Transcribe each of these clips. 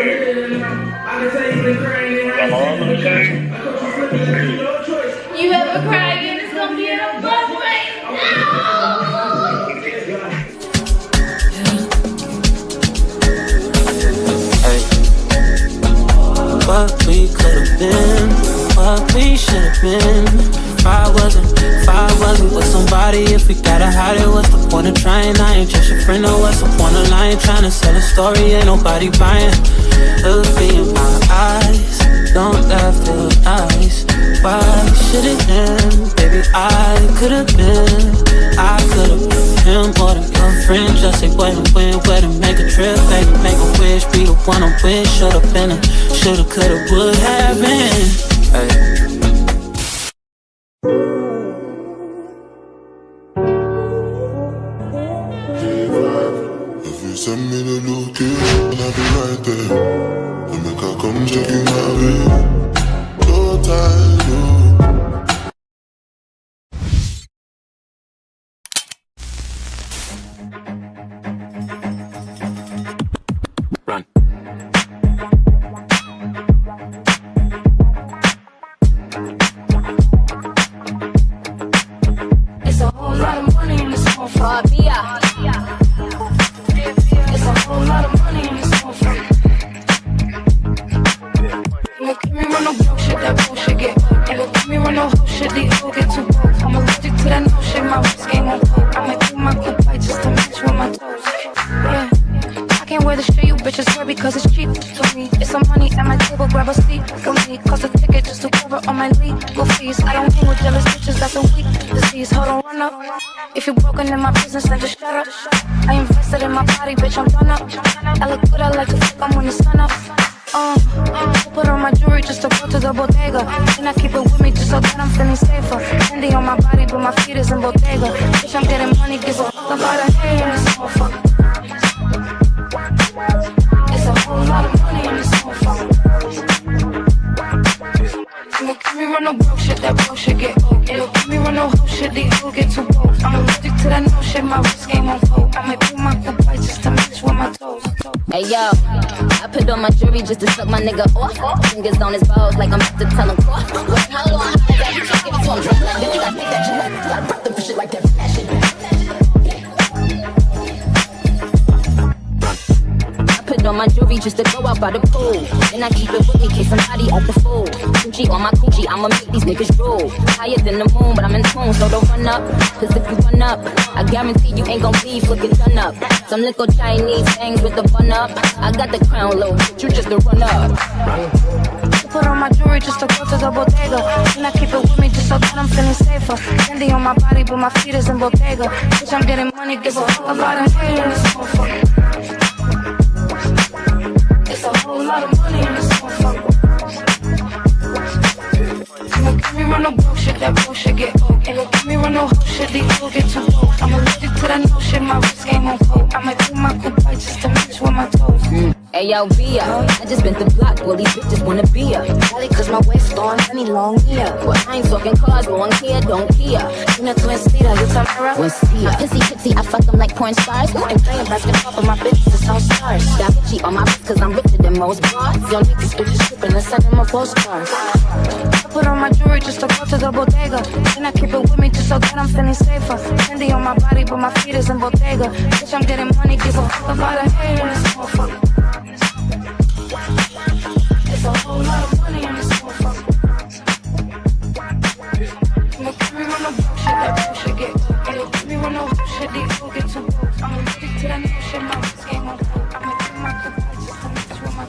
You ever cry and it's gonna be in a bus right now? Hey. What we could've been, what we should've been. If I wasn't with somebody, if we gotta hide it, what's the point of trying? I ain't just your friend, no, what's the point of lying? Trying to sell a story, ain't nobody buying. Look me in my eyes, don't that feel nice? Why should it end? Baby, I could've been him or the your friend. Just say wait and make a trip, baby, make a wish, be the one I'm with. Should've been shoulda, coulda, would have been. Hey. If you send me the location, I'll be right there. And make her come check in my bed. So tired, oh. Run. It's a whole lot of money in this motherfucker. It's a whole lot of money in this motherfucker. Look at me run no bullshit, that bullshit get old. Look at me run no whole shit, these hoes get too bold. I'm allergic to that no shit, my wrist game on cold. I might do my good bite just to match with my toes. Yeah. I can't wear the shit you bitches wear because it's cheap to me. It's some money at my table, grab a seat for me. Cost a ticket just to cover all my legal fees. I don't hang with jealous bitches, that's a weak disease. Hold on, run up. If you broken in my business, then just shut up. I invested in my body, bitch, I'm done up. I look good, I like to fuck, I'm when the sun up. Put on my jewelry just to go to the bodega. And I keep it with me just so that I'm feeling safer. Candy on my body, but my feet is in bodega. Bitch, I'm getting money, give a fuck about a hair in this motherfucker. It's a whole lot of money in this motherfucker. Look at me run no broke shit, that broke shit get old. Look at me run no whole shit, these hoes get too bold. I'm allergic to that no shit, my wrist game on cold. I might do my good bite just to match with my toes. Hey yo, I put on my jewelry just to suck my nigga off. Fingers on his balls like I'm about to tell him cough. How long? You can't give it to him drunk like that. You gotta think that you like. You gotta prep them for shit like that. Put on my jewelry just to go out by the pool. Then I keep it with me in case somebody at the fool. Gucci on my coochie, I'ma make these niggas drool. Higher than the moon, but I'm in tune, so don't run up. Cause if you run up, I guarantee you ain't gon' leave looking done up. Some little Chinese things with the bun up. I got the crown low, you just to run up. Put on my jewelry just to go to the bodega. And I keep it with me just so that I'm feeling safer. Candy on my body, but my feet is in bodega. Bitch, I'm getting money, give a fuck about a hair in this motherfucker. It's a whole lot of money in this motherfucker. Look at me run no bullshit, that bullshit get old. Look at me run no whole shit, these hoes get too bold. I'm allergic to that no shit, my wrist game on cold. I might do my good bite just to match with my toes. Hey yo, Via, I just been the block, all these bitches wanna be ya. Probably cause my waist on any long year. Well, I ain't talking cars, long here, don't care. You know, twin speeder, you tell me right? My pissy, I fuck them like porn stars. And playing basketball for my bitches, it's all stars. Got Gucci on my wrist cause I'm richer than most bars. Yo, niggas bitches trippin', let's send them a postcard. I put on my jewelry just to go to the bodega. And I keep it with me just so that I'm feeling safer. Candy on my body, but my feet is in bodega. Bitch, I'm getting money, give a fuck about a hair in this motherfucker. It's a whole lot of money in this motherfucker. Look at me run no bullshit, that bullshit get old. Look at me run no bullshit, these hoes get too bold. I'm allergic to that no shit, my wrist game on cold. I'ma do my good bite just to match with my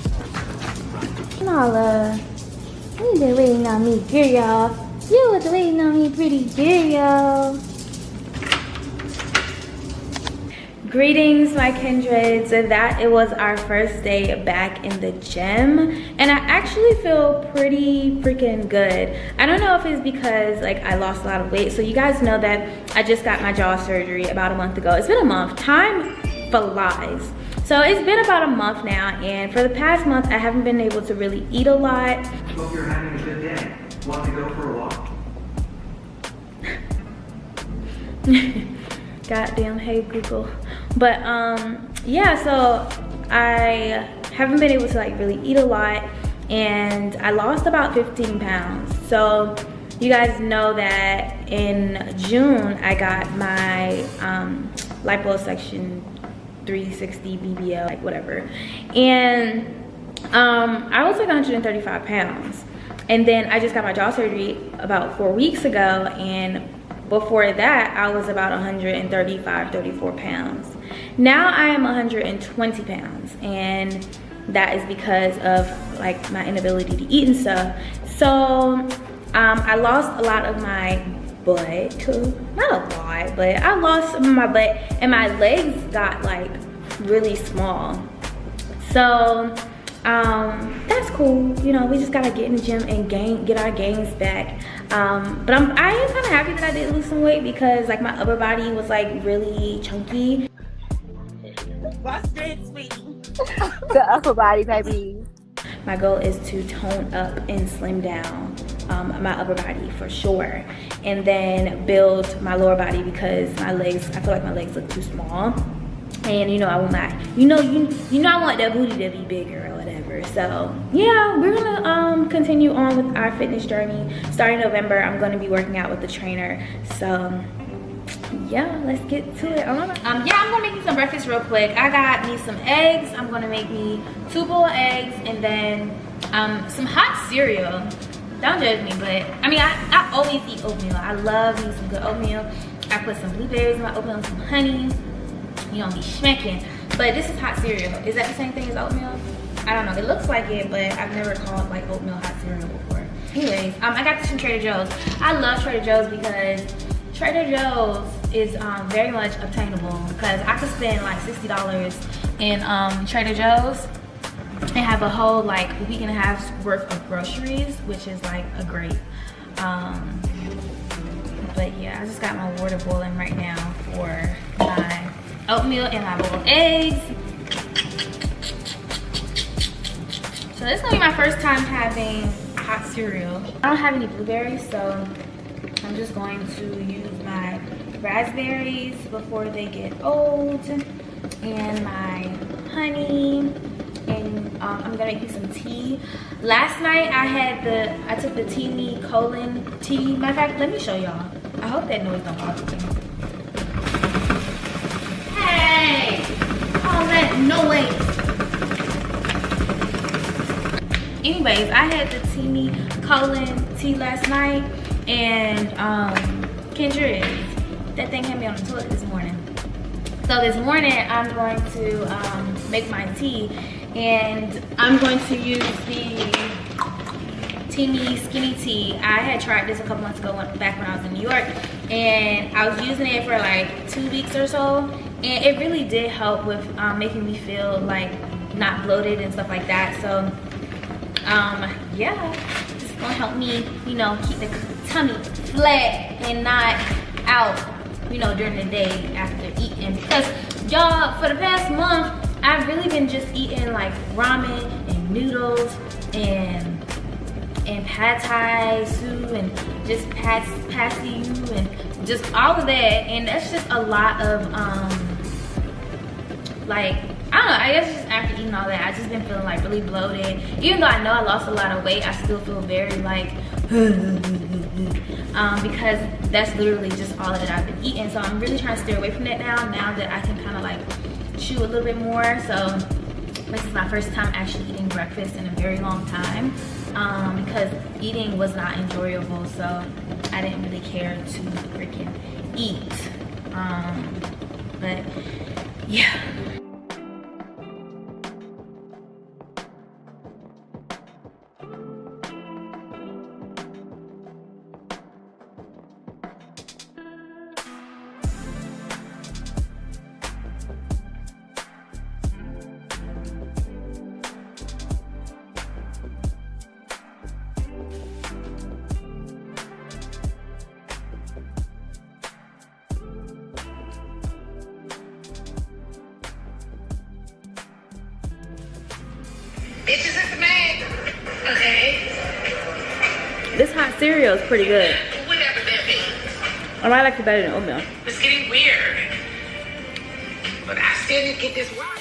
toes. Nala, you've been waiting on me, girl. You was waiting on me, pretty girl. Greetings, my kindreds. That it was our first day back in the gym, and I actually feel pretty freaking good. I don't know if it's because like I lost a lot of weight. So you guys know that I just got my jaw surgery about a month ago. It's been a month. Time flies. So it's been about a month now, and for the past month I haven't been able to really eat a lot. Hope you're having a good day. Want to go for a walk? Goddamn, hey Google. But yeah, so I haven't been able to like really eat a lot, and I lost about 15 pounds. So you guys know that in June I got my liposuction 360 BBL, like whatever, and I was like 135 pounds. And then I just got my jaw surgery about 4 weeks ago, and before that I was about 134 pounds. Now I am 120 pounds, and that is because of like my inability to eat and stuff. So I lost a lot of my butt, not a lot, but I lost some of my butt, and my legs got like really small. So that's cool, you know. We just gotta get in the gym and get our gains back. But I am kind of happy that I did lose some weight, because like my upper body was like really chunky. What's that, sweetie? The upper body, baby. My goal is to tone up and slim down my upper body for sure, and then build my lower body, because my legs, I feel like my legs look too small, and you know I want my, you know I want that booty to be bigger or whatever. So yeah, we're gonna continue on with our fitness journey. Starting November, I'm gonna be working out with the trainer. So yeah, let's get to it. Yeah, I'm gonna make me some breakfast real quick. I got me some eggs. I'm gonna make me 2 boiled eggs, and then some hot cereal. Don't judge me, but I mean, I always eat oatmeal. I love me some good oatmeal. I put some blueberries in my oatmeal and some honey. You don't be smacking. But this is hot cereal. Is that the same thing as oatmeal? I don't know. It looks like it, but I've never called like oatmeal hot cereal before. Anyways, I got this from Trader Joe's. I love Trader Joe's because Trader Joe's is very much obtainable, because I could spend like $60 in Trader Joe's and have a whole like week and a half's worth of groceries, which is like a great but yeah, I just got my water boiling right now for my oatmeal and my boiled eggs. So this is gonna be my first time having hot cereal. I don't have any blueberries, so I'm just going to use my raspberries before they get old, and my honey, and I'm gonna make some tea. Last night I took the Teamy colon tea. Matter of fact, let me show y'all. I hope that noise don't bother me. Hey! All that noise! Anyways, I had the Teamy colon tea last night, and Kendra, that thing had me on the toilet this morning. So this morning I'm going to make my tea, and I'm going to use the Teamy Skinny Tea. I had tried this a couple months ago back when I was in New York, and I was using it for like 2 weeks or so, and it really did help with making me feel like not bloated and stuff like that. So yeah, it's gonna help me, you know, keep the tummy flat and not out, you know, during the day after eating. Because y'all, for the past month, I've really been just eating like ramen and noodles and pad thai soup and just pasty and just all of that, and that's just a lot of like, I don't know, I guess just after eating all that, I just been feeling like really bloated. Even though I know I lost a lot of weight, I still feel very like because that's literally just all that I've been eating. So I'm really trying to steer away from that now that I can kind of like chew a little bit more. So this is my first time actually eating breakfast in a very long time, because eating was not enjoyable, so I didn't really care to freaking eat. But yeah. Bitches at the mag. Okay. This hot cereal is pretty good. Whatever that means. I might like it better than oatmeal. It's getting weird. But I still need to get this right.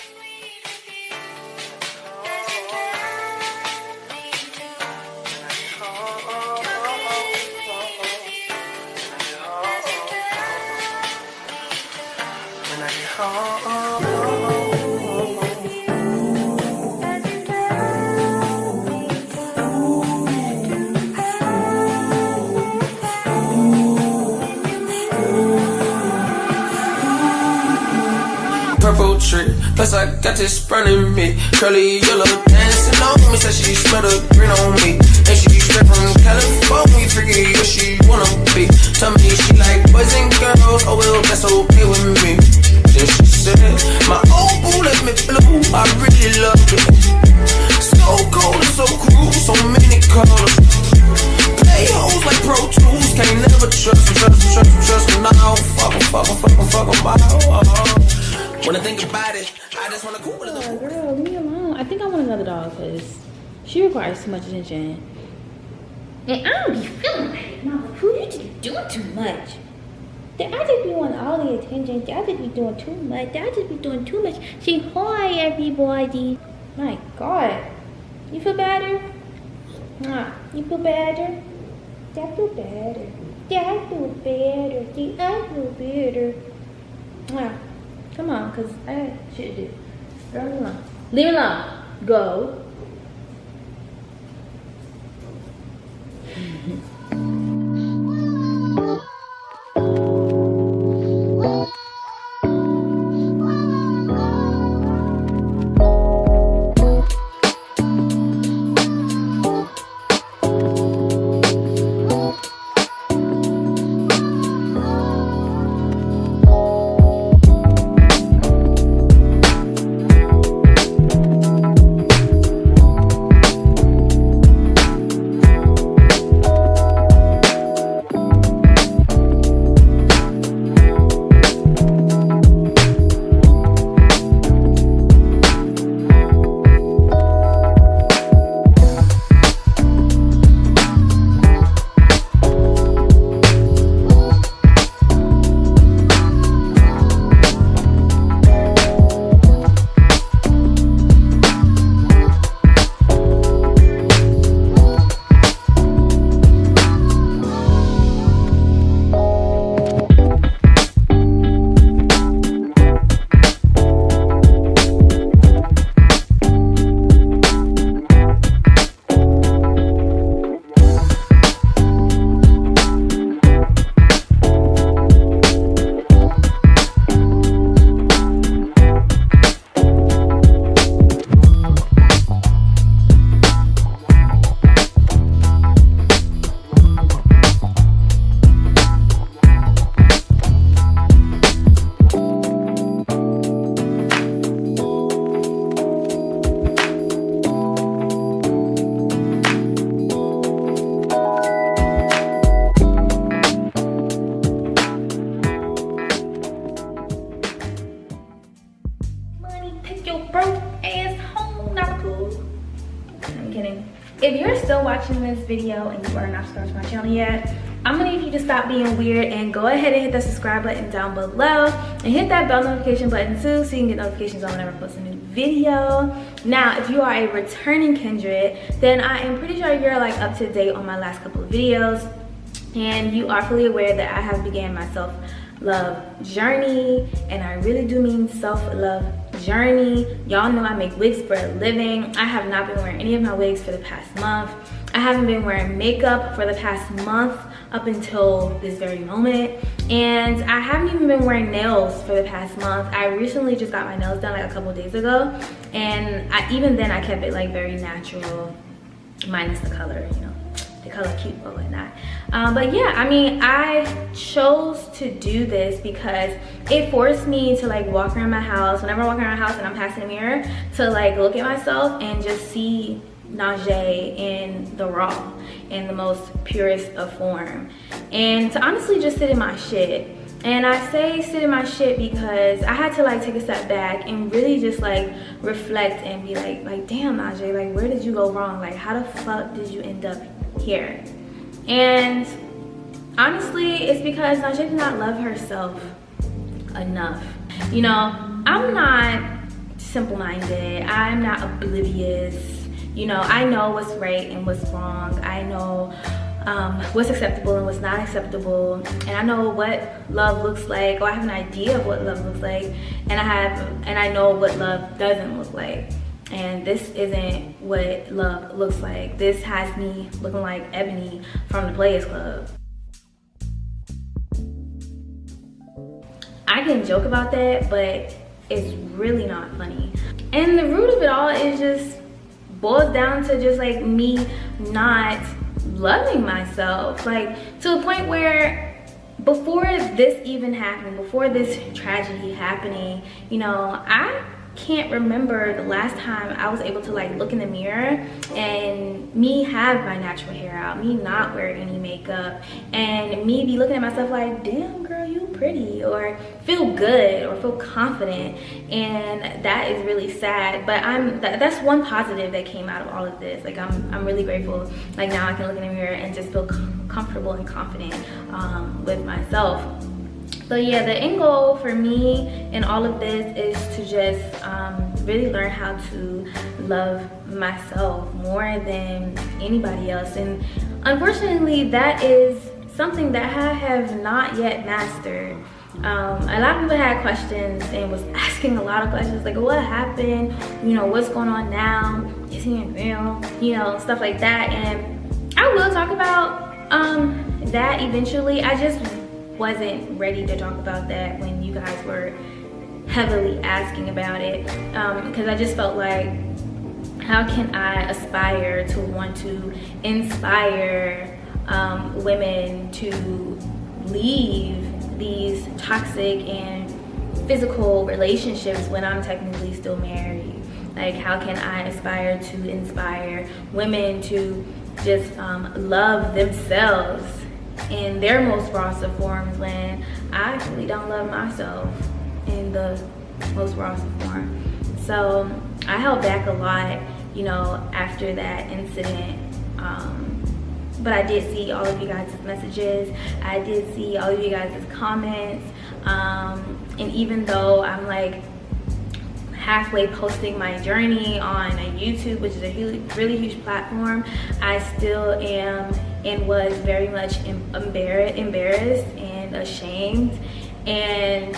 Purple tree, plus I got this burning me. Curly yellow dancing on me, said she smell the green on me. And she straight from California, freaky what she wanna be. Tell me she like boys and girls, oh well that's okay with me. Then she said, my old boo left me blue, I really love it. So cold and so cool, so many colors. Play hoes like Pro Tools, can't never trust them. Now fuck them. When I think about it, I just wanna cool it. Oh, girl, leave me alone. I think I want another dog because she requires too much attention. And I don't be feeling like, Mama, who you just doing too much? I just be wanting all the attention. I just be doing too much. I just be doing too much. Say hi, everybody. My God. You feel better? You feel better? I feel better. I feel better. I feel better. Come on, because I should do. Girl, leave me alone. Leave me alone. Go. If you're still watching this video and you are not subscribed to my channel yet, I'm gonna need you to stop being weird and go ahead and hit the subscribe button down below and hit that bell notification button too so you can get notifications on whenever I post a new video. Now, if you are a returning kindred, then I am pretty sure you're like up to date on my last couple of videos and you are fully aware that I have began my self-love journey, and I really do mean self-love journey. Y'all know I make wigs for a living. I have not been wearing any of my wigs for the past month. I haven't been wearing makeup for the past month up until this very moment, and I haven't even been wearing nails for the past month. I recently just got my nails done like a couple days ago, and even then I kept it like very natural, minus the color, you know, the color cute or whatnot. But yeah, I mean, I chose to do this because it forced me to like walk around my house, whenever I walk around my house and I'm passing a mirror, to like look at myself and just see Najee in the raw, in the most purest of form, and to honestly just sit in my shit. And I say sit in my shit because I had to like take a step back and really just like reflect and be like damn Najee, like where did you go wrong? Like how the fuck did you end up here? And honestly, it's because Najee did not love herself enough. You know, I'm not simple-minded, I'm not oblivious. You know, I know what's right and what's wrong. I know what's acceptable and what's not acceptable, and I know what love looks like, or I have an idea of what love looks like, and I know what love doesn't look like. And this isn't what love looks like. This has me looking like Ebony from the Players Club. I can joke about that, but it's really not funny. And the root of it all is just boils down to just like me not loving myself, like to a point where before this even happened, before this tragedy happening, you know, I can't remember the last time I was able to like look in the mirror and me have my natural hair out, me not wear any makeup, and me be looking at myself like, damn girl, you pretty, or feel good or feel confident. And that is really sad, but that's one positive that came out of all of this. Like I'm really grateful, like now I can look in the mirror and just feel comfortable and confident with myself. So yeah, the end goal for me in all of this is to just really learn how to love myself more than anybody else. And unfortunately, that is something that I have not yet mastered. A lot of people had questions and was asking a lot of questions like, what happened? You know, what's going on now? Is he real? You know, stuff like that. And I will talk about that eventually. I just wasn't ready to talk about that when you guys were heavily asking about it, because I just felt like, how can I aspire to want to inspire women to leave these toxic and physical relationships when I'm technically still married? Like, how can I aspire to inspire women to just love themselves in their most rawest of forms when I actually don't love myself in the most rawest of form? So I held back a lot, you know, after that incident. But I did see all of you guys' messages. I did see all of you guys' comments. And even though I'm like halfway posting my journey on YouTube, which is a really huge platform, I still am and was very much embarrassed and ashamed. And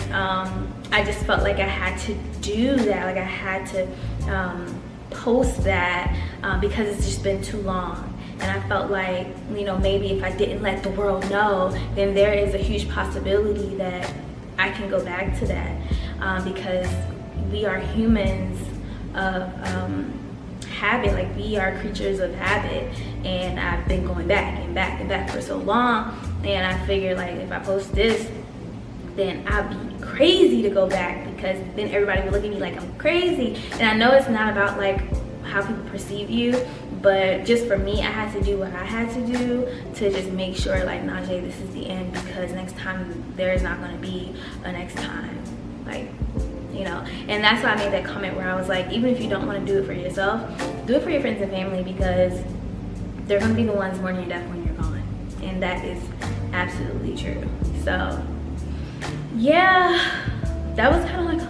I just felt like I had to do that, like I had to post that because it's just been too long. And I felt like, you know, maybe if I didn't let the world know, then there is a huge possibility that I can go back to that, because we are humans of habit. Like, we are creatures of habit, and I've been going back and back and back for so long, and I figured, like, if I post this, then I'd be crazy to go back, because then everybody would look at me like I'm crazy. And I know it's not about like how people perceive you, but just for me, I had to do what I had to do to just make sure, like, Najee, this is the end, because next time there is not going to be a next time, like, you know. And that's why I made that comment where I was like, even if you don't want to do it for yourself, do it for your friends and family, because they're going to be the ones mourning your death when you're gone. And that is absolutely true. So yeah, that was kind of like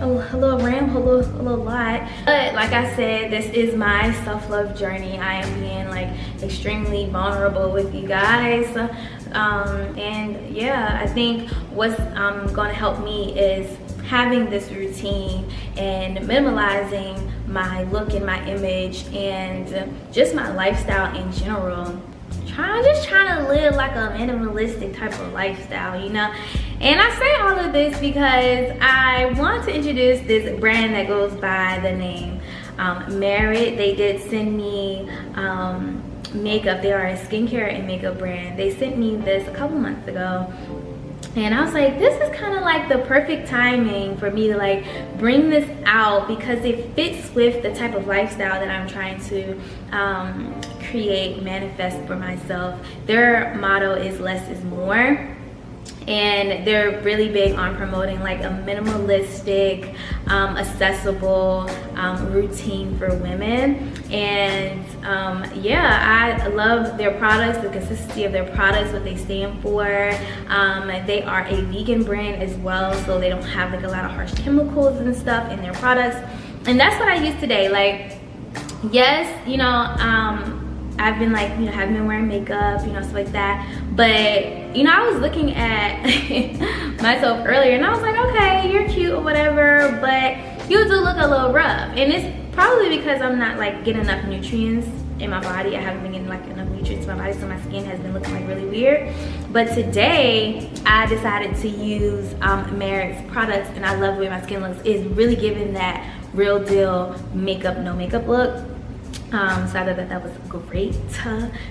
a little ramble, a little lot. But like I said, this is my self-love journey. I am being like extremely vulnerable with you guys. And yeah, I think what's gonna help me is having this routine and minimalizing my look and my image and just my lifestyle in general. Just trying to live like a minimalistic type of lifestyle, you know. And I say all of this because I want to introduce this brand that goes by the name Merit. They did send me makeup. They are a skincare and makeup brand. They sent me this a couple months ago, and I was like, this is kind of like the perfect timing for me to like bring this out, because it fits with the type of lifestyle that I'm trying to create, manifest for myself. Their motto is less is more, and they're really big on promoting like a minimalistic, accessible routine for women. And yeah, I love their products, the consistency of their products, what they stand for. They are a vegan brand as well, so they don't have like a lot of harsh chemicals and stuff in their products. And that's what I use today. Like, yes, you know, I've been like, you know, haven't been wearing makeup, you know, stuff like that. But, you know, I was looking at myself earlier and I was like, okay, you're cute or whatever, but you do look a little rough. And it's probably because I'm not like getting enough nutrients in my body. I haven't been getting like enough nutrients in my body, so my skin has been looking like really weird. But today I decided to use Merit's products, and I love the way my skin looks. It's really giving that real deal makeup, no makeup look. So I thought that was great.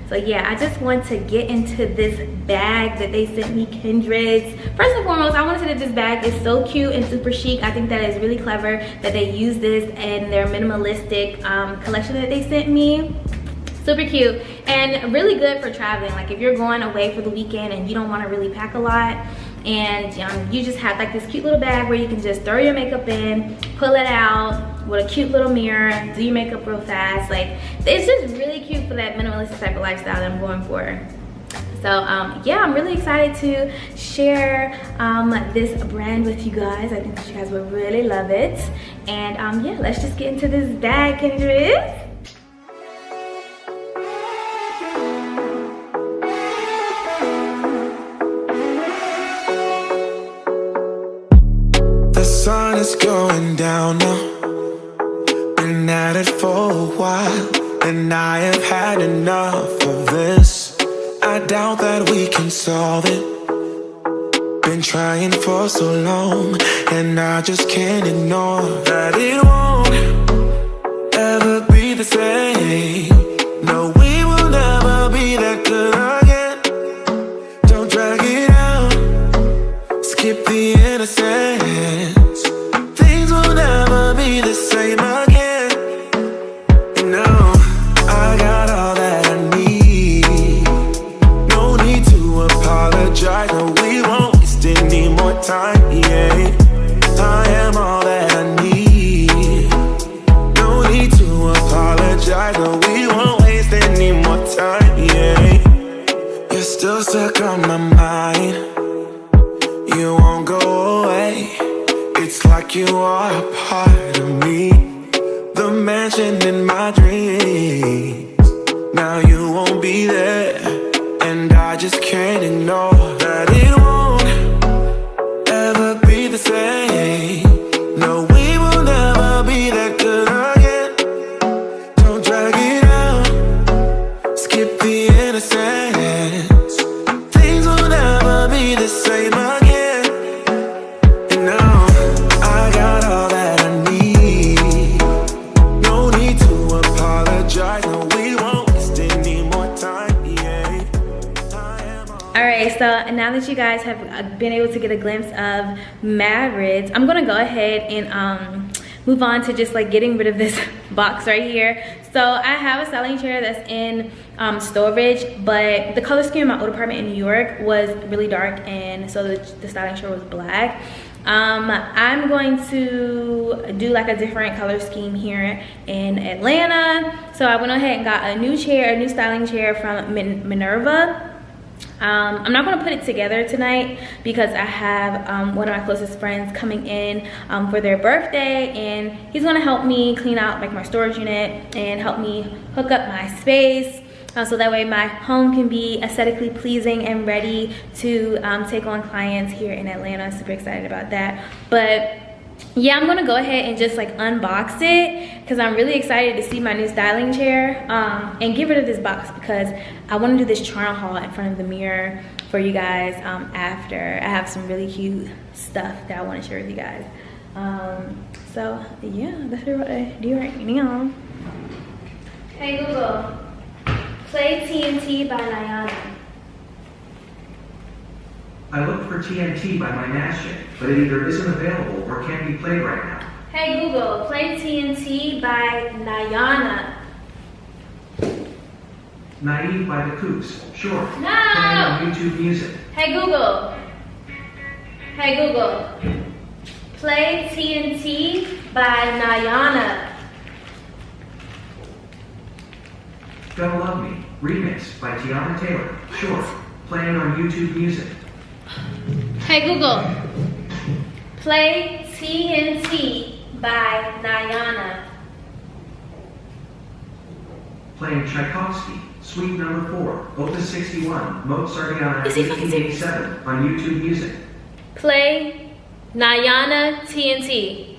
So yeah, I just want to get into this bag that they sent me, Kindred's. First and foremost, I want to say that this bag is so cute and super chic. I think that is really clever that they use this in their minimalistic collection that they sent me. Super cute and really good for traveling. Like if you're going away for the weekend and you don't want to really pack a lot, and you just have like this cute little bag where you can just throw your makeup in, pull it out with a cute little mirror, do your makeup real fast. Like it's just really cute for that minimalist type of lifestyle that I'm going for. So yeah, I'm really excited to share this brand with you guys. I think that you guys will really love it. And yeah, let's just get into this bag, Kindred. The sun is going down now. Been at it for a while, and I have had enough of this. I doubt that we can solve it. Been trying for so long, and I just can't ignore that it won't ever be the same. No, we will never be that good again. Don't drag it out, skip the innocence. Things will never be the same again. And now I got all that I need. No need to apologize. No, we won't waste any more time. Yeah, I am all that I need. No need to apologize. No, we won't waste any more time. Yeah, you're still stuck on my mind. You won't go away. It's like you are a part of me. The mansion in my dreams. Now you won't be there, and I just can't ignore that it won't ever be the same. No, we will never be that good again. Don't drag it out, skip the innocence. Things will never be the same again. And now I got all that I need. No need to apologize. No, we won't waste any more time. Yeah, I am all. All right, so now that you guys have been able to get a glimpse of Mavericks, I'm gonna go ahead and move on to just like getting rid of this box right here. So I have a styling chair that's in storage, but the color scheme in my old apartment in New York was really dark, and so the styling chair was black. I'm going to do like a different color scheme here in Atlanta. So I went ahead and got a new chair, a new styling chair from Minerva. I'm not gonna put it together tonight because I have one of my closest friends coming in for their birthday, and he's gonna help me clean out like my storage unit and help me hook up my space, so that way my home can be aesthetically pleasing and ready to take on clients here in Atlanta. Super excited about that. But yeah, I'm gonna go ahead and just like unbox it because I'm really excited to see my new styling chair, and get rid of this box because I want to do this charm haul in front of the mirror for you guys after. I have some really cute stuff that I want to share with you guys. So yeah, that's what I do right now. Hey Google, play TNT by Nayana. I looked for TNT by my NAS chick, but it either isn't available or can't be played right now. Hey Google, play TNT by Nayana. Naive by the Coops. Sure. No! Playing on YouTube Music. Hey Google. Hey Google. Play TNT by Nayana. Gonna Love Me. Remix by Tiana Taylor. Sure. Playing on YouTube Music. Hey Google. Play TNT by Nayana. Playing Tchaikovsky, Suite Number 4, Opus 61, Mozartiana Is he fucking serious? 1887 on YouTube Music. Play Nayana TNT.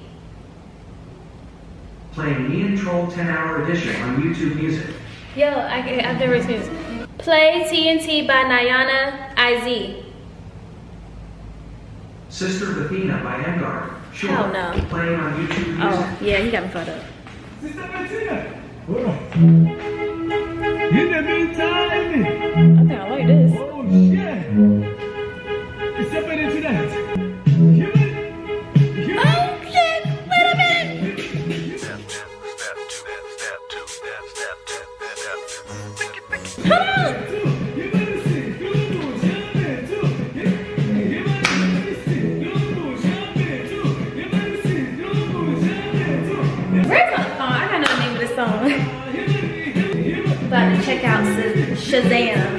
Playing Neon Troll 10-Hour Edition on YouTube Music. Yo, I've never experienced. Play TNT by Nayana IZ. Sister Athena by Engard. Sure. Hell no. Playing on YouTube Music. Oh, yeah, he got me fucked up. Sister Bettina. Hold on. In the meantime. I think I like this. Oh shit. Sister Bettina. Oh shit, wait a minute. Hold on. Where's my phone? I gotta know the name of this song. About to check out Shazam.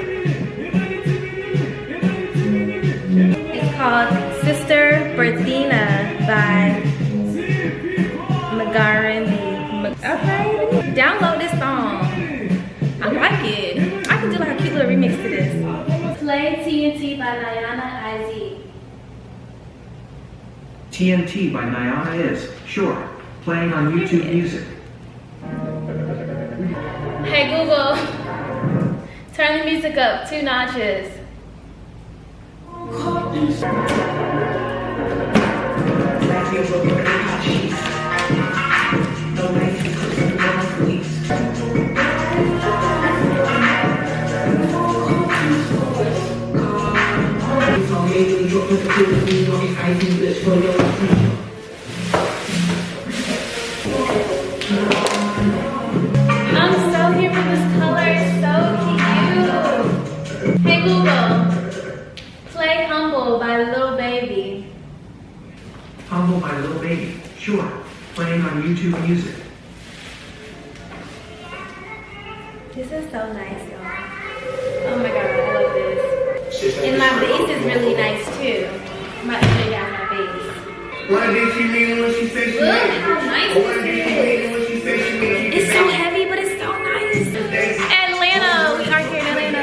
It's called Sister Berthina by Magarindi. Okay, download this song. I like it. I can do like a cute little remix to this. Play TNT by Nayana IZ. TNT by Nayana is, sure. Playing on YouTube Music. Hey Google, turn the music up 2 notches. I'm so here for this color, it's so cute. Hey Google, play Humble by Lil Baby. Humble by Lil Baby, sure. Playing on YouTube Music. This is so nice, y'all. Oh my god, I love this. And my bass is really nice too. I'm about to show you guys my bass. What did she mean when she said she Look made how nice What this did she is. mean when she said she made It's so heavy, but it's so nice. Atlanta, we are here in Atlanta.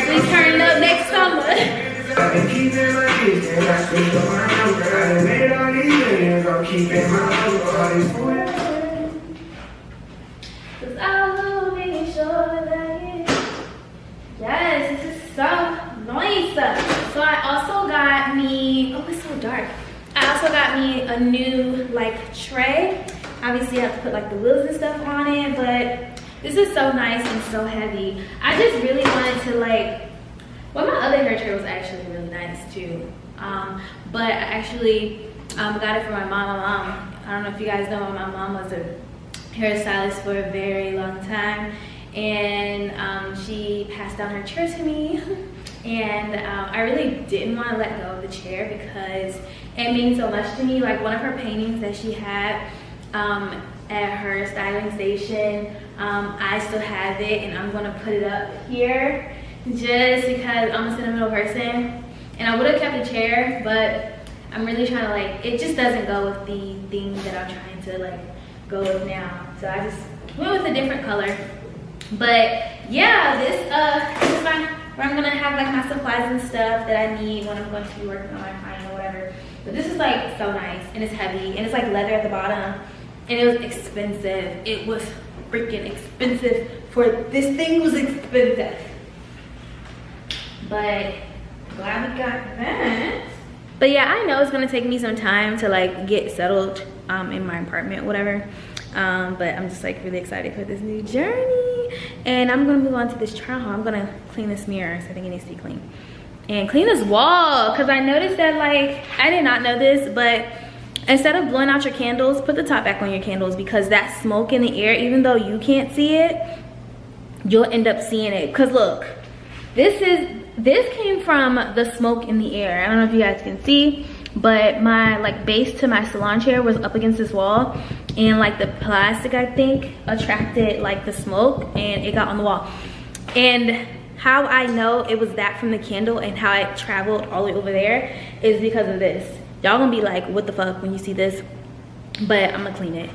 We turn up next summer. I've been keeping my kids and I switched up my number. I done made all these millions, I'm keeping my number. All these Cause I will make sure that it. Yes, this is so nice. So I also got me, oh it's so dark. I also got me a new like tray. Obviously I have to put like the wheels and stuff on it, but this is so nice and so heavy. I just really wanted to like, well my other hair tray was actually really nice too. But I actually got it for my mom. I don't know if you guys know, my mom was a hairstylist for a very long time, and she passed down her chair to me. And I really didn't want to let go of the chair because it means so much to me. Like one of her paintings that she had at her styling station, I still have it, and I'm gonna put it up here just because I'm a sentimental person. And I would have kept the chair, but I'm really trying to like, it just doesn't go with the thing that I'm trying to like go with now. So I just went with a different color. But yeah, this is where I'm gonna have like my supplies and stuff that I need when I'm going to be working on my final or whatever. But this is like so nice, and it's heavy, and it's like leather at the bottom, and it was expensive. It was freaking expensive for this thing was expensive. But glad we got that. But yeah, I know it's gonna take me some time to like get settled in my apartment, whatever. But I'm just like really excited for this new journey. And I'm gonna move on to this trial haul. I'm gonna clean this mirror, so I think it needs to be clean. And clean this wall, because I noticed that like, I did not know this, but instead of blowing out your candles, put the top back on your candles, because that smoke in the air, even though you can't see it, you'll end up seeing it. Because look, this came from the smoke in the air. I don't know if you guys can see, but my like base to my salon chair was up against this wall, and like the plastic I think attracted like the smoke, and it got on the wall. And how I know it was that from the candle and how it traveled all the way over there is because of this. Y'all gonna be like, what the fuck when you see this? But I'm gonna clean it.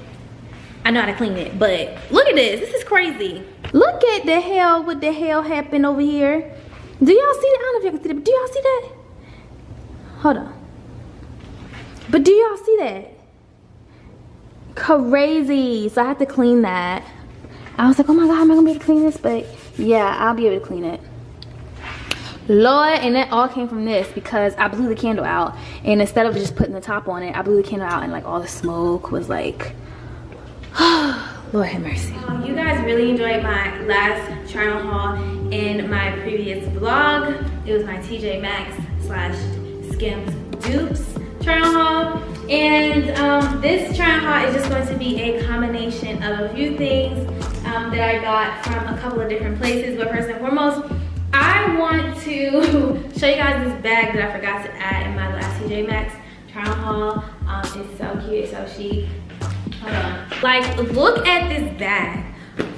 I know how to clean it, but look at this. This is crazy. Look at the hell, what the hell happened over here. Do y'all see that? I don't know if y'all can see that, but do y'all see that? Hold on. But do y'all see that? Crazy. So I have to clean that. I was like, oh my God, am I gonna be able to clean this? But yeah, I'll be able to clean it. Lord, and that all came from this because I blew the candle out. And instead of just putting the top on it, I blew the candle out and like all the smoke was like, Lord have mercy. You guys really enjoyed my last try on haul in my previous vlog. It was my TJ Maxx / Skims dupes try on haul. And this try on haul is just going to be a combination of a few things that I got from a couple of different places. But first and foremost, I want to show you guys this bag that I forgot to add in my last TJ Maxx try on haul. It's so cute, it's so chic. Hold on. Like, look at this bag.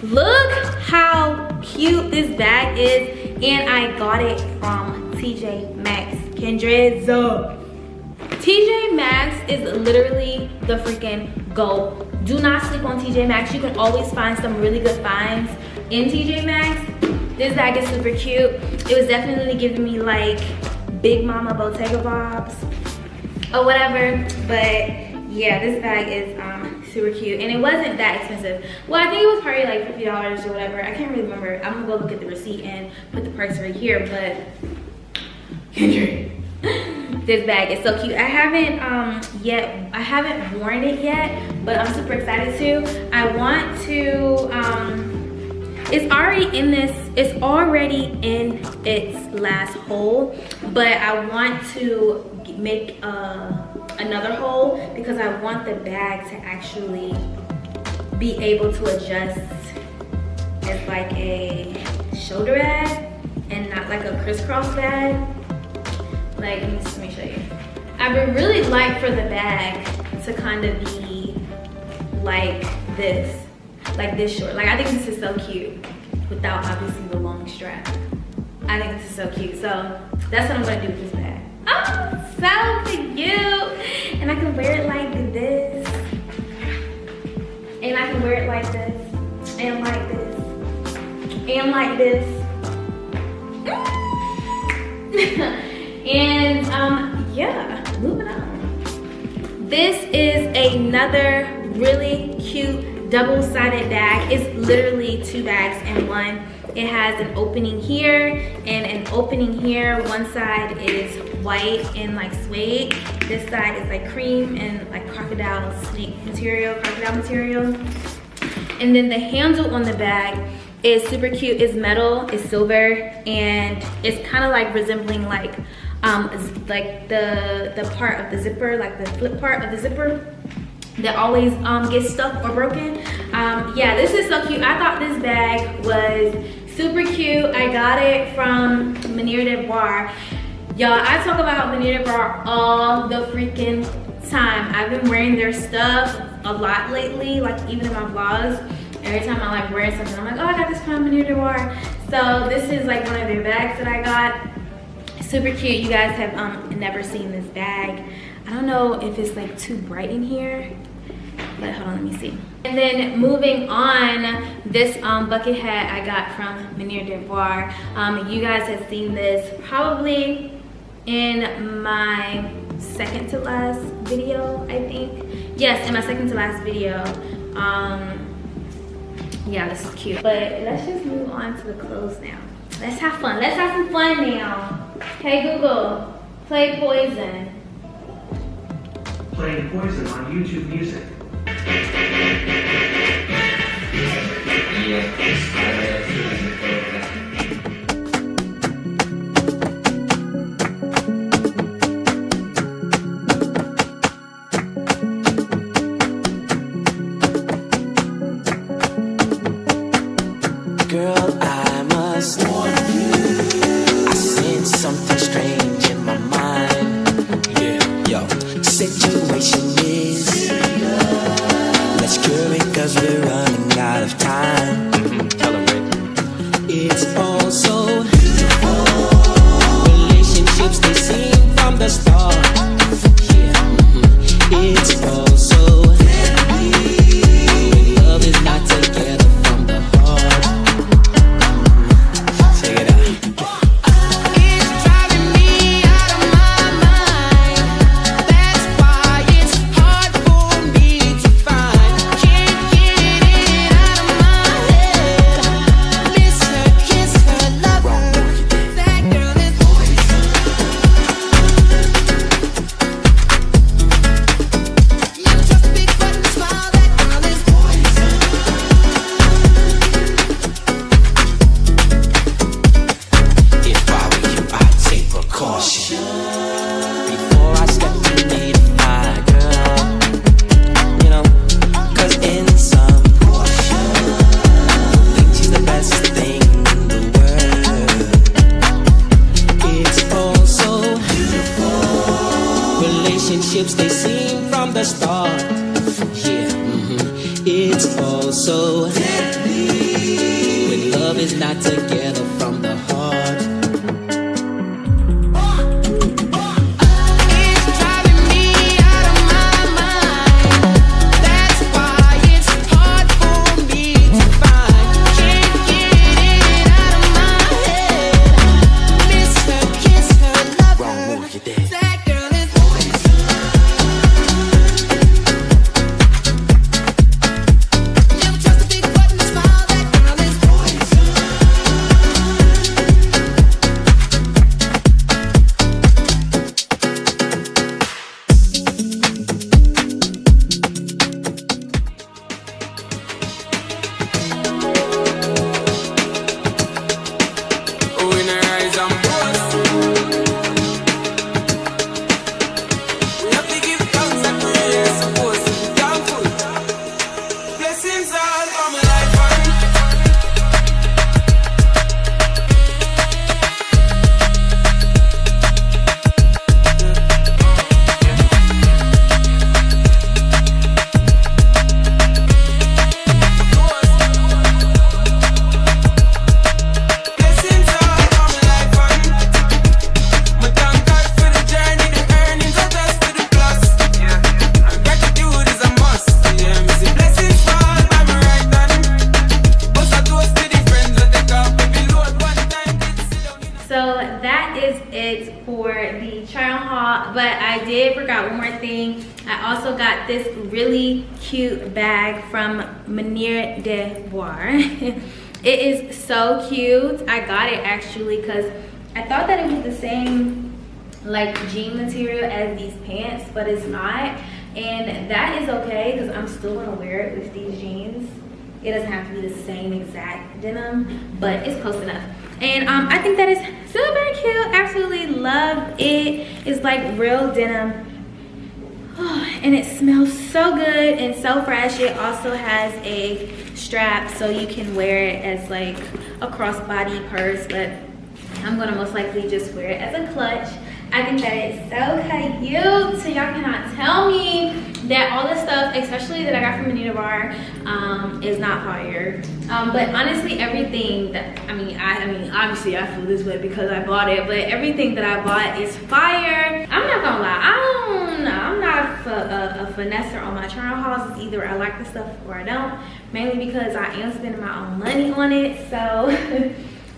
Look how cute this bag is. And I got it from TJ Maxx. Kindred. TJ Maxx is literally the freaking GOAT. Do not sleep on TJ Maxx. You can always find some really good finds in TJ Maxx. This bag is super cute. It was definitely giving me like Big Mama Bottega vibes or whatever. But yeah, this bag is super cute. And it wasn't that expensive. Well, I think it was probably like $50 or whatever. I can't really remember. I'm gonna go look at the receipt and put the price right here. But Kendrick, this bag is so cute. I haven't worn it yet, but I'm super excited to. I want to it's already in its last hole, but I want to make another hole because I want the bag to actually be able to adjust as like a shoulder bag and not like a crisscross bag. Like, let me show you. I would really like for the bag to kind of be like this short. Like, I think this is so cute without obviously the long strap. I think this is so cute. So that's what I'm gonna do with this bag. Oh, so cute. And I can wear it like this. And I can wear it like this. And like this. And like this. And yeah, moving on. This is another really cute double-sided bag. It's literally 2 bags in one. It has an opening here and an opening here. One side is white and like suede. This side is like cream and like crocodile material. And then the handle on the bag is super cute. It's metal, it's silver, and it's kind of like resembling like the part of the zipper, like the flip part of the zipper that always gets stuck or broken. Yeah, this is so cute. I thought this bag was super cute. I got it from Manier Devoir. Y'all, I talk about Manier Devoir all the freaking time. I've been wearing their stuff a lot lately, like even in my vlogs. Every time I like wear something, I'm like, oh, I got this from Manier Devoir. So this is like one of their bags that I got. Super cute. You guys have never seen this bag. I don't know if it's like too bright in here, but hold on, let me see. And then moving on, this bucket hat I got from Manier Devoir. You guys have seen this probably in my second to last video, I think. Yes, in my second to last video. Yeah, this is cute. But let's just move on to the clothes now. Let's have fun. Let's have some fun now. Hey Google, play Poison. Playing Poison on YouTube Music. Girl, I must warn you, I sense something strange in my mind. Yeah, yo, situation is serious. Let's cure it 'cause we're running out of time. Tell 'em, baby. It's all so is not together from the heart. But I did forgot one more thing. I also got this really cute bag from Manière de Voir. It is so cute. I got it actually because I thought that it was the same like jean material as these pants, but it's not. And that is okay because I'm still gonna wear it with these jeans. It doesn't have to be the same exact denim, but it's close enough. And I think that is still very cute. Absolutely love it. It's like real denim. Oh, and it smells so good and so fresh. It also has a strap so you can wear it as like a crossbody purse, but I'm gonna most likely just wear it as a clutch. I think that it's so cute. So y'all cannot tell me that all the stuff, especially that I got from Manière de Voir, is not fire. But honestly, everything that, I mean, obviously I feel this way because I bought it, but everything that I bought is fire. I'm not gonna lie, I don't know. I'm not a finesser on my trial hauls. It's either I like the stuff or I don't, mainly because I am spending my own money on it. So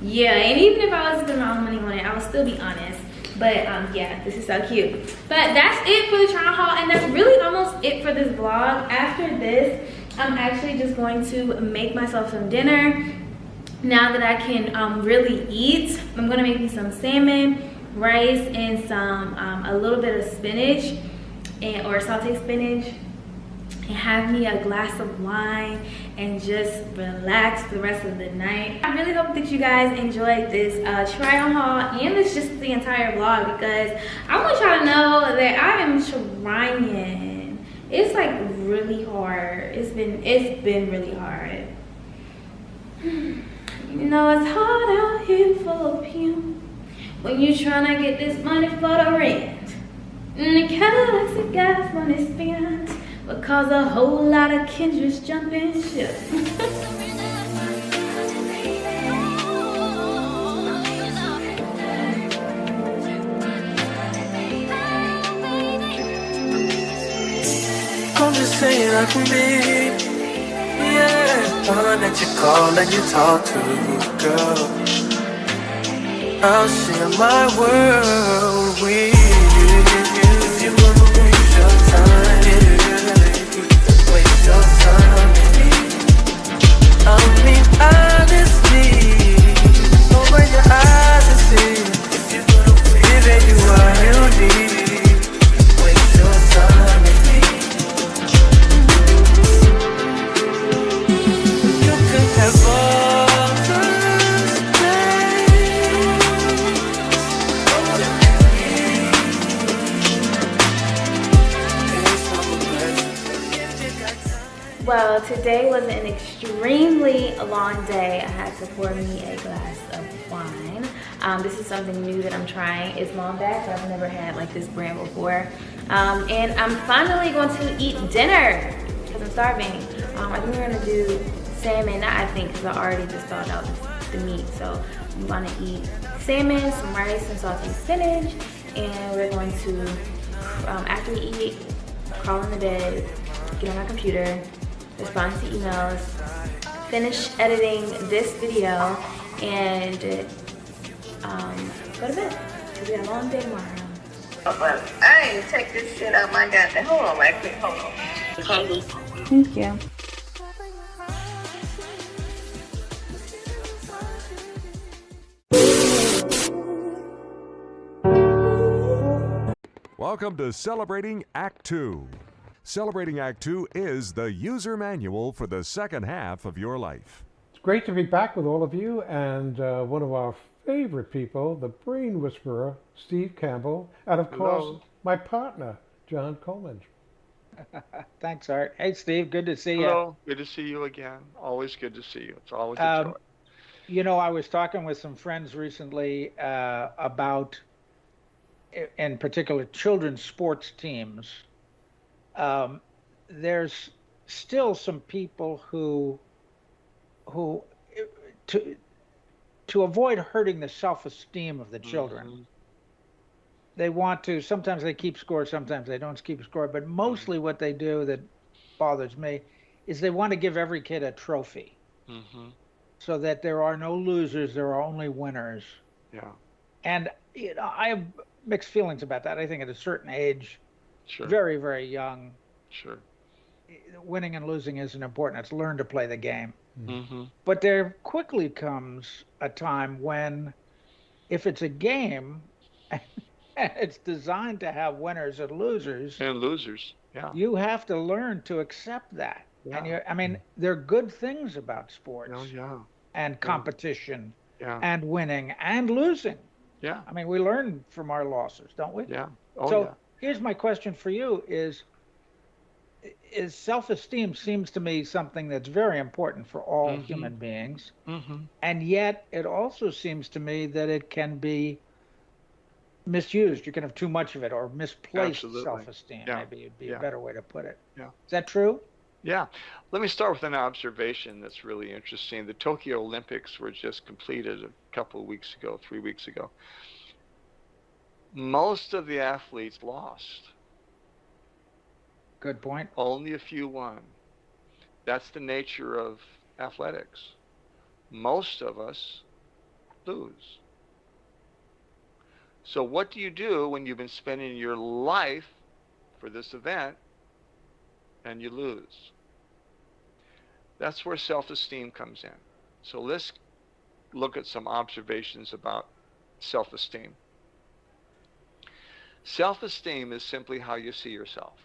yeah, and even if I was spending my own money on it, I would still be honest. But yeah, this is so cute. But that's it for the trial haul, and that's really almost it for this vlog. After this, I'm actually just going to make myself some dinner. Now that I can really eat, I'm gonna make me some salmon, rice, and some a little bit of spinach or sauteed spinach, and have me a glass of wine and just relax for the rest of the night. I really hope that you guys enjoyed this trial haul and this just the entire vlog, because I want y'all to know that I am trying. It's like really hard. It's been really hard. You know it's hard out here for you when you trying to get this money for the rent. And the Cadillacs that gas money spent will cause a whole lot of Kendra's jumping ship. I'm just saying I can be, yeah, one that you call and you talk to, girl. I'll share my world with you. If you wanna waste your time, waste your time with me. I mean honestly, open your eyes and see. If you wanna give you what you need, waste your time with me. You can have all Well, today was an extremely long day. I had to pour me a glass of wine. This is something new that I'm trying. It's Malbec. I've never had like this brand before. And I'm finally going to eat dinner because I'm starving. I think we're gonna do salmon. Not I think, because I already just thought out the meat. So I'm gonna eat salmon, some rice, and sauteed spinach, and we're going to, after we eat, crawl in the bed, get on my computer, respond to emails, finish editing this video, and go to bed. It'll be a long day tomorrow. But I ain't take this shit out my goddamn. Hold on, right quick. Hold on. Thank you. Welcome to Celebrating Act 2. Celebrating Act 2 is the user manual for the second half of your life. It's great to be back with all of you, and one of our favorite people, the brain whisperer, Steve Campbell, and of course, my partner, John Coleman. Thanks, Art. Hey, Steve, good to see you. Hello, good to see you again. Always good to see you. It's always a joy. You know, I was talking with some friends recently about, in particular, children's sports teams. There's still some people who to avoid hurting the self-esteem of the children, they want to, sometimes they keep score, sometimes they don't keep score, but mostly what they do that bothers me is they want to give every kid a trophy. So that there are no losers, there are only winners. Yeah. And you know, I have mixed feelings about that. I think at a certain age, very, very young, winning and losing isn't important. It's learn to play the game. But there quickly comes a time when, if it's a game, and it's designed to have winners and losers. Yeah. You have to learn to accept that. And I mean, there are good things about sports. And competition. And winning and losing. Yeah. I mean, we learn from our losses, don't we? Yeah. Here's my question for you is self-esteem seems to me something that's very important for all human beings. And yet it also seems to me that it can be misused. You can have too much of it, or misplaced self-esteem. Maybe it'd be a better way to put it. Yeah. Is that true? Yeah. Let me start with an observation that's really interesting. The Tokyo Olympics were just completed a couple of weeks ago, 3 weeks ago. Most of the athletes lost. Good point. Only a few won. That's the nature of athletics. Most of us lose. So what do you do when you've been spending your life for this event and you lose? That's where self-esteem comes in. So let's look at some observations about self-esteem. Self-esteem is simply how you see yourself.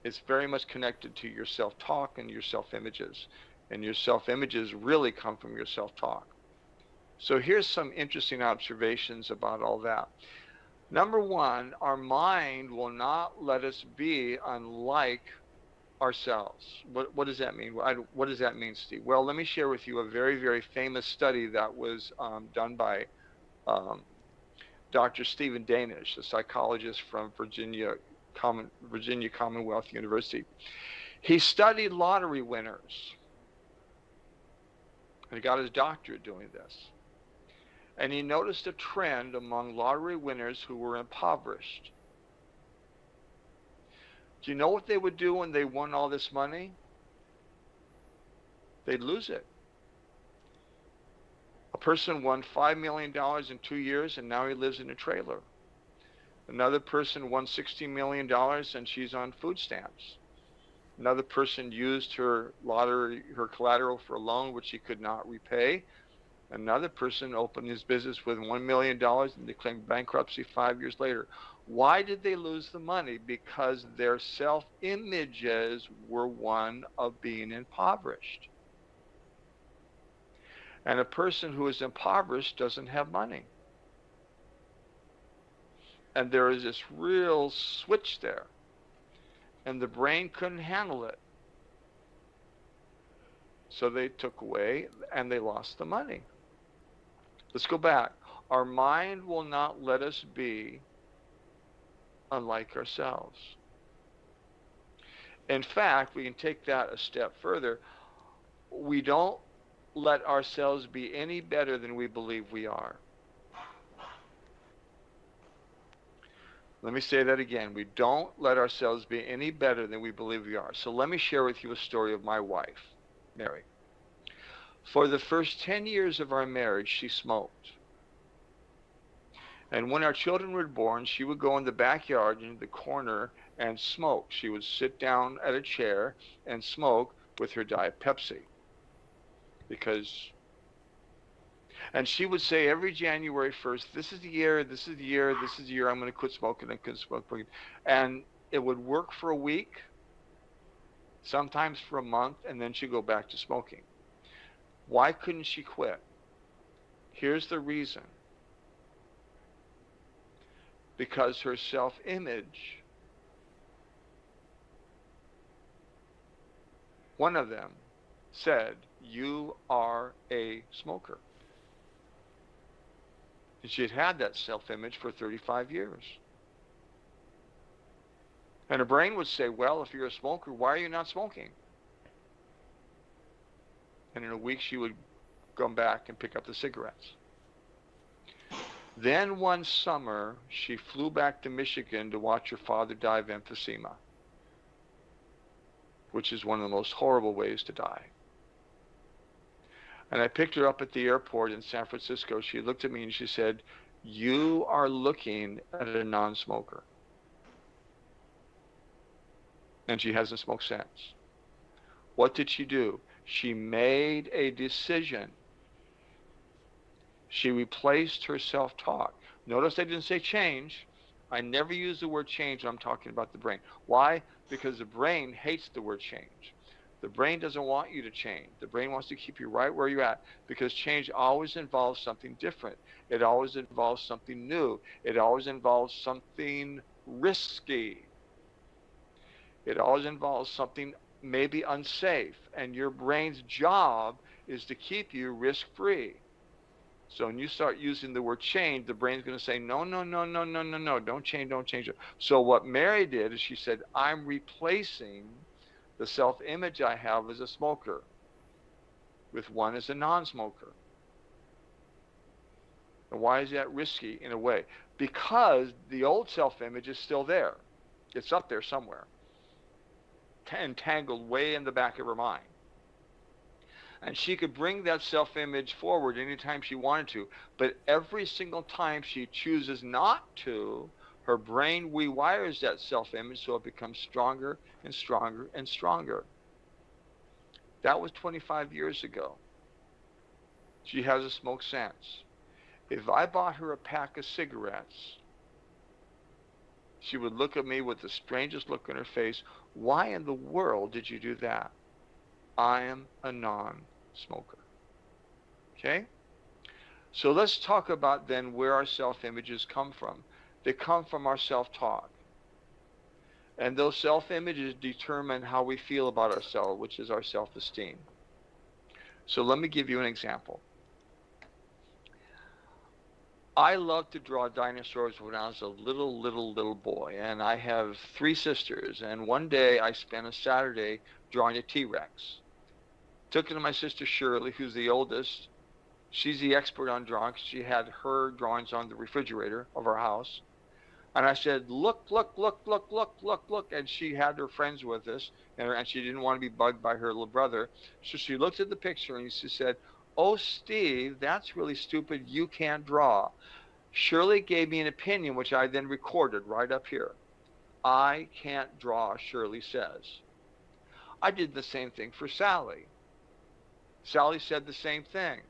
It's very much connected to your self-talk and your self-images. And your self-images really come from your self-talk. So here's some interesting observations about all that. Number one, our mind will not let us be unlike ourselves. What does that mean? What does that mean, Steve? Well, let me share with you a very, very famous study that was done by Dr. Stephen Danish, a psychologist from Virginia Commonwealth University. He studied lottery winners. And he got his doctorate doing this. And he noticed a trend among lottery winners who were impoverished. Do you know what they would do when they won all this money? They'd lose it. A person won $5 million in 2 years, and now he lives in a trailer. Another person won $60 million, and she's on food stamps. Another person used her collateral for a loan which he could not repay. Another person opened his business with $1 million and declared bankruptcy 5 years later. Why did they lose the money? Because their self-images were one of being impoverished. And a person who is impoverished doesn't have money. And there is this real switch there. And the brain couldn't handle it. So they took away and they lost the money. Let's go back. Our mind will not let us be unlike ourselves. In fact, we can take that a step further. we don't let ourselves be any better than we believe we are. Let me say that again. We don't let ourselves be any better than we believe we are. So let me share with you a story of my wife, Mary. For the first 10 years of our marriage, she smoked. And when our children were born, she would go in the backyard in the corner and smoke. She would sit down at a chair and smoke with her Diet Pepsi. And she would say every January 1st, this is the year, this is the year, this is the year I'm going to quit smoking and quit smoking. And it would work for a week, sometimes for a month, and then she'd go back to smoking. Why couldn't she quit? Here's the reason. Because her self-image, one of them said, you are a smoker. And she had had that self-image for 35 years. And her brain would say, well, if you're a smoker, why are you not smoking? And in a week, she would come back and pick up the cigarettes. Then one summer, she flew back to Michigan to watch her father die of emphysema, which is one of the most horrible ways to die. And I picked her up at the airport in San Francisco. She looked at me and she said, you are looking at a non-smoker. And she hasn't smoked since. What did she do? She made a decision. She replaced her self-talk. Notice I didn't say change. I never use the word change when I'm talking about the brain. Why? Because the brain hates the word change. The brain doesn't want you to change. The brain wants to keep you right where you're at, because change always involves something different. It always involves something new. It always involves something risky. It always involves something maybe unsafe. And your brain's job is to keep you risk-free. So when you start using the word change, the brain's going to say, no, no, no, no, no, no, no, don't change, don't change it. So what Mary did is she said, I'm replacing the self-image I have as a smoker with one as a non-smoker. And why is that risky in a way? Because the old self-image is still there. It's up there somewhere, entangled way in the back of her mind. And she could bring that self-image forward anytime she wanted to, but every single time she chooses not to, her brain rewires that self-image so it becomes stronger and stronger and stronger. That was 25 years ago. She hasn't smoked since. If I bought her a pack of cigarettes, she would look at me with the strangest look on her face. Why in the world did you do that? I am a non-smoker. Okay? So let's talk about then where our self-images come from. They come from our self-talk. And those self-images determine how we feel about ourselves, which is our self-esteem. So let me give you an example. I loved to draw dinosaurs when I was a little boy, and I have 3 sisters, and one day I spent a Saturday drawing a T-Rex. Took it to my sister Shirley, who's the oldest. She's the expert on drawing. She had her drawings on the refrigerator of our house. And I said, look, look, look, look, look, look, look. And she had her friends with us, and she didn't want to be bugged by her little brother. So she looked at the picture and she said, oh, Steve, that's really stupid. You can't draw. Shirley gave me an opinion, which I then recorded right up here. I can't draw, Shirley says. I did the same thing for Sally. Sally said the same thing.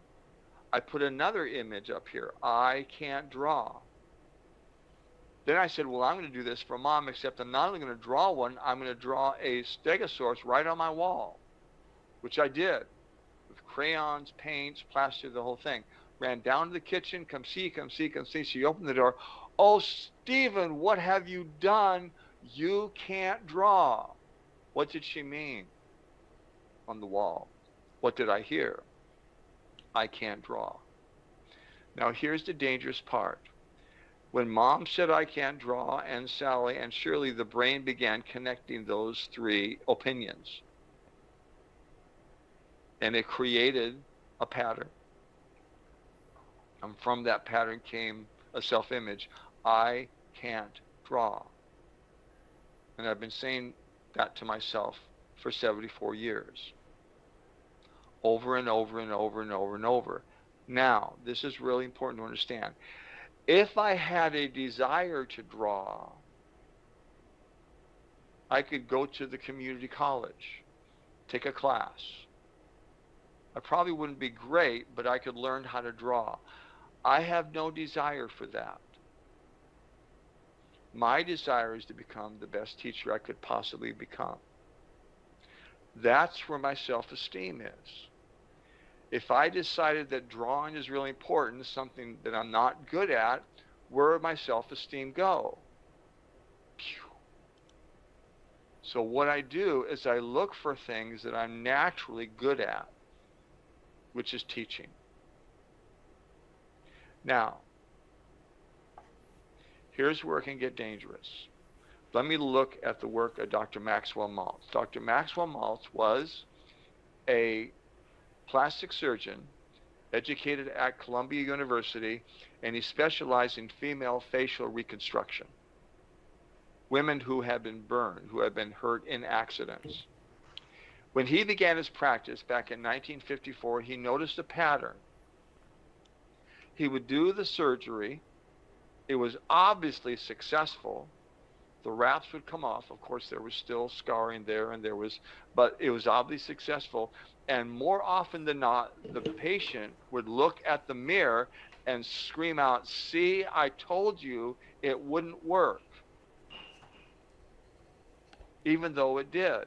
I put another image up here. I can't draw. Then I said, well, I'm going to do this for Mom, except I'm not only going to draw one, I'm going to draw a stegosaurus right on my wall, which I did with crayons, paints, plaster, the whole thing. Ran down to the kitchen, come see, come see, come see. She opened the door. Oh, Stephen, what have you done? You can't draw. What did she mean on the wall? What did I hear? I can't draw. Now here's the dangerous part. When Mom said I can't draw, and Sally and Shirley, the brain began connecting those 3 opinions. And it created a pattern. And from that pattern came a self-image. I can't draw. And I've been saying that to myself for 74 years. Over and over and over and over and over. Now, this is really important to understand. If I had a desire to draw, I could go to the community college, take a class. I probably wouldn't be great, but I could learn how to draw. I have no desire for that. My desire is to become the best teacher I could possibly become. That's where my self-esteem is. If I decided that drawing is really important, something that I'm not good at, where would my self-esteem go? So what I do is I look for things that I'm naturally good at, which is teaching. Now, here's where it can get dangerous. Let me look at the work of Dr. Maxwell Maltz. Dr. Maxwell Maltz was a plastic surgeon educated at Columbia University, and he specialized in female facial reconstruction. Women who had been burned, who had been hurt in accidents. When he began his practice back in 1954, he noticed a pattern. He would do the surgery. It was obviously successful. The wraps would come off. Of course, there was still scarring there, but it was obviously successful. And more often than not, the patient would look at the mirror and scream out, "See, I told you it wouldn't work," even though it did.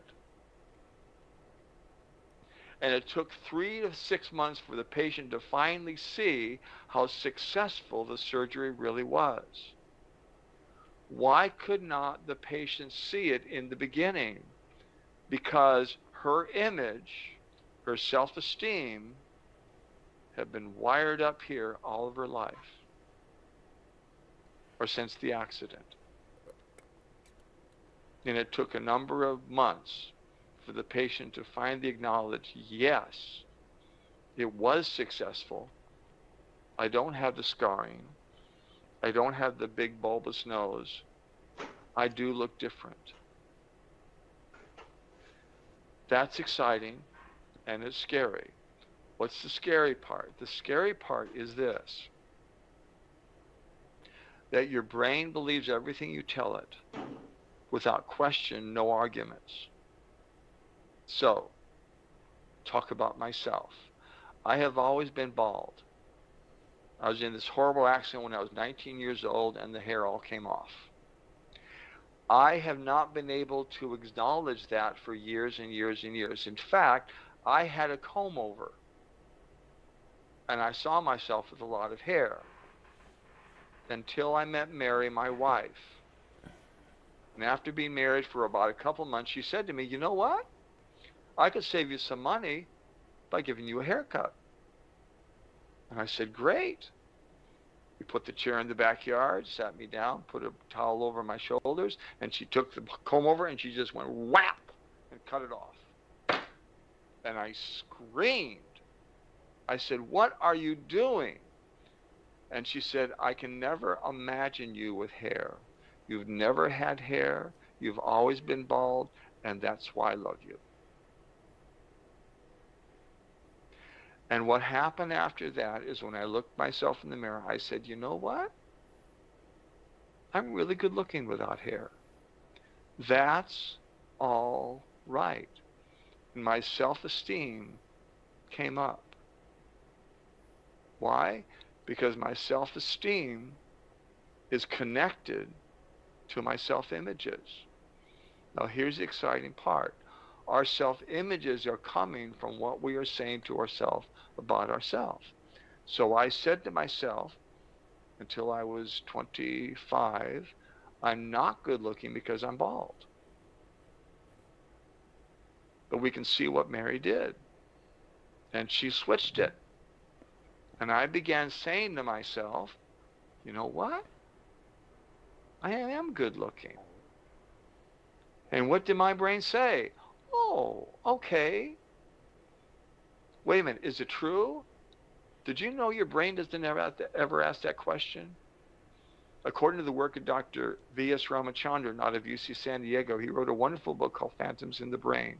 And it took 3 to 6 months for the patient to finally see how successful the surgery really was. Why could not the patient see it in the beginning? Because her image, her self-esteem, had been wired up here all of her life, or since the accident. And it took a number of months for the patient to finally acknowledge, yes, it was successful. I don't have the scarring. I don't have the big bulbous nose. I do look different. That's exciting, and it's scary. What's the scary part? The scary part is this: that your brain believes everything you tell it, without question, no arguments. So, talk about myself. I have always been bald. I was in this horrible accident when I was 19 years old, and the hair all came off. I have not been able to acknowledge that for years and years and years. In fact, I had a comb over, and I saw myself with a lot of hair until I met Mary, my wife. And after being married for about a couple months, she said to me, "You know what? I could save you some money by giving you a haircut." And I said, "Great." We put the chair in the backyard, sat me down, put a towel over my shoulders, and she took the comb over and she just went whap and cut it off. And I screamed. I said, "What are you doing?" And she said, "I can never imagine you with hair. You've never had hair. You've always been bald, and that's why I love you." And what happened after that is when I looked myself in the mirror, I said, "You know what? I'm really good looking without hair. That's all right." And my self-esteem came up. Why? Because my self-esteem is connected to my self-images. Now here's the exciting part. Our self-images are coming from what we are saying to ourselves about ourselves. So I said to myself, until I was 25, I'm not good looking because I'm bald. But we can see what Mary did. And she switched it. And I began saying to myself, "You know what? I am good looking." And what did my brain say? "Oh, okay. Wait a minute, is it true? Did you know your brain doesn't ever ask that question? According to the work of Dr. V.S. Ramachandran out of UC San Diego, he wrote a wonderful book called Phantoms in the Brain.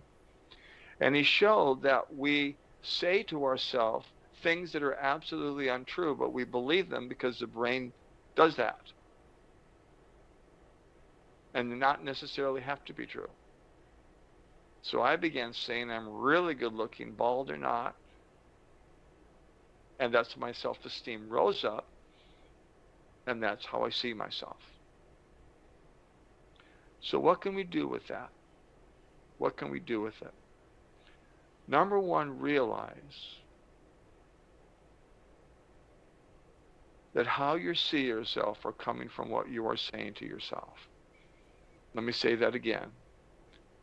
And he showed that we say to ourselves things that are absolutely untrue, but we believe them because the brain does that. And not necessarily have to be true. So I began saying I'm really good looking, bald or not. And that's my self-esteem rose up. And that's how I see myself. So what can we do with that? What can we do with it? Number one, realize that how you see yourself are coming from what you are saying to yourself. Let me say that again.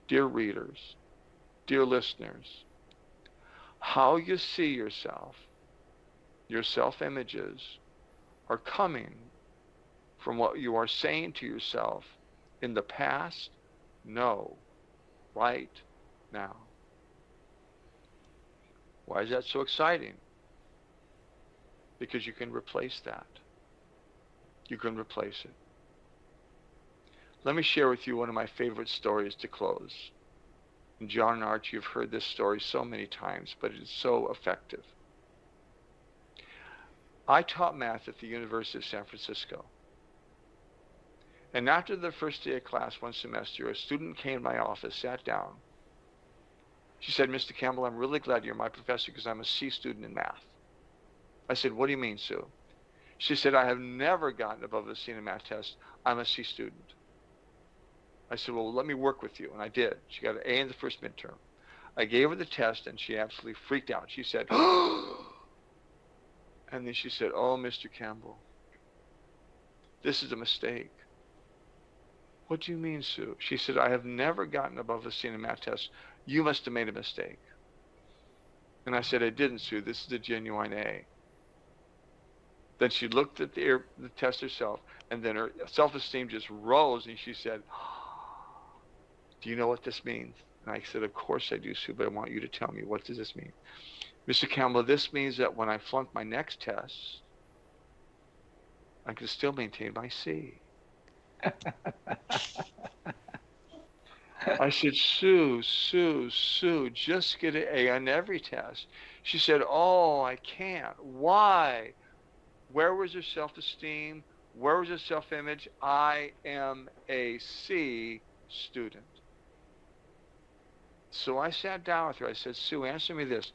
Dear readers, dear listeners, how you see yourself, your self-images, are coming from what you are saying to yourself in the past, no, right now. Why is that so exciting? Because you can replace that. You can replace it. Let me share with you one of my favorite stories to close. And John and Archie, you've heard this story so many times, but it is so effective. I taught math at the University of San Francisco. And after the first day of class one semester, a student came to my office, sat down. She said, Mr. Campbell, I'm really glad you're my professor because I'm a C student in math. I said, what do you mean, Sue? She said, I have never gotten above the C in a math test. I'm a C student. I said, well, let me work with you. And I did. She got an A in the first midterm. I gave her the test, and she absolutely freaked out. She said, and then she said, oh, Mr. Campbell, this is a mistake. What do you mean, Sue? She said, I have never gotten above the C in a math test. You must have made a mistake. And I said, I didn't, Sue. This is a genuine A. Then she looked at the test herself, and then her self-esteem just rose, and she said, do you know what this means? And I said, of course I do, Sue, but I want you to tell me, what does this mean? Mr. Campbell, this means that when I flunk my next test, I can still maintain my C. I said, Sue, just get an A on every test. She said, oh, I can't. Why? Where was her self-esteem? Where was her self-image? I am a C student. So I sat down with her. I said, Sue, answer me this.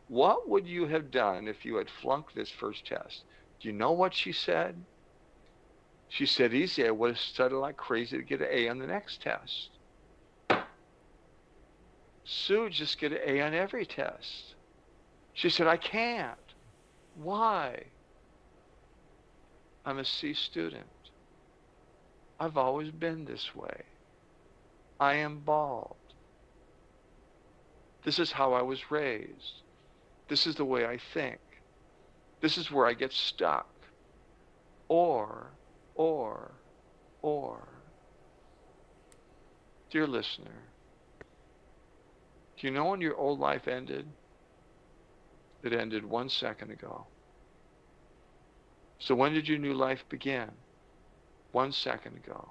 What would you have done if you had flunked this first test? Do you know what she said? She said, easy, I would have studied like crazy to get an A on the next test. Sue, just get an A on every test. She said, I can't. Why? I'm a C student. I've always been this way. I am bald. This is how I was raised. This is the way I think. This is where I get stuck. Or, dear listener, do you know when your old life ended? It ended 1 second ago. So when did your new life begin? 1 second ago.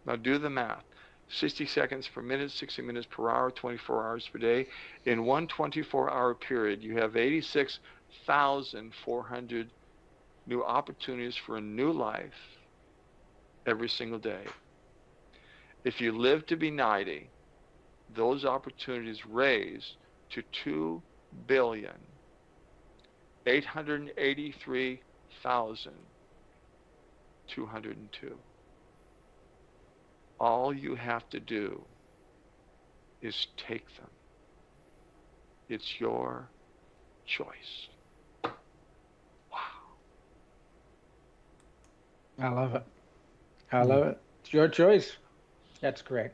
Now do the math. 60 seconds per minute, 60 minutes per hour, 24 hours per day. In one 24-hour period, you have 86,400 new opportunities for a new life every single day. If you live to be 90, those opportunities raise to 2,883,202. All you have to do is take them. It's your choice. I love it. I love it. It's your choice. That's great.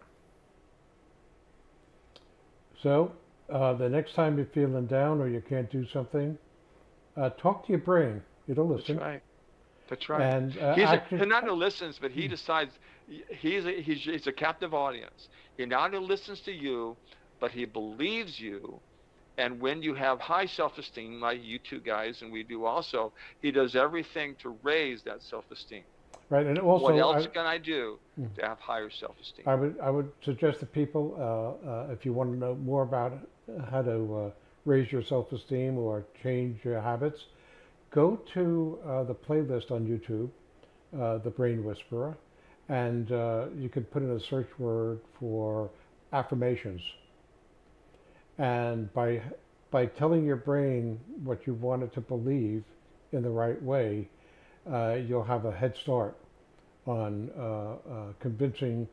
So, the next time you're feeling down or you can't do something, talk to your brain. It'll listen. That's right. That's right. And he not only listens, but he decides. He's a captive audience. He not only listens to you, but he believes you, And when you have high self-esteem, like you two guys and we do also, he does everything to raise that self-esteem. Right, and also, what else can I do to have higher self-esteem? I would suggest to people, if you want to know more about how to raise your self-esteem or change your habits, go to the playlist on YouTube, The Brain Whisperer, and you can put in a search word for affirmations. And by telling your brain what you want it to believe in the right way, you'll have a head start on convincing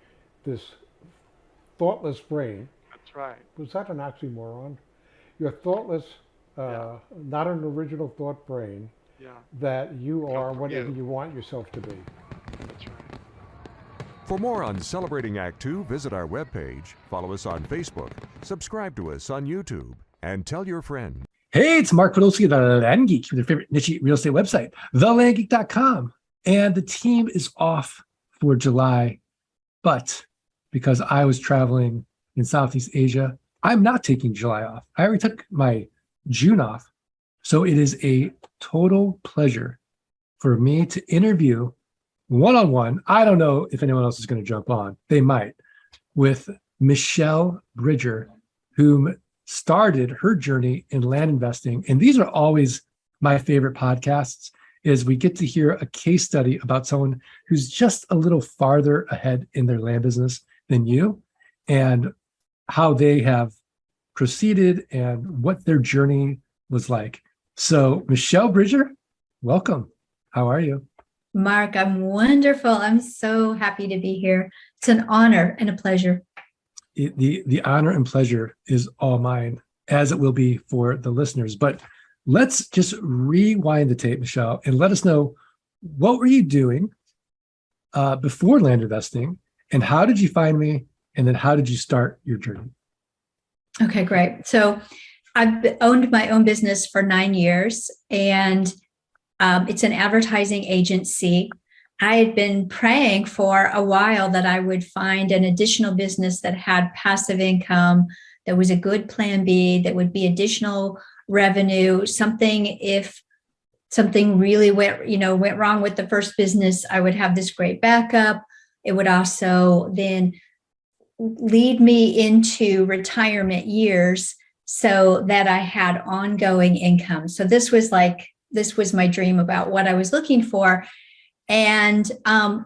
this thoughtless brain. That's right. Was that an oxymoron? Your thoughtless, not an original thought brain, that you are whatever you want yourself to be. That's right. For more on Celebrating Act 2, visit our webpage, follow us on Facebook, subscribe to us on YouTube, and tell your friends. Hey, it's Mark Podolsky, the Land Geek, with your favorite niche real estate website, thelandgeek.com. And the team is off for July, but because I was traveling in Southeast Asia, I'm not taking July off. I already took my June off. So it is a total pleasure for me to interview one-on-one. I don't know if anyone else is going to jump on. They might, with Michelle Bridger, whom started her journey in land investing. And these are always my favorite podcasts, is we get to hear a case study about someone who's just a little farther ahead in their land business than you, and how they have proceeded and what their journey was like. So Michelle Bridger, welcome. How are you? Mark, I'm wonderful. I'm so happy to be here. It's an honor and a pleasure. The honor and pleasure is all mine, as it will be for the listeners. But let's just rewind the tape, Michelle, and let us know, what were you doing before land investing, and how did you find me, and then how did you start your journey? Okay, great. So I've owned my own business for 9 years, and it's an advertising agency. I had been praying for a while that I would find an additional business that had passive income, that was a good plan B, that would be additional revenue, something if something really went wrong with the first business, I would have this great backup. It would also then lead me into retirement years so that I had ongoing income. So this was my dream about what I was looking for. And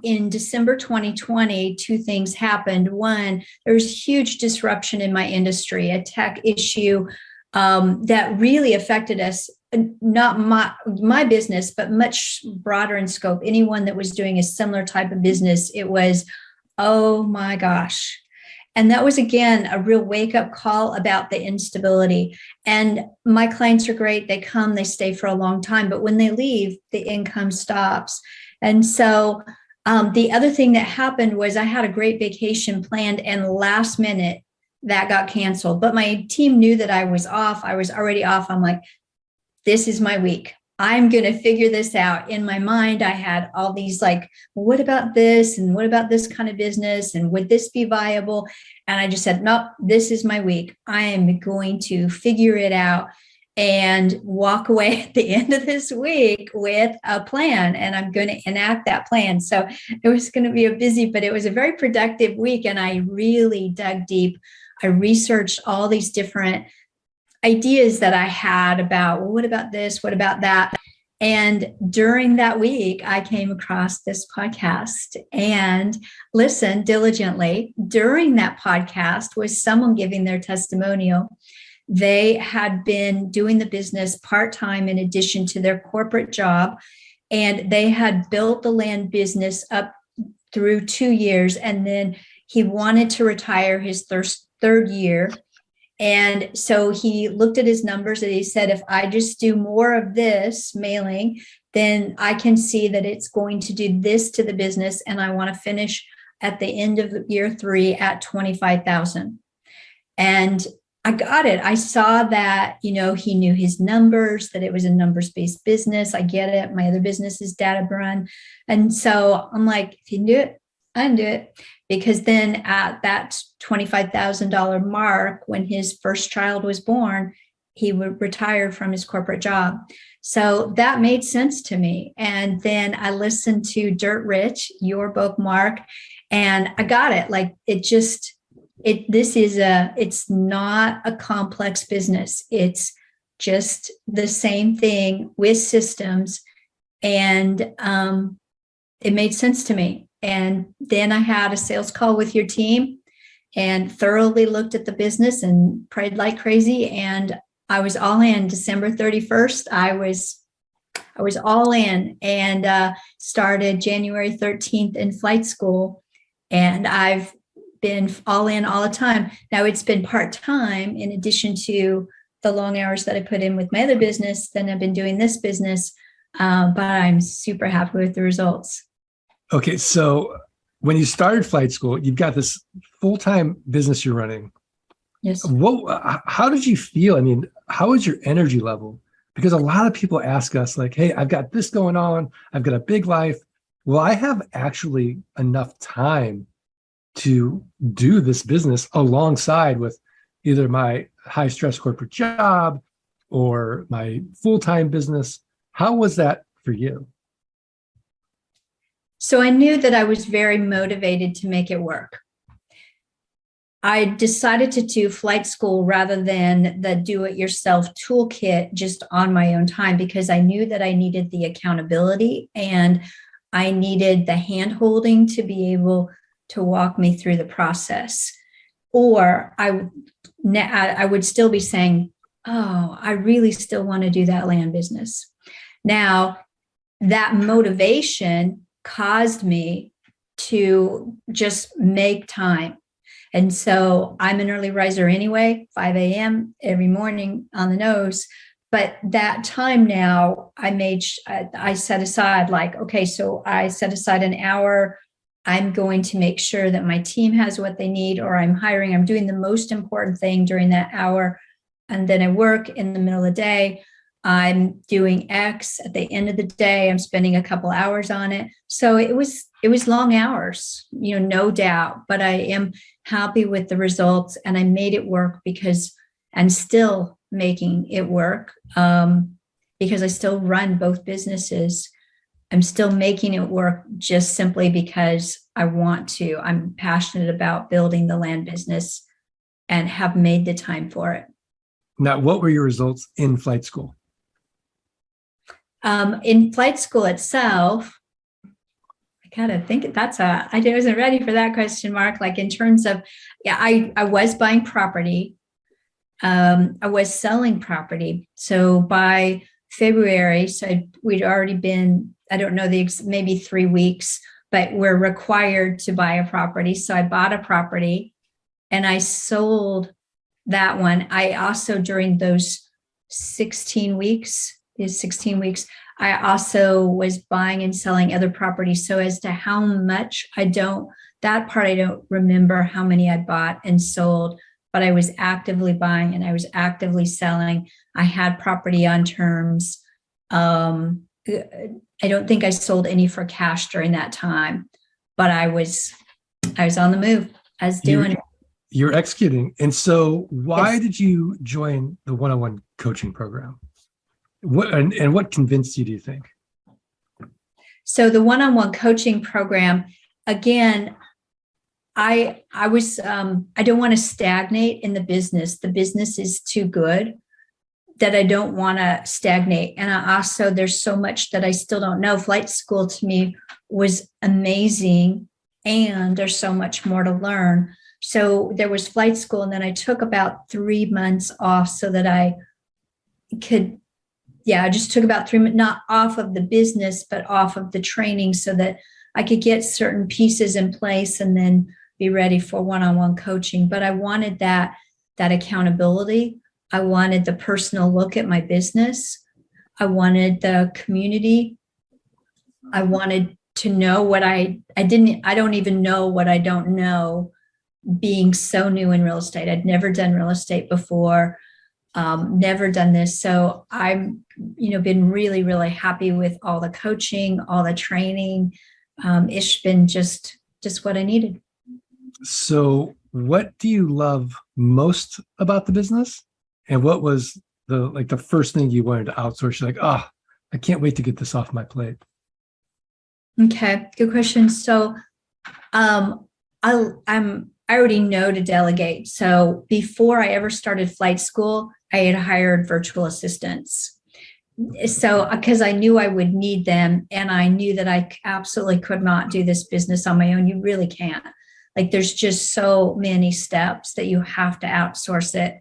in December 2020, two things happened. One, there was huge disruption in my industry, a tech issue that really affected us, not my business, but much broader in scope. Anyone that was doing a similar type of business, it was, oh my gosh. And that was, again, a real wake-up call about the instability. And my clients are great. They come, they stay for a long time. But when they leave, the income stops. And so the other thing that happened was I had a great vacation planned, and last minute that got canceled. But my team knew that I was off. I was already off. I'm like, this is my week. I'm going to figure this out. In my mind, I had all these well, what about this? And what about this kind of business? And would this be viable? And I just said, nope, this is my week. I am going to figure it out and walk away at the end of this week with a plan. And I'm going to enact that plan. So it was going to be a busy, but it was a very productive week. And I really dug deep. I researched all these different ideas that I had about, well, what about this? What about that? And during that week, I came across this podcast and listened diligently. During that podcast was someone giving their testimonial. They had been doing the business part-time in addition to their corporate job, and they had built the land business up through 2 years. And then he wanted to retire his third year. And so he looked at his numbers and he said, if I just do more of this mailing, then I can see that it's going to do this to the business. And I want to finish at the end of year 3 at 25,000. And I got it. I saw that, he knew his numbers, that it was a numbers-based business. I get it. My other business is data run. And so I'm like, if you can do it, I can do it. Because then at that $25,000 mark, when his first child was born, he retired from his corporate job. So that made sense to me. And then I listened to Dirt Rich, your book, Mark, and I got it. Like it's not a complex business. It's just the same thing with systems. And it made sense to me. And then I had a sales call with your team and thoroughly looked at the business and prayed like crazy. And I was all in. December 31st. I was all in, and started January 13th in flight school. And I've been all in all the time. Now it's been part-time in addition to the long hours that I put in with my other business. Then I've been doing this business, but I'm super happy with the results. Okay, so when you started flight school, you've got this full-time business you're running. Yes. How did you feel? I mean, how was your energy level? Because a lot of people ask us like, hey, I've got this going on. I've got a big life. Will I have actually enough time to do this business alongside with either my high stress corporate job or my full-time business? How was that for you? So I knew that I was very motivated to make it work. I decided to do flight school rather than the do-it-yourself toolkit just on my own time, because I knew that I needed the accountability and I needed the hand-holding to be able to walk me through the process. Or I would still be saying, oh, I really still want to do that land business. Now, that motivation caused me to just make time. And so I'm an early riser anyway, 5 a.m. every morning on the nose. But that time now I set aside like, okay, so I set aside an hour. I'm going to make sure that my team has what they need, or I'm doing the most important thing during that hour. And then I work in the middle of the day. I'm doing X at the end of the day. I'm spending a couple hours on it. So it was long hours, no doubt, but I am happy with the results, and I made it work because I'm still making it work because I still run both businesses. I'm still making it work just simply because I want to. I'm passionate about building the land business and have made the time for it. Now, what were your results in flight school? In flight school itself, I kind of think I wasn't ready for that question, Mark. Like in terms of, yeah, I was buying property. I was selling property. So by February, we'd already been, I don't know, maybe 3 weeks, but we're required to buy a property. So I bought a property and I sold that one. I also, during those 16 weeks, I also was buying and selling other properties. So as to how much, I don't remember how many I bought and sold, but I was actively buying and I was actively selling. I had property on terms. I don't think I sold any for cash during that time, but I was on the move. I was doing it. You're executing. And so why did you join the one-on-one coaching program? What convinced you, do you think? So the one-on-one coaching program, again, I don't want to stagnate in the business. The business is too good that I don't want to stagnate. And there's so much that I still don't know. Flight school to me was amazing, and there's so much more to learn. So there was flight school, and then I took about 3 months off so that I could, I just took about 3 months, not off of the business, but off of the training so that I could get certain pieces in place and then be ready for one-on-one coaching. But I wanted that accountability. I wanted the personal look at my business. I wanted the community. I wanted to know what I don't even know what I don't know, being so new in real estate. I'd never done real estate before, never done this. So I'm, been really, really happy with all the coaching, all the training. It's been just what I needed. So what do you love most about the business? And what was the first thing you wanted to outsource? You're like, oh, I can't wait to get this off my plate. Okay, good question. So I already know to delegate. So before I ever started flight school, I had hired virtual assistants. So because I knew I would need them, and I knew that I absolutely could not do this business on my own. You really can't. Like, there's just so many steps that you have to outsource it.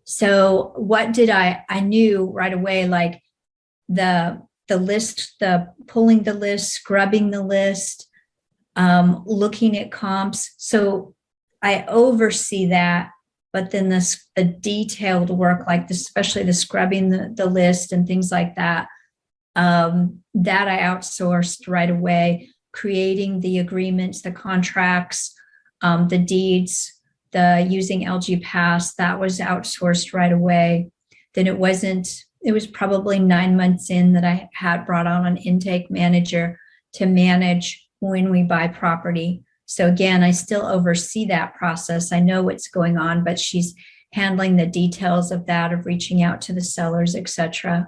So what did I knew right away, like the list, the pulling the list, scrubbing the list, looking at comps. So I oversee that, but then the detailed work, like especially the scrubbing the list and things like that, that I outsourced right away. Creating the agreements, the contracts, the deeds, the using LG Pass, that was outsourced right away. Then it was probably 9 months in that I had brought on an intake manager to manage when we buy property. So again, I still oversee that process. I know what's going on, but she's handling the details of that, of reaching out to the sellers, etc.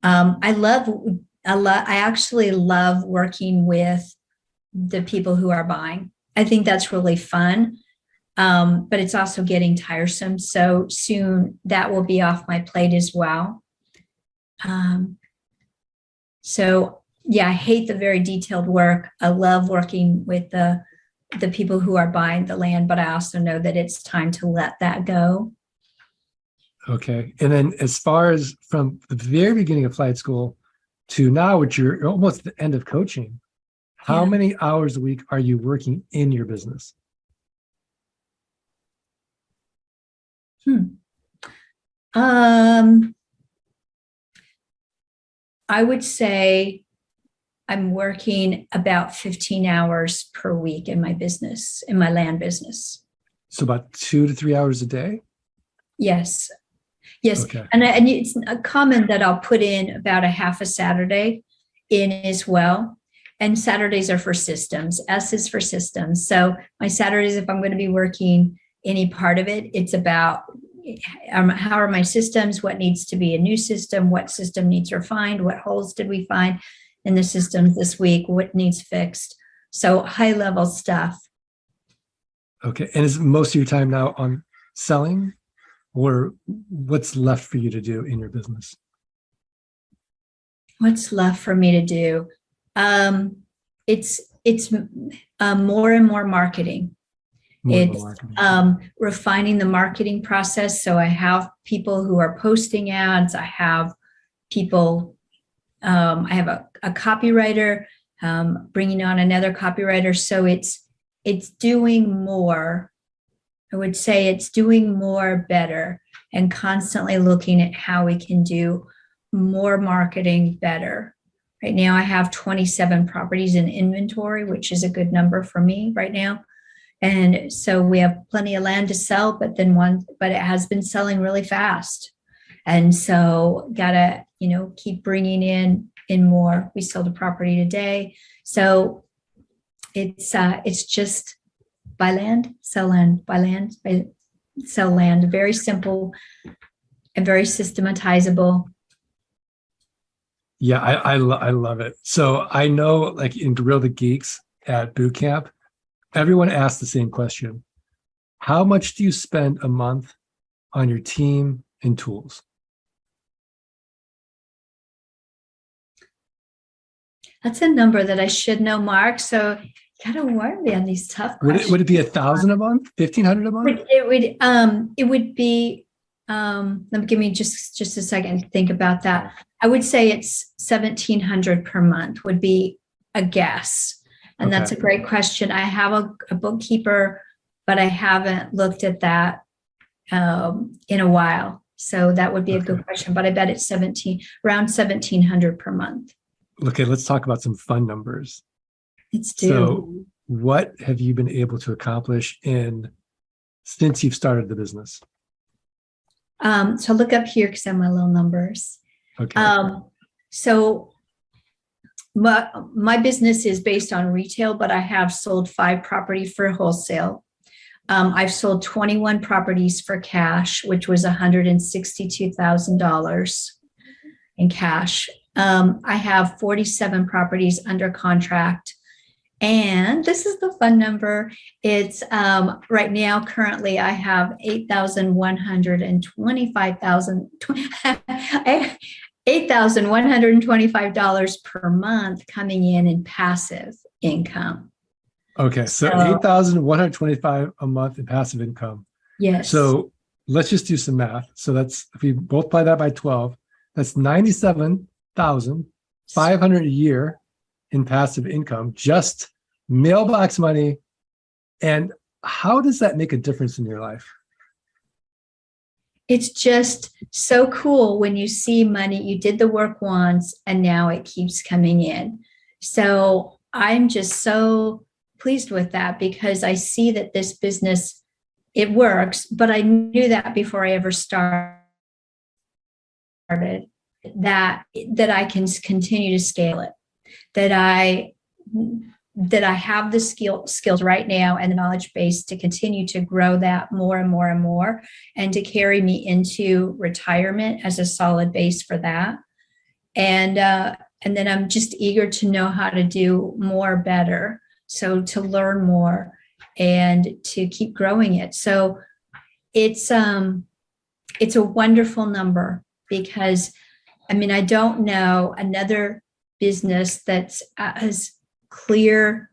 I actually love working with the people who are buying. I think that's really fun. But it's also getting tiresome. So soon that will be off my plate as well. So yeah, I hate the very detailed work. I love working with the people who are buying the land, but I also know that it's time to let that go. Okay. And then as far as from the very beginning of flight school to now, which you're almost at the end of coaching, how many hours a week are you working in your business? I would say I'm working about 15 hours per week in my business, in my land business. So about 2 to 3 hours a day? Yes. Okay. And it's a common that I'll put in about a half a Saturday in as well. And Saturdays are for systems. S is for systems. So my Saturdays, if I'm going to be working any part of it, it's about how are my systems, what needs to be a new system, what system needs refined, what holes did we find in the systems this week, what needs fixed. So high level stuff. Okay. And is most of your time now on selling, or what's left for you to do in your business? What's left for me to do? It's more and more marketing. It's refining the marketing process. So I have people who are posting ads. I have people, I have a copywriter, bringing on another copywriter. So it's doing more. I would say it's doing more better, and constantly looking at how we can do more marketing better. Right now I have 27 properties in inventory, which is a good number for me right now. And so we have plenty of land to sell, but it has been selling really fast. And so gotta, keep bringing in more. We sold a property today. So it's just buy land, sell land, buy land, sell land. Very simple and very systematizable. Yeah, I love it. So I know, like in Grill the Geeks at boot camp, everyone asks the same question. How much do you spend a month on your team and tools? That's a number that I should know, Mark. So you gotta warn me on these tough questions. Would it be 1,000 a month? 1,500 a month? It would be. Let me give me just a second to think about that. I would say it's 1,700 per month would be a guess. And that's a great question. I have a bookkeeper, but I haven't looked at that in a while. So that would be a good question. But I bet it's around 1,700 per month. Okay, let's talk about some fun numbers. Let's do. So what have you been able to accomplish since you've started the business? So look up here because I have my little numbers. Okay. So my business is based on retail, but I have sold 5 properties for wholesale. I've sold 21 properties for cash, which was $162,000 in cash. I have 47 properties under contract. And this is the fun number. It's right now, currently, I have $8,125 per month coming in passive income. Okay, so 8,125 a month in passive income. Yes. So let's just do some math. So that's, if we multiply that by 12, that's 97,500 a year in passive income, just mailbox money. And how does that make a difference in your life? It's just so cool when you see money, you did the work once and now it keeps coming in. So I'm just so pleased with that because I see that this business, it works, but I knew that before I ever started, that I can continue to scale it, that I have the skills right now and the knowledge base to continue to grow that more and more and more, and to carry me into retirement as a solid base for that. And then I'm just eager to know how to do more better. So to learn more and to keep growing it. So it's a wonderful number because, I mean, I don't know another business that's as clear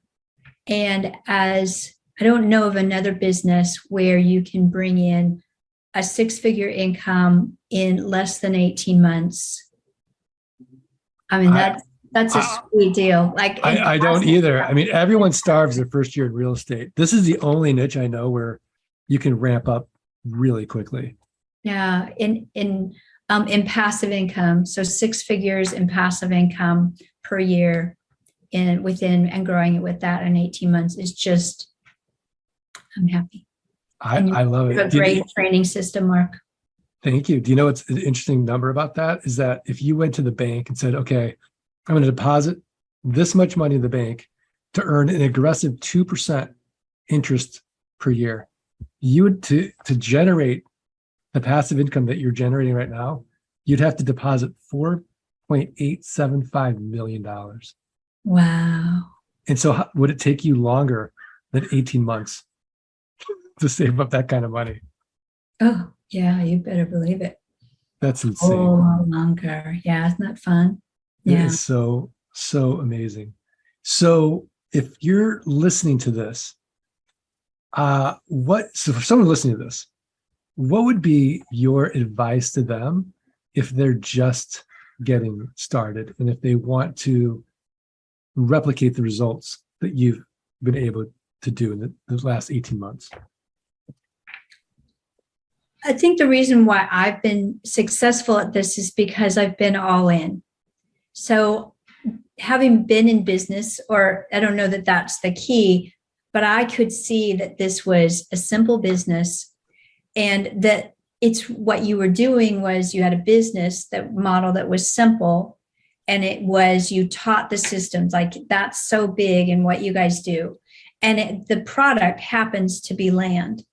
and as, I don't know of another business where you can bring in a 6-figure income in less than 18 months. I mean, that's a sweet deal. Like I don't either. I mean, everyone starves their first year in real estate. This is the only niche I know where you can ramp up really quickly. Yeah, in passive income, so 6 figures in passive income per year, and growing it with that in 18 months is just, I'm happy. I love it. A great training system, Mark. Thank you. Do you know what's an interesting number about that? Is that if you went to the bank and said, okay, I'm going to deposit this much money in the bank to earn an aggressive 2% interest per year, you would, to generate the passive income that you're generating right now, you'd have to deposit $4.875 million. Wow. And so would it take you longer than 18 months to save up that kind of money? Oh, yeah, you better believe it. That's insane. Oh, longer. Yeah, isn't that fun? Yeah. It is so amazing. So if you're listening to this, so for someone listening to this, what would be your advice to them if they're just getting started and if they want to replicate the results that you've been able to do in the last 18 months? I think the reason why I've been successful at this is because I've been all in. So having been in business, or I don't know that that's the key, but I could see that this was a simple business and that it's what you were doing was you had a business model that was simple, and it was, you taught the systems, like that's so big in what you guys do. And the product happens to be land.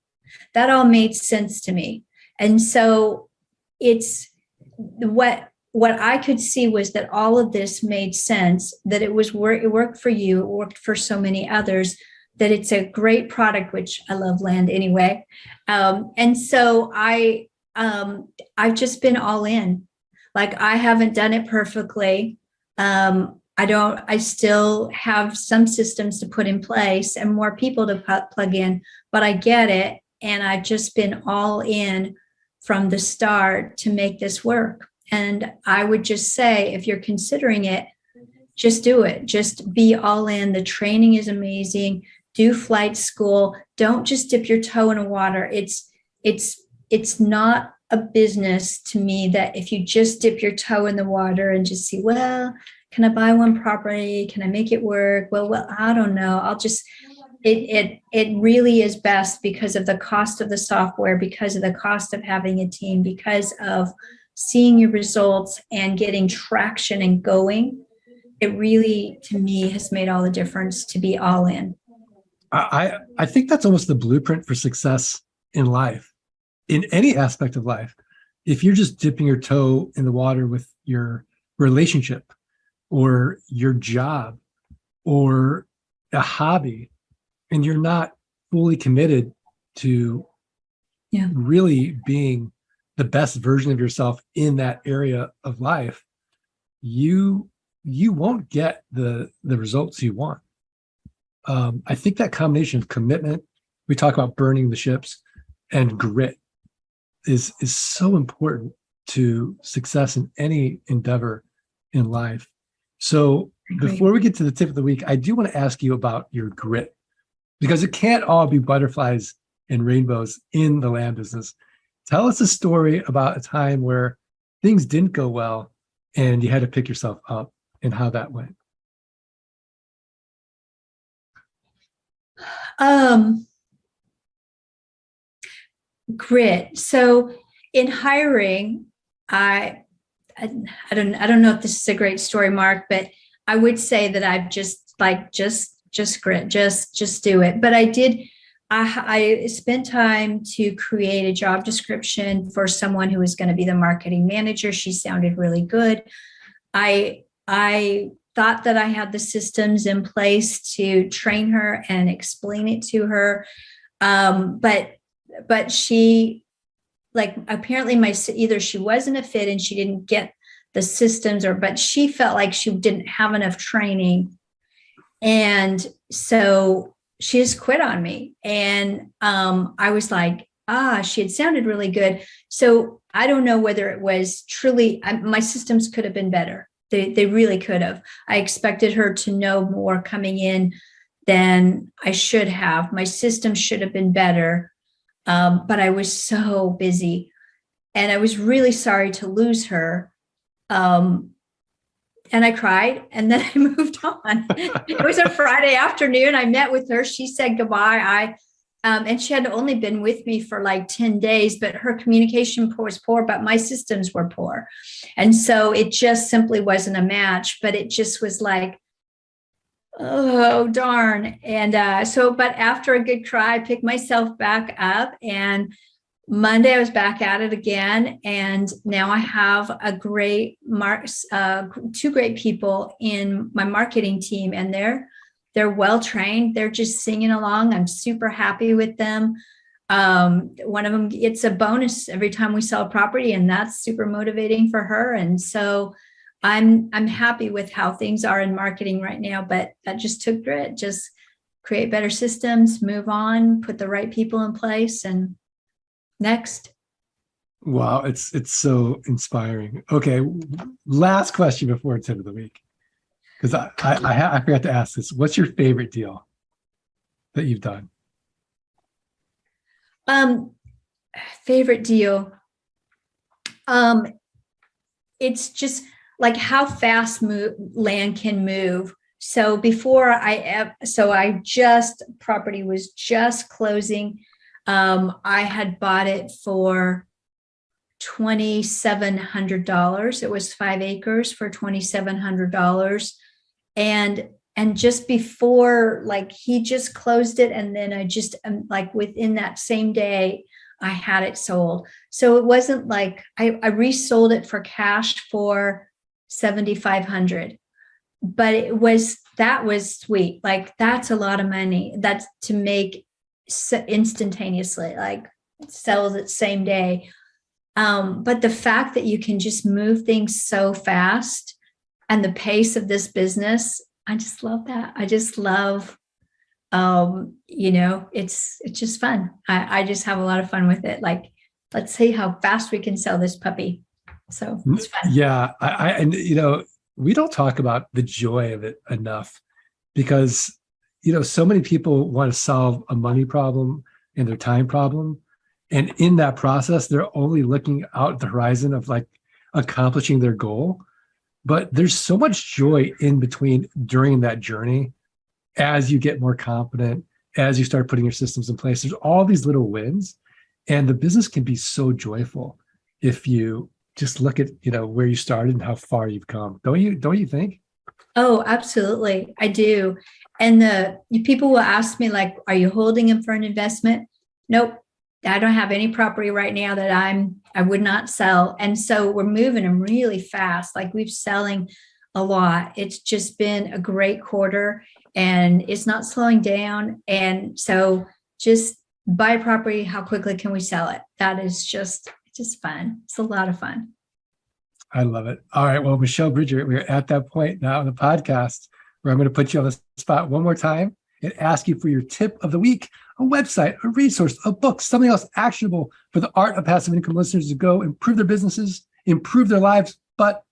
That all made sense to me. And so it's what I could see was that all of this made sense, that it worked for you, it worked for so many others, that it's a great product, which I love land anyway. And so I've just been all in. Like, I haven't done it perfectly. I still have some systems to put in place and more people to plug in, but I get it. And I've just been all in from the start to make this work. And I would just say, if you're considering it, just do it. Just be all in. The training is amazing. Do flight school. Don't just dip your toe in the water. It's not a business to me that if you just dip your toe in the water and just see, well, can I buy one property? Can I make it work? Well, I don't know. It really is best because of the cost of the software, because of the cost of having a team, because of seeing your results and getting traction and going. It really, to me, has made all the difference to be all in. I think that's almost the blueprint for success in life, in any aspect of life. If you're just dipping your toe in the water with your relationship or your job or a hobby, and you're not fully committed to really being the best version of yourself in that area of life, you won't get the results you want. I think that combination of commitment, we talk about burning the ships, and grit is so important to success in any endeavor in life. So before we get to the tip of the week, I do want to ask you about your grit, because it can't all be butterflies and rainbows in the land business. Tell us a story about a time where things didn't go well and you had to pick yourself up, and how that went. Grit. So in hiring, I don't know if this is a great story, Mark, but I would say that I've just grit, just do it. But I spent time to create a job description for someone who was going to be the marketing manager. She sounded really good. I thought that I had the systems in place to train her and explain it to her. But she, like, apparently either she wasn't a fit and she didn't get the systems, but she felt like she didn't have enough training. And so she just quit on me. And I was like, she had sounded really good. So I don't know whether it was truly, my systems could have been better. They really could have. I expected her to know more coming in than I should have. My system should have been better. But I was so busy, and I was really sorry to lose her. And I cried, and then I moved on. It was a Friday afternoon. I met with her. She said goodbye. And she had only been with me for like 10 days, but her communication was poor, but my systems were poor. And so it just simply wasn't a match, but it just was like, oh, darn. And but after a good cry, I picked myself back up, and Monday I was back at it again. And now I have two great people in my marketing team, and they're well-trained. They're just singing along. I'm super happy with them. One of them gets a bonus every time we sell a property, and that's super motivating for her. And so I'm happy with how things are in marketing right now, but that just took grit. Just create better systems, move on, put the right people in place, and next. Wow, it's so inspiring. Okay, last question before tip of the week, because I forgot to ask this. What's your favorite deal that you've done? Favorite deal. It's just like how fast land can move. So property was just closing. I had bought it for $2,700. It was 5 acres for $2,700. And just before, like, he just closed it. And then I just, like, within that same day, I had it sold. So it wasn't like I resold it for cash for $7,500, but that was sweet. Like, that's a lot of money. That's to make instantaneously, like, sells it same day. But the fact that you can just move things so fast, and the pace of this business, I just love that. I just love, it's just fun. I just have a lot of fun with it. Like, let's see how fast we can sell this puppy. So it's fun. Yeah. And we don't talk about the joy of it enough, because, so many people want to solve a money problem and their time problem. And in that process, they're only looking out the horizon of, like, accomplishing their goal. But there's so much joy in between during that journey. As you get more confident, as you start putting your systems in place, there's all these little wins, and the business can be so joyful if you just look at, where you started and how far you've come. Don't you think? Oh, absolutely. I do. And the people will ask me, like, are you holding them for an investment? Nope. I don't have any property right now that I would not sell. And so we're moving them really fast. Like, we're selling a lot. It's just been a great quarter and it's not slowing down. And so just buy property. How quickly can we sell it? That is just fun. It's a lot of fun. I love it. All right. Well, Michelle Bridger, we're at that point now in the podcast where I'm going to put you on the spot one more time and ask you for your tip of the week, a website, a resource, a book, something else actionable for the Art of Passive Income listeners to go improve their businesses, improve their lives. But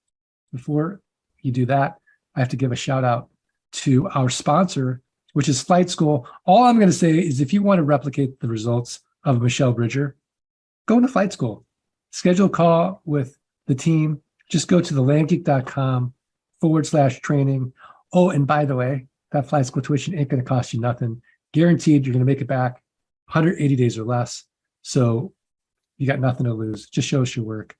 before you do that, I have to give a shout out to our sponsor, which is Flight School. All I'm going to say is if you want to replicate the results of Michelle Bridger, go into Flight School. Schedule a call with the team. Just go to thelandgeek.com/training. Oh, and by the way, that Flight School tuition ain't going to cost you nothing. Guaranteed you're going to make it back 180 days or less. So you got nothing to lose. Just show us your work.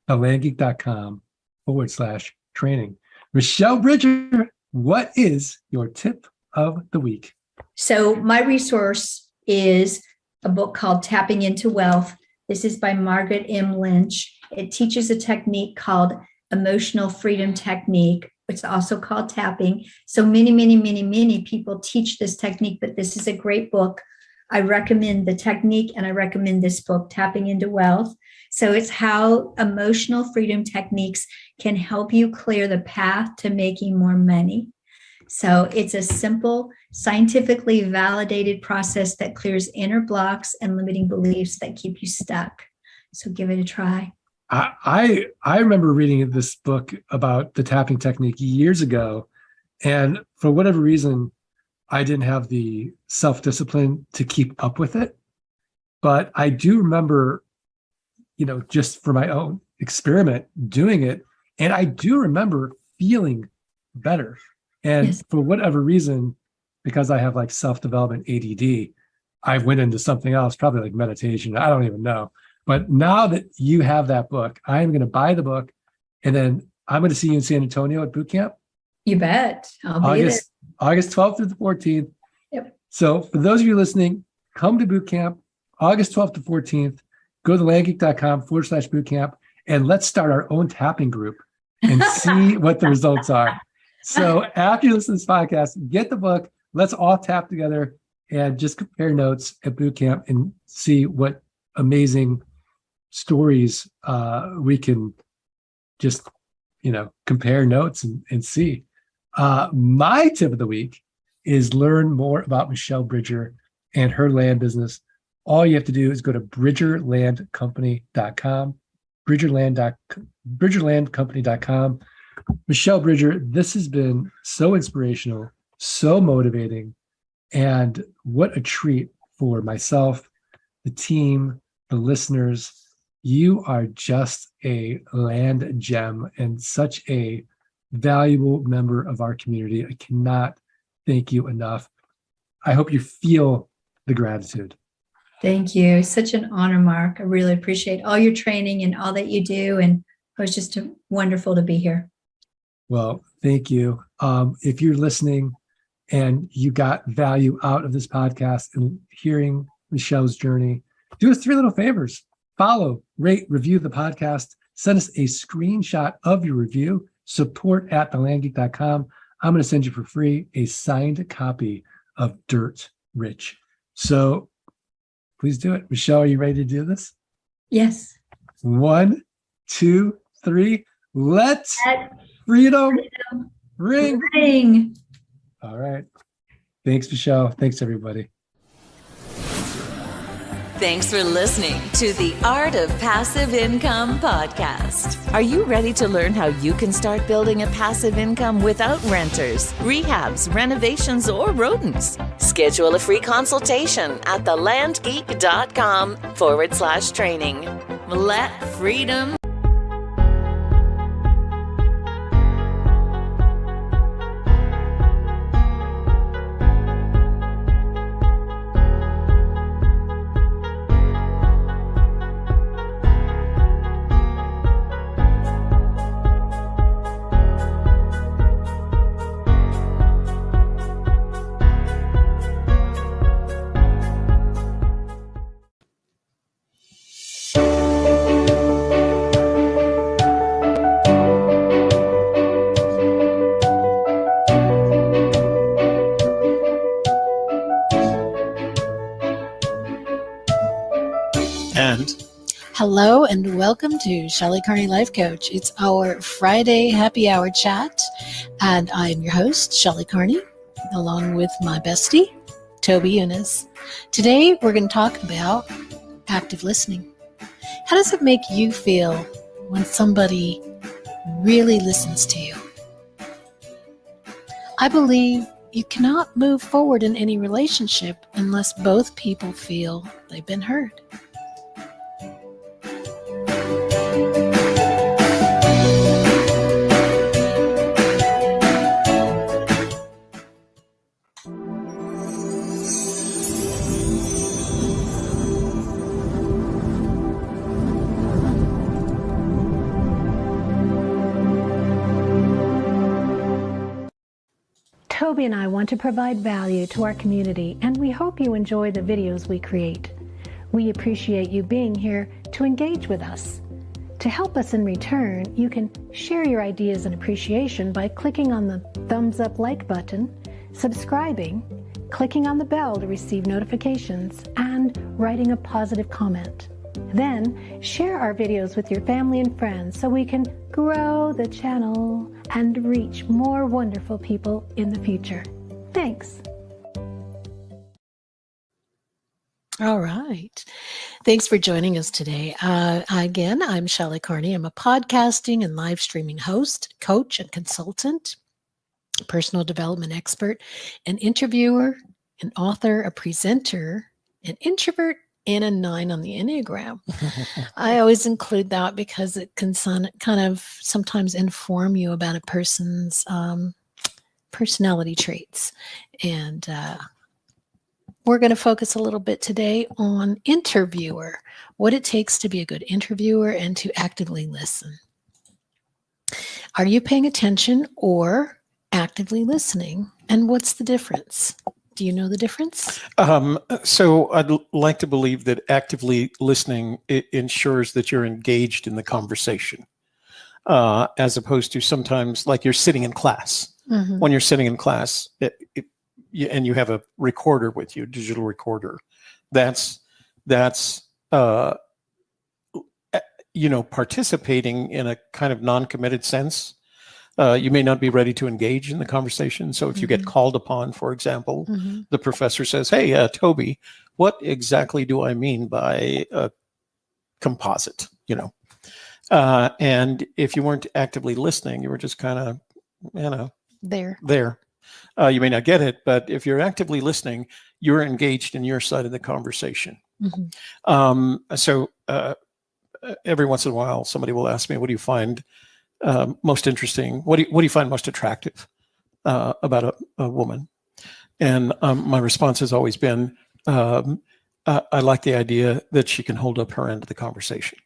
thelandgeek.com/training. Michelle Bridger, what is your tip of the week? So my resource is a book called Tapping into Wealth. This is by Margaret M. Lynch. It teaches a technique called emotional freedom technique. It's also called tapping. So many people teach this technique, but this is a great book. I recommend the technique and I recommend this book, Tapping into Wealth. So it's how emotional freedom techniques can help you clear the path to making more money. So it's a simple, scientifically validated process that clears inner blocks and limiting beliefs that keep you stuck. So give it a try. I remember reading this book about the tapping technique years ago. And for whatever reason, I didn't have the self-discipline to keep up with it. But I do remember, just for my own experiment, doing it. And I do remember feeling better. And yes, for whatever reason, because I have like self-development ADD, I went into something else, probably like meditation. I don't even know. But now that you have that book, I'm going to buy the book, and then I'm going to see you in San Antonio at boot camp. You bet. I'll be there. August 12th through the 14th. Yep. So for those of you listening, come to boot camp, August 12th to 14th. Go to thelandgeek.com/boot camp, and let's start our own tapping group and see what the results are. So after you listen to this podcast, get the book. Let's all tap together and just compare notes at boot camp and see what amazing stories we can just, compare notes and see. My tip of the week is learn more about Michelle Bridger and her land business. All you have to do is go to bridgerlandcompany.com, bridgerlandcompany.com. Michelle Bridger, this has been so inspirational, so motivating, and what a treat for myself, the team, the listeners. You are just a land gem and such a valuable member of our community. I cannot thank you enough. I hope you feel the gratitude. Thank you. Such an honor, Mark. I really appreciate all your training and all that you do. And it was just wonderful to be here. Well, thank you. If you're listening and you got value out of this podcast and hearing Michelle's journey, do us 3 little favors. Follow, rate, review the podcast. Send us a screenshot of your review. support@thelandgeek.com. I'm going to send you for free a signed copy of Dirt Rich. So please do it. Michelle, are you ready to do this? Yes. 1, 2, 3. Let's freedom ring. All right. Thanks, Michelle. Thanks, everybody. Thanks for listening to the Art of Passive Income podcast. Are you ready to learn how you can start building a passive income without renters, rehabs, renovations, or rodents? Schedule a free consultation at thelandgeek.com/training. Let freedom Hello and welcome to Shelley Carney Life Coach. It's our Friday happy hour chat, and I'm your host, Shelley Carney, along with my bestie, Toby Eunice. Today we're going to talk about active listening. How does it make you feel when somebody really listens to you? I believe you cannot move forward in any relationship unless both people feel they've been heard. Toby and I want to provide value to our community, and we hope you enjoy the videos we create. We appreciate you being here to engage with us. To help us in return, you can share your ideas and appreciation by clicking on the thumbs up like button, subscribing, clicking on the bell to receive notifications, and writing a positive comment. Then share our videos with your family and friends so we can grow the channel and reach more wonderful people in the future. Thanks. All right. Thanks for joining us today. Again, I'm Shelley Carney. I'm a podcasting and live streaming host, coach, and consultant, personal development expert, an interviewer, an author, a presenter, an introvert, and a 9 on the Enneagram. I always include that because it can kind of sometimes inform you about a person's personality traits. And we're going to focus a little bit today on interviewer, what it takes to be a good interviewer and to actively listen. Are you paying attention or actively listening? And what's the difference? Do you know the difference? So I'd like to believe that actively listening ensures that you're engaged in the conversation, as opposed to sometimes like you're sitting in class. Mm-hmm. When you're sitting in class and you have a recorder with you, digital recorder, that's participating in a kind of non-committed sense. You may not be ready to engage in the conversation. So if you get called upon, for example, the professor says, hey, Toby, what exactly do I mean by a composite? And if you weren't actively listening, you were just kind of, there. You may not get it, but if you're actively listening, you're engaged in your side of the conversation. So every once in a while, somebody will ask me, what do you find most interesting? What do you find most attractive about a woman? And my response has always been, I like the idea that she can hold up her end of the conversation.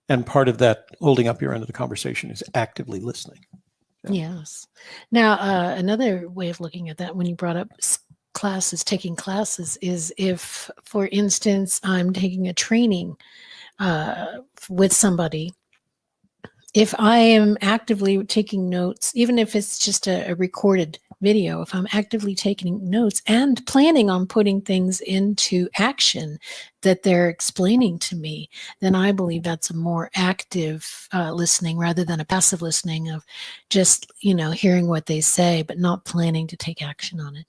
And part of that holding up your end of the conversation is actively listening. Yes. Now, another way of looking at that, when you brought up taking classes, is if, for instance, I'm taking a training with somebody, if I am actively taking notes, even if it's just a recorded video, if I'm actively taking notes and planning on putting things into action that they're explaining to me, then I believe that's a more active listening rather than a passive listening of just, hearing what they say, but not planning to take action on it.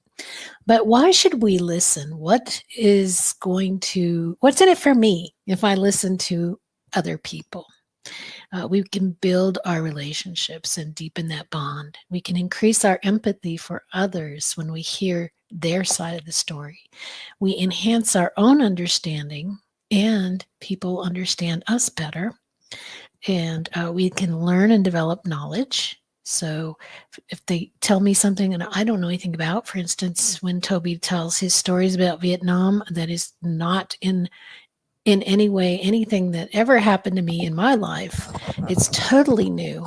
But why should we listen? What's in it for me if I listen to other people? We can build our relationships and deepen that bond. We can increase our empathy for others when we hear their side of the story. We enhance our own understanding and people understand us better. And we can learn and develop knowledge. So if they tell me something and I don't know anything about, for instance, when Toby tells his stories about Vietnam, that is not in any way anything that ever happened to me in my life. It's totally new.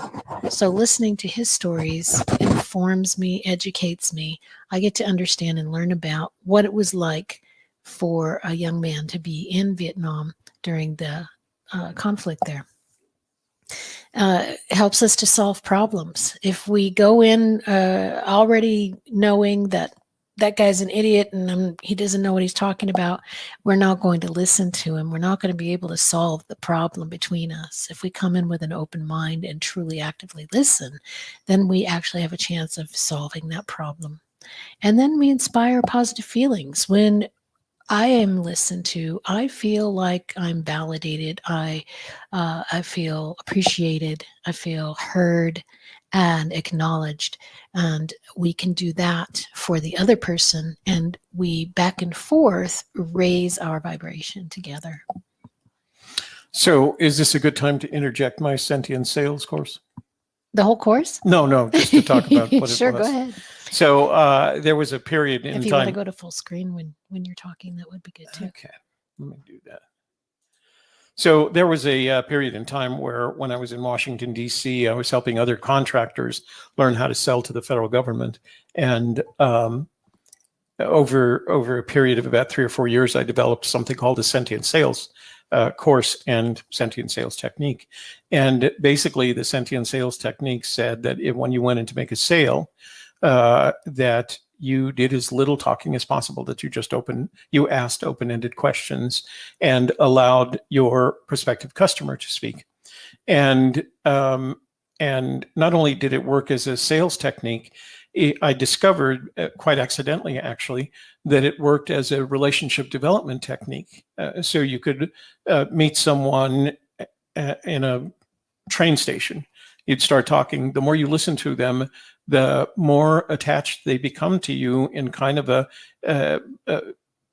So listening to his stories informs me, educates me. I get to understand and learn about what it was like for a young man to be in Vietnam during the conflict there. Helps us to solve problems. If we go in already knowing that that guy's an idiot and he doesn't know what he's talking about, we're not going to listen to him. We're not going to be able to solve the problem between us. If we come in with an open mind and truly actively listen, then we actually have a chance of solving that problem. And then we inspire positive feelings. When I am listened to, I feel like I'm validated. I feel appreciated. I feel heard and acknowledged. And we can do that for the other person. And we back and forth raise our vibration together. So is this a good time to interject my sentient sales course? The whole course? No, just to talk about what Sure, it was. go ahead. So there was a period in If you time. want to go to full screen when you're talking, that would be good too. Okay, let me do that. So there was a period in time where when I was in Washington, D.C., I was helping other contractors learn how to sell to the federal government. And over a period of about 3 or 4 years, I developed something called a sentient sales course and sentient sales technique. And basically, the sentient sales technique said that when you went in to make a sale, that you did as little talking as possible, that you asked open-ended questions and allowed your prospective customer to speak. And not only did it work as a sales technique, I discovered quite accidentally, actually, that it worked as a relationship development technique. So you could meet someone in a train station. You'd start talking. The more you listen to them, the more attached they become to you in kind of a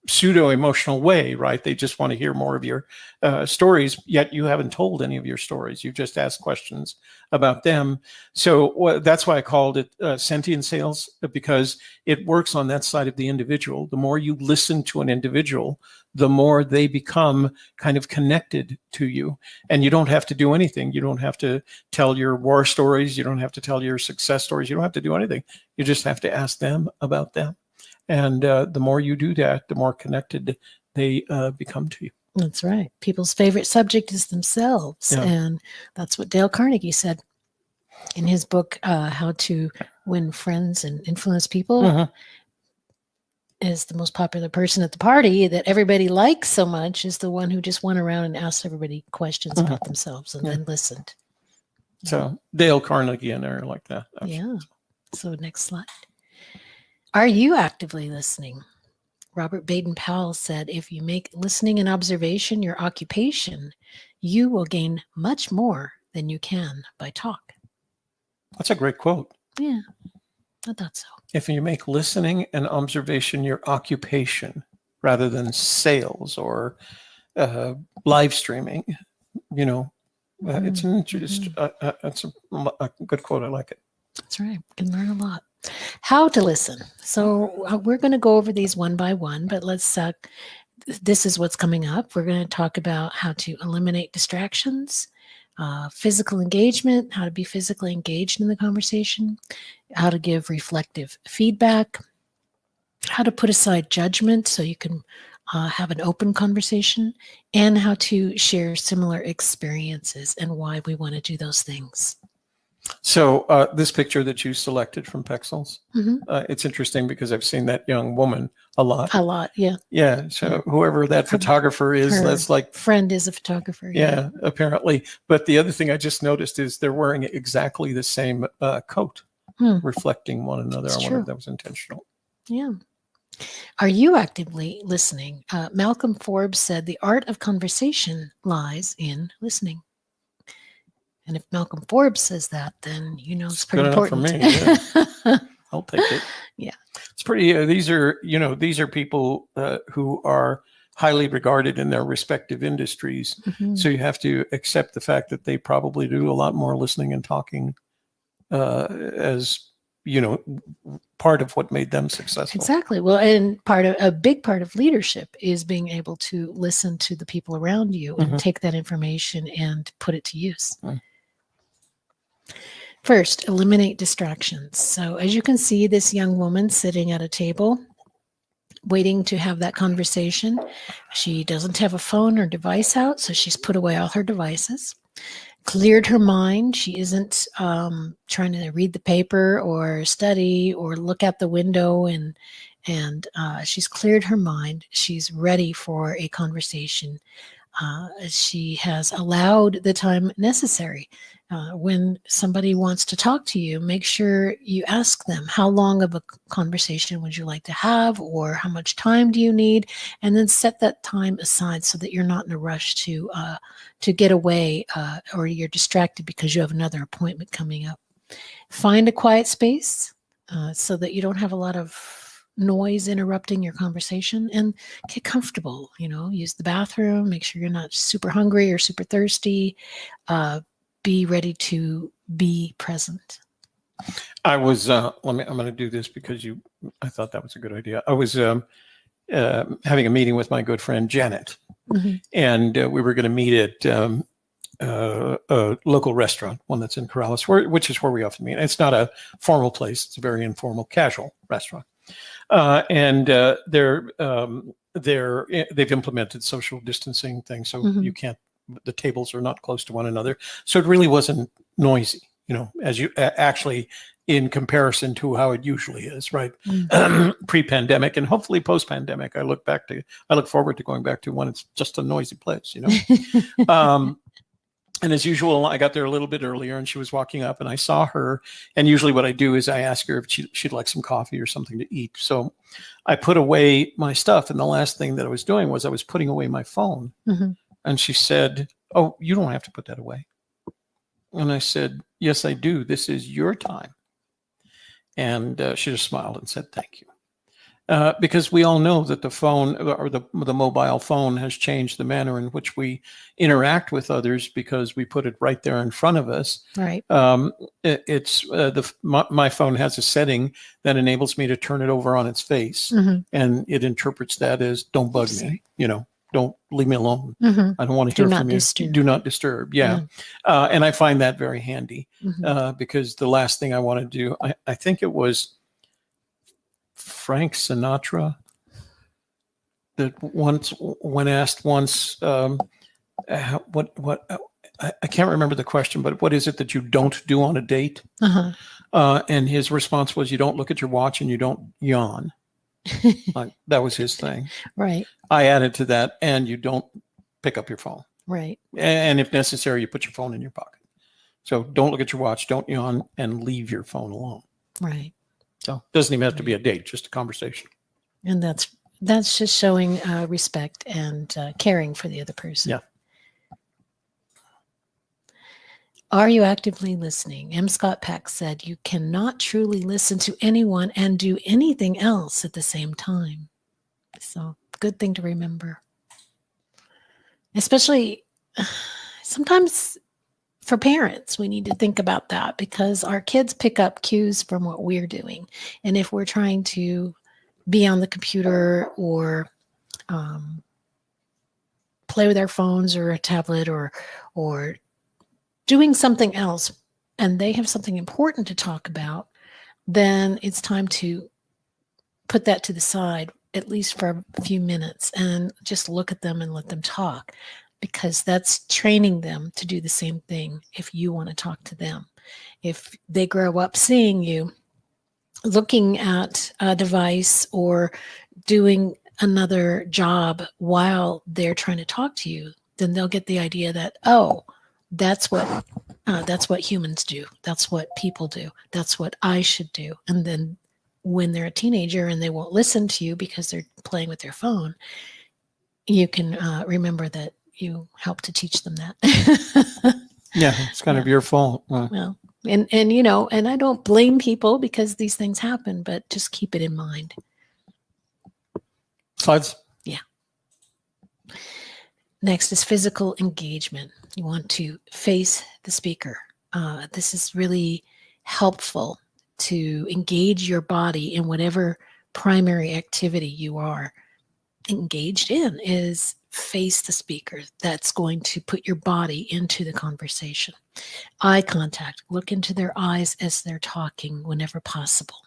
pseudo-emotional way, right? They just want to hear more of your stories, yet you haven't told any of your stories. You just asked questions about them. So that's why I called it sentient sales, because it works on that side of the individual. The more you listen to an individual, the more they become kind of connected to you. And you don't have to do anything. You don't have to tell your war stories. You don't have to tell your success stories. You don't have to do anything. You just have to ask them about them. And the more you do that, the more connected they become to you. That's right. People's favorite subject is themselves. Yeah. And that's what Dale Carnegie said in his book, How to Win Friends and Influence People. Mhm. Is the most popular person at the party that everybody likes so much is the one who just went around and asked everybody questions about themselves and then listened. So Dale Carnegie and there like that. Yeah. So next slide. Are you actively listening? Robert Baden-Powell said, if you make listening and observation your occupation, you will gain much more than you can by talk. That's a great quote. Yeah, I thought so. If you make listening and observation your occupation rather than sales or live streaming, it's an interest. It's a good quote. I like it. That's right. You can learn a lot. How to listen. So we're going to go over these one by one, but this is what's coming up. We're going to talk about how to eliminate distractions, physical engagement, how to be physically engaged in the conversation, how to give reflective feedback, how to put aside judgment so you can have an open conversation, and how to share similar experiences and why we want to do those things. So this picture that you selected from Pexels, it's interesting because I've seen that young woman a lot. A lot, yeah. Yeah. So whoever that photographer is, that's like friend is a photographer. Yeah, apparently. But the other thing I just noticed is they're wearing exactly the same coat, reflecting one another. I wonder if that was intentional. Yeah. Are you actively listening? Malcolm Forbes said the art of conversation lies in listening. And if Malcolm Forbes says that, then it's pretty important. For me. Yeah. I'll take it. Yeah, it's pretty. These are people who are highly regarded in their respective industries. So you have to accept the fact that they probably do a lot more listening and talking, as part of what made them successful. Exactly. Well, and a big part of leadership is being able to listen to the people around you and take that information and put it to use. First, eliminate distractions. So as you can see, this young woman sitting at a table, waiting to have that conversation. She doesn't have a phone or device out, so she's put away all her devices. cleared her mind. She isn't trying to read the paper or study or look out the window, and she's cleared her mind. She's ready for a conversation. She has allowed the time necessary. When somebody wants to talk to you, make sure you ask them, how long of a conversation would you like to have, or how much time do you need? And then set that time aside so that you're not in a rush to get away, or you're distracted because you have another appointment coming up. Find a quiet space so that you don't have a lot of noise interrupting your conversation, and get comfortable. Use the bathroom, make sure you're not super hungry or super thirsty. Be ready to be present. I was I'm going to do this because I thought that was a good idea. I was having a meeting with my good friend Janet, and we were going to meet at a local restaurant, one that's in Corrales, which is where we often meet. It's not a formal place; it's a very informal, casual restaurant. And they've implemented social distancing things, so you can't. The tables are not close to one another, so it really wasn't noisy. As you actually, in comparison to how it usually is, right? Pre-pandemic and hopefully post-pandemic. I look forward to going back to when it's just a noisy place. And as usual, I got there a little bit earlier, and she was walking up, and I saw her. And usually what I do is I ask her if she'd like some coffee or something to eat. So I put away my stuff, and the last thing that I was doing was I was putting away my phone. And she said, "Oh, you don't have to put that away." And I said, "Yes, I do. This is your time." And she just smiled and said, "Thank you." Because we all know that the phone, or the mobile phone, has changed the manner in which we interact with others, because we put it right there in front of us. Right. My phone has a setting that enables me to turn it over on its face, and it interprets that as "Don't bug me," don't leave me alone. I don't want to hear from you. Do not disturb. Yeah. And I find that very handy, because the last thing I want to do, I think it was Frank Sinatra that when asked once, I can't remember the question, but what is it that you don't do on a date? And his response was, "You don't look at your watch and you don't yawn." That was his thing. Right. I added to that, and you don't pick up your phone. Right. And if necessary, you put your phone in your pocket. So don't look at your watch, don't yawn, and leave your phone alone. Right. So it doesn't even have to be a date, just a conversation. And that's just showing respect and caring for the other person. Yeah. Are you actively listening? M. Scott Peck said, "You cannot truly listen to anyone and do anything else at the same time." So, good thing to remember. Especially sometimes for parents, we need to think about that, because our kids pick up cues from what we're doing. And if we're trying to be on the computer or play with our phones or a tablet or doing something else, and they have something important to talk about, then it's time to put that to the side, at least for a few minutes, and just look at them and let them talk, because that's training them to do the same thing if you want to talk to them. If they grow up seeing you looking at a device or doing another job while they're trying to talk to you, then they'll get the idea that, oh, that's what humans do. That's what people do. That's what I should do. And then when they're a teenager and they won't listen to you because they're playing with their phone, you can remember that you helped to teach them that. Yeah, it's kind of your fault. Well, and and I don't blame people because these things happen, but just keep it in mind. Slides. Yeah. Next is physical engagement. You want to face the speaker. This is really helpful to engage your body in whatever primary activity you are engaged in. Is face the speaker. That's going to put your body into the conversation. Eye contact. Look into their eyes as they're talking whenever possible.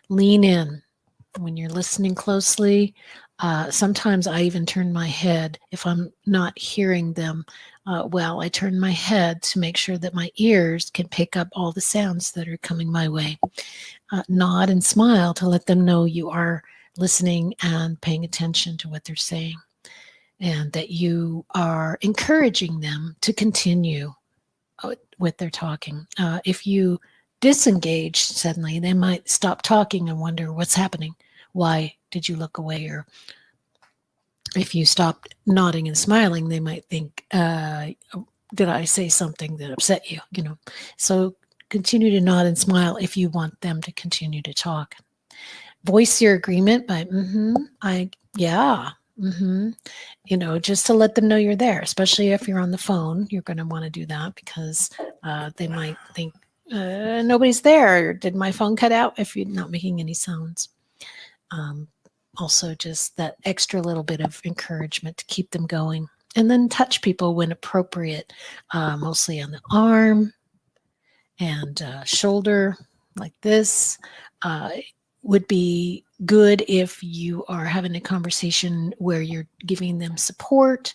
Lean in. When you're listening closely, Sometimes I even turn my head if I'm not hearing them well. I turn my head to make sure that my ears can pick up all the sounds that are coming my way. Nod and smile to let them know you are listening and paying attention to what they're saying, and that you are encouraging them to continue with their talking. If you disengage suddenly, they might stop talking and wonder what's happening. Why did you look away? Or if you stopped nodding and smiling, they might think, did I say something that upset you? So continue to nod and smile if you want them to continue to talk. Voice your agreement by yeah. Just to let them know you're there, especially if you're on the phone. You're going to want to do that because they might think nobody's there. Did my phone cut out? If you're not making any sounds. Also, just that extra little bit of encouragement to keep them going. And then touch people when appropriate, mostly on the arm and shoulder like this. Would be good if you are having a conversation where you're giving them support.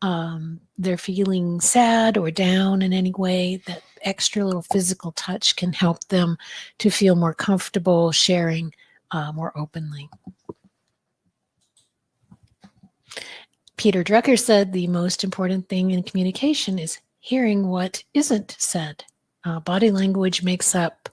They're feeling sad or down in any way. That extra little physical touch can help them to feel more comfortable sharing more openly. Peter Drucker said the most important thing in communication is hearing what isn't said. Body language makes up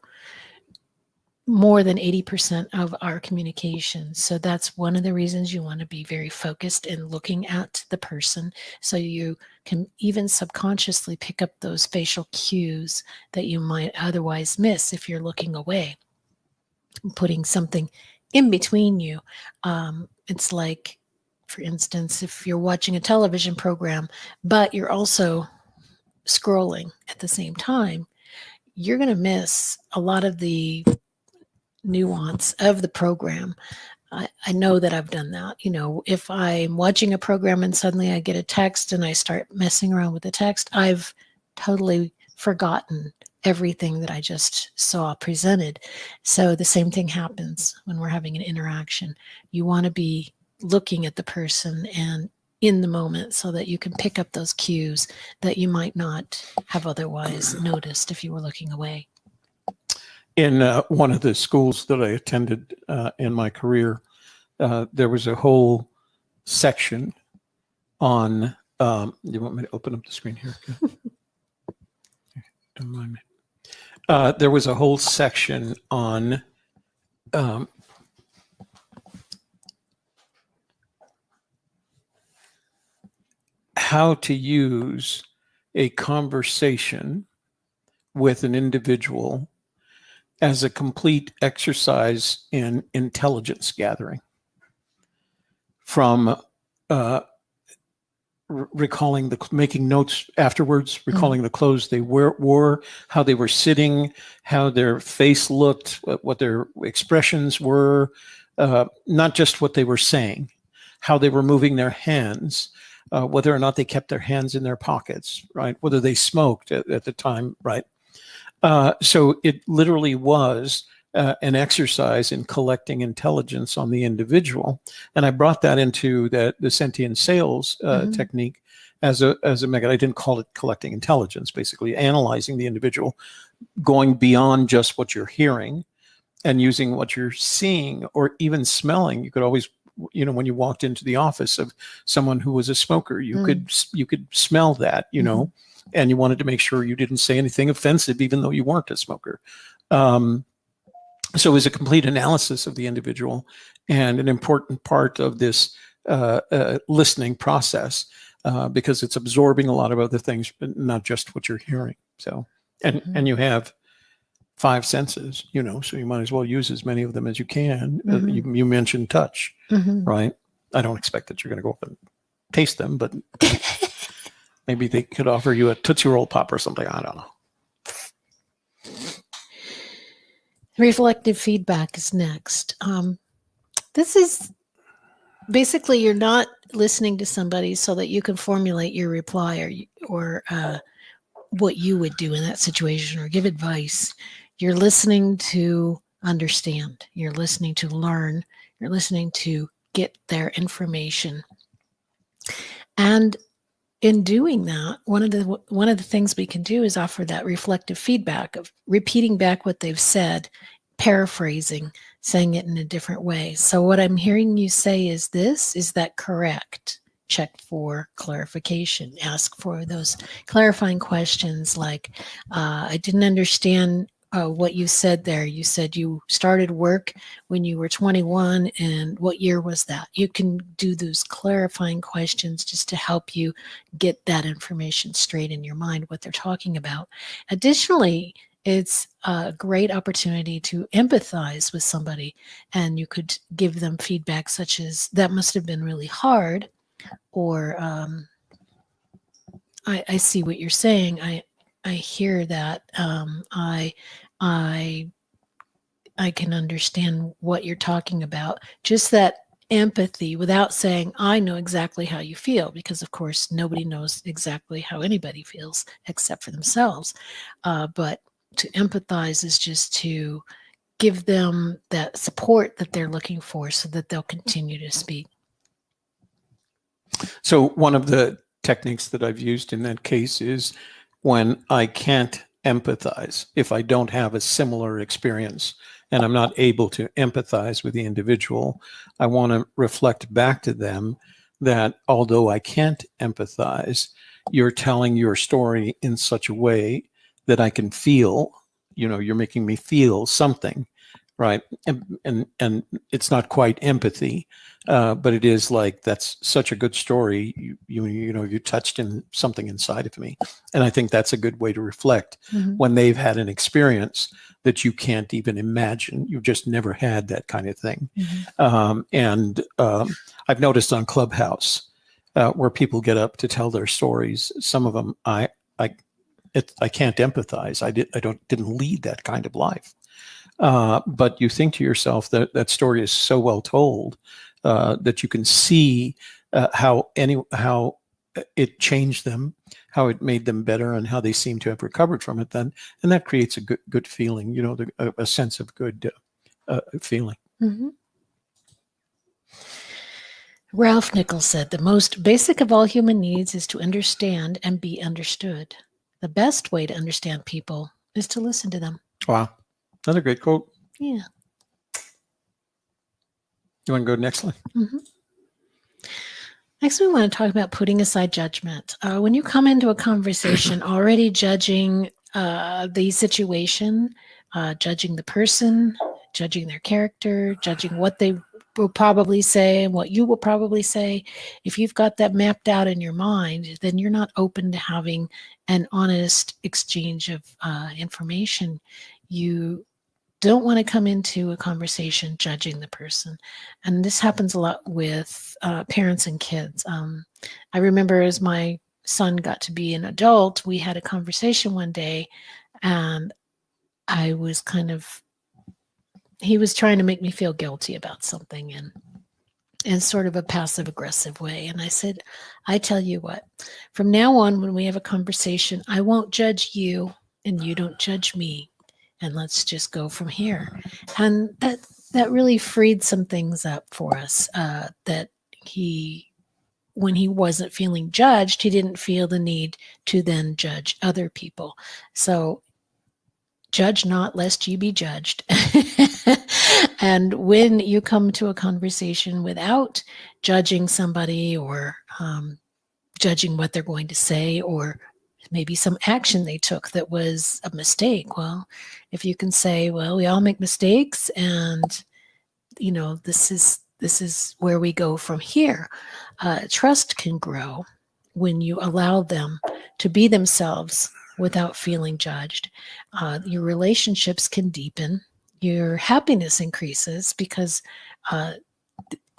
more than 80% of our communication. So that's one of the reasons you want to be very focused in looking at the person, so you can even subconsciously pick up those facial cues that you might otherwise miss if you're looking away. Putting something in between you. It's like, for instance, if you're watching a television program, but you're also scrolling at the same time, you're going to miss a lot of the nuance of the program. I know that I've done that. If I'm watching a program and suddenly I get a text and I start messing around with the text, I've totally forgotten everything that I just saw presented. So the same thing happens when we're having an interaction. You want to be looking at the person and in the moment so that you can pick up those cues that you might not have otherwise noticed if you were looking away. In one of the schools that I attended in my career, there was a whole section on, you want me to open up the screen here? Don't mind me. There was a whole section on how to use a conversation with an individual as a complete exercise in intelligence gathering, from recalling making notes afterwards, recalling the clothes they wore, how they were sitting, how their face looked, what their expressions were, not just what they were saying, how they were moving their hands, whether or not they kept their hands in their pockets, right? Whether they smoked at the time, right? So it literally was an exercise in collecting intelligence on the individual. And I brought that into the sentient sales technique as a method. I didn't call it collecting intelligence, basically analyzing the individual, going beyond just what you're hearing and using what you're seeing or even smelling. You could always, when you walked into the office of someone who was a smoker, you could smell that, and you wanted to make sure you didn't say anything offensive, even though you weren't a smoker. So it was a complete analysis of the individual and an important part of this listening process, because it's absorbing a lot of other things, but not just what you're hearing. So, and you have 5 senses, so you might as well use as many of them as you can. You mentioned touch, right? I don't expect that you're going to go up and taste them, but maybe they could offer you a Tootsie Roll Pop or something. I don't know. Reflective feedback is next. This is basically, you're not listening to somebody so that you can formulate your reply or what you would do in that situation or give advice. You're listening to understand. You're listening to learn. You're listening to get their information. And in doing that, one of the things we can do is offer that reflective feedback of repeating back what they've said, paraphrasing, saying it in a different way. So what I'm hearing you say is this, is that correct? Check for clarification. Ask for those clarifying questions like, I didn't understand what you said there. You said you started work when you were 21, and what year was that? You can do those clarifying questions just to help you get that information straight in your mind, what they're talking about. Additionally, it's a great opportunity to empathize with somebody, and you could give them feedback such as, that must have been really hard, or I see what you're saying. I hear that. I can understand what you're talking about. Just that empathy without saying, I know exactly how you feel, because of course nobody knows exactly how anybody feels except for themselves. But to empathize is just to give them that support that they're looking for so that they'll continue to speak. So one of the techniques that I've used in that case is when I can't empathize, if I don't have a similar experience and I'm not able to empathize with the individual, I want to reflect back to them that although I can't empathize, you're telling your story in such a way that I can feel, you're making me feel something, right? And it's not quite empathy, but it is like, that's such a good story. You touched in something inside of me. And I think that's a good way to reflect when they've had an experience that you can't even imagine. You've just never had that kind of thing. I've noticed on Clubhouse where people get up to tell their stories, some of them I can't empathize. I didn't lead that kind of life. But you think to yourself that that story is so well told that you can see how it changed them, how it made them better, and how they seem to have recovered from it. Then, and that creates a good feeling, a sense of good feeling. Ralph Nichols said, the most basic of all human needs is to understand and be understood. The best way to understand people is to listen to them. Wow. Another great quote. Yeah. You want to go next one? Next, we want to talk about putting aside judgment. When you come into a conversation already judging the situation, judging the person, judging their character, judging what they will probably say and what you will probably say, if you've got that mapped out in your mind, then you're not open to having an honest exchange of information. You don't want to come into a conversation judging the person. And this happens a lot with parents and kids. I remember as my son got to be an adult, we had a conversation one day, and I was he was trying to make me feel guilty about something in sort of a passive aggressive way. And I said, I tell you what, from now on, when we have a conversation, I won't judge you and you don't judge me. And let's just go from here. And that really freed some things up for us, that when he wasn't feeling judged, he didn't feel the need to then judge other people. So judge not lest ye be judged. And when you come to a conversation without judging somebody or judging what they're going to say, or maybe some action they took that was a mistake, well, if you can say, well, we all make mistakes, and this is where we go from here. Trust can grow when you allow them to be themselves without feeling judged. Your relationships can deepen. Your happiness increases because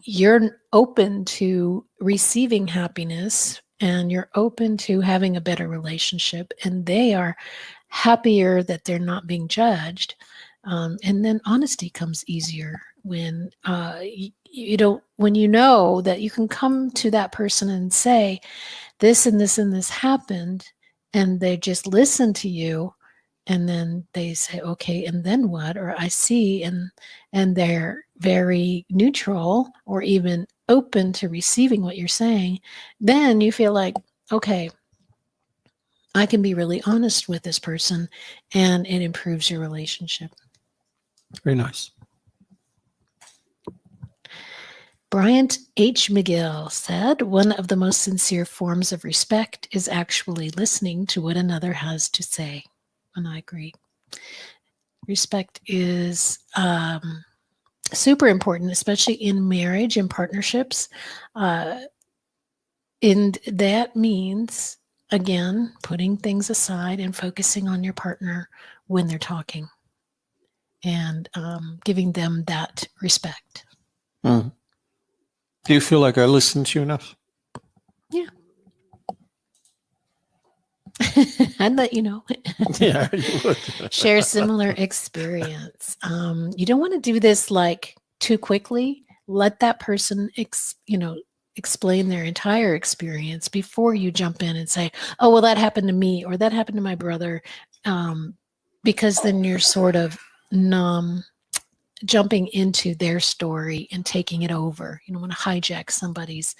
you're open to receiving happiness, and you're open to having a better relationship, and they are happier that they're not being judged. And then honesty comes easier when when you know that you can come to that person and say, this and this and this happened, and they just listen to you And then they say, okay, and then what? Or I see, and they're very neutral or even open to receiving what you're saying. Then you feel like, okay, I can be really honest with this person, and it improves your relationship. Very nice. Bryant H. McGill said, one of the most sincere forms of respect is actually listening to what another has to say. And I agree. Respect is super important, especially in marriage and partnerships. And that means, again, putting things aside and focusing on your partner when they're talking and giving them that respect. Mm. Do you feel like I listened to you enough? Yeah. I'd let you know. Yeah, you would. Share similar experience. You don't want to do this like too quickly. Let that person, explain their entire experience before you jump in and say, "Oh, well, that happened to me," or "That happened to my brother," because then you're sort of jumping into their story and taking it over. You don't want to hijack somebody's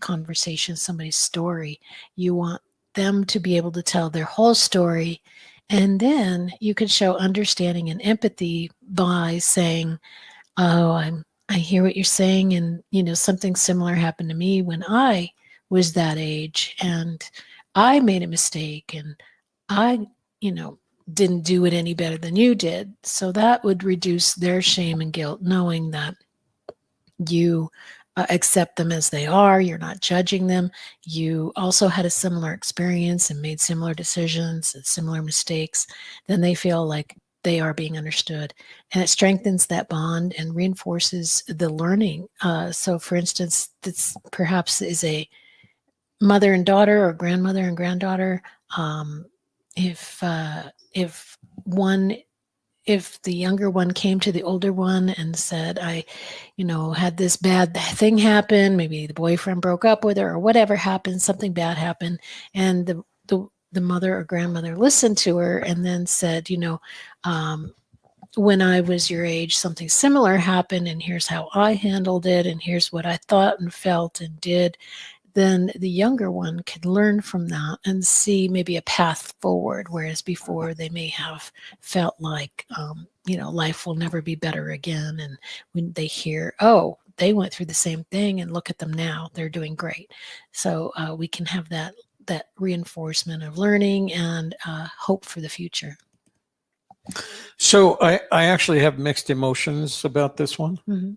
conversation, somebody's story. You want them to be able to tell their whole story, and then you can show understanding and empathy by saying, "Oh, I hear what you're saying, and something similar happened to me when I was that age, and I made a mistake, and I didn't do it any better than you did." So that would reduce their shame and guilt, knowing that you accept them as they are. You're not judging them. You also had a similar experience and made similar decisions and similar mistakes. Then they feel like they are being understood, and it strengthens that bond and reinforces the learning. So for instance, this perhaps is a mother and daughter or grandmother and granddaughter. If the younger one came to the older one and said, I had this bad thing happen, maybe the boyfriend broke up with her or whatever happened, something bad happened, and the mother or grandmother listened to her and then said, when I was your age, something similar happened, and here's how I handled it, and here's what I thought and felt and did. Then the younger one could learn from that and see maybe a path forward, whereas before they may have felt like, life will never be better again. And when they hear, oh, they went through the same thing, and look at them now, they're doing great. So we can have that reinforcement of learning and hope for the future. So I actually have mixed emotions about this one. Mm-hmm.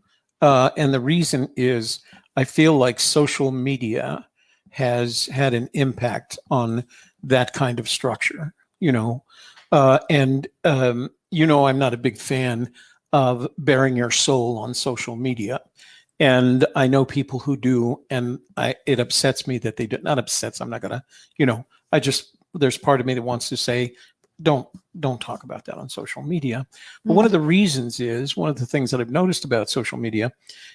And the reason is I feel like social media has had an impact on that kind of structure, I'm not a big fan of bearing your soul on social media. And I know people who do, and it upsets me that they do. Not upsets, I'm not going to, there's part of me that wants to say, don't talk about that on social media. But one of the reasons is, one of the things that I've noticed about social media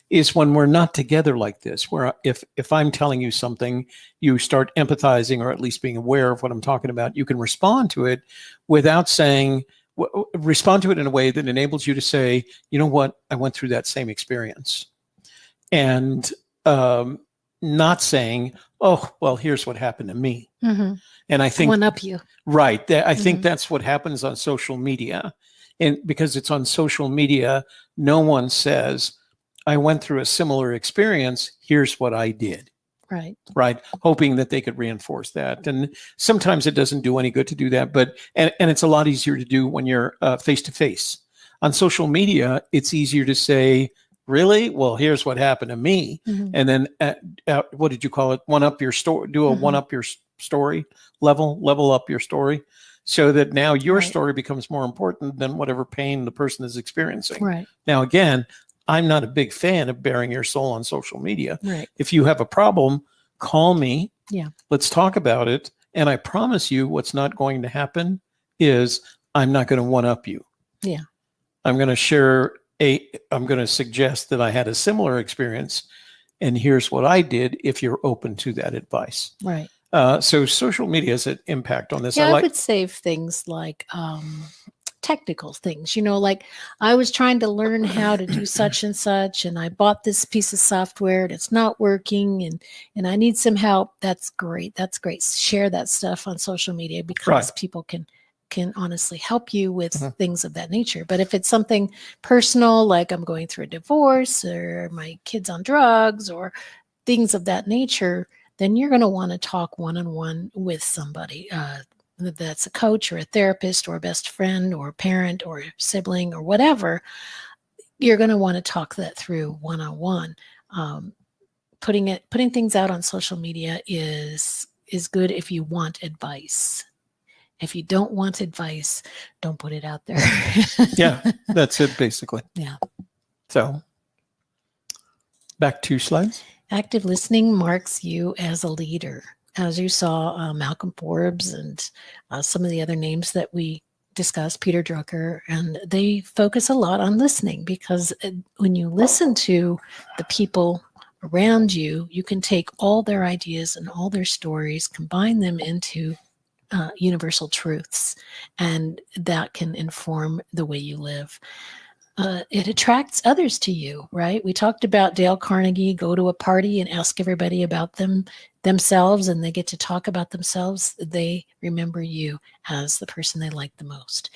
is when we're not together like this, where if I'm telling you something, you start empathizing or at least being aware of what I'm talking about, you can respond to it without respond to it in a way that enables you to say, you know what, I went through that same experience. And not saying, oh, well, here's what happened to me. Mm-hmm. And I think one up you. Right. I think that's what happens on social media. And because it's on social media, no one says, I went through a similar experience. Here's what I did. Right. Right. Hoping that they could reinforce that. And sometimes it doesn't do any good to do that. But and it's a lot easier to do when you're face to face. On social media, it's easier to say, really? Well, here's what happened to me. Mm-hmm. And then what did you call it? One up your story. Do a one up your story. Level up your story, so that now your story becomes more important than whatever pain the person is experiencing. Right. Now, again, I'm not a big fan of bearing your soul on social media. Right. If you have a problem, call me. Yeah. Let's talk about it. And I promise you, what's not going to happen is I'm not going to one up you. Yeah. I'm going to suggest that I had a similar experience, and here's what I did if you're open to that advice. Right. So social media has an impact on this. Yeah, I would save things like technical things, like I was trying to learn how to do such and such, and I bought this piece of software and it's not working, and I need some help. That's great. Share that stuff on social media, because people can honestly help you with things of that nature. But if it's something personal, like I'm going through a divorce or my kid's on drugs or things of that nature, then you're going to want to talk one-on-one with somebody. That's a coach or a therapist or a best friend or a parent or a sibling or whatever. You're going to want to talk that through one-on-one. Putting things out on social media is good if you want advice. If you don't want advice, don't put it out there. Yeah, that's it basically. Yeah. So back 2 slides. Active listening marks you as a leader. As you saw, Malcolm Forbes and some of the other names that we discussed, Peter Drucker, and they focus a lot on listening, because when you listen to the people around you, you can take all their ideas and all their stories, combine them into universal truths, and that can inform the way you live. It attracts others to you, right? We talked about Dale Carnegie, go to a party and ask everybody about themselves, and they get to talk about themselves. They remember you as the person they like the most.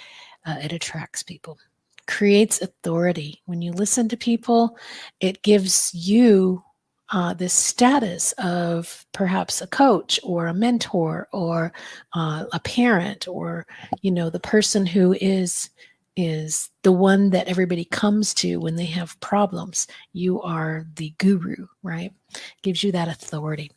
It attracts people. Creates authority. When you listen to people, it gives you this status of perhaps a coach or a mentor or a parent, or the person who is the one that everybody comes to when they have problems. You are the guru, right? Gives you that authority.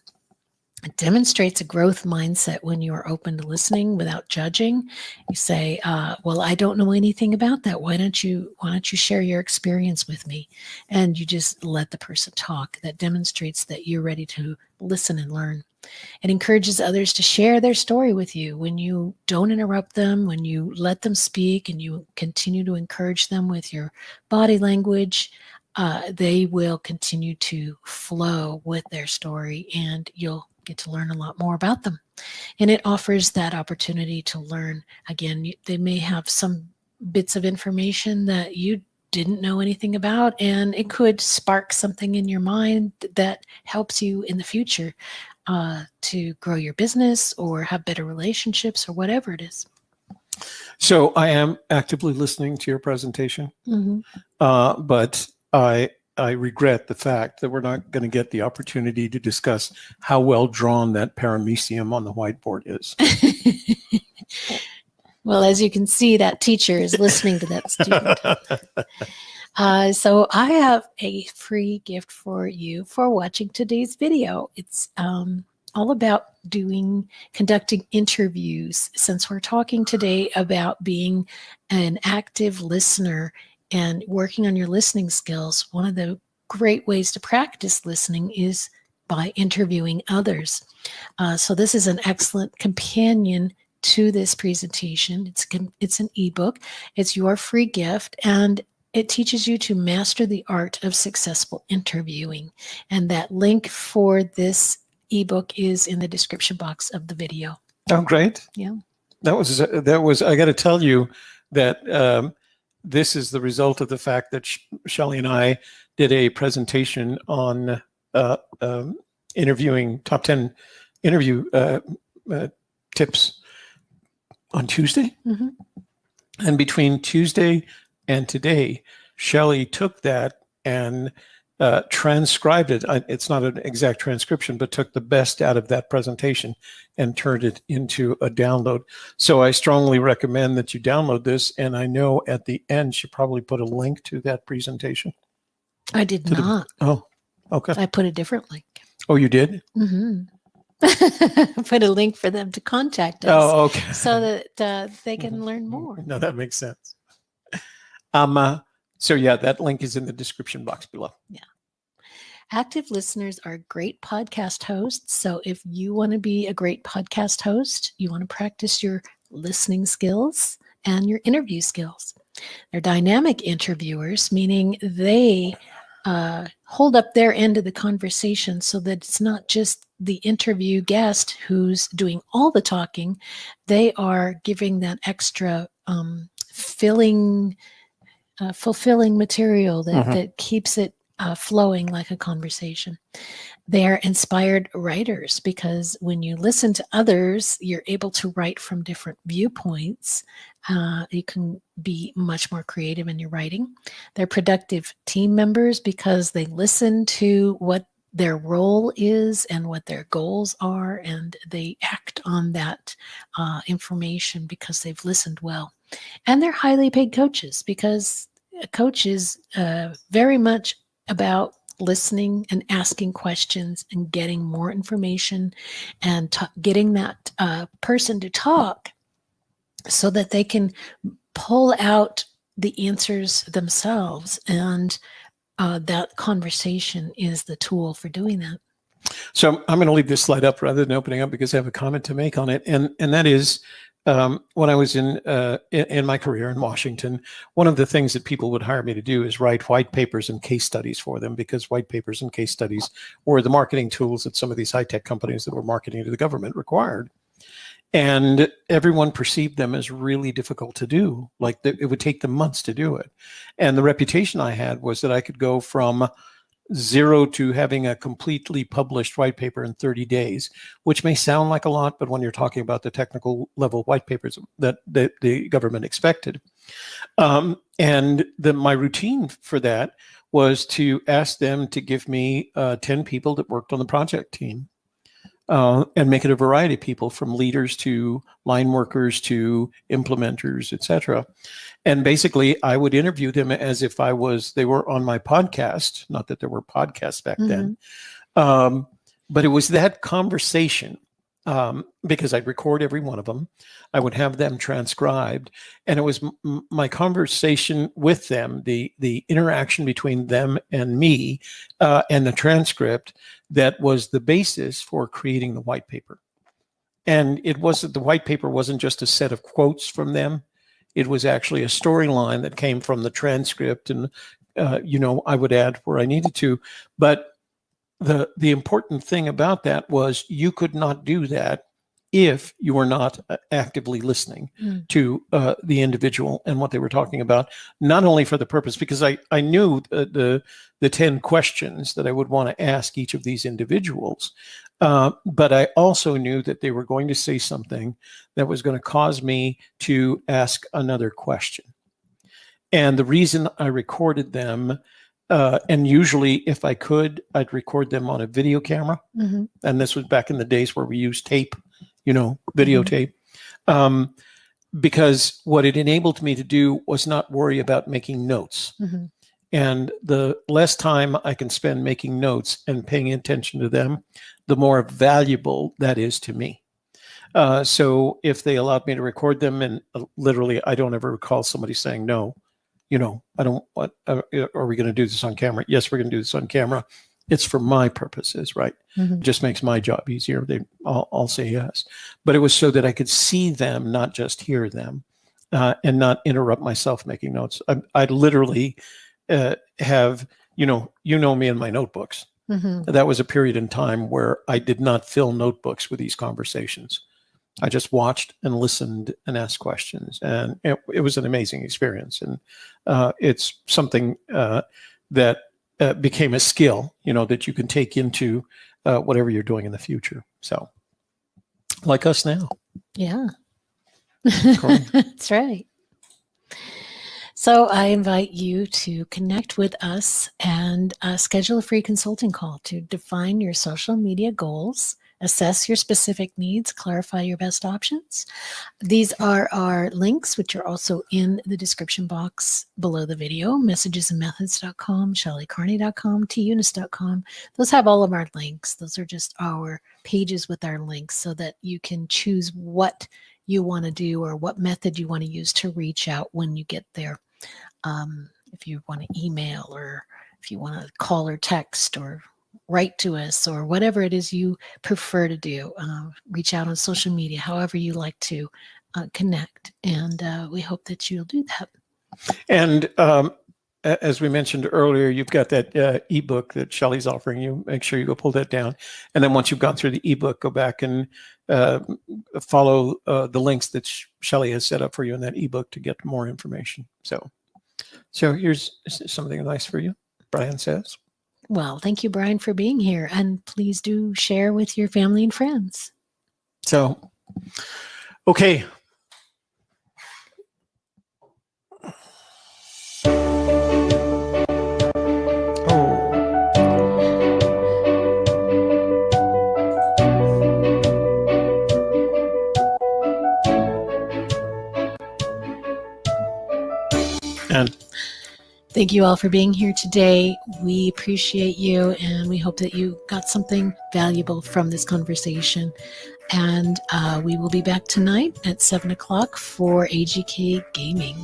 It demonstrates a growth mindset when you are open to listening without judging. You say, well, I don't know anything about that. Why don't you share your experience with me? And you just let the person talk. That demonstrates that you're ready to listen and learn. It encourages others to share their story with you. When you don't interrupt them, when you let them speak and you continue to encourage them with your body language, they will continue to flow with their story, and you'll get to learn a lot more about them. And it offers that opportunity to learn. Again, they may have some bits of information that you didn't know anything about, and it could spark something in your mind that helps you in the future to grow your business or have better relationships or whatever it is. So I am actively listening to your presentation, but I regret the fact that we're not going to get the opportunity to discuss how well drawn that paramecium on the whiteboard is. Well, as you can see, that teacher is listening to that student. So I have a free gift for you for watching today's video. It's all about conducting interviews. Since we're talking today about being an active listener and working on your listening skills, one of the great ways to practice listening is by interviewing others. So this is an excellent companion to this presentation. It's an ebook. It's your free gift, and it teaches you to master the art of successful interviewing. And that link for this ebook is in the description box of the video. Oh, great. Yeah. That was, I got to tell you that this is the result of the fact that Shelley and I did a presentation on interviewing top 10 interview tips on Tuesday. And between Tuesday and today, Shelley took that and transcribed it. It's not an exact transcription, but took the best out of that presentation and turned it into a download. So I strongly recommend that you download this. And I know at the end, she probably put a link to that presentation. I did not. Oh, okay. I put a different link. Oh, you did? Put a link for them to contact us. Oh, okay. So that they can learn more. No, that makes sense. So yeah, that link is in the description box below. Yeah. Active listeners are great podcast hosts. So if you want to be a great podcast host, you want to practice your listening skills and your interview skills. They're dynamic interviewers, meaning they hold up their end of the conversation so that it's not just the interview guest who's doing all the talking. They are giving that extra fulfilling material that keeps it flowing like a conversation. They're inspired writers because when you listen to others, you're able to write from different viewpoints. You can be much more creative in your writing. They're productive team members because they listen to what their role is and what their goals are, and they act on that information because they've listened well. And they're highly paid coaches because a coach is very much about listening and asking questions and getting more information and getting that person to talk so that they can pull out the answers themselves. And that conversation is the tool for doing that. So I'm going to leave this slide up rather than opening up because I have a comment to make on it. And that is, when I was in my career in Washington, one of the things that people would hire me to do is write white papers and case studies for them, because white papers and case studies were the marketing tools that some of these high-tech companies that were marketing to the government required. And everyone perceived them as really difficult to do. Like it would take them months to do it. And the reputation I had was that I could go from zero to having a completely published white paper in 30 days, which may sound like a lot, but when you're talking about the technical level white papers that the government expected. And my routine for that was to ask them to give me 10 people that worked on the project team. And make it a variety of people, from leaders to line workers to implementers, etc. And basically, I would interview them as if they were on my podcast. Not that there were podcasts back then, but it was that conversation. Because I'd record every one of them, I would have them transcribed, and it was my conversation with them, the interaction between them and me, and the transcript that was the basis for creating the white paper. And the white paper wasn't just a set of quotes from them; it was actually a storyline that came from the transcript, and I would add where I needed to, but the important thing about that was you could not do that if you were not actively listening to the individual and what they were talking about, not only for the purpose, because I knew the 10 questions that I would want to ask each of these individuals, but I also knew that they were going to say something that was going to cause me to ask another question. And the reason I recorded them, and usually if I could, I'd record them on a video camera. And this was back in the days where we used tape, videotape. Because what it enabled me to do was not worry about making notes. And the less time I can spend making notes and paying attention to them, the more valuable that is to me. So if they allowed me to record them, and literally, I don't ever recall somebody saying no. I don't want, are we going to do this on camera? Yes, we're going to do this on camera. It's for my purposes, right? It just makes my job easier. I'll say yes. But it was so that I could see them, not just hear them, and not interrupt myself making notes. I literally have, me in my notebooks. That was a period in time where I did not fill notebooks with these conversations. I just watched and listened and asked questions, and it was an amazing experience. And it's something that became a skill, that you can take into whatever you're doing in the future. So, like us now. Yeah, that's right. So I invite you to connect with us and schedule a free consulting call to define your social media goals, assess your specific needs, clarify your best options. These are our links, which are also in the description box below the video: messagesandmethods.com, shellycarney.com, tunis.com. Those have all of our links. Those are just our pages with our links so that you can choose what you want to do or what method you want to use to reach out when you get there. If you want to email, or if you want to call or text or write to us, or whatever it is you prefer to do, reach out on social media, however you like to connect. And we hope that you'll do that. And as we mentioned earlier, you've got that ebook that Shelley's offering you. Make sure you go pull that down. And then once you've gone through the ebook, go back and follow the links that Shelley has set up for you in that ebook to get more information. So here's something nice for you. Brian says. Well, thank you, Brian, for being here. And please do share with your family and friends. So, okay. And thank you all for being here today. We appreciate you, and we hope that you got something valuable from this conversation. And we will be back tonight at 7 o'clock for AGK Gaming.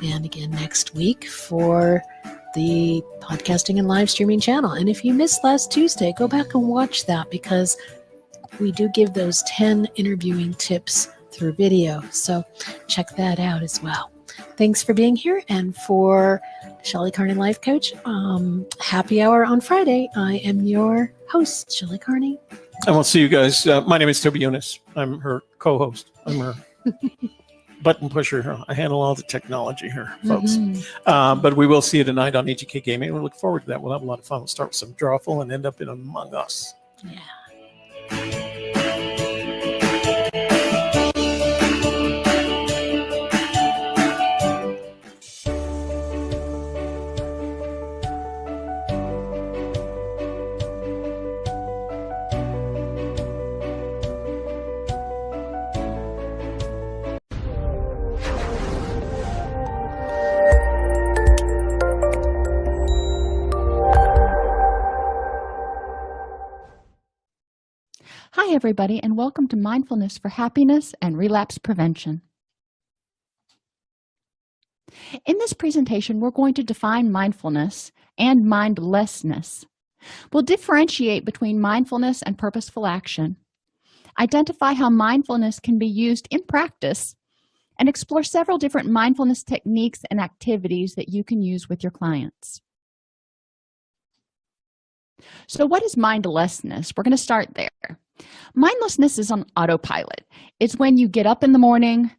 And again next week for the podcasting and live streaming channel. And if you missed last Tuesday, go back and watch that, because we do give those 10 interviewing tips through video. So check that out as well. Thanks for being here. And for Shelley Carney Life Coach, happy hour on Friday. I am your host, Shelley Carney. And we'll see you guys. My name is Toby Eunice. I'm her co-host. I'm her button pusher. I handle all the technology here, folks. But we will see you tonight on AGK Gaming. We look forward to that. We'll have a lot of fun. We'll start with some Drawful and end up in Among Us. Yeah. Hi, everybody, and welcome to Mindfulness for Happiness and Relapse Prevention. In this presentation, we're going to define mindfulness and mindlessness. We'll differentiate between mindfulness and purposeful action, identify how mindfulness can be used in practice, and explore several different mindfulness techniques and activities that you can use with your clients. So what is mindlessness? We're going to start there. Mindlessness is on autopilot. It's when you get up in the morning,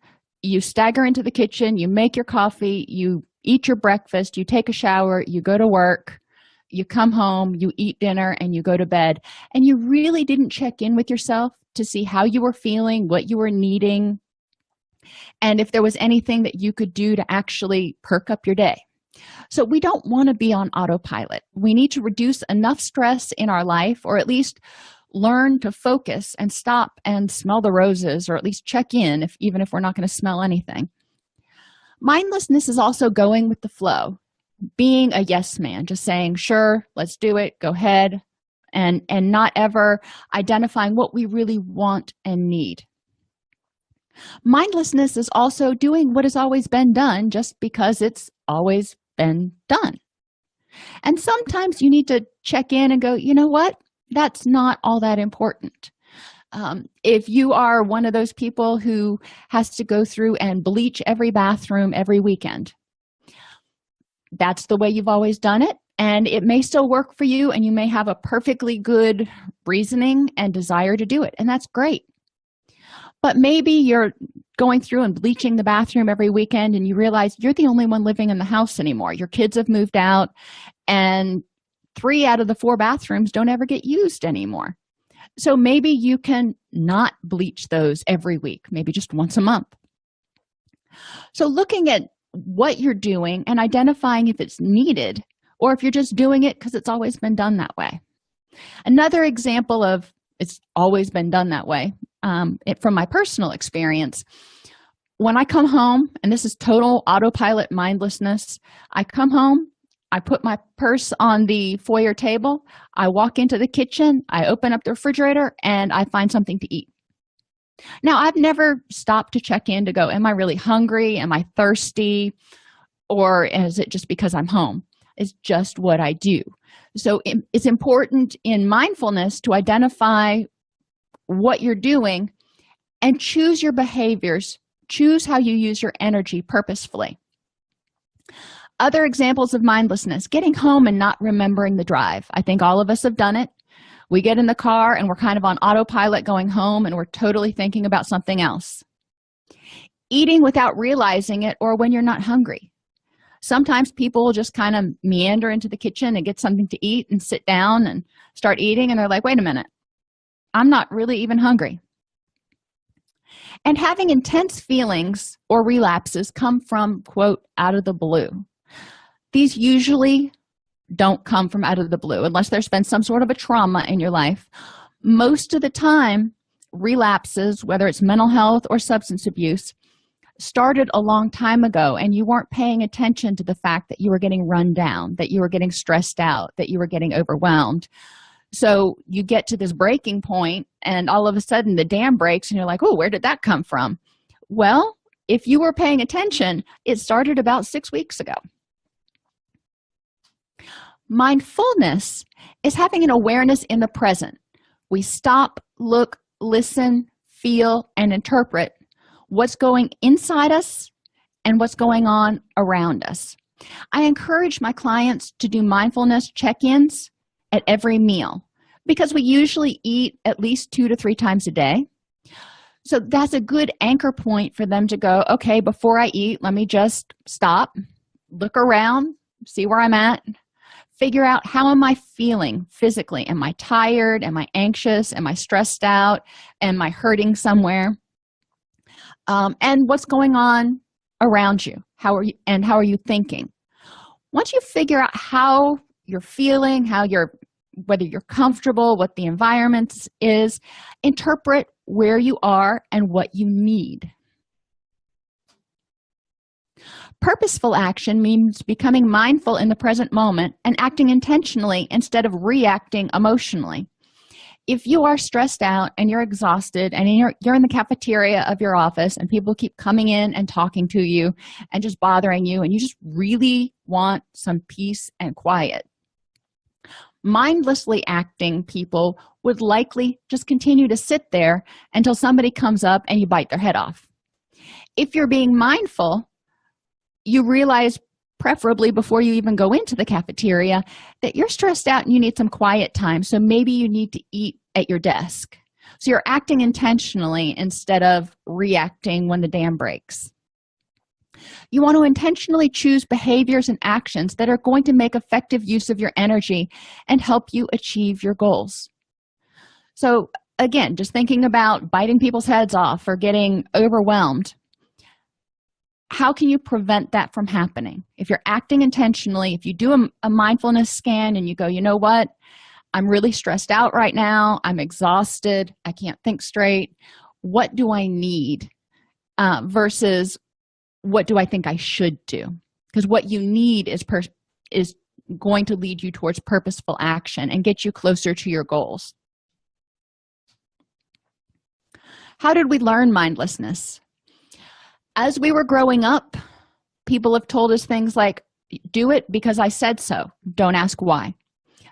you stagger into the kitchen, you make your coffee, you eat your breakfast, you take a shower, you go to work, you come home, you eat dinner, and you go to bed. And you really didn't check in with yourself to see how you were feeling, what you were needing, and if there was anything that you could do to actually perk up your day. So we don't want to be on autopilot. We need to reduce enough stress in our life, or at least learn to focus and stop and smell the roses, or at least check in, even if we're not going to smell anything. Mindlessness is also going with the flow, being a yes man, just saying, sure, let's do it, go ahead, and not ever identifying what we really want and need. Mindlessness is also doing what has always been done just because it's always been done. And sometimes you need to check in and go, you know what? That's not all that important. If you are one of those people who has to go through and bleach every bathroom every weekend, that's the way you've always done it, and it may still work for you, and you may have a perfectly good reasoning and desire to do it, and that's great. But maybe you're going through and bleaching the bathroom every weekend, and you realize you're the only one living in the house anymore. Your kids have moved out, and 3 out of the 4 bathrooms don't ever get used anymore. So maybe you can not bleach those every week, maybe just once a month. So looking at what you're doing and identifying if it's needed, or if you're just doing it because it's always been done that way. Another example of it's always been done that way, from my personal experience, when I come home, and this is total autopilot mindlessness, I come home, I put my purse on the foyer table, I walk into the kitchen, I open up the refrigerator, and I find something to eat. Now, I've never stopped to check in to go, am I really hungry? Am I thirsty? Or is it just because I'm home? It's just what I do. So it's important in mindfulness to identify what you're doing and choose your behaviors. Choose how you use your energy purposefully. Other examples of mindlessness: getting home and not remembering the drive. I think all of us have done it. We get in the car and we're kind of on autopilot going home, and we're totally thinking about something else. Eating without realizing it, or when you're not hungry. Sometimes people will just kind of meander into the kitchen and get something to eat and sit down and start eating, and they're like, wait a minute, I'm not really even hungry. And having intense feelings or relapses come from, quote, out of the blue. These usually don't come from out of the blue unless there's been some sort of a trauma in your life. Most of the time, relapses, whether it's mental health or substance abuse, started a long time ago, and you weren't paying attention to the fact that you were getting run down, that you were getting stressed out, that you were getting overwhelmed. So you get to this breaking point, and all of a sudden the dam breaks, and you're like, oh, where did that come from? Well, if you were paying attention, it started about 6 weeks ago. Mindfulness is having an awareness in the present. We stop, look, listen, feel, and interpret what's going inside us and what's going on around us. I encourage my clients to do mindfulness check-ins at every meal because we usually eat at least 2 to 3 times a day. So that's a good anchor point for them to go, okay, before I eat, let me just stop, look around, see where I'm at, figure out how am I feeling physically. Am I tired? Am I anxious? Am I stressed out? Am I hurting somewhere? And what's going on around you? How are you thinking? Once you figure out how you're feeling, whether you're comfortable, what the environment is, interpret where you are and what you need. Purposeful action means becoming mindful in the present moment and acting intentionally instead of reacting emotionally. If you are stressed out and you're exhausted and you're in the cafeteria of your office and people keep coming in and talking to you and just bothering you, and you just really want some peace and quiet, mindlessly acting people would likely just continue to sit there until somebody comes up and you bite their head off. If you're being mindful, you realize, preferably before you even go into the cafeteria, that you're stressed out and you need some quiet time. So maybe you need to eat at your desk. So you're acting intentionally instead of reacting when the dam breaks. You want to intentionally choose behaviors and actions that are going to make effective use of your energy and help you achieve your goals. So again, just thinking about biting people's heads off or getting overwhelmed, how can you prevent that from happening? If you're acting intentionally, if you do a mindfulness scan and you go, you know what, I'm really stressed out right now, I'm exhausted, I can't think straight, what do I need versus what do I think I should do? Because what you need is going to lead you towards purposeful action and get you closer to your goals. How did we learn mindlessness? As we were growing up, people have told us things like, do it because I said so. Don't ask why.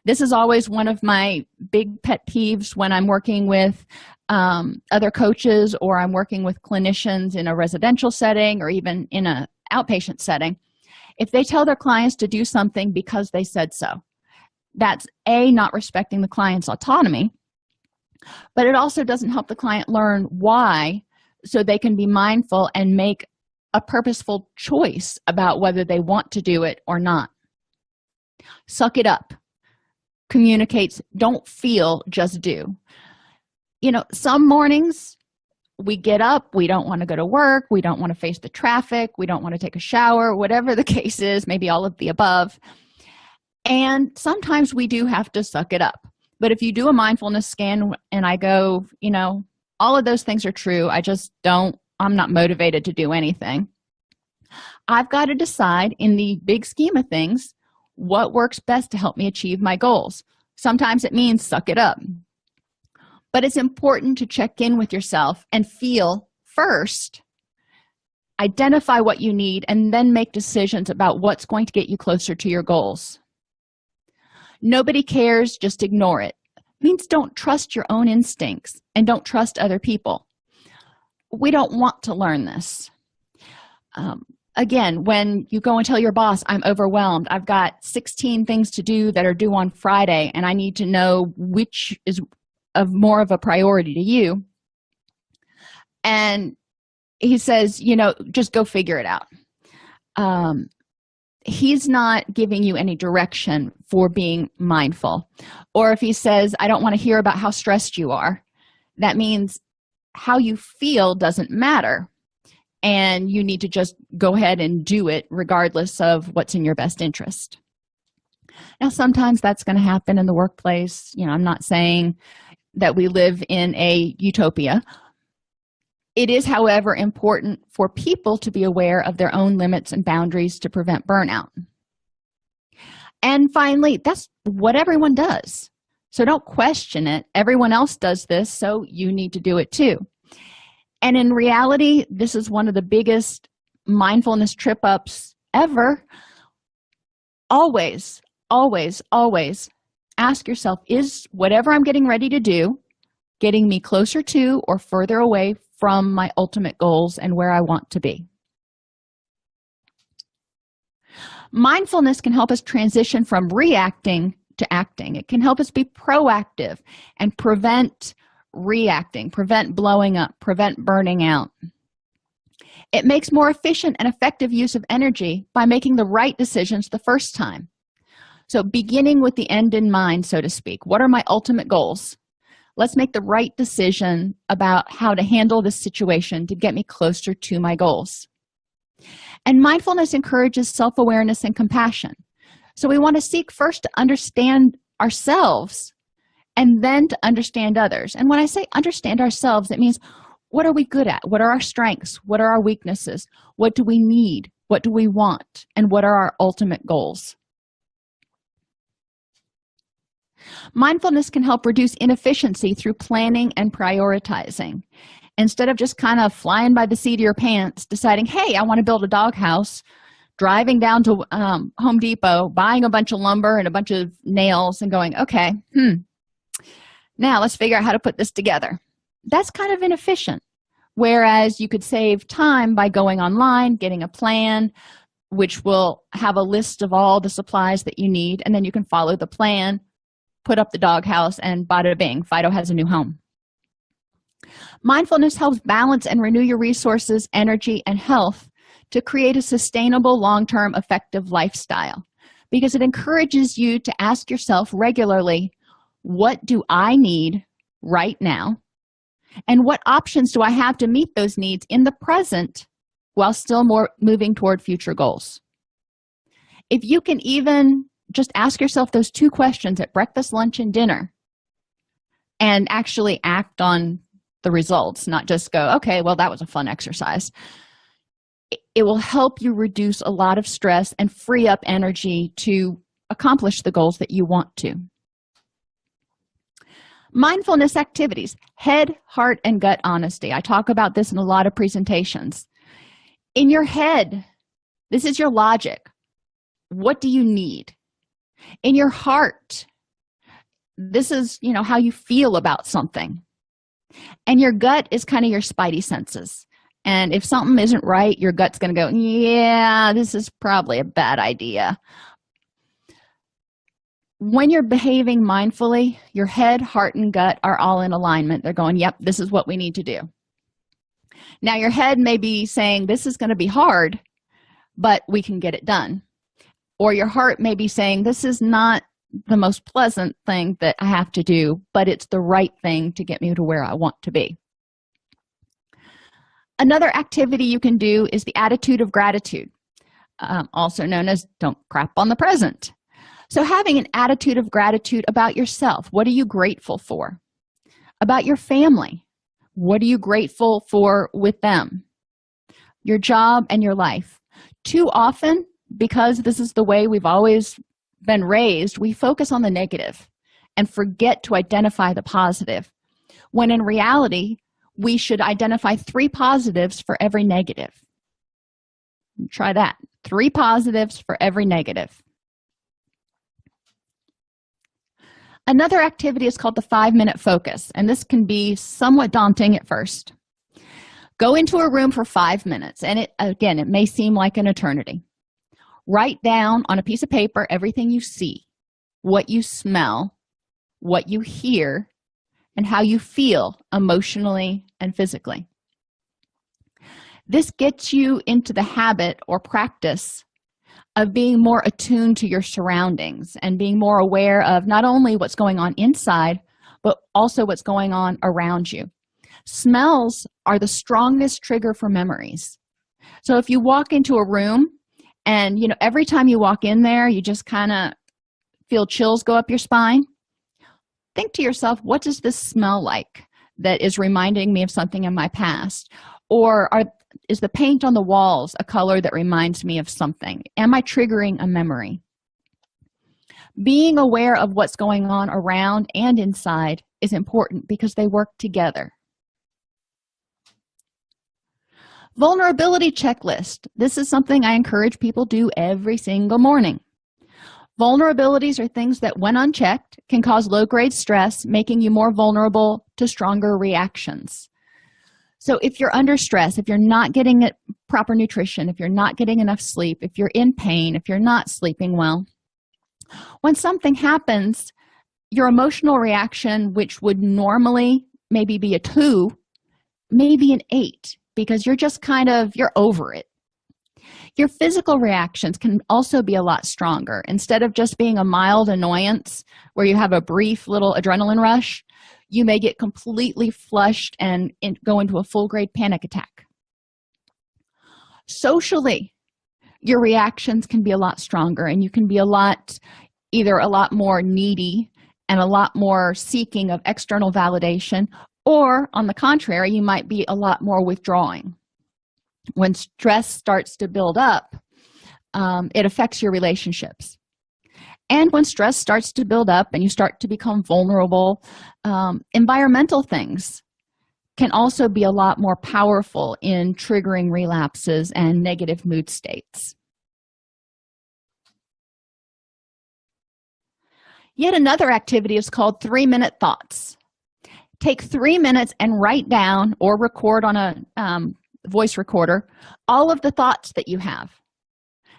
This is always one of my big pet peeves when I'm working with other coaches or I'm working with clinicians in a residential setting or even in an outpatient setting. If they tell their clients to do something because they said so, that's A, not respecting the client's autonomy, but it also doesn't help the client learn why, so they can be mindful and make a purposeful choice about whether they want to do it or not. Suck it up communicates don't feel, just do. You know, some mornings we get up, we don't want to go to work, we don't want to face the traffic, we don't want to take a shower, whatever the case is, maybe all of the above. And sometimes we do have to suck it up. But if you do a mindfulness scan and I go, you know, all of those things are true, I'm not motivated to do anything, I've got to decide in the big scheme of things what works best to help me achieve my goals. Sometimes it means suck it up. But it's important to check in with yourself and feel first, identify what you need, and then make decisions about what's going to get you closer to your goals. Nobody cares, just ignore it. Means don't trust your own instincts and don't trust other people. We don't want to learn this. again, when you go and tell your boss, I'm overwhelmed, I've got 16 things to do that are due on Friday, and I need to know which is of more of a priority to you. And he says, just go figure it out. He's not giving you any direction for being mindful. Or if he says, I don't want to hear about how stressed you are, that means how you feel doesn't matter. And you need to just go ahead and do it regardless of what's in your best interest. Now, sometimes that's going to happen in the workplace. I'm not saying that we live in a utopia. It is, however, important for people to be aware of their own limits and boundaries to prevent burnout. And finally, that's what everyone does. So don't question it. Everyone else does this, so you need to do it too. And in reality, this is one of the biggest mindfulness trip-ups ever. Always, always, always ask yourself, is whatever I'm getting ready to do getting me closer to or further away from my ultimate goals and where I want to be? Mindfulness can help us transition from reacting to acting. It can help us be proactive and prevent reacting, prevent blowing up, prevent burning out. It makes more efficient and effective use of energy by making the right decisions the first time. So beginning with the end in mind, so to speak. What are my ultimate goals? Let's make the right decision about how to handle this situation to get me closer to my goals. And mindfulness encourages self-awareness and compassion. So we want to seek first to understand ourselves and then to understand others. And when I say understand ourselves, it means, what are we good at? What are our strengths? What are our weaknesses? What do we need? What do we want? And what are our ultimate goals? Mindfulness can help reduce inefficiency through planning and prioritizing. Instead of just kind of flying by the seat of your pants, deciding, hey, I want to build a doghouse, driving down to Home Depot, buying a bunch of lumber and a bunch of nails and going, okay, now let's figure out how to put this together. That's kind of inefficient. Whereas you could save time by going online, getting a plan, which will have a list of all the supplies that you need, and then you can follow the plan, put up the doghouse, and bada bing, Fido has a new home. Mindfulness helps balance and renew your resources, energy, and health to create a sustainable, long-term, effective lifestyle, because it encourages you to ask yourself regularly, what do I need right now? And what options do I have to meet those needs in the present while still moving toward future goals? If you can even just ask yourself those two questions at breakfast, lunch, and dinner and actually act on the results, not just go, okay, well, that was a fun exercise. It will help you reduce a lot of stress and free up energy to accomplish the goals that you want to. Mindfulness activities, head, heart, and gut honesty. I talk about this in a lot of presentations. In your head, this is your logic. What do you need? In your heart, this is, how you feel about something. And your gut is kind of your spidey senses. And if something isn't right, your gut's going to go, yeah, this is probably a bad idea. When you're behaving mindfully, your head, heart, and gut are all in alignment. They're going, yep, this is what we need to do. Now, your head may be saying, this is going to be hard, but we can get it done. Or your heart may be saying, this is not the most pleasant thing that I have to do, but it's the right thing to get me to where I want to be. Another activity you can do is the attitude of gratitude, also known as don't crap on the present. So having an attitude of gratitude about yourself. What are you grateful for? About your family. What are you grateful for with them? Your job and your life. Too often, because this is the way we've always been raised, we focus on the negative and forget to identify the positive, when in reality, we should identify 3 positives for every negative. Try that. 3 positives for every negative. Another activity is called the 5-minute focus, and this can be somewhat daunting at first. Go into a room for 5 minutes, and it may seem like an eternity. Write down on a piece of paper everything you see, what you smell, what you hear, and how you feel emotionally and physically. This gets you into the habit or practice of being more attuned to your surroundings and being more aware of not only what's going on inside, but also what's going on around you. Smells are the strongest trigger for memories. So if you walk into a room and, every time you walk in there, you just kind of feel chills go up your spine, think to yourself, what does this smell like that is reminding me of something in my past? Or is the paint on the walls a color that reminds me of something? Am I triggering a memory? Being aware of what's going on around and inside is important because they work together. Vulnerability checklist. This is something I encourage people do every single morning. Vulnerabilities are things that, when unchecked, can cause low-grade stress, making you more vulnerable to stronger reactions. So if you're under stress, if you're not getting proper nutrition, if you're not getting enough sleep, if you're in pain, if you're not sleeping well, when something happens, your emotional reaction, which would normally maybe be a 2, may be an 8, because you're over it. Your physical reactions can also be a lot stronger. Instead of just being a mild annoyance where you have a brief little adrenaline rush, you may get completely flushed and go into a full-grade panic attack. Socially, your reactions can be a lot stronger, and you can be either a lot more needy and a lot more seeking of external validation, or on the contrary, you might be a lot more withdrawing. When stress starts to build up, it affects your relationships. And when stress starts to build up and you start to become vulnerable, environmental things can also be a lot more powerful in triggering relapses and negative mood states. Yet another activity is called 3-minute thoughts. Take 3 minutes and write down or record on a voice recorder all of the thoughts that you have.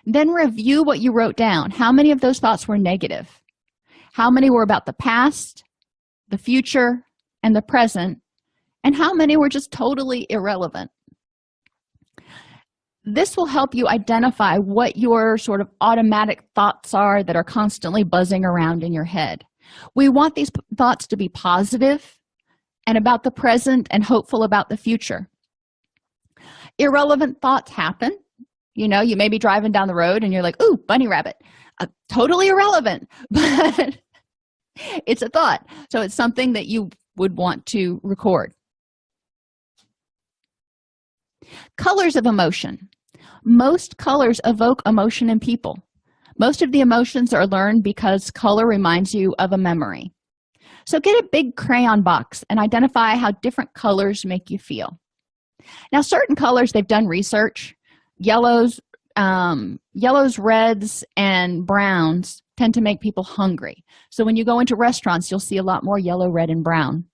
Then review what you wrote down. How many of those thoughts were negative? How many were about the past, the future, and the present? And how many were just totally irrelevant? This will help you identify what your sort of automatic thoughts are that are constantly buzzing around in your head. We want these thoughts to be positive and about the present and hopeful about the future. Irrelevant thoughts happen. You may be driving down the road and you're like, ooh, bunny rabbit. Totally irrelevant, but it's a thought. So it's something that you would want to record. Colors of emotion. Most colors evoke emotion in people. Most of the emotions are learned because color reminds you of a memory. So get a big crayon box and identify how different colors make you feel. Now, certain colors, they've done research. Yellows, reds, and browns tend to make people hungry. So when you go into restaurants, you'll see a lot more yellow, red, and brown.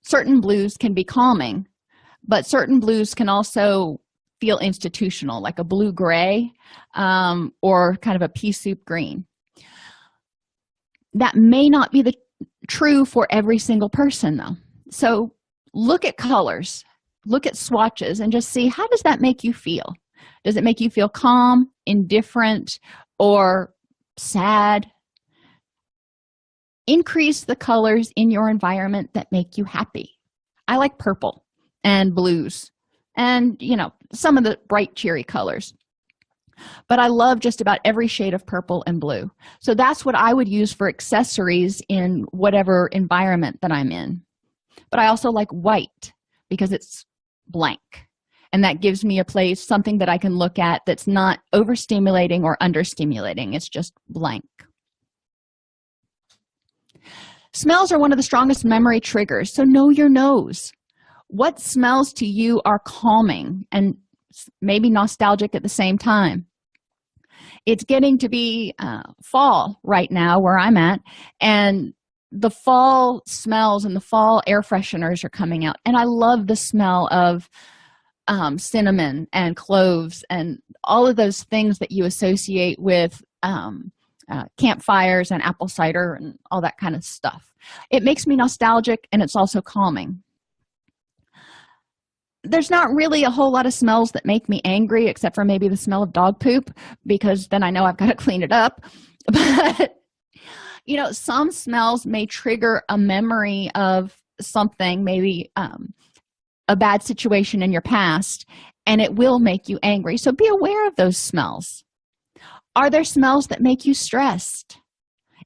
Certain blues can be calming, but certain blues can also feel institutional, like a blue-gray or kind of a pea soup green. That may not be true for every single person, though. So look at colors, look at swatches, and just see, how does that make you feel? Does it make you feel calm, indifferent, or sad? Increase the colors in your environment that make you happy. I like purple and blues and, some of the bright, cheery colors. But I love just about every shade of purple and blue. So that's what I would use for accessories in whatever environment that I'm in. But I also like white because it's blank. And that gives me something that I can look at that's not overstimulating or understimulating. It's just blank. Smells are one of the strongest memory triggers, so know your nose. What smells to you are calming and maybe nostalgic at the same time? It's getting to be fall right now where I'm at, and the fall smells and the fall air fresheners are coming out, and I love the smell of cinnamon and cloves and all of those things that you associate with campfires and apple cider and all that kind of stuff. It makes me nostalgic, and it's also calming. There's not really a whole lot of smells that make me angry, except for maybe the smell of dog poop, because then I know I've got to clean it up. But you know, some smells may trigger a memory of something, maybe a bad situation in your past, and it will make you angry. So be aware of those smells. Are there smells that make you stressed?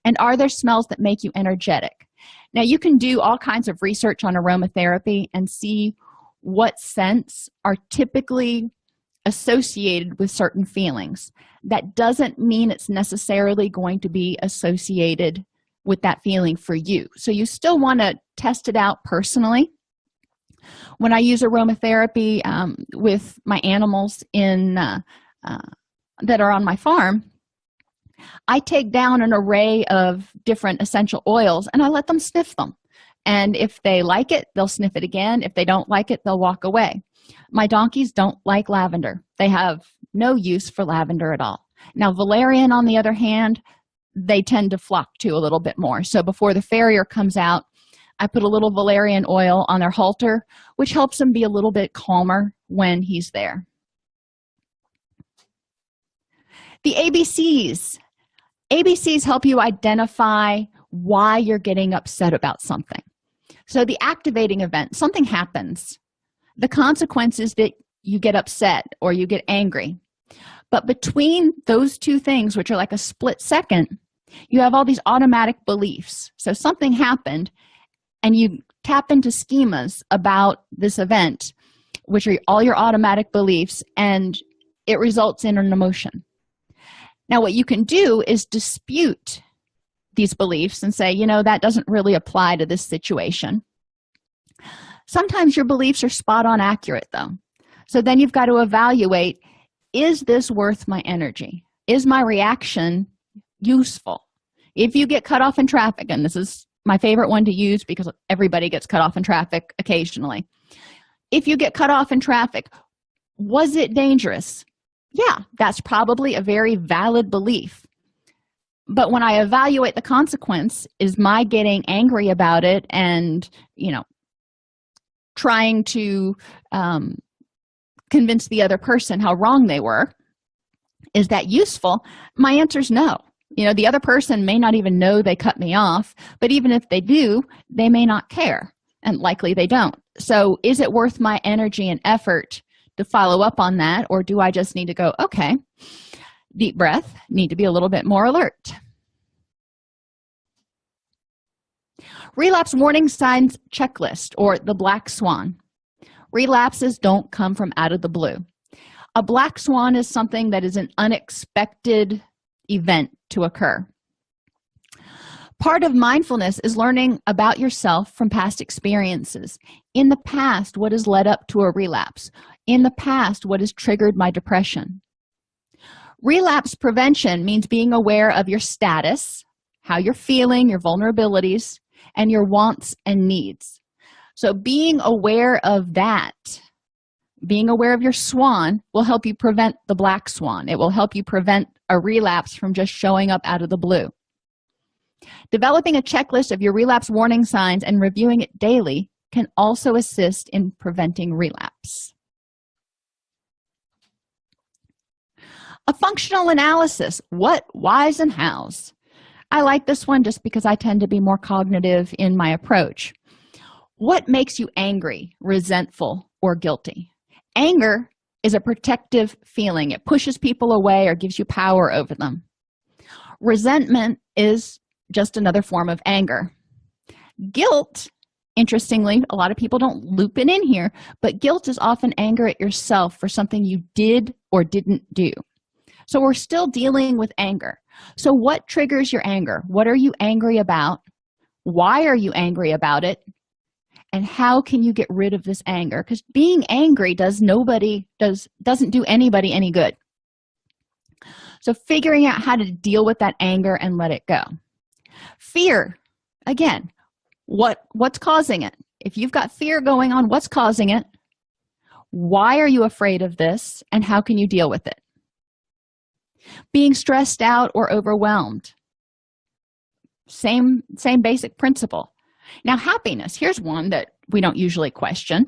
And are there smells that make you energetic? Now, you can do all kinds of research on aromatherapy and see what scents are typically associated with certain feelings. That doesn't mean it's necessarily going to be associated with that feeling for you. So you still want to test it out personally. When I use aromatherapy with my animals that are on my farm, I take down an array of different essential oils and I let them sniff them. And if they like it, they'll sniff it again. If they don't like it, they'll walk away. My donkeys don't like lavender. They have no use for lavender at all. Now, valerian, on the other hand, they tend to flock to a little bit more. So before the farrier comes out, I put a little valerian oil on their halter, which helps them be a little bit calmer when he's there. The ABCs. ABCs help you identify why you're getting upset about something. So the activating event, something happens. The consequence is that you get upset or you get angry. But between those two things, which are like a split second, you have all these automatic beliefs. So something happened, and you tap into schemas about this event, which are all your automatic beliefs, and it results in an emotion. Now, what you can do is dispute these beliefs and say, you know, that doesn't really apply to this situation. Sometimes your beliefs are spot on accurate, though. So then you've got to evaluate, is this worth my energy? Is my reaction useful? If you get cut off in traffic, and this is my favorite one to use because everybody gets cut off in traffic occasionally. If you get cut off in traffic, was it dangerous? Yeah, that's probably a very valid belief. But when I evaluate the consequence, is my getting angry about it and, you know, trying to convince the other person how wrong they were, is that useful? My answer is no. You know, the other person may not even know they cut me off, but even if they do, they may not care, and likely they don't. So is it worth my energy and effort to follow up on that, or do I just need to go, okay, deep breath, need to be a little bit more alert? Relapse warning signs checklist, or the black swan. Relapses don't come from out of the blue. A black swan is something that is an unexpected event to occur. Part of mindfulness is learning about yourself from past experiences. In the past, what has led up to a relapse? In the past, what has triggered my depression? Relapse prevention means being aware of your status, how you're feeling, your vulnerabilities, and your wants and needs. So being aware of that, being aware of your swan, will help you prevent the black swan. It will help you prevent a relapse from just showing up out of the blue. Developing a checklist of your relapse warning signs and reviewing it daily can also assist in preventing relapse. A functional analysis: what, whys, and hows. I like this one just because I tend to be more cognitive in my approach. What makes you angry, resentful, or guilty? Anger is a protective feeling. It pushes people away or gives you power over them. Resentment is just another form of anger. Guilt, interestingly, a lot of people don't loop it in here, but guilt is often anger at yourself for something you did or didn't do. So we're still dealing with anger. So what triggers your anger? What are you angry about? Why are you angry about it? And how can you get rid of this anger? Because being angry doesn't do anybody any good. So figuring out how to deal with that anger and let it go. Fear. Again, what's causing it? If you've got fear going on, what's causing it? Why are you afraid of this? And how can you deal with it? Being stressed out or overwhelmed. Same basic principle. Now, happiness. Here's one that we don't usually question.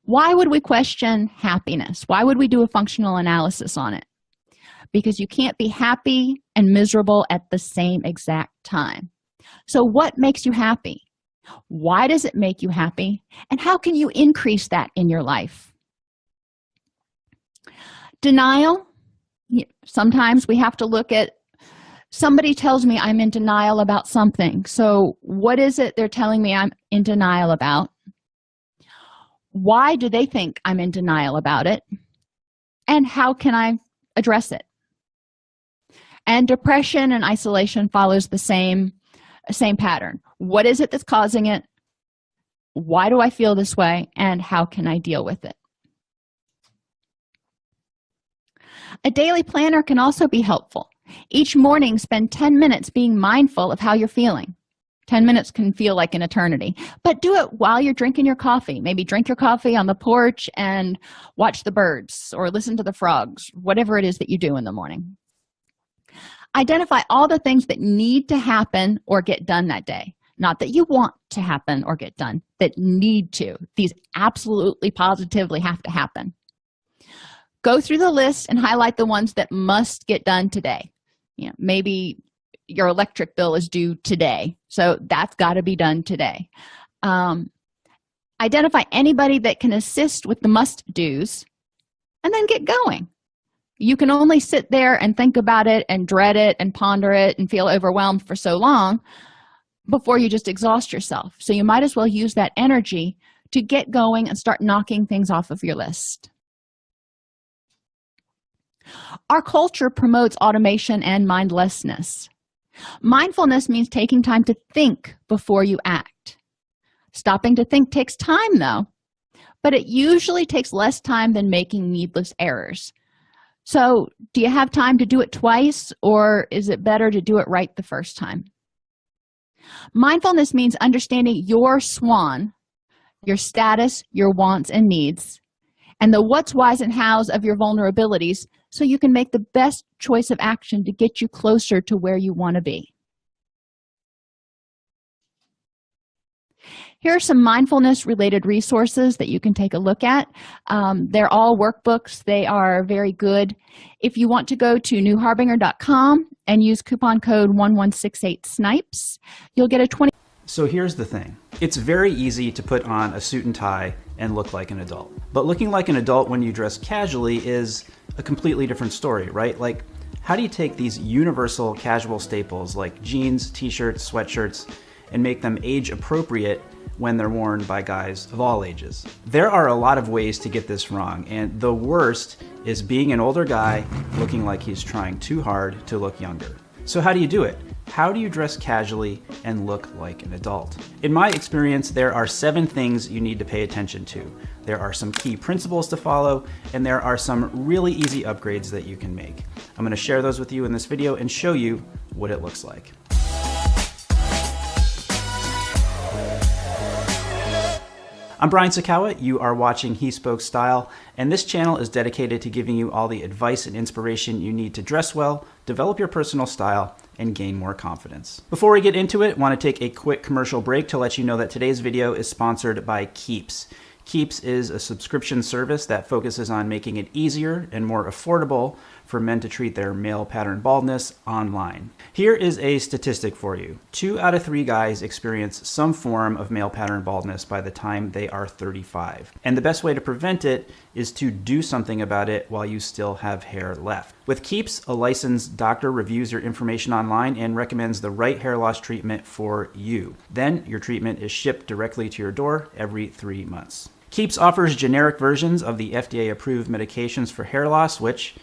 Why would we question happiness? Why would we do a functional analysis on it? Because you can't be happy and miserable at the same exact time. So what makes you happy? Why does it make you happy? And how can you increase that in your life? Denial. Sometimes we have to look at, somebody tells me I'm in denial about something. So what is it they're telling me I'm in denial about? Why do they think I'm in denial about it? And how can I address it? And depression and isolation follows the same pattern. What is it that's causing it? Why do I feel this way? And how can I deal with it? A daily planner can also be helpful. Each morning, spend 10 minutes being mindful of how you're feeling. 10 minutes can feel like an eternity, but do it while you're drinking your coffee. Maybe drink your coffee on the porch and watch the birds or listen to the frogs, whatever it is that you do in the morning. Identify all the things that need to happen or get done that day. Not that you want to happen or get done, that need to. These absolutely, positively have to happen. Go through the list and highlight the ones that must get done today. Maybe your electric bill is due today, so that's got to be done today. Identify anybody that can assist with the must-dos, and then get going. You can only sit there and think about it and dread it and ponder it and feel overwhelmed for so long before you just exhaust yourself. So you might as well use that energy to get going and start knocking things off of your list. Our culture promotes automation and mindlessness. Mindfulness means taking time to think before you act. Stopping to think takes time, though, but it usually takes less time than making needless errors. So, do you have time to do it twice, or is it better to do it right the first time? Mindfulness means understanding your SWAN, your status, your wants and needs, and the what's, whys, and how's of your vulnerabilities, so you can make the best choice of action to get you closer to where you want to be. Here are some mindfulness-related resources that you can take a look at. They're all workbooks. They are very good. If you want to go to newharbinger.com and use coupon code 1168SNIPES, you'll get a 20. So here's the thing. It's very easy to put on a suit and tie and look like an adult. But looking like an adult when you dress casually is a completely different story, right? Like, how do you take these universal casual staples like jeans, t-shirts, sweatshirts, and make them age appropriate when they're worn by guys of all ages? There are a lot of ways to get this wrong, and the worst is being an older guy looking like he's trying too hard to look younger. So how do you do it? How do you dress casually and look like an adult? In my experience, there are 7 things you need to pay attention to. There are some key principles to follow, and there are some really easy upgrades that you can make. I'm going to share those with you in this video and show you what it looks like. I'm Brian Sakawa, you are watching He Spoke Style, and this channel is dedicated to giving you all the advice and inspiration you need to dress well, develop your personal style, and gain more confidence. Before we get into it, I want to take a quick commercial break to let you know that today's video is sponsored by Keeps. Keeps is a subscription service that focuses on making it easier and more affordable for men to treat their male pattern baldness online. Here is a statistic for you. 2 out of 3 guys experience some form of male pattern baldness by the time they are 35. And the best way to prevent it is to do something about it while you still have hair left. With Keeps, a licensed doctor reviews your information online and recommends the right hair loss treatment for you. Then your treatment is shipped directly to your door every 3 months. Keeps offers generic versions of the FDA-approved medications for hair loss, which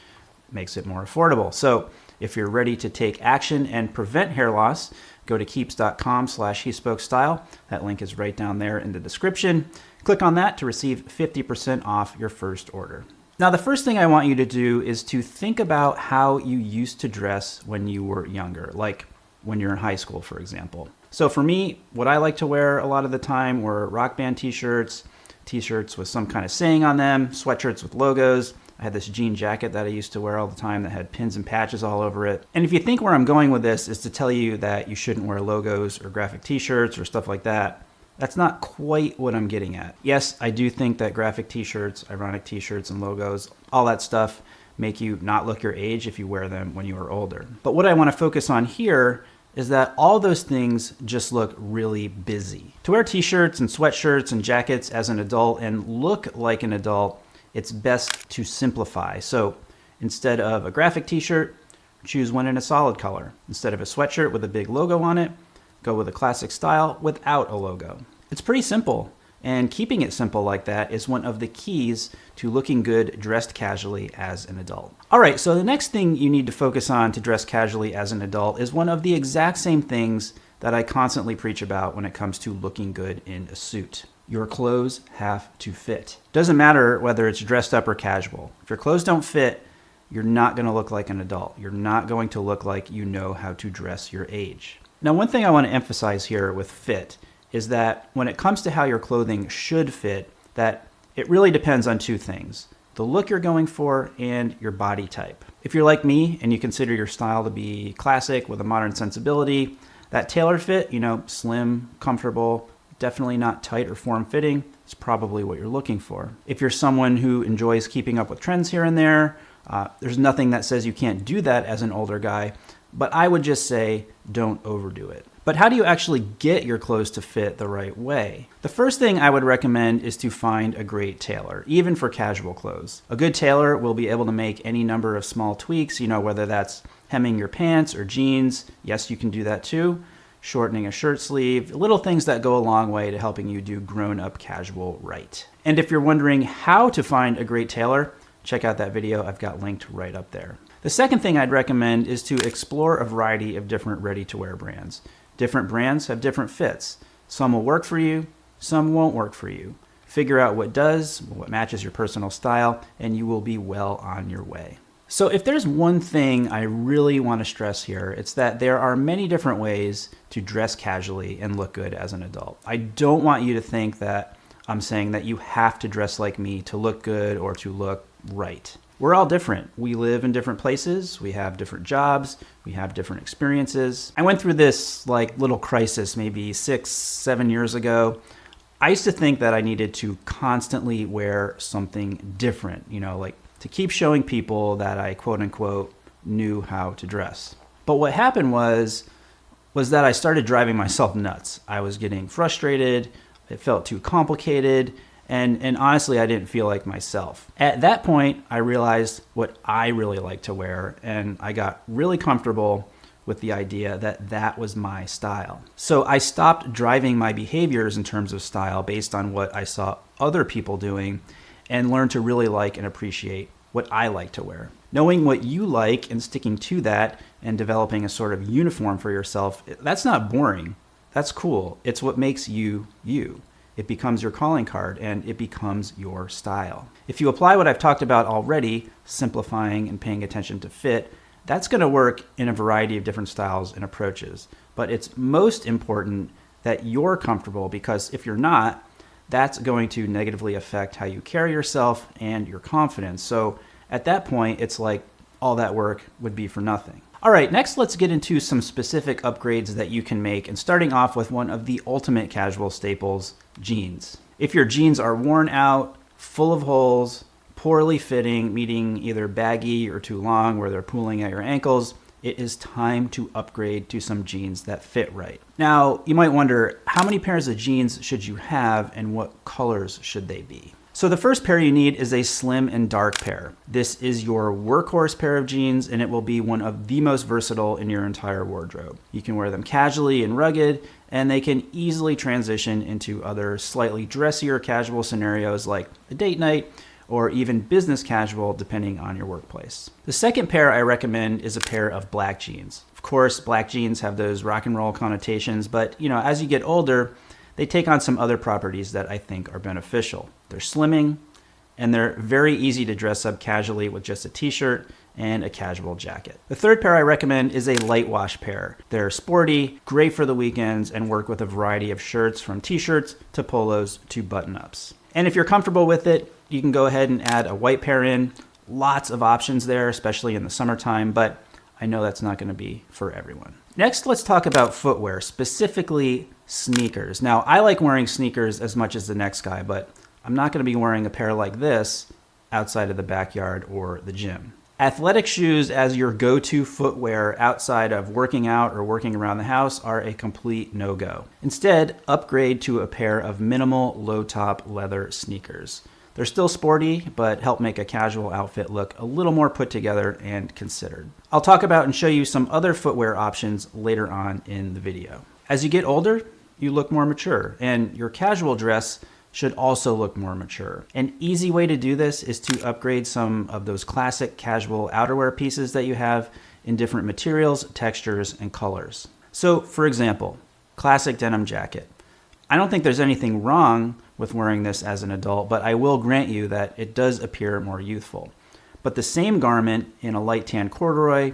makes it more affordable. So if you're ready to take action and prevent hair loss, go to keeps.com/hespokestyle. That link is right down there in the description. Click on that to receive 50% off your first order. Now, the first thing I want you to do is to think about how you used to dress when you were younger. Like, when you're in high school, for example. So for me, what I like to wear a lot of the time were rock band t-shirts, t-shirts with some kind of saying on them, sweatshirts with logos. I had this jean jacket that I used to wear all the time that had pins and patches all over it. And if you think where I'm going with this is to tell you that you shouldn't wear logos or graphic t-shirts or stuff like that, that's not quite what I'm getting at. Yes, I do think that graphic t-shirts, ironic t-shirts and logos, all that stuff make you not look your age if you wear them when you are older. But what I want to focus on here is that all those things just look really busy. To wear t-shirts and sweatshirts and jackets as an adult and look like an adult, it's best to simplify. So instead of a graphic t-shirt, choose one in a solid color. Instead of a sweatshirt with a big logo on it, go with a classic style without a logo. It's pretty simple, and keeping it simple like that is one of the keys to looking good dressed casually as an adult. All right, so the next thing you need to focus on to dress casually as an adult is one of the exact same things that I constantly preach about when it comes to looking good in a suit. Your clothes have to fit. Doesn't matter whether it's dressed up or casual. If your clothes don't fit, you're not going to look like an adult. You're not going to look like you know how to dress your age. Now, one thing I want to emphasize here with fit is that when it comes to how your clothing should fit, that it really depends on two things: the look you're going for and your body type. If you're like me and you consider your style to be classic with a modern sensibility, that tailor fit, slim, comfortable, definitely not tight or form-fitting, is probably what you're looking for. If you're someone who enjoys keeping up with trends here and there, there's nothing that says you can't do that as an older guy, but I would just say don't overdo it. But how do you actually get your clothes to fit the right way? The first thing I would recommend is to find a great tailor, even for casual clothes. A good tailor will be able to make any number of small tweaks, whether that's hemming your pants or jeans. Yes, you can do that too. Shortening a shirt sleeve, little things that go a long way to helping you do grown-up casual right. And if you're wondering how to find a great tailor, check out that video I've got linked right up there. The second thing I'd recommend is to explore a variety of different ready-to-wear brands. Different brands have different fits. Some will work for you, some won't work for you. Figure out what does, what matches your personal style, and you will be well on your way. So if there's one thing I really want to stress here, it's that there are many different ways to dress casually and look good as an adult. I don't want you to think that I'm saying that you have to dress like me to look good or to look right. We're all different. We live in different places. We have different jobs. We have different experiences. I went through this little crisis maybe 6-7 years ago. I used to think that I needed to constantly wear something different, to keep showing people that I quote unquote knew how to dress. But what happened was that I started driving myself nuts. I was getting frustrated. It felt too complicated. And honestly, I didn't feel like myself. At that point, I realized what I really like to wear, and I got really comfortable with the idea that that was my style. So I stopped driving my behaviors in terms of style based on what I saw other people doing and learned to really like and appreciate what I like to wear. Knowing what you like and sticking to that and developing a sort of uniform for yourself, that's not boring. That's cool. It's what makes you, you. It becomes your calling card and it becomes your style. If you apply what I've talked about already, simplifying and paying attention to fit, that's going to work in a variety of different styles and approaches. But it's most important that you're comfortable, because if you're not, that's going to negatively affect how you carry yourself and your confidence. So at that point, it's like all that work would be for nothing. All right, next let's get into some specific upgrades that you can make, and starting off with one of the ultimate casual staples, jeans. If your jeans are worn out, full of holes, poorly fitting, meaning either baggy or too long where they're pooling at your ankles, it is time to upgrade to some jeans that fit right. Now, you might wonder, how many pairs of jeans should you have and what colors should they be? So the first pair you need is a slim and dark pair. This is your workhorse pair of jeans, and it will be one of the most versatile in your entire wardrobe. You can wear them casually and rugged, and they can easily transition into other slightly dressier casual scenarios like a date night or even business casual, depending on your workplace. The second pair I recommend is a pair of black jeans. Of course, black jeans have those rock and roll connotations, but as you get older, they take on some other properties that I think are beneficial. They're slimming, and they're very easy to dress up casually with just a t-shirt and a casual jacket. The third pair I recommend is a light wash pair. They're sporty, great for the weekends, and work with a variety of shirts from t-shirts to polos to button-ups. And if you're comfortable with it, you can go ahead and add a white pair in. Lots of options there, especially in the summertime, but I know that's not going to be for everyone. Next, let's talk about footwear, specifically sneakers. Now, I like wearing sneakers as much as the next guy, but I'm not going to be wearing a pair like this outside of the backyard or the gym. Athletic shoes as your go-to footwear outside of working out or working around the house are a complete no-go. Instead, upgrade to a pair of minimal low-top leather sneakers. They're still sporty, but help make a casual outfit look a little more put together and considered. I'll talk about and show you some other footwear options later on in the video. As you get older, you look more mature, and your casual dress should also look more mature. An easy way to do this is to upgrade some of those classic casual outerwear pieces that you have in different materials, textures, and colors. So, for example, classic denim jacket. I don't think there's anything wrong with wearing this as an adult, but I will grant you that it does appear more youthful. But the same garment in a light tan corduroy,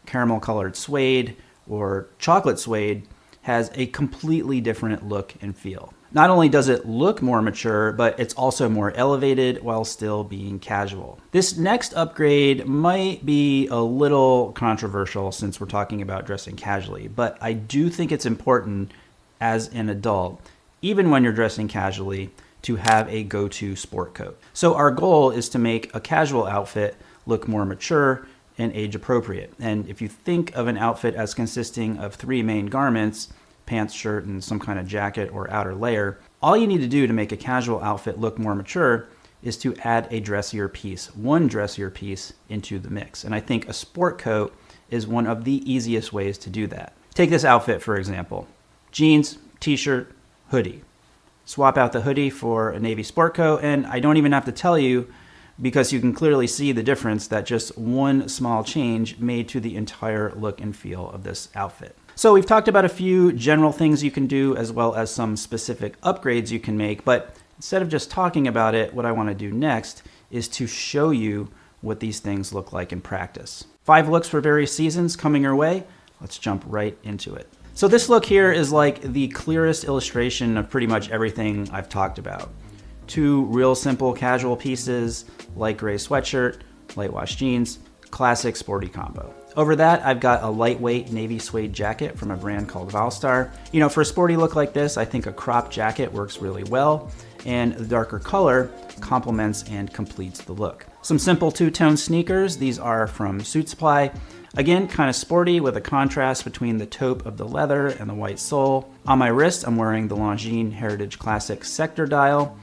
caramel colored suede, or chocolate suede has a completely different look and feel. Not only does it look more mature, but it's also more elevated while still being casual. This next upgrade might be a little controversial since we're talking about dressing casually, but I do think it's important as an adult, even when you're dressing casually, to have a go-to sport coat. So our goal is to make a casual outfit look more mature and age appropriate. And if you think of an outfit as consisting of three main garments, pants, shirt, and some kind of jacket or outer layer, all you need to do to make a casual outfit look more mature is to add a dressier piece, one dressier piece into the mix. And I think a sport coat is one of the easiest ways to do that. Take this outfit, for example. Jeans, t-shirt, hoodie. Swap out the hoodie for a navy sport coat, and I don't even have to tell you because you can clearly see the difference that just one small change made to the entire look and feel of this outfit. So we've talked about a few general things you can do as well as some specific upgrades you can make, but instead of just talking about it, what I want to do next is to show you what these things look like in practice. 5 looks for various seasons coming your way. Let's jump right into it. So this look here is like the clearest illustration of pretty much everything I've talked about. 2 real simple casual pieces, light gray sweatshirt, light wash jeans, classic sporty combo. Over that, I've got a lightweight navy suede jacket from a brand called Valstar. You know, for a sporty look like this, I think a crop jacket works really well, and the darker color complements and completes the look. Some simple 2-tone sneakers. These are from Suit Supply. Again, kind of sporty with a contrast between the taupe of the leather and the white sole. On my wrist, I'm wearing the Longines Heritage Classic Sector Dial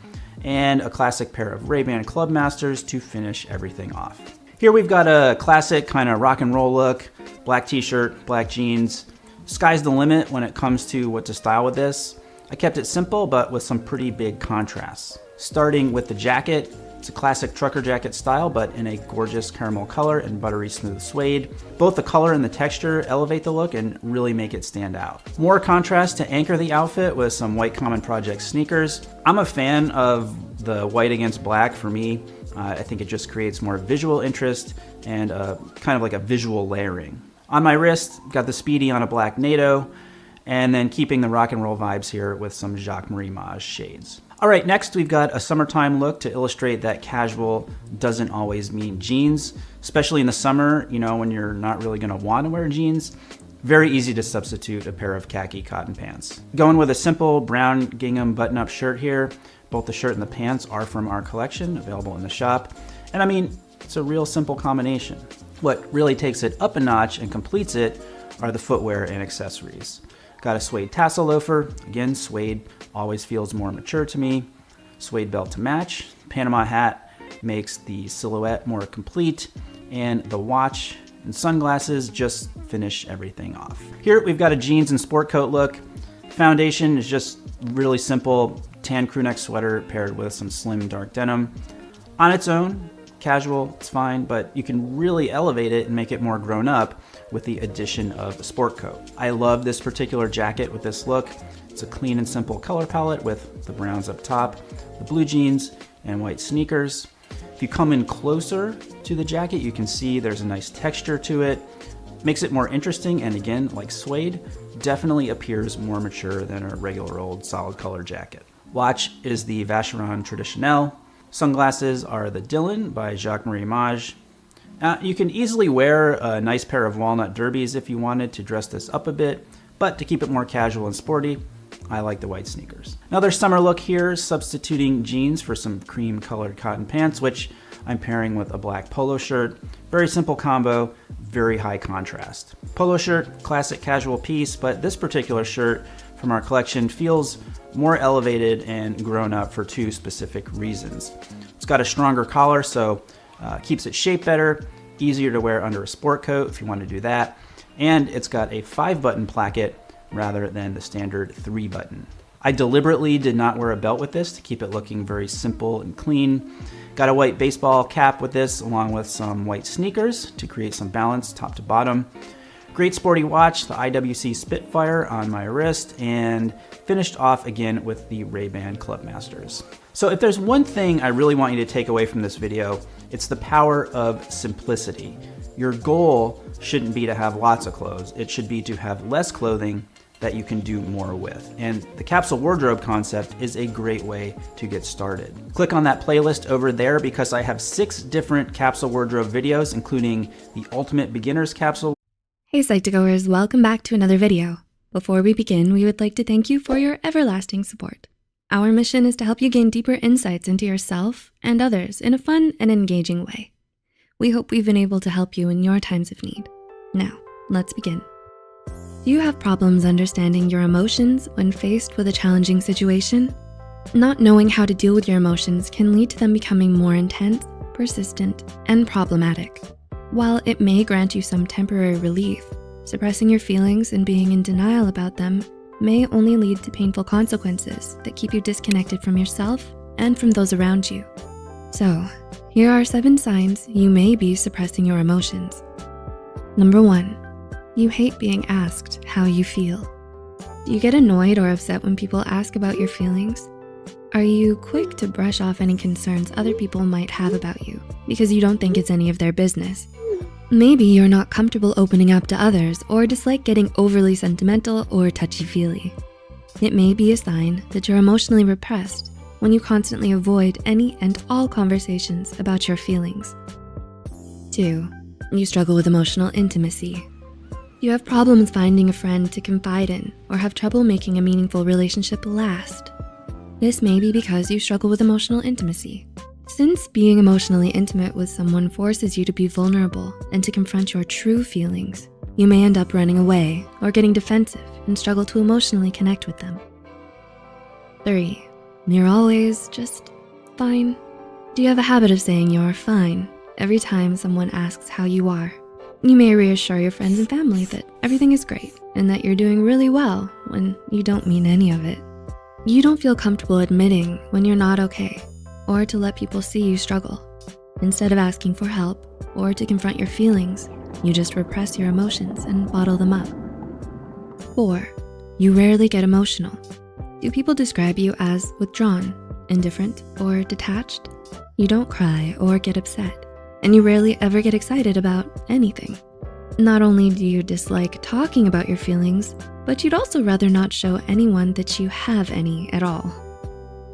and a classic pair of Ray-Ban Clubmasters to finish everything off. Here we've got a classic kind of rock and roll look, black t-shirt, black jeans. Sky's the limit when it comes to what to style with this. I kept it simple, but with some pretty big contrasts. Starting with the jacket, it's a classic trucker jacket style, but in a gorgeous caramel color and buttery smooth suede. Both the color and the texture elevate the look and really make it stand out. More contrast to anchor the outfit with some white Common Project sneakers. I'm a fan of the white against black for me. I think it just creates more visual interest and kind of like a visual layering. On my wrist, got the Speedy on a black NATO, and then keeping the rock and roll vibes here with some Jacques Marie Mage shades. All right, next we've got a summertime look to illustrate that casual doesn't always mean jeans, especially in the summer, you know, when you're not really gonna want to wear jeans. Very easy to substitute a pair of khaki cotton pants. Going with a simple brown gingham button-up shirt here. Both the shirt and the pants are from our collection, available in the shop. And I mean, it's a real simple combination. What really takes it up a notch and completes it are the footwear and accessories. Got a suede tassel loafer. Again, suede always feels more mature to me. Suede belt to match. Panama hat makes the silhouette more complete. And the watch and sunglasses just finish everything off. Here we've got a jeans and sport coat look. Foundation is just really simple. Tan crew neck sweater paired with some slim dark denim. On its own, casual, it's fine, but you can really elevate it and make it more grown up with the addition of a sport coat. I love this particular jacket with this look. It's a clean and simple color palette with the browns up top, the blue jeans, and white sneakers. If you come in closer to the jacket, you can see there's a nice texture to it. Makes it more interesting, and again, like suede, definitely appears more mature than a regular old solid color jacket. Watch is the Vacheron Traditionnel. Sunglasses are the Dylan by Jacques-Marie Mage. You can easily wear a nice pair of walnut derbies if you wanted to dress this up a bit, but to keep it more casual and sporty, I like the white sneakers. Another summer look here, substituting jeans for some cream colored cotton pants, which I'm pairing with a black polo shirt. Very simple combo, very high contrast. Polo shirt, classic casual piece, but this particular shirt from our collection feels more elevated and grown up for two specific reasons. It's got a stronger collar, so keeps it shaped better, easier to wear under a sport coat if you want to do that, and it's got a 5-button placket rather than the standard 3-button. I deliberately did not wear a belt with this to keep it looking very simple and clean. Got a white baseball cap with this along with some white sneakers to create some balance top to bottom. Great sporty watch, the IWC Spitfire on my wrist, and finished off again with the Ray-Ban Clubmasters. So if there's one thing I really want you to take away from this video, it's the power of simplicity. Your goal shouldn't be to have lots of clothes. It should be to have less clothing that you can do more with. And the capsule wardrobe concept is a great way to get started. Click on that playlist over there because I have 6 different capsule wardrobe videos, including the Ultimate Beginner's Capsule. Hey Psych2Goers, welcome back to another video. Before we begin, we would like to thank you for your everlasting support. Our mission is to help you gain deeper insights into yourself and others in a fun and engaging way. We hope we've been able to help you in your times of need. Now, let's begin. Do you have problems understanding your emotions when faced with a challenging situation? Not knowing how to deal with your emotions can lead to them becoming more intense, persistent, and problematic. While it may grant you some temporary relief, suppressing your feelings and being in denial about them may only lead to painful consequences that keep you disconnected from yourself and from those around you. So, here are 7 signs you may be suppressing your emotions. Number 1, you hate being asked how you feel. Do you get annoyed or upset when people ask about your feelings? Are you quick to brush off any concerns other people might have about you because you don't think it's any of their business? Maybe you're not comfortable opening up to others or dislike getting overly sentimental or touchy-feely. It may be a sign that you're emotionally repressed when you constantly avoid any and all conversations about your feelings. 2, you struggle with emotional intimacy. You have problems finding a friend to confide in or have trouble making a meaningful relationship last. This may be because you struggle with emotional intimacy. Since being emotionally intimate with someone forces you to be vulnerable and to confront your true feelings, you may end up running away or getting defensive and struggle to emotionally connect with them. 3, you're always just fine. Do you have a habit of saying you're fine every time someone asks how you are? You may reassure your friends and family that everything is great and that you're doing really well when you don't mean any of it. You don't feel comfortable admitting when you're not okay or to let people see you struggle. Instead of asking for help or to confront your feelings, you just repress your emotions and bottle them up. 4, you rarely get emotional. Do people describe you as withdrawn, indifferent, or detached? You don't cry or get upset, and you rarely ever get excited about anything. Not only do you dislike talking about your feelings, but you'd also rather not show anyone that you have any at all.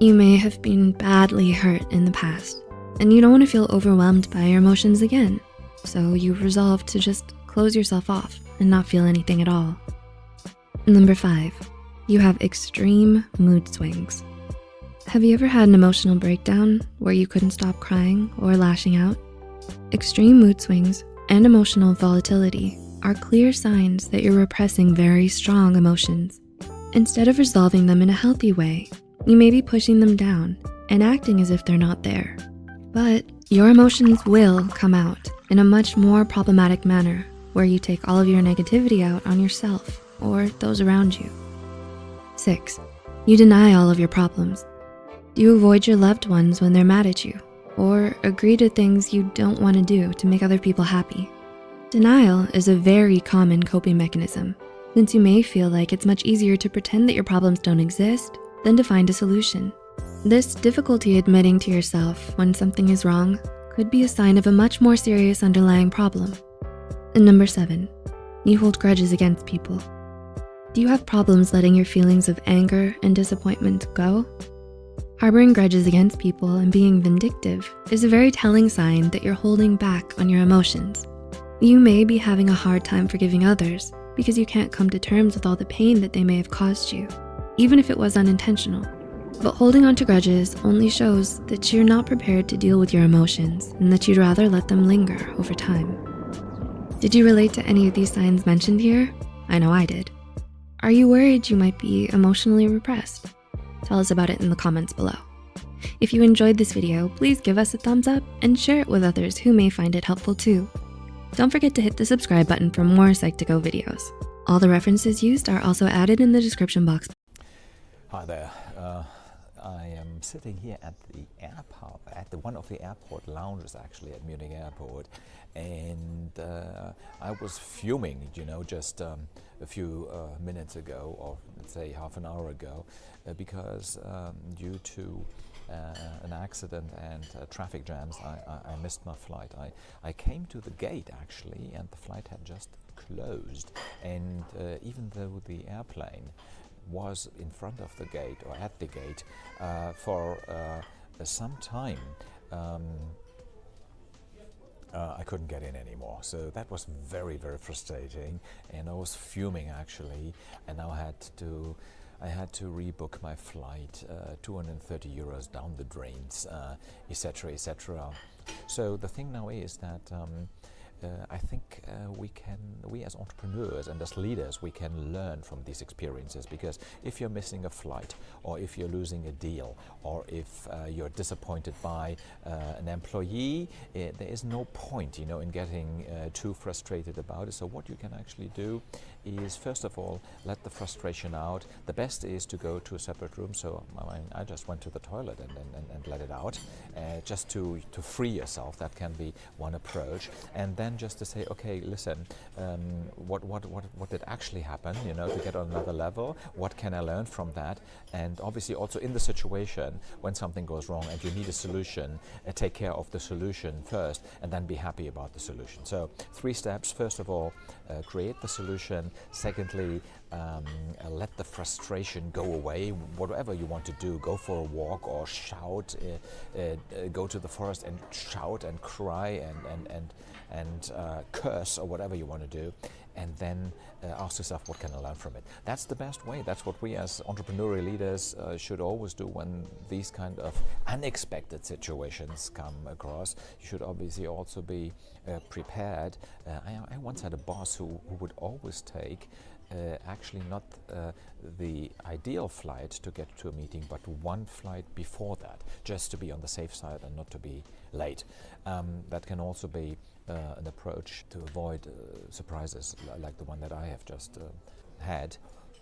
You may have been badly hurt in the past, and you don't want to feel overwhelmed by your emotions again, so you've resolved to just close yourself off and not feel anything at all. Number 5, you have extreme mood swings. Have you ever had an emotional breakdown where you couldn't stop crying or lashing out? Extreme mood swings and emotional volatility are clear signs that you're repressing very strong emotions. Instead of resolving them in a healthy way, you may be pushing them down and acting as if they're not there. But your emotions will come out in a much more problematic manner where you take all of your negativity out on yourself or those around you. 6, you deny all of your problems. Do you avoid your loved ones when they're mad at you or agree to things you don't want to do to make other people happy? Denial is a very common coping mechanism, since you may feel like it's much easier to pretend that your problems don't exist than to find a solution. This difficulty admitting to yourself when something is wrong could be a sign of a much more serious underlying problem. And number 7, you hold grudges against people. Do you have problems letting your feelings of anger and disappointment go? Harboring grudges against people and being vindictive is a very telling sign that you're holding back on your emotions. You may be having a hard time forgiving others because you can't come to terms with all the pain that they may have caused you, even if it was unintentional. But holding on to grudges only shows that you're not prepared to deal with your emotions and that you'd rather let them linger over time. Did you relate to any of these signs mentioned here? I know I did. Are you worried you might be emotionally repressed? Tell us about it in the comments below. If you enjoyed this video, please give us a thumbs up and share it with others who may find it helpful too. Don't forget to hit the subscribe button for more Psych2Go videos. All the references used are also added in the description box. Hi there. I am sitting here at the airport, at one of the airport lounges actually at Munich Airport, and I was fuming, just a few minutes ago, or let's say half an hour ago, because due to an accident and traffic jams, I missed my flight. I came to the gate actually, and the flight had just closed, and even though the airplane was in front of the gate or at the gate for some time, I couldn't get in anymore. So that was very, very frustrating, and I was fuming actually, and now I had to rebook my flight, 230 euros down the drains, etc., etc. So the thing now is that I think we as entrepreneurs and as leaders, we can learn from these experiences, because if you're missing a flight, or if you're losing a deal, or if you're disappointed by an employee, there is no point, in getting too frustrated about it. So what you can actually do is, first of all, let the frustration out. The best is to go to a separate room. So I just went to the toilet and let it out, just to free yourself. That can be one approach. And then just to say, okay, listen, what did actually happen, to get on another level? What can I learn from that? And obviously also in the situation when something goes wrong and you need a solution, take care of the solution first, and then be happy about the solution. So 3 steps. First of all, create the solution. Secondly, let the frustration go away. Whatever you want to do, go for a walk or shout, go to the forest and shout and cry and curse, or whatever you want to do, and then ask yourself, what can I learn from it? That's the best way. That's what we as entrepreneurial leaders should always do when these kind of unexpected situations come across. You should obviously also be prepared. I once had a boss who would always take actually not the ideal flight to get to a meeting, but one flight before that, just to be on the safe side and not to be late. That can also be an approach to avoid surprises like the one that I have just had.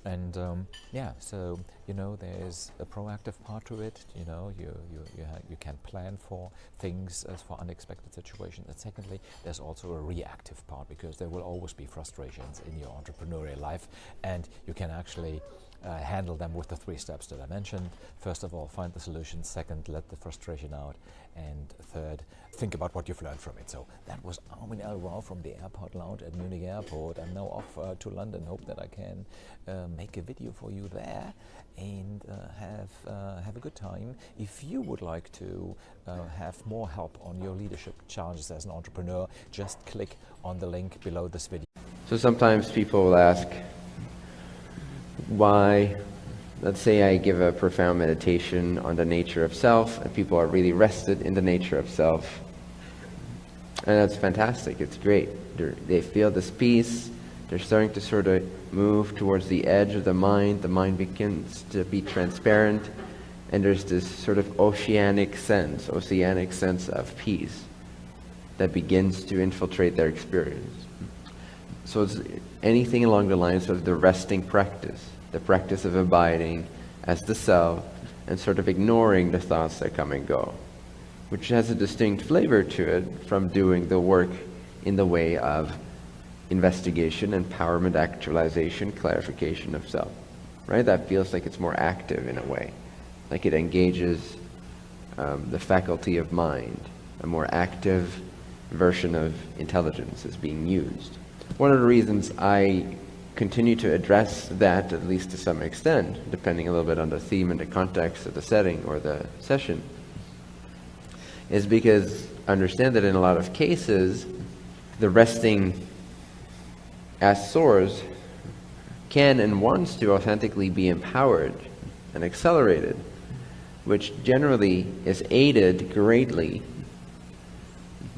And yeah, so there's a proactive part to it. You can plan for things, as for unexpected situations. And secondly, there's also a reactive part, because there will always be frustrations in your entrepreneurial life, and you can actually handle them with the 3 steps that I mentioned. First of all, find the solution. Second, let the frustration out. And third, think about what you've learned from it. So that was Armin L. Rao from the airport lounge at Munich Airport. I'm now off to London. Hope that I can make a video for you there and have a good time. If you would like to have more help on your leadership challenges as an entrepreneur, just click on the link below this video. So sometimes people will ask, why, let's say I give a profound meditation on the nature of self, and people are really rested in the nature of self. And that's fantastic, it's great. They feel this peace, they're starting to sort of move towards the edge of the mind begins to be transparent, and there's this sort of oceanic sense of peace that begins to infiltrate their experience. So it's anything along the lines of the resting practice, the practice of abiding as the self and sort of ignoring the thoughts that come and go, which has a distinct flavor to it from doing the work in the way of investigation, empowerment, actualization, clarification of self, right? That feels like it's more active in a way, like it engages the faculty of mind a more active version of intelligence is being used. One of the reasons I continue to address that, at least to some extent, depending a little bit on the theme and the context of the setting or the session, is because I understand that in a lot of cases, the resting as source can and wants to authentically be empowered and accelerated, which generally is aided greatly.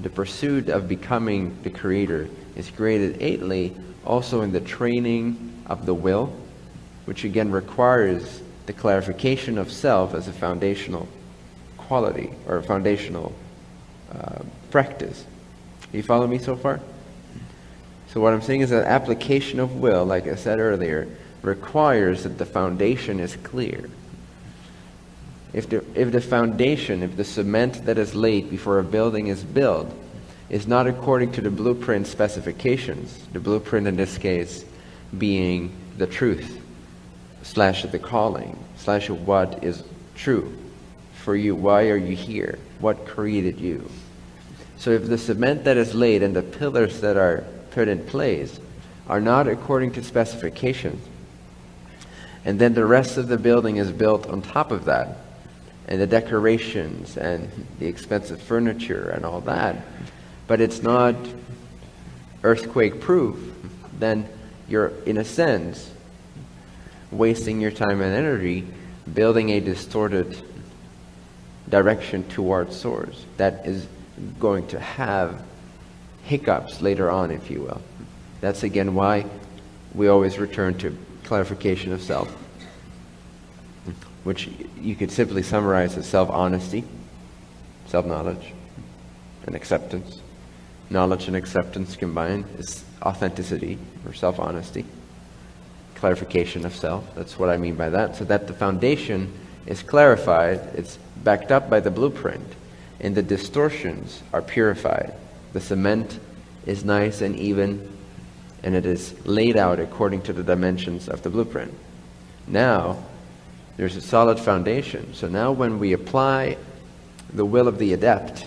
The pursuit of becoming the creator is created aidly also in the training of the will, which again requires the clarification of self as a foundational quality or a foundational practice. You follow me so far? So what I'm saying is that application of will, like I said earlier, requires that the foundation is clear. If the foundation, if the cement that is laid before a building is built, is not according to the blueprint specifications, the blueprint in this case being the truth, / the calling, / what is true for you, why are you here, what created you. So if the cement that is laid and the pillars that are put in place are not according to specifications, and then the rest of the building is built on top of that, and the decorations and the expensive furniture and all that, but it's not earthquake proof, then you're in a sense wasting your time and energy building a distorted direction towards source that is going to have hiccups later on, if you will. That's again why we always return to clarification of self, which you could simply summarize as self-honesty, self-knowledge, and acceptance. Knowledge and acceptance combined is authenticity or self-honesty. Clarification of self, that's what I mean by that. So that the foundation is clarified, it's backed up by the blueprint, and the distortions are purified. The cement is nice and even, and it is laid out according to the dimensions of the blueprint. Now, there's a solid foundation. So now when we apply the will of the adept,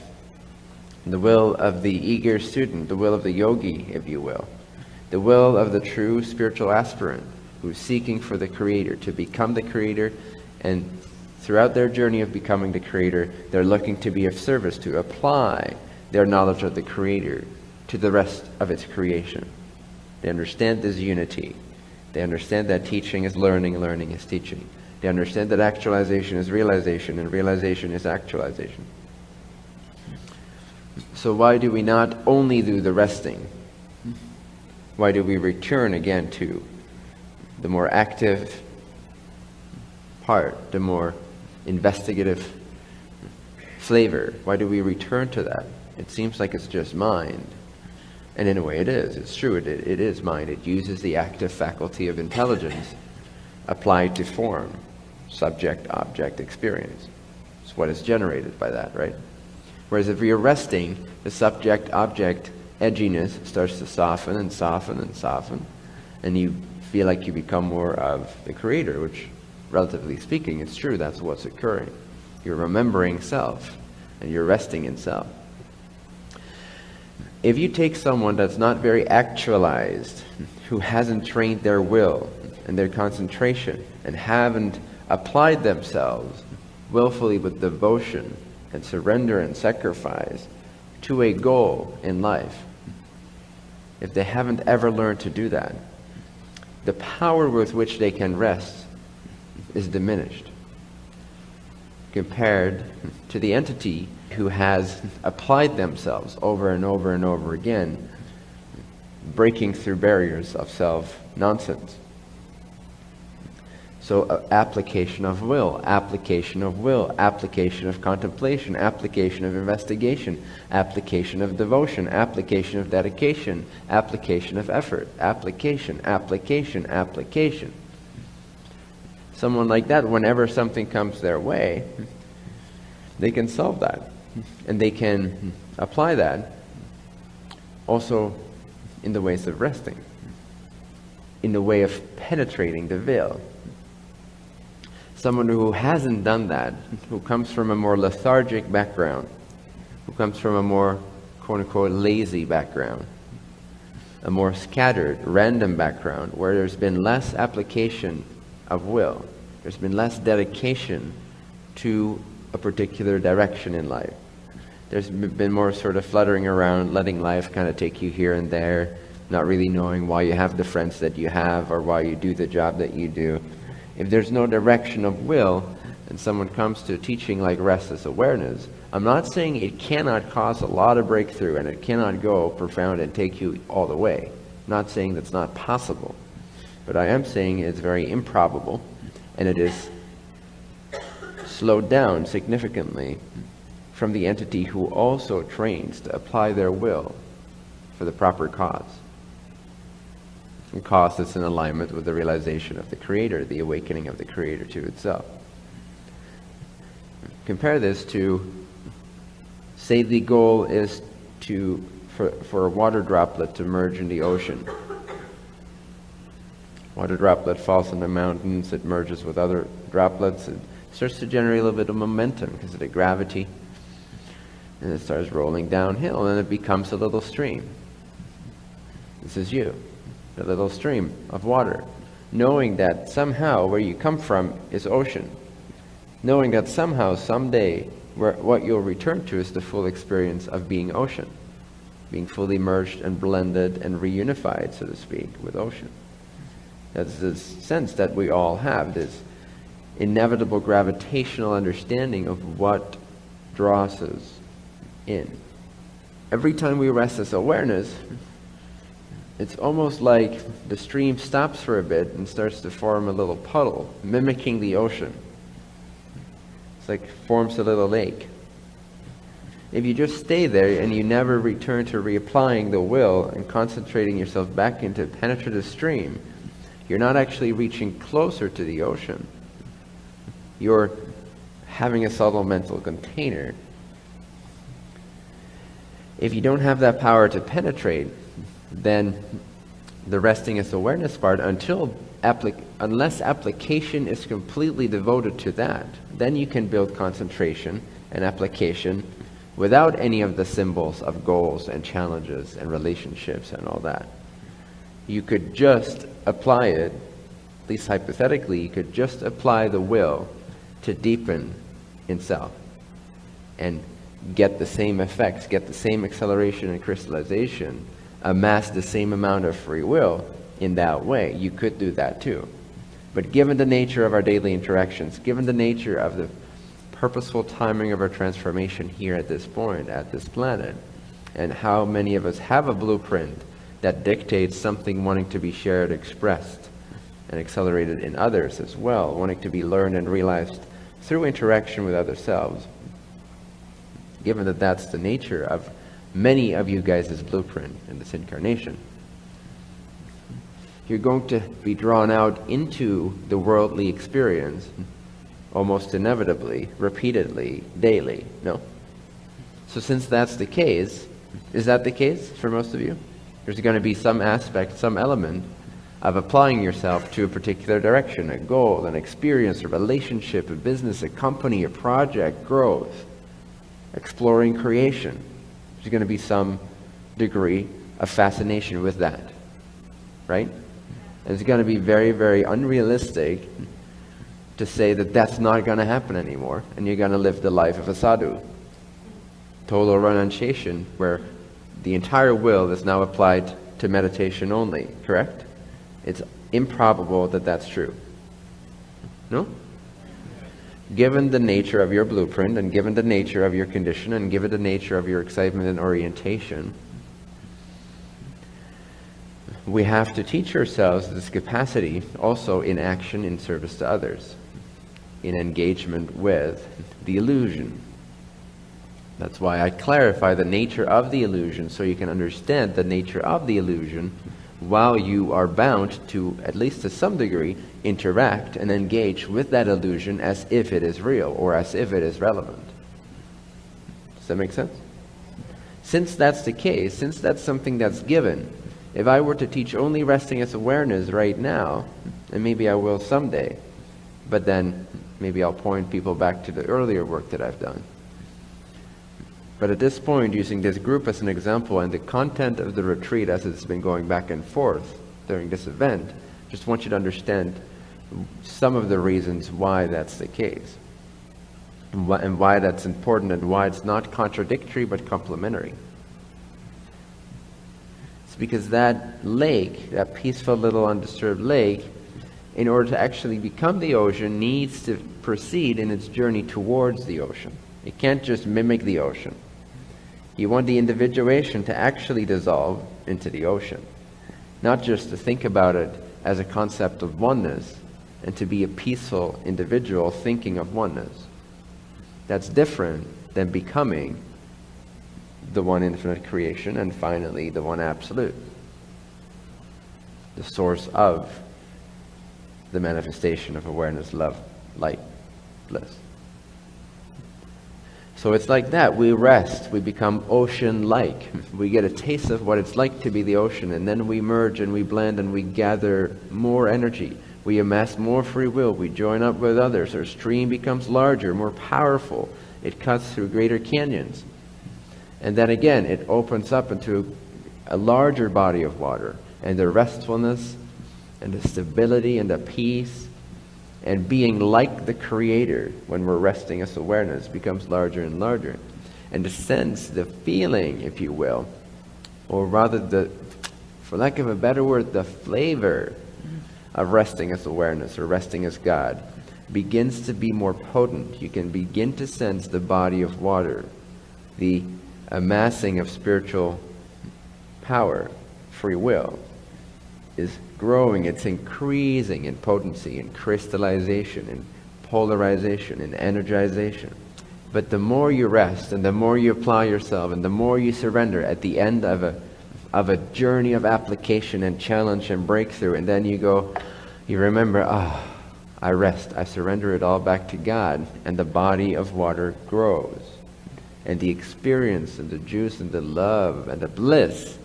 the will of the eager student, the will of the yogi, if you will, the will of the true spiritual aspirant who's seeking for the creator, to become the creator, and throughout their journey of becoming the creator, they're looking to be of service, to apply their knowledge of the creator to the rest of its creation. They understand this unity. They understand that teaching is learning, learning is teaching. They understand that actualization is realization, and realization is actualization. So why do we not only do the resting? Why do we return again to the more active part, the more investigative flavor? Why do we return to that? It seems like it's just mind. And in a way it is. It's true, it is mind. It uses the active faculty of intelligence applied to form, subject-object experience. It's what is generated by that, right? Whereas if you're resting, the subject-object edginess starts to soften and soften and soften, and you feel like you become more of the creator, which, relatively speaking, it's true, that's what's occurring. You're remembering self, and you're resting in self. If you take someone that's not very actualized, who hasn't trained their will and their concentration, and haven't applied themselves willfully with devotion and surrender and sacrifice to a goal in life, if they haven't ever learned to do that, the power with which they can rest is diminished compared to the entity who has applied themselves over and over and over again, breaking through barriers of self-nonsense. So application of will, application of will, application of contemplation, application of investigation, application of devotion, application of dedication, application of effort, application, application, application. Someone like that, whenever something comes their way, they can solve that. And they can apply that also in the ways of resting, in the way of penetrating the veil. Someone who hasn't done that, who comes from a more lethargic background, who comes from a more quote-unquote lazy background, a more scattered, random background, where there's been less application of will, there's been less dedication to a particular direction in life. There's been more sort of fluttering around, letting life kind of take you here and there, not really knowing why you have the friends that you have or why you do the job that you do. If there's no direction of will, and someone comes to teaching like restless awareness, I'm not saying it cannot cause a lot of breakthrough and it cannot go profound and take you all the way. I'm not saying that's not possible. But I am saying it's very improbable, and it is slowed down significantly from the entity who also trains to apply their will for the proper cause. And cause that's in alignment with the realization of the Creator, the awakening of the Creator to itself. Compare this to, say the goal is for a water droplet to merge in the ocean. Water droplet falls in the mountains, it merges with other droplets, it starts to generate a little bit of momentum because of the gravity, and it starts rolling downhill, and it becomes a little stream. This is you, a little stream of water, knowing that somehow where you come from is ocean, knowing that somehow, someday, what you'll return to is the full experience of being ocean, being fully merged and blended and reunified, so to speak, with ocean. That's this sense that we all have, this inevitable gravitational understanding of what draws us in. Every time we rest this awareness, it's almost like the stream stops for a bit and starts to form a little puddle, mimicking the ocean. It's like forms a little lake. If you just stay there and you never return to reapplying the will and concentrating yourself back into penetrative stream, you're not actually reaching closer to the ocean. You're having a subtle mental container. If you don't have that power to penetrate, then the resting as awareness part, unless application is completely devoted to that, then you can build concentration and application without any of the symbols of goals and challenges and relationships and all that. You could just apply it, at least hypothetically, you could just apply the will to deepen in self and get the same effects, get the same acceleration and crystallization, amass the same amount of free will in that way. You could do that too. But given the nature of our daily interactions, given the nature of the purposeful timing of our transformation here at this point, at this planet, and how many of us have a blueprint that dictates something wanting to be shared, expressed, and accelerated in others as well, wanting to be learned and realized through interaction with other selves. Given that that's the nature of many of you guys' blueprint in this incarnation, you're going to be drawn out into the worldly experience almost inevitably, repeatedly, daily, no? So since that's the case, is that the case for most of you? There's going to be some aspect, some element of applying yourself to a particular direction, a goal, an experience, a relationship, a business, a company, a project, growth, exploring creation. There's going to be some degree of fascination with that, right? And it's going to be very, very unrealistic to say that that's not going to happen anymore, and you're going to live the life of a sadhu. Total renunciation, where the entire will is now applied to meditation only, correct? It's improbable that that's true. No? Given the nature of your blueprint, and given the nature of your condition, and given the nature of your excitement and orientation, we have to teach ourselves this capacity also in action in service to others, in engagement with the illusion. That's why I clarify the nature of the illusion, so you can understand the nature of the illusion while you are bound to, at least to some degree, interact and engage with that illusion as if it is real or as if it is relevant. Does that make sense? Since that's the case, since that's something that's given, if I were to teach only resting as awareness right now, and maybe I will someday, but then maybe I'll point people back to the earlier work that I've done. But at this point, using this group as an example and the content of the retreat as it's been going back and forth during this event, just want you to understand some of the reasons why that's the case, and why that's important, and why it's not contradictory but complementary. It's because that lake, that peaceful little undisturbed lake, in order to actually become the ocean, needs to proceed in its journey towards the ocean. It can't just mimic the ocean. You want the individuation to actually dissolve into the ocean, not just to think about it as a concept of oneness and to be a peaceful individual thinking of oneness. That's different than becoming the one infinite creation and finally the one absolute, the source of the manifestation of awareness, love, light, bliss. So it's like that. We rest. We become ocean-like. We get a taste of what it's like to be the ocean, and then we merge and we blend and we gather more energy. We amass more free will. We join up with others. Our stream becomes larger, more powerful. It cuts through greater canyons. And then again, it opens up into a larger body of water. And the restfulness and the stability and the peace and being like the Creator when we're resting as awareness becomes larger and larger. And the sense, the feeling, if you will, or rather the, for lack of a better word, the flavor of resting as awareness or resting as God begins to be more potent. You can begin to sense the body of water, the amassing of spiritual power, free will, is growing. It's increasing in potency, in crystallization, in polarization, in energization. But the more you rest and the more you apply yourself and the more you surrender at the end of a journey of application and challenge and breakthrough, and then you remember, I rest, I surrender it all back to God, and the body of water grows. And the experience and the juice and the love and the bliss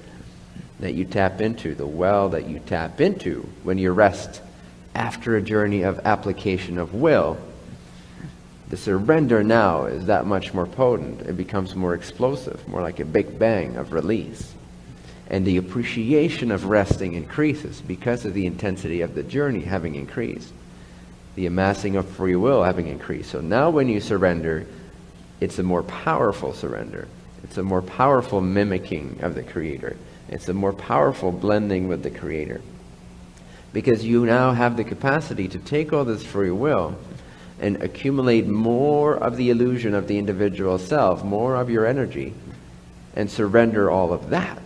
that you tap into, the well that you tap into when you rest after a journey of application of will, the surrender now is that much more potent. It becomes more explosive, more like a big bang of release. And the appreciation of resting increases because of the intensity of the journey having increased, the amassing of free will having increased. So now when you surrender, it's a more powerful surrender. It's a more powerful mimicking of the Creator. It's a more powerful blending with the Creator. Because you now have the capacity to take all this free will and accumulate more of the illusion of the individual self, more of your energy, and surrender all of that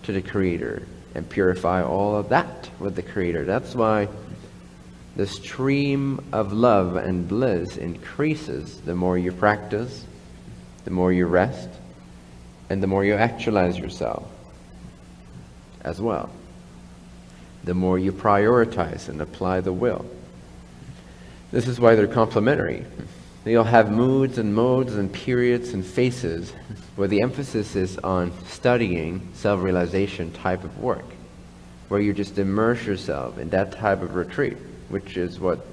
to the Creator and purify all of that with the Creator. That's why the stream of love and bliss increases the more you practice, the more you rest, and the more you actualize yourself as well. The more you prioritize and apply the will. This is why they're complementary. They'll have moods and modes and periods and phases where the emphasis is on studying self-realization type of work, where you just immerse yourself in that type of retreat, which is what,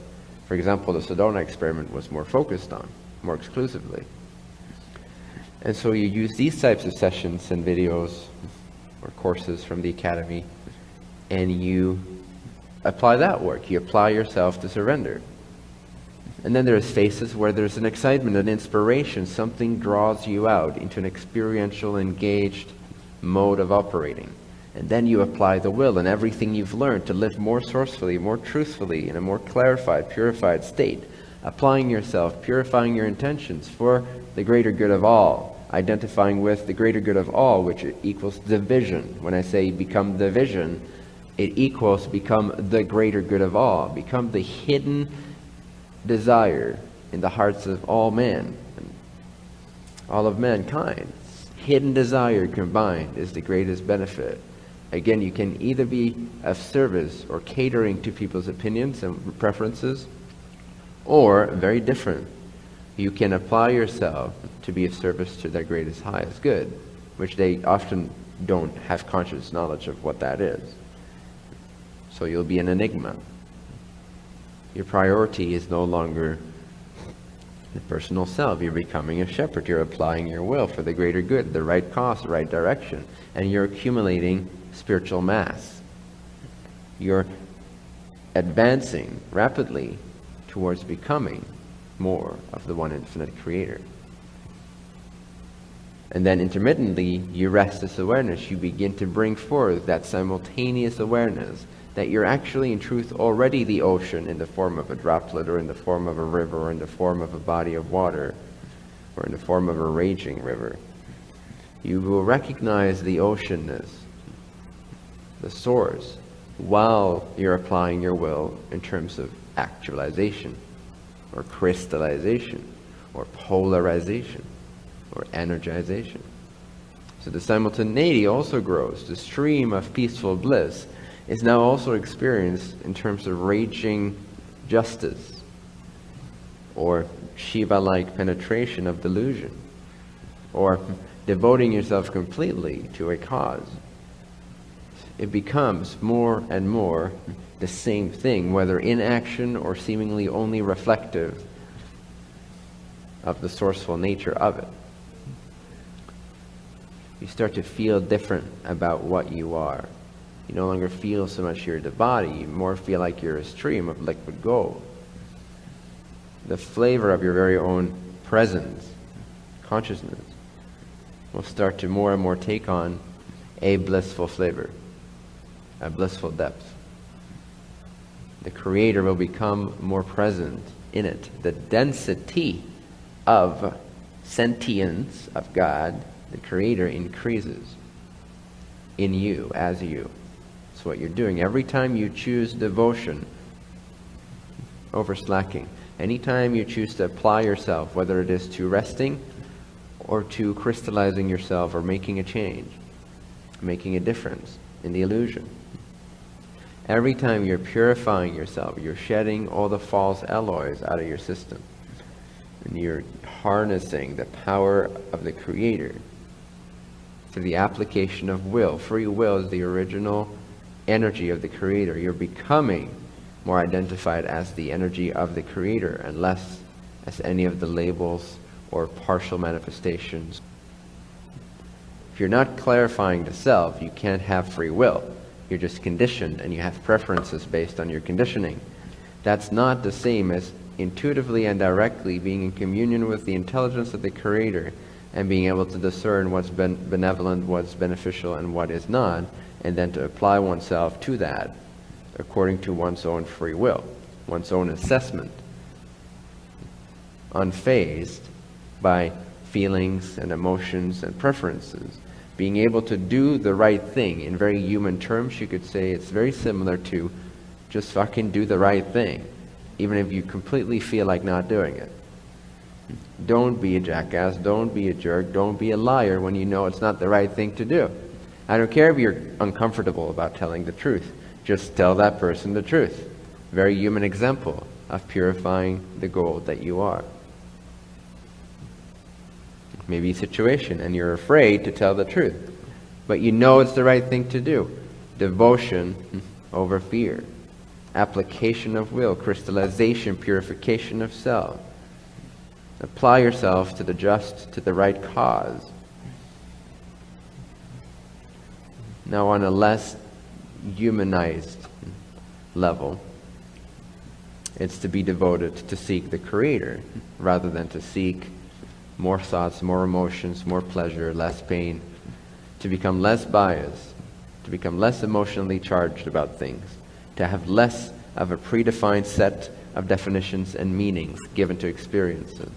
for example, the Sedona experiment was more focused on, more exclusively. And so you use these types of sessions and videos or courses from the Academy, and you apply that work. You apply yourself to surrender. And then there's phases where there's an excitement, an inspiration, something draws you out into an experiential, engaged mode of operating. And then you apply the will and everything you've learned to live more sourcefully, more truthfully, in a more clarified, purified state, applying yourself, purifying your intentions for the greater good of all, identifying with the greater good of all, which equals the vision. When I say become the vision, it equals become the greater good of all, become the hidden desire in the hearts of all men, all of mankind. Hidden desire combined is the greatest benefit. Again, you can either be of service or catering to people's opinions and preferences, or very different. You can apply yourself to be of service to their greatest, highest good, which they often don't have conscious knowledge of what that is. So you'll be an enigma. Your priority is no longer The personal self, you're becoming a shepherd. You're applying your will for the greater good, the right cause, the right direction. And you're accumulating spiritual mass. You're advancing rapidly towards becoming more of the one infinite creator. And then intermittently, you rest this awareness. You begin to bring forth that simultaneous awareness that you're actually in truth already the ocean in the form of a droplet, or in the form of a river, or in the form of a body of water, or in the form of a raging river. You will recognize the oceanness, the source, while you're applying your will in terms of actualization, or crystallization, or polarization, or energization. So the simultaneity also grows. The stream of peaceful bliss is now also experienced in terms of raging justice, or Shiva-like penetration of delusion, or devoting yourself completely to a cause. It becomes more and more the same thing, whether in action or seemingly only reflective of the sourceful nature of it. You start to feel different about what you are. You no longer feel so much you're the body, you more feel like you're a stream of liquid gold. The flavor of your very own presence, consciousness, will start to more and more take on a blissful flavor, a blissful depth. The Creator will become more present in it. The density of sentience of God, the Creator, increases in you, as you. That's what you're doing. Every time you choose devotion over slacking, anytime you choose to apply yourself, whether it is to resting or to crystallizing yourself or making a change, making a difference in the illusion, every time you're purifying yourself, you're shedding all the false alloys out of your system, and you're harnessing the power of the Creator through the application of will. Free will is the original energy of the Creator. You're becoming more identified as the energy of the Creator and less as any of the labels or partial manifestations. If you're not clarifying the self, you can't have free will. You're just conditioned, and you have preferences based on your conditioning. That's not the same as intuitively and directly being in communion with the intelligence of the Creator and being able to discern what's benevolent, what's beneficial, and what is not, and then to apply oneself to that according to one's own free will, one's own assessment, unfazed by feelings and emotions and preferences. Being able to do the right thing. In very human terms, you could say it's very similar to just fucking do the right thing, even if you completely feel like not doing it. Don't be a jackass, don't be a jerk, don't be a liar when you know it's not the right thing to do. I don't care if you're uncomfortable about telling the truth. Just tell that person the truth. Very human example of purifying the gold that you are. Maybe a situation and you're afraid to tell the truth, but you know it's the right thing to do. Devotion over fear. Application of will, crystallization, purification of self. Apply yourself to the just, to the right cause. Now on a less humanized level, it's to be devoted to seek the Creator rather than to seek more thoughts, more emotions, more pleasure, less pain, to become less biased, to become less emotionally charged about things, to have less of a predefined set of definitions and meanings given to experiences,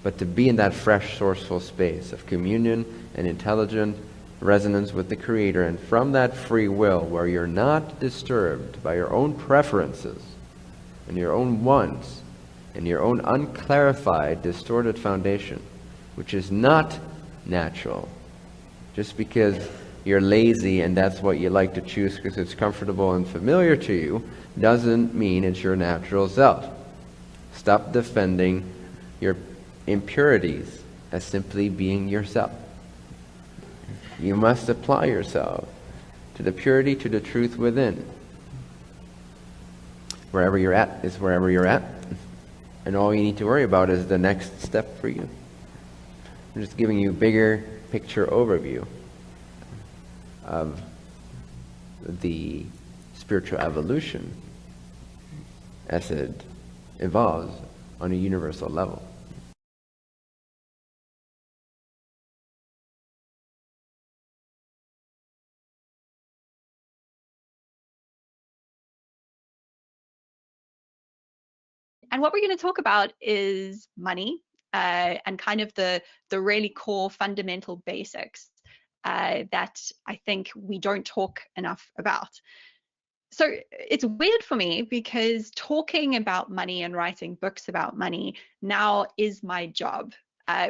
but to be in that fresh, sourceful space of communion and intelligent resonance with the Creator, and from that free will where you're not disturbed by your own preferences and your own wants and your own unclarified, distorted foundation, which is not natural. Just because you're lazy and that's what you like to choose because it's comfortable and familiar to you, doesn't mean it's your natural self. Stop defending your impurities as simply being yourself. You must apply yourself to the purity, to the truth within. Wherever you're at is wherever you're at. And all you need to worry about is the next step for you. I'm just giving you a bigger picture overview of the spiritual evolution as it evolves on a universal level. And what we're going to talk about is money and kind of the really core fundamental basics that I think we don't talk enough about. So it's weird for me because talking about money and writing books about money now is my job,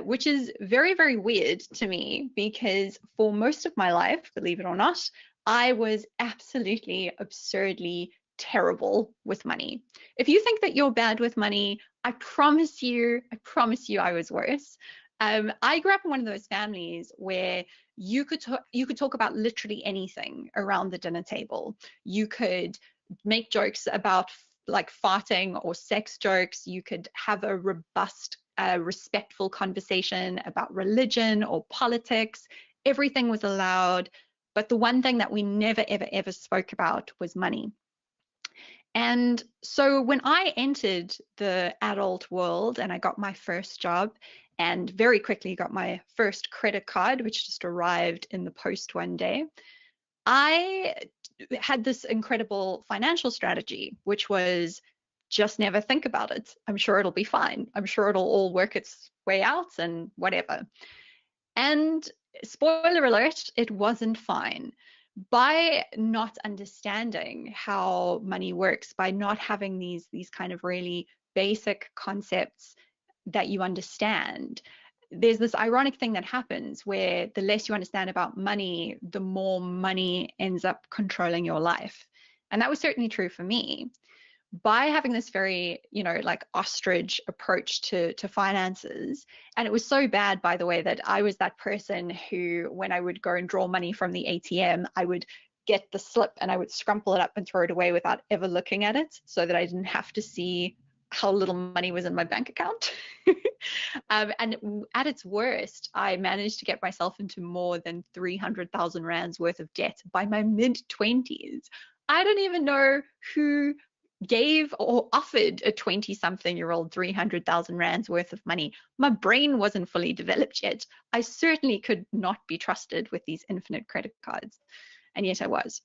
which is very, very weird to me because for most of my life, believe it or not, I was absolutely absurdly terrible with money. If you think that you're bad with money, I promise you I was worse. I grew up in one of those families where you could talk about literally anything around the dinner table. You could make jokes about like farting or sex jokes. You could have a robust, respectful conversation about religion or politics. Everything was allowed. But the one thing that we never, ever, ever spoke about was money. And so when I entered the adult world and I got my first job and very quickly got my first credit card, which just arrived in the post one day, I had this incredible financial strategy, which was just never think about it. I'm sure it'll be fine. I'm sure it'll all work its way out and whatever. And spoiler alert, it wasn't fine. By not understanding how money works, by not having these kind of really basic concepts that you understand, there's this ironic thing that happens where the less you understand about money, the more money ends up controlling your life. And that was certainly true for me. By having this very, like ostrich approach to finances, and it was so bad, by the way, that I was that person who, when I would go and draw money from the ATM, I would get the slip and I would scrumple it up and throw it away without ever looking at it, so that I didn't have to see how little money was in my bank account. And at its worst, I managed to get myself into more than 300,000 rands worth of debt by my mid-20s. I don't even know who gave or offered a 20-something-year-old 300,000 rands worth of money. My brain wasn't fully developed yet. I certainly could not be trusted with these infinite credit cards, and yet I was.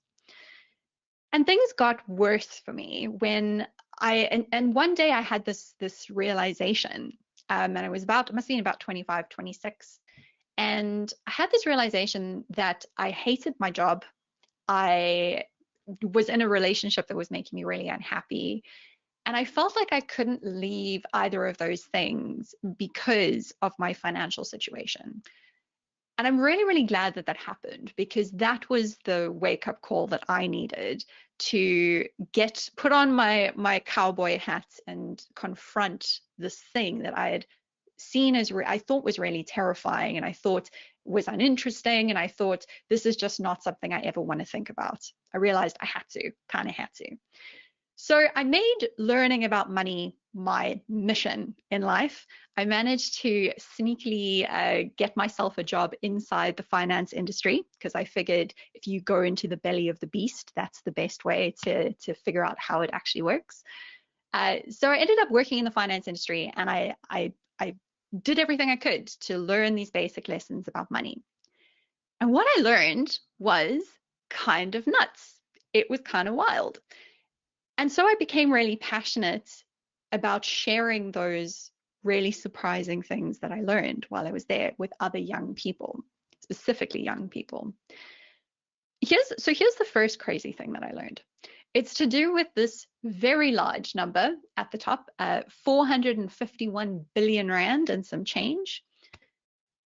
And things got worse for me when and one day I had this realization, and I was must have been about 25, 26, and I had this realization that I hated my job. I was in a relationship that was making me really unhappy. And I felt like I couldn't leave either of those things because of my financial situation. And I'm really, really glad that that happened, because that was the wake-up call that I needed to put on my cowboy hat and confront this thing that I had seen as I thought was really terrifying, and I thought was uninteresting, and I thought this is just not something I ever want to think about. I realized I kind of had to. So I made learning about money my mission in life. I managed to sneakily get myself a job inside the finance industry, because I figured if you go into the belly of the beast, that's the best way to figure out how it actually works. So I ended up working in the finance industry, and I did everything I could to learn these basic lessons about money. And what I learned was kind of nuts. It was kind of wild. And so I became really passionate about sharing those really surprising things that I learned while I was there with other young people, specifically young people. Here's the first crazy thing that I learned. It's to do with this very large number at the top, 451 billion rand and some change.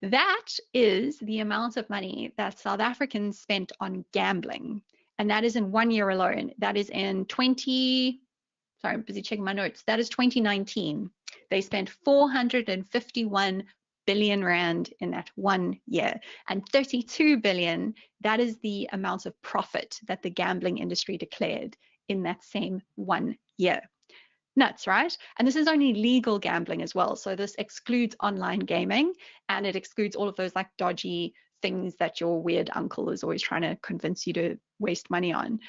That is the amount of money that South Africans spent on gambling. And that is in 1 year alone. That is in I'm busy checking my notes. That is 2019. They spent 451 billion rand in that 1 year, and 32 billion, that is the amount of profit that the gambling industry declared in that same 1 year. nuts, right? And this is only legal gambling as well. So this excludes online gaming, and it excludes all of those like dodgy things that your weird uncle is always trying to convince you to waste money on.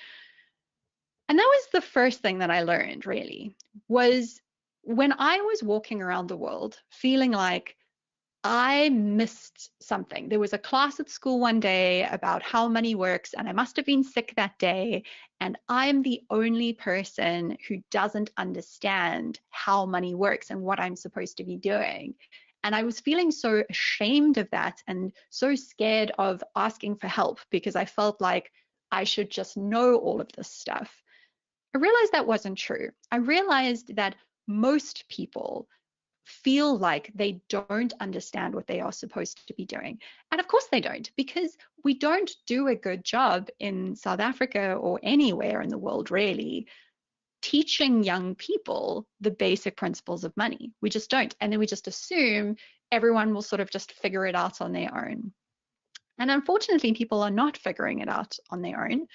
And that was the first thing that I learned, really, was when I was walking around the world feeling like I missed something. There was a class at school one day about how money works, and I must have been sick that day. And I'm the only person who doesn't understand how money works and what I'm supposed to be doing. And I was feeling so ashamed of that and so scared of asking for help because I felt like I should just know all of this stuff. I realized that wasn't true. I realized that most people feel like they don't understand what they are supposed to be doing. And of course they don't, because we don't do a good job in South Africa or anywhere in the world really teaching young people the basic principles of money. We just don't. And then we just assume everyone will sort of just figure it out on their own. And unfortunately, people are not figuring it out on their own.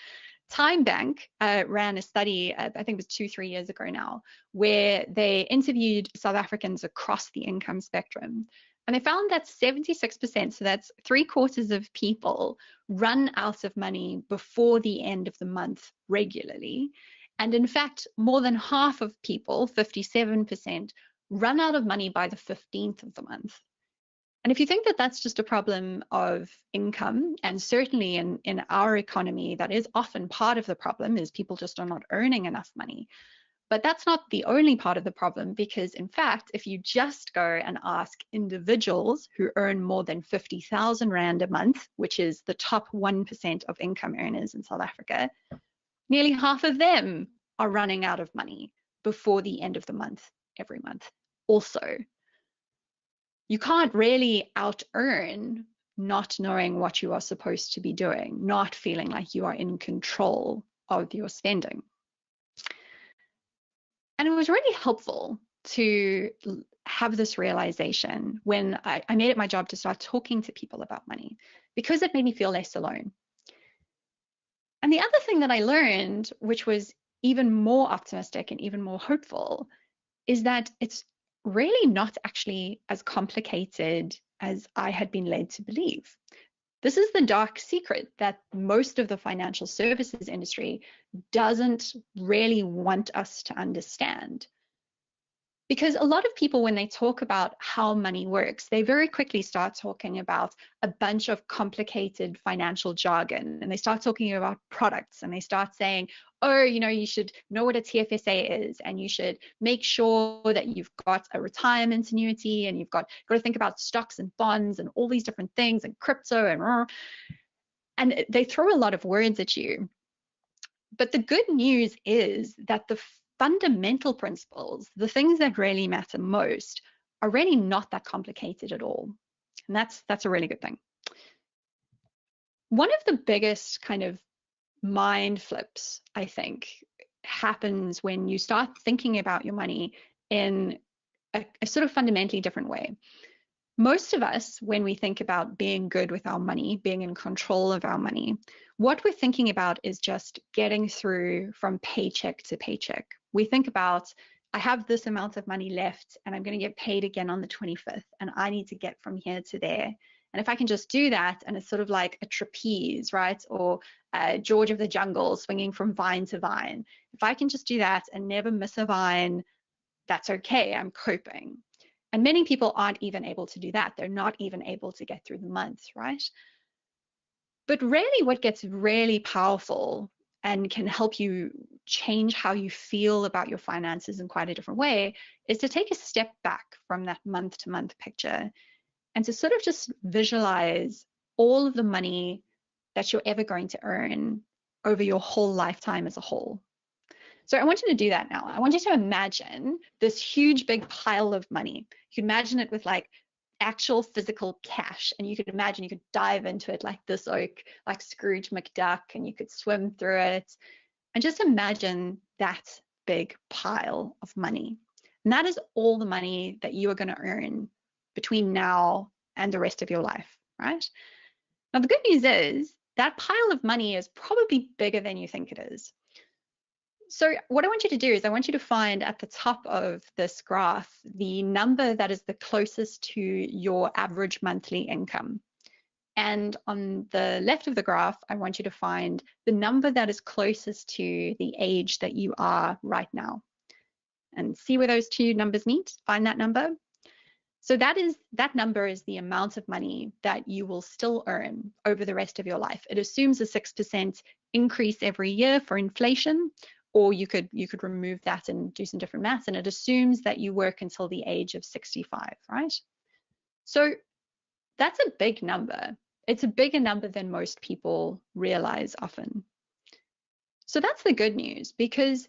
Time Bank ran a study, I think it was 2-3 years ago now, where they interviewed South Africans across the income spectrum. And they found that 76%, so that's 3/4 of people, run out of money before the end of the month regularly. And in fact, more than half of people, 57%, run out of money by the 15th of the month. And if you think that that's just a problem of income, and certainly in our economy, that is often part of the problem, is people just are not earning enough money. But that's not the only part of the problem, because in fact, if you just go and ask individuals who earn more than 50,000 Rand a month, which is the top 1% of income earners in South Africa, nearly half of them are running out of money before the end of the month every month also. You can't really out-earn not knowing what you are supposed to be doing, not feeling like you are in control of your spending. And it was really helpful to have this realization when I made it my job to start talking to people about money, because it made me feel less alone. And the other thing that I learned, which was even more optimistic and even more hopeful, is that it's really not actually as complicated as I had been led to believe. This is the dark secret that most of the financial services industry doesn't really want us to understand. Because a lot of people, when they talk about how money works, they very quickly start talking about a bunch of complicated financial jargon, and they start talking about products, and they start saying, oh, you should know what a TFSA is, and you should make sure that you've got a retirement annuity, and you've got to think about stocks and bonds and all these different things and crypto and they throw a lot of words at you. But the good news is that the fundamental principles, the things that really matter most, are really not that complicated at all. And that's a really good thing. One of the biggest kind of mind flips, I think, happens when you start thinking about your money in a sort of fundamentally different way. Most of us, when we think about being good with our money, being in control of our money, what we're thinking about is just getting through from paycheck to paycheck. We think about, I have this amount of money left and I'm going to get paid again on the 25th, and I need to get from here to there. And if I can just do that, and it's sort of like a trapeze, right? Or George of the Jungle swinging from vine to vine. If I can just do that and never miss a vine, that's okay, I'm coping. And many people aren't even able to do that. They're not even able to get through the month, right? But really what gets really powerful and can help you change how you feel about your finances in quite a different way is to take a step back from that month-to-month picture and to sort of just visualize all of the money that you're ever going to earn over your whole lifetime as a whole. So I want you to do that now. I want you to imagine this huge big pile of money. You can imagine it with like actual physical cash, and you could imagine you could dive into it like this oak, like Scrooge McDuck, and you could swim through it. And just imagine that big pile of money. And that is all the money that you are going to earn between now and the rest of your life, right? Now, the good news is that pile of money is probably bigger than you think it is. So what I want you to do is I want you to find at the top of this graph the number that is the closest to your average monthly income. And on the left of the graph, I want you to find the number that is closest to the age that you are right now. And see where those two numbers meet, find that number. So that number is the amount of money that you will still earn over the rest of your life. It assumes a 6% increase every year for inflation, or you could remove that and do some different maths, and it assumes that you work until the age of 65, right? So that's a big number. It's a bigger number than most people realize often. So that's the good news, because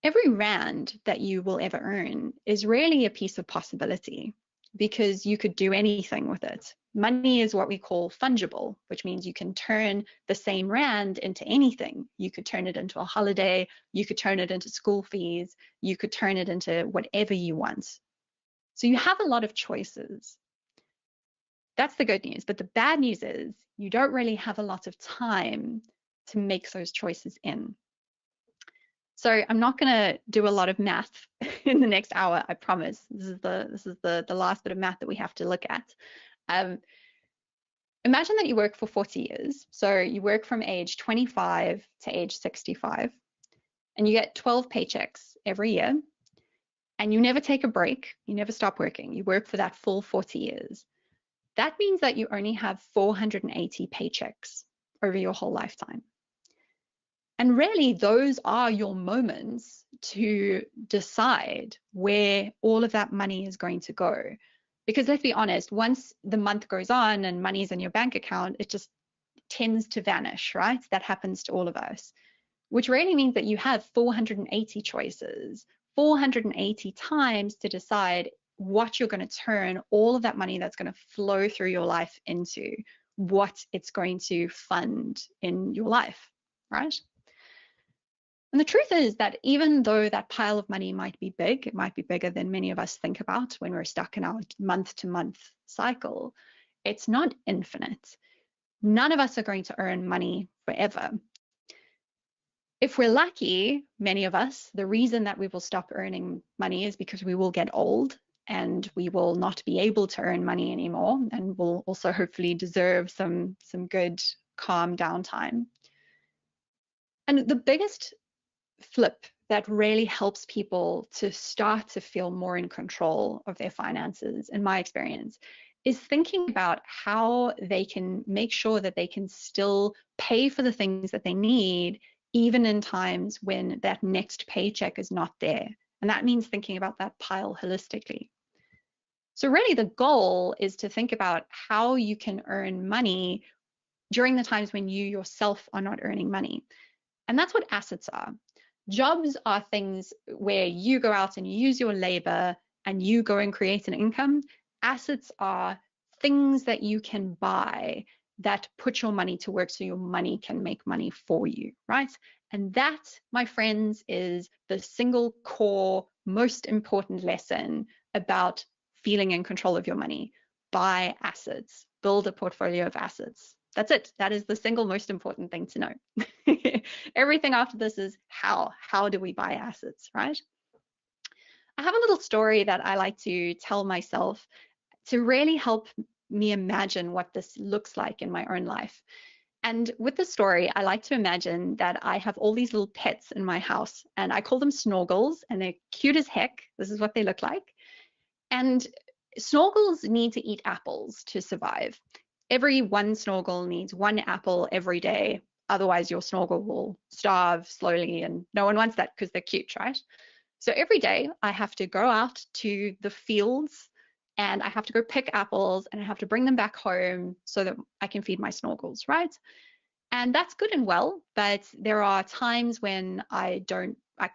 every rand that you will ever earn is really a piece of possibility, because you could do anything with it. Money is what we call fungible, which means you can turn the same rand into anything. You could turn it into a holiday, you could turn it into school fees, you could turn it into whatever you want. So you have a lot of choices. That's the good news. But the bad news is you don't really have a lot of time to make those choices in. So I'm not going to do a lot of math in the next hour, I promise. This is the last bit of math that we have to look at. Imagine that you work for 40 years. So you work from age 25 to age 65, and you get 12 paychecks every year, and you never take a break. You never stop working. You work for that full 40 years. That means that you only have 480 paychecks over your whole lifetime. And really, those are your moments to decide where all of that money is going to go. Because let's be honest, once the month goes on and money is in your bank account, it just tends to vanish, right? That happens to all of us, which really means that you have 480 choices, 480 times to decide what you're going to turn all of that money that's going to flow through your life into, what it's going to fund in your life, right? And the truth is that even though that pile of money might be big, it might be bigger than many of us think about when we're stuck in our month-to-month cycle, it's not infinite. None of us are going to earn money forever. If we're lucky, many of us, the reason that we will stop earning money is because we will get old and we will not be able to earn money anymore, and will also hopefully deserve some good, calm downtime. And the biggest flip that really helps people to start to feel more in control of their finances, in my experience, is thinking about how they can make sure that they can still pay for the things that they need, even in times when that next paycheck is not there. And that means thinking about that pile holistically. So really the goal is to think about how you can earn money during the times when you yourself are not earning money. And that's what assets are. Jobs are things where you go out and you use your labor and you go and create an income. Assets are things that you can buy that put your money to work so your money can make money for you, right? And that, my friends, is the single core, most important lesson about feeling in control of your money. Buy assets, build a portfolio of assets. That's it. That is the single most important thing to know. Everything after this is how do we buy assets, right? I have a little story that I like to tell myself to really help me imagine what this looks like in my own life. And with the story, I like to imagine that I have all these little pets in my house, and I call them snorgels, and they're cute as heck. This is what they look like. And snorgels need to eat apples to survive. Every one snorgel needs one apple every day. Otherwise, your snorgel will starve slowly, and no one wants that because they're cute, right? So every day I have to go out to the fields and I have to go pick apples and I have to bring them back home so that I can feed my snorgels, right? And that's good and well, but there are times when I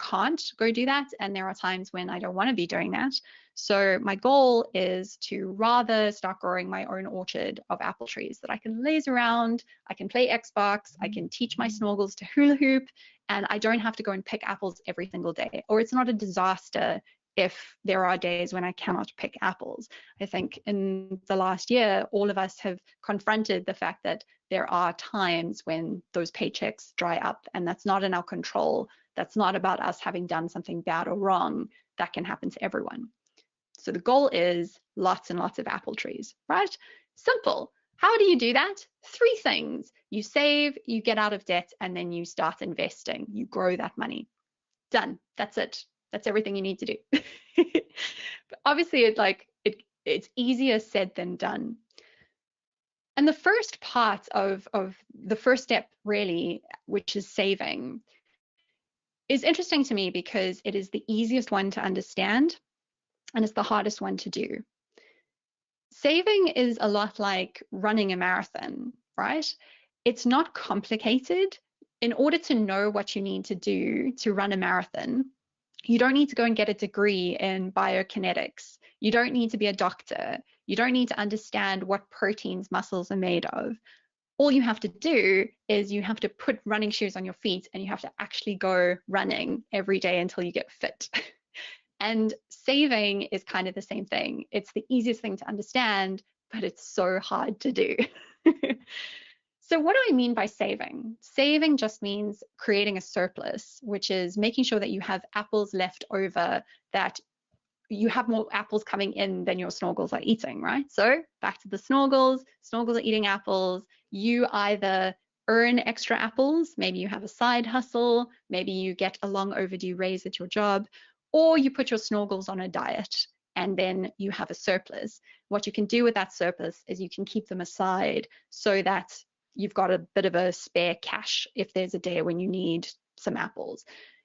can't go do that, and there are times when I don't want to be doing that. So my goal is to rather start growing my own orchard of apple trees that I can laze around, I can play Xbox, I can teach my snorgels to hula hoop, and I don't have to go and pick apples every single day. Or it's not a disaster if there are days when I cannot pick apples. I think in the last year, all of us have confronted the fact that there are times when those paychecks dry up, and that's not in our control. That's not about us having done something bad or wrong. That can happen to everyone. So the goal is lots and lots of apple trees, right? Simple. How do you do that? 3 things. You save, you get out of debt, and then you start investing. You grow that money. Done. That's it. That's everything you need to do. But obviously, it's easier said than done. And the first part of the first step, really, which is saving, is interesting to me because it is the easiest one to understand and it's the hardest one to do. Saving is a lot like running a marathon, right? It's not complicated. In order to know what you need to do to run a marathon, you don't need to go and get a degree in biokinetics. You don't need to be a doctor. You don't need to understand what proteins muscles are made of. All you have to do is you have to put running shoes on your feet and you have to actually go running every day until you get fit. And saving is kind of the same thing. It's the easiest thing to understand, but it's so hard to do. So what do I mean by saving? Saving just means creating a surplus, which is making sure that you have apples left over, that you have more apples coming in than your snorgels are eating, right? So back to the snorgels are eating apples. You either earn extra apples, maybe you have a side hustle, maybe you get a long overdue raise at your job, or you put your snorgels on a diet and then you have a surplus. What you can do with that surplus is you can keep them aside so that you've got a bit of a spare cash if there's a day when you need some apples.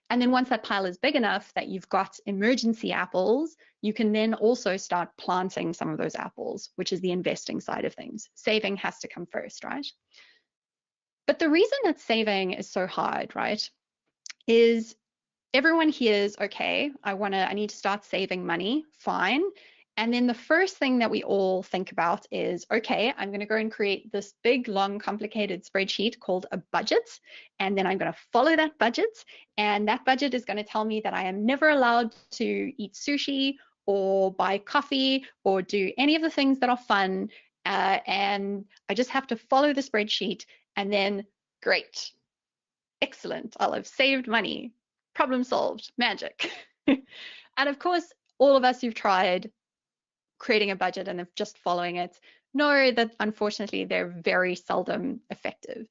And then once that pile is big enough that you've got emergency apples, you can then also start planting some of those apples, which is the investing side of things. Saving has to come first, right? But the reason that saving is so hard, right, is everyone hears, okay, I need to start saving money, fine. And then the first thing that we all think about is, okay, I'm going to go and create this big, long, complicated spreadsheet called a budget. And then I'm going to follow that budget. And that budget is going to tell me that I am never allowed to eat sushi or buy coffee or do any of the things that are fun. And I just have to follow the spreadsheet. And then, great, excellent, I'll have saved money. Problem solved, magic. And of course, all of us who've tried creating a budget and just following it know that unfortunately they're very seldom effective.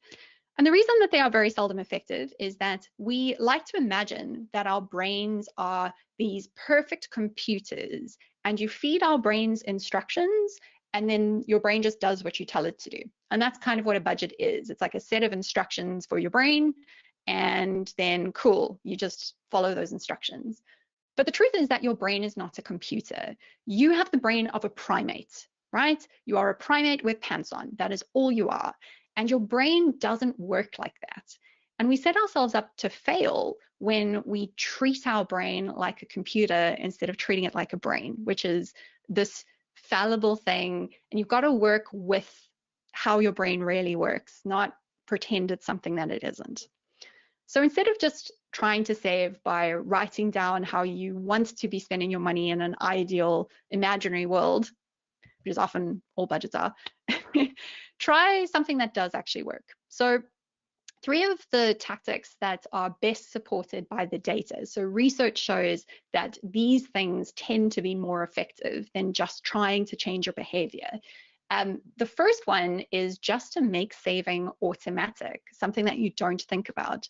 And the reason that they are very seldom effective is that we like to imagine that our brains are these perfect computers and you feed our brains instructions and then your brain just does what you tell it to do. And that's kind of what a budget is. It's like a set of instructions for your brain and then cool, you just follow those instructions. But the truth is that your brain is not a computer. You have the brain of a primate, right? You are a primate with pants on. That is all you are. And your brain doesn't work like that. And we set ourselves up to fail when we treat our brain like a computer instead of treating it like a brain, which is this fallible thing. And you've got to work with how your brain really works, not pretend it's something that it isn't. So instead of just trying to save by writing down how you want to be spending your money in an ideal imaginary world, which is often all budgets are, try something that does actually work. So 3 of the tactics that are best supported by the data. So research shows that these things tend to be more effective than just trying to change your behavior. The first one is just to make saving automatic, something that you don't think about.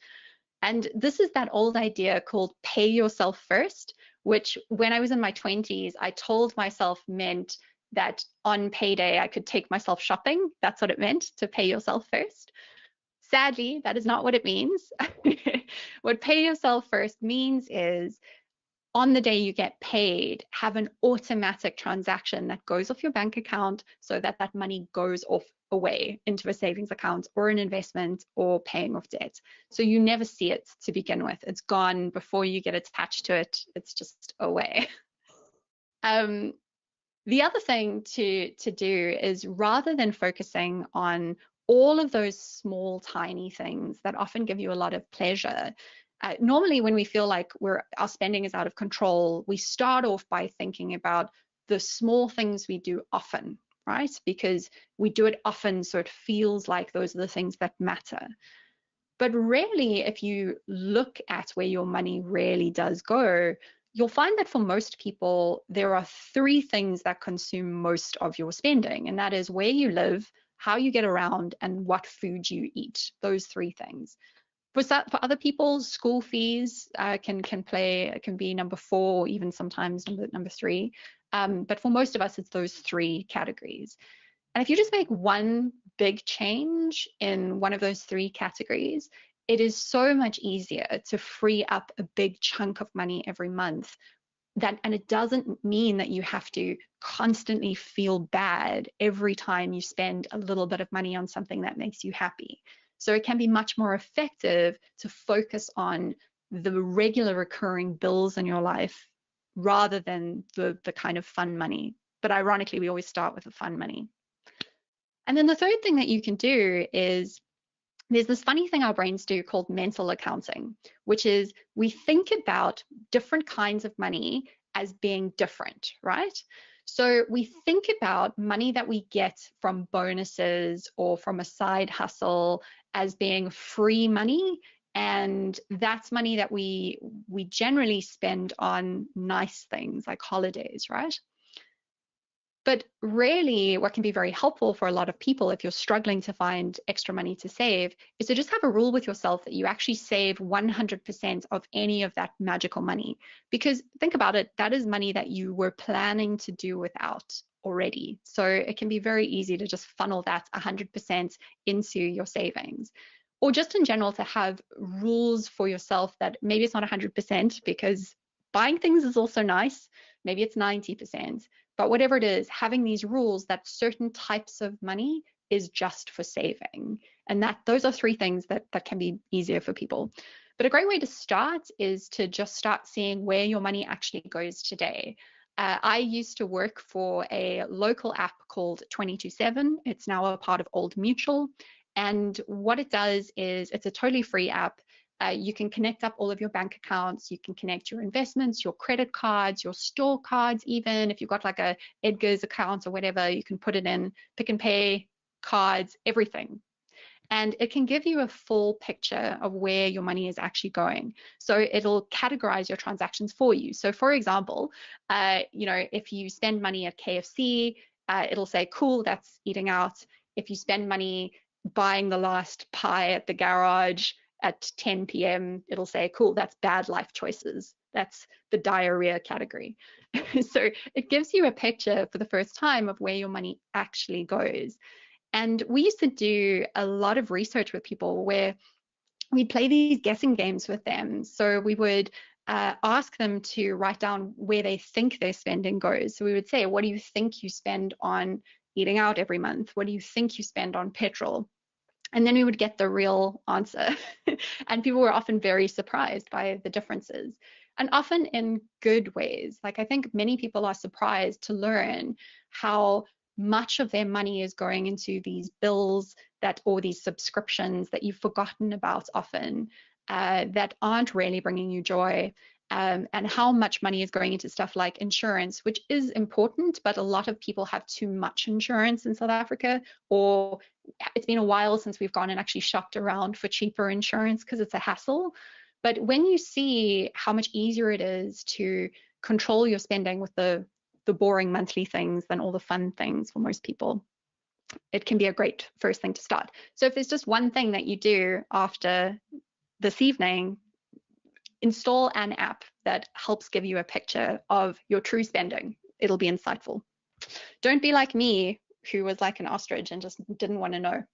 And this is that old idea called pay yourself first, which when I was in my 20s, I told myself meant that on payday, I could take myself shopping. That's what it meant, to pay yourself first. Sadly, that is not what it means. What pay yourself first means is on the day you get paid, have an automatic transaction that goes off your bank account so that that money goes off away into a savings account or an investment or paying off debt. So you never see it to begin with. It's gone before you get attached to it. It's just away. The other thing to do is rather than focusing on all of those small, tiny things that often give you a lot of pleasure, normally when we feel like our spending is out of control, we start off by thinking about the small things we do often, right? Because we do it often, so it feels like those are the things that matter. But really, if you look at where your money really does go, you'll find that for most people, there are three things that consume most of your spending, and that is where you live, how you get around, and what food you eat. Those three things. For other people, school fees can be number 4, or even sometimes number 3. But for most of us, it's those 3 categories. And if you just make one big change in one of those 3 categories, it is so much easier to free up a big chunk of money every month. And it doesn't mean that you have to constantly feel bad every time you spend a little bit of money on something that makes you happy. So it can be much more effective to focus on the regular recurring bills in your life rather than the kind of fun money. But ironically, we always start with the fun money. And then the third thing that you can do is there's this funny thing our brains do called mental accounting, which is we think about different kinds of money as being different, right? So we think about money that we get from bonuses or from a side hustle as being free money. And that's money that we generally spend on nice things like holidays, right? But really, what can be very helpful for a lot of people if you're struggling to find extra money to save is to just have a rule with yourself that you actually save 100% of any of that magical money. Because think about it, that is money that you were planning to do without already. So it can be very easy to just funnel that 100% into your savings. Or just in general to have rules for yourself that maybe it's not 100% because buying things is also nice. Maybe it's 90%. But whatever it is, having these rules that certain types of money is just for saving. And those are 3 things that can be easier for people. But a great way to start is to just start seeing where your money actually goes today. I used to work for a local app called 22/7. It's now a part of Old Mutual. And what it does is it's a totally free app. You can connect up all of your bank accounts. You can connect your investments, your credit cards, your store cards, even if you've got like a Edgar's account or whatever, you can put it in, Pick and Pay, cards, everything. And it can give you a full picture of where your money is actually going. So it'll categorize your transactions for you. So for example, if you spend money at KFC, it'll say, cool, that's eating out. If you spend money buying the last pie at the garage at 10 p.m., it'll say, cool, that's bad life choices. That's the diarrhea category. So it gives you a picture for the first time of where your money actually goes. And we used to do a lot of research with people where we'd play these guessing games with them. So we would ask them to write down where they think their spending goes. So we would say, what do you think you spend on eating out every month? What do you think you spend on petrol? And then we would get the real answer. And people were often very surprised by the differences, and often in good ways. Like I think many people are surprised to learn how much of their money is going into these bills or these subscriptions that you've forgotten about often, that aren't really bringing you joy. And how much money is going into stuff like insurance, which is important, but a lot of people have too much insurance in South Africa, or it's been a while since we've gone and actually shopped around for cheaper insurance because it's a hassle. But when you see how much easier it is to control your spending with the boring monthly things than all the fun things for most people, it can be a great first thing to start. So if there's just one thing that you do after this evening, install an app that helps give you a picture of your true spending. It'll be insightful. Don't be like me, who was like an ostrich and just didn't want to know.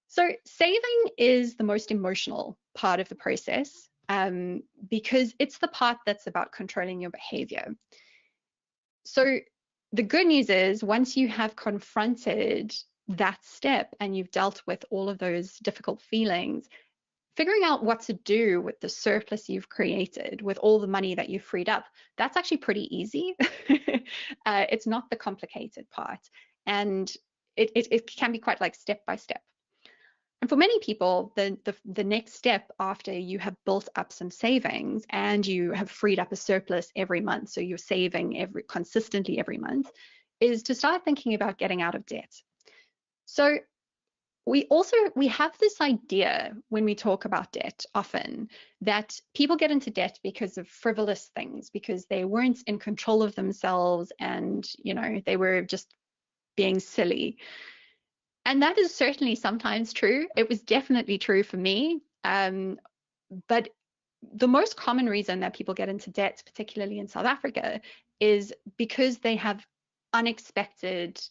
So saving is the most emotional part of the process because it's the part that's about controlling your behavior. So the good news is once you have confronted that step and you've dealt with all of those difficult feelings, figuring out what to do with the surplus you've created, with all the money that you've freed up, that's actually pretty easy. It's not the complicated part. And it can be quite like step by step. And for many people, the next step after you have built up some savings and you have freed up a surplus every month, so you're saving consistently every month, is to start thinking about getting out of debt. So we have this idea when we talk about debt often that people get into debt because of frivolous things, because they weren't in control of themselves and, you know, they were just being silly. And that is certainly sometimes true. It was definitely true for me. But the most common reason that people get into debt, particularly in South Africa, is because they have unexpected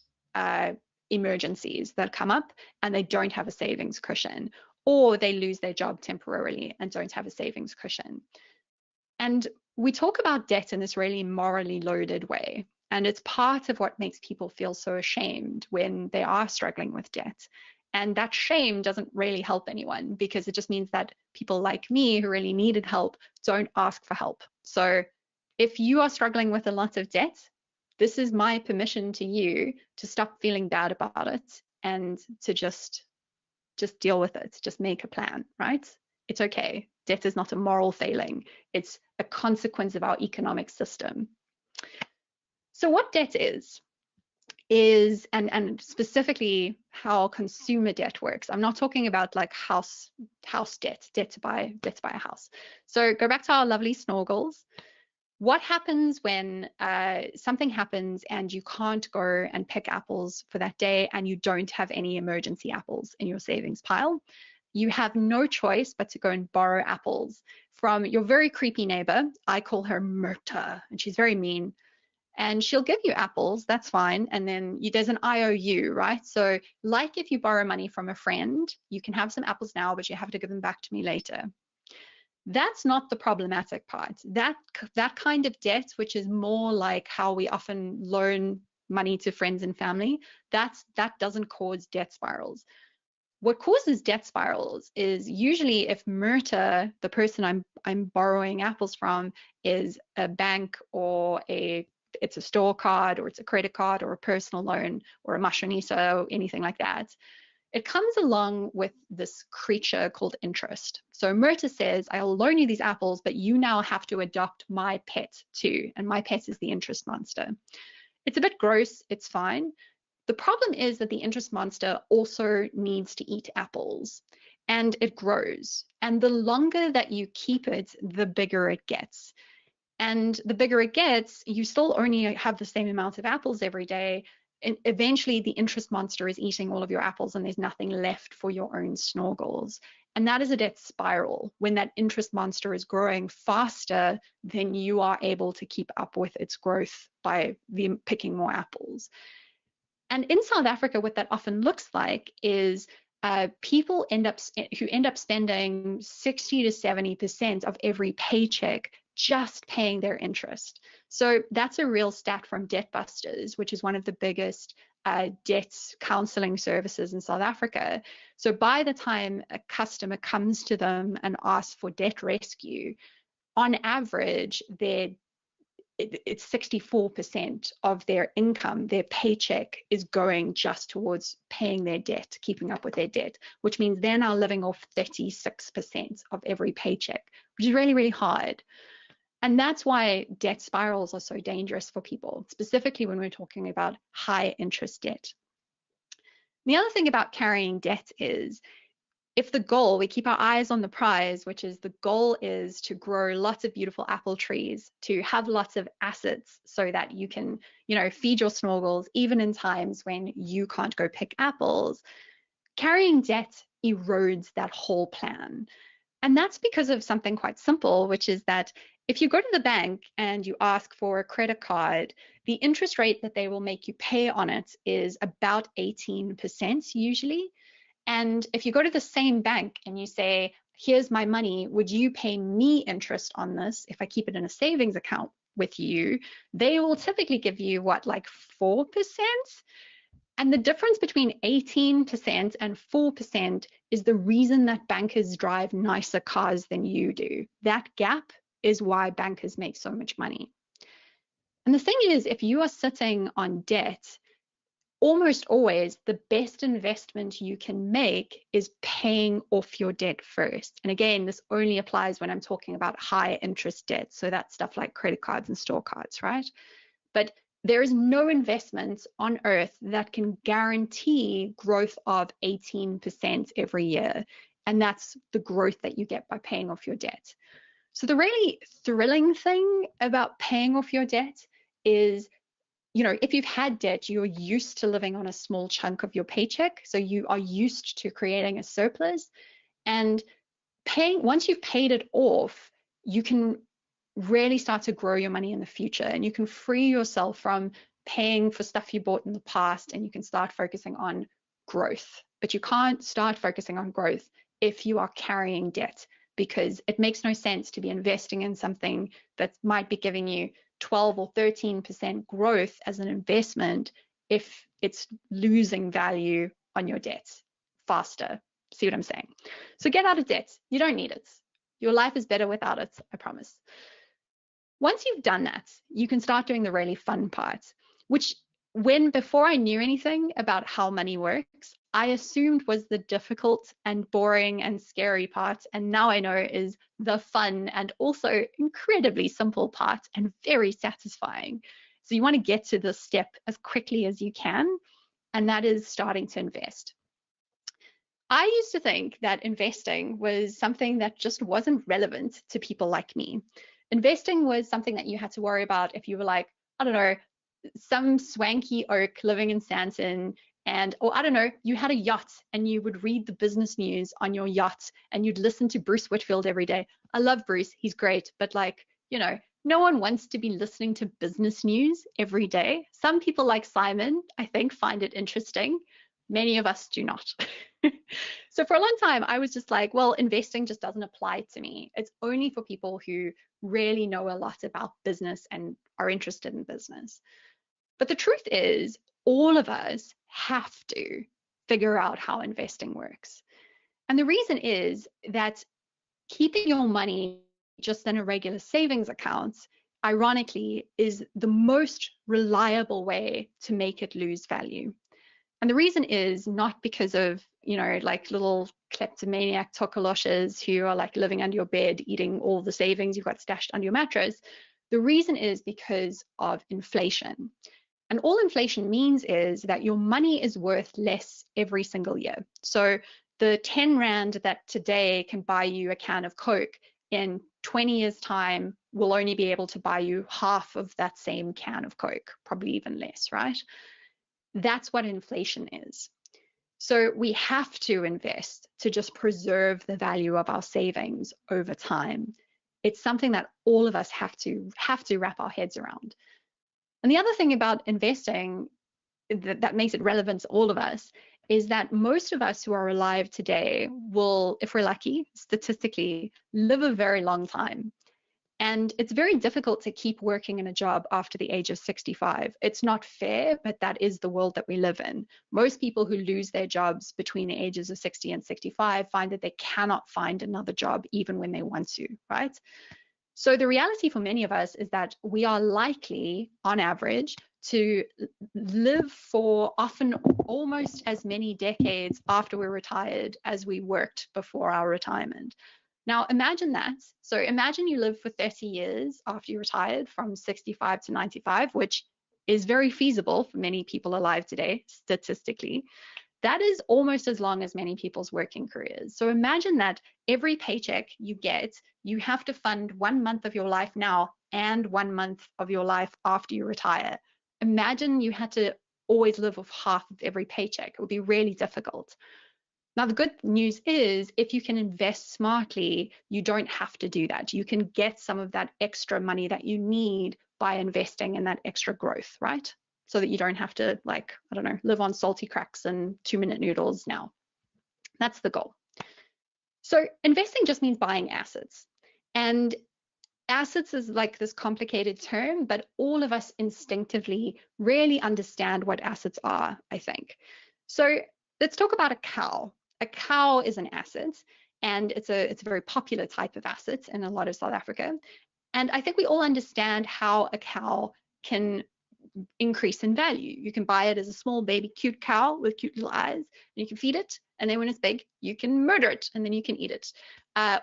emergencies that come up and they don't have a savings cushion, or they lose their job temporarily and don't have a savings cushion. And we talk about debt in this really morally loaded way. And it's part of what makes people feel so ashamed when they are struggling with debt. And that shame doesn't really help anyone, because it just means that people like me who really needed help don't ask for help. So if you are struggling with a lot of debt, this is my permission to you to stop feeling bad about it and to just deal with it. Just make a plan, right? It's okay. Debt is not a moral failing. It's a consequence of our economic system. So what debt is and specifically how consumer debt works. I'm not talking about like house debt to buy a house. So go back to our lovely snorgels. What happens when something happens and you can't go and pick apples for that day and you don't have any emergency apples in your savings pile? You have no choice but to go and borrow apples from your very creepy neighbor. I call her Myrta, and she's very mean. And she'll give you apples, that's fine. And then there's an IOU, right? So like if you borrow money from a friend, you can have some apples now, but you have to give them back to me later. That's not the problematic part. That kind of debt, which is more like how we often loan money to friends and family, that doesn't cause debt spirals. What causes debt spirals is usually if Myrta, the person I'm borrowing apples from, is a bank or it's a store card or it's a credit card or a personal loan or a mashonisa or anything like that. It comes along with this creature called interest. So Myrta says, I'll loan you these apples, but you now have to adopt my pet too. And my pet is the interest monster. It's a bit gross, it's fine. The problem is that the interest monster also needs to eat apples, and it grows. And the longer that you keep it, the bigger it gets. And the bigger it gets, you still only have the same amount of apples every day. And eventually the interest monster is eating all of your apples and there's nothing left for your own snorgels. And that is a debt spiral, when that interest monster is growing faster than you are able to keep up with its growth by picking more apples. And in South Africa, what that often looks like is people who end up spending 60 to 70% of every paycheck just paying their interest. So that's a real stat from Debt Busters, which is one of the biggest debt counseling services in South Africa. So by the time a customer comes to them and asks for debt rescue, on average, it's 64% of their income, their paycheck, is going just towards paying their debt, keeping up with their debt, which means they're now living off 36% of every paycheck, which is really, really hard. And that's why debt spirals are so dangerous for people, specifically when we're talking about high interest debt. The other thing about carrying debt is, if the goal, we keep our eyes on the prize, which is the goal is to grow lots of beautiful apple trees, to have lots of assets so that you can, feed your snorgels even in times when you can't go pick apples, carrying debt erodes that whole plan. And that's because of something quite simple, which is that if you go to the bank and you ask for a credit card, the interest rate that they will make you pay on it is about 18% usually. And if you go to the same bank and you say, here's my money, would you pay me interest on this if I keep it in a savings account with you? They will typically give you like 4%. And the difference between 18% and 4% is the reason that bankers drive nicer cars than you do. That gap is why bankers make so much money. And the thing is, if you are sitting on debt, almost always the best investment you can make is paying off your debt first. And again, this only applies when I'm talking about high interest debt. So that's stuff like credit cards and store cards, right? But There is no investment on earth that can guarantee growth of 18% every year. And that's the growth that you get by paying off your debt. So the really thrilling thing about paying off your debt is, you know, if you've had debt, you're used to living on a small chunk of your paycheck. So you are used to creating a surplus, and once you've paid it off, you can really start to grow your money in the future, and you can free yourself from paying for stuff you bought in the past, and you can start focusing on growth. But you can't start focusing on growth if you are carrying debt, because it makes no sense to be investing in something that might be giving you 12 or 13% growth as an investment if it's losing value on your debt faster. See what I'm saying? So get out of debt. You don't need it. Your life is better without it, I promise. Once you've done that, you can start doing the really fun parts, which before I knew anything about how money works, I assumed was the difficult and boring and scary part. And now I know is the fun and also incredibly simple part and very satisfying. So you want to get to this step as quickly as you can, and that is starting to invest. I used to think that investing was something that just wasn't relevant to people like me. Investing was something that you had to worry about if you were like, I don't know, some swanky oak living in Santon, or I don't know, you had a yacht and you would read the business news on your yacht and you'd listen to Bruce Whitfield every day. I love Bruce, he's great, but like, you know, no one wants to be listening to business news every day. Some people like Simon, I think, find it interesting. Many of us do not. So for a long time, I was just like, well, investing just doesn't apply to me. It's only for people who really know a lot about business and are interested in business. But the truth is, all of us have to figure out how investing works. And the reason is that keeping your money just in a regular savings account, ironically, is the most reliable way to make it lose value. And the reason is not because of, you know, like little kleptomaniac tokoloshes who are like living under your bed, eating all the savings you've got stashed under your mattress. The reason is because of inflation. And all inflation means is that your money is worth less every single year. So the 10 Rand that today can buy you a can of Coke, in 20 years' time will only be able to buy you half of that same can of Coke, probably even less, right? That's what inflation is. So we have to invest to just preserve the value of our savings over time. It's something that all of us have to wrap our heads around. And the other thing about investing that makes it relevant to all of us is that most of us who are alive today will, if we're lucky, statistically, live a very long time. And it's very difficult to keep working in a job after the age of 65. It's not fair, but that is the world that we live in. Most people who lose their jobs between the ages of 60 and 65 find that they cannot find another job even when they want to, right? So the reality for many of us is that we are likely, on average, to live for often almost as many decades after we're retired as we worked before our retirement. Now, imagine that. So imagine you live for 30 years after you retired, from 65 to 95, which is very feasible for many people alive today, statistically. That is almost as long as many people's working careers. So imagine that every paycheck you get, you have to fund 1 month of your life now and 1 month of your life after you retire. Imagine you had to always live with half of every paycheck. It would be really difficult. Now, the good news is if you can invest smartly, you don't have to do that. You can get some of that extra money that you need by investing in that extra growth, right? So that you don't have to, like, I don't know, live on salty cracks and 2-minute noodles now. That's the goal. So investing just means buying assets. And assets is like this complicated term, but all of us instinctively really understand what assets are, I think. So let's talk about a cow. A cow is an asset, and it's a very popular type of asset in a lot of South Africa. And I think we all understand how a cow can increase in value. You can buy it as a small baby cute cow with cute little eyes, and you can feed it, and then when it's big, you can murder it, and then you can eat it.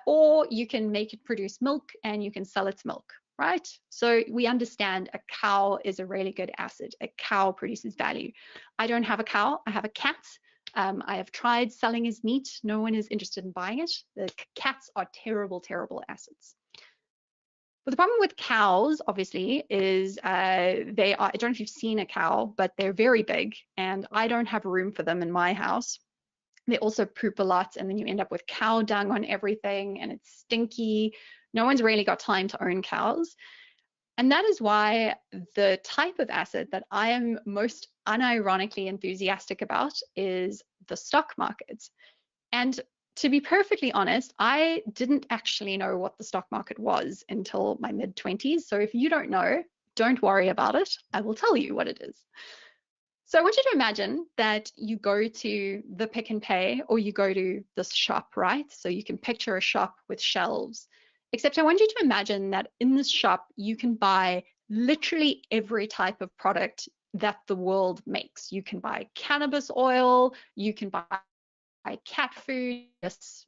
Or you can make it produce milk, and you can sell its milk. right? So we understand a cow is a really good asset. A cow produces value. I don't have a cow, I have a cat. I have tried selling his meat. No one is interested in buying it. The cats are terrible, terrible assets. But the problem with cows, obviously, is they are, I don't know if you've seen a cow, but they're very big, and I don't have room for them in my house. They also poop a lot, and then you end up with cow dung on everything, and it's stinky. No one's really got time to own cows. And that is why the type of asset that I am most unironically enthusiastic about is the stock market. And to be perfectly honest, I didn't actually know what the stock market was until my mid-20s. So if you don't know, don't worry about it. I will tell you what it is. So I want you to imagine that you go to the Pick and Pay, or you go to this shop, right? So you can picture a shop with shelves. Except I want you to imagine that in this shop, you can buy literally every type of product that the world makes. You can buy cannabis oil, you can buy cat food,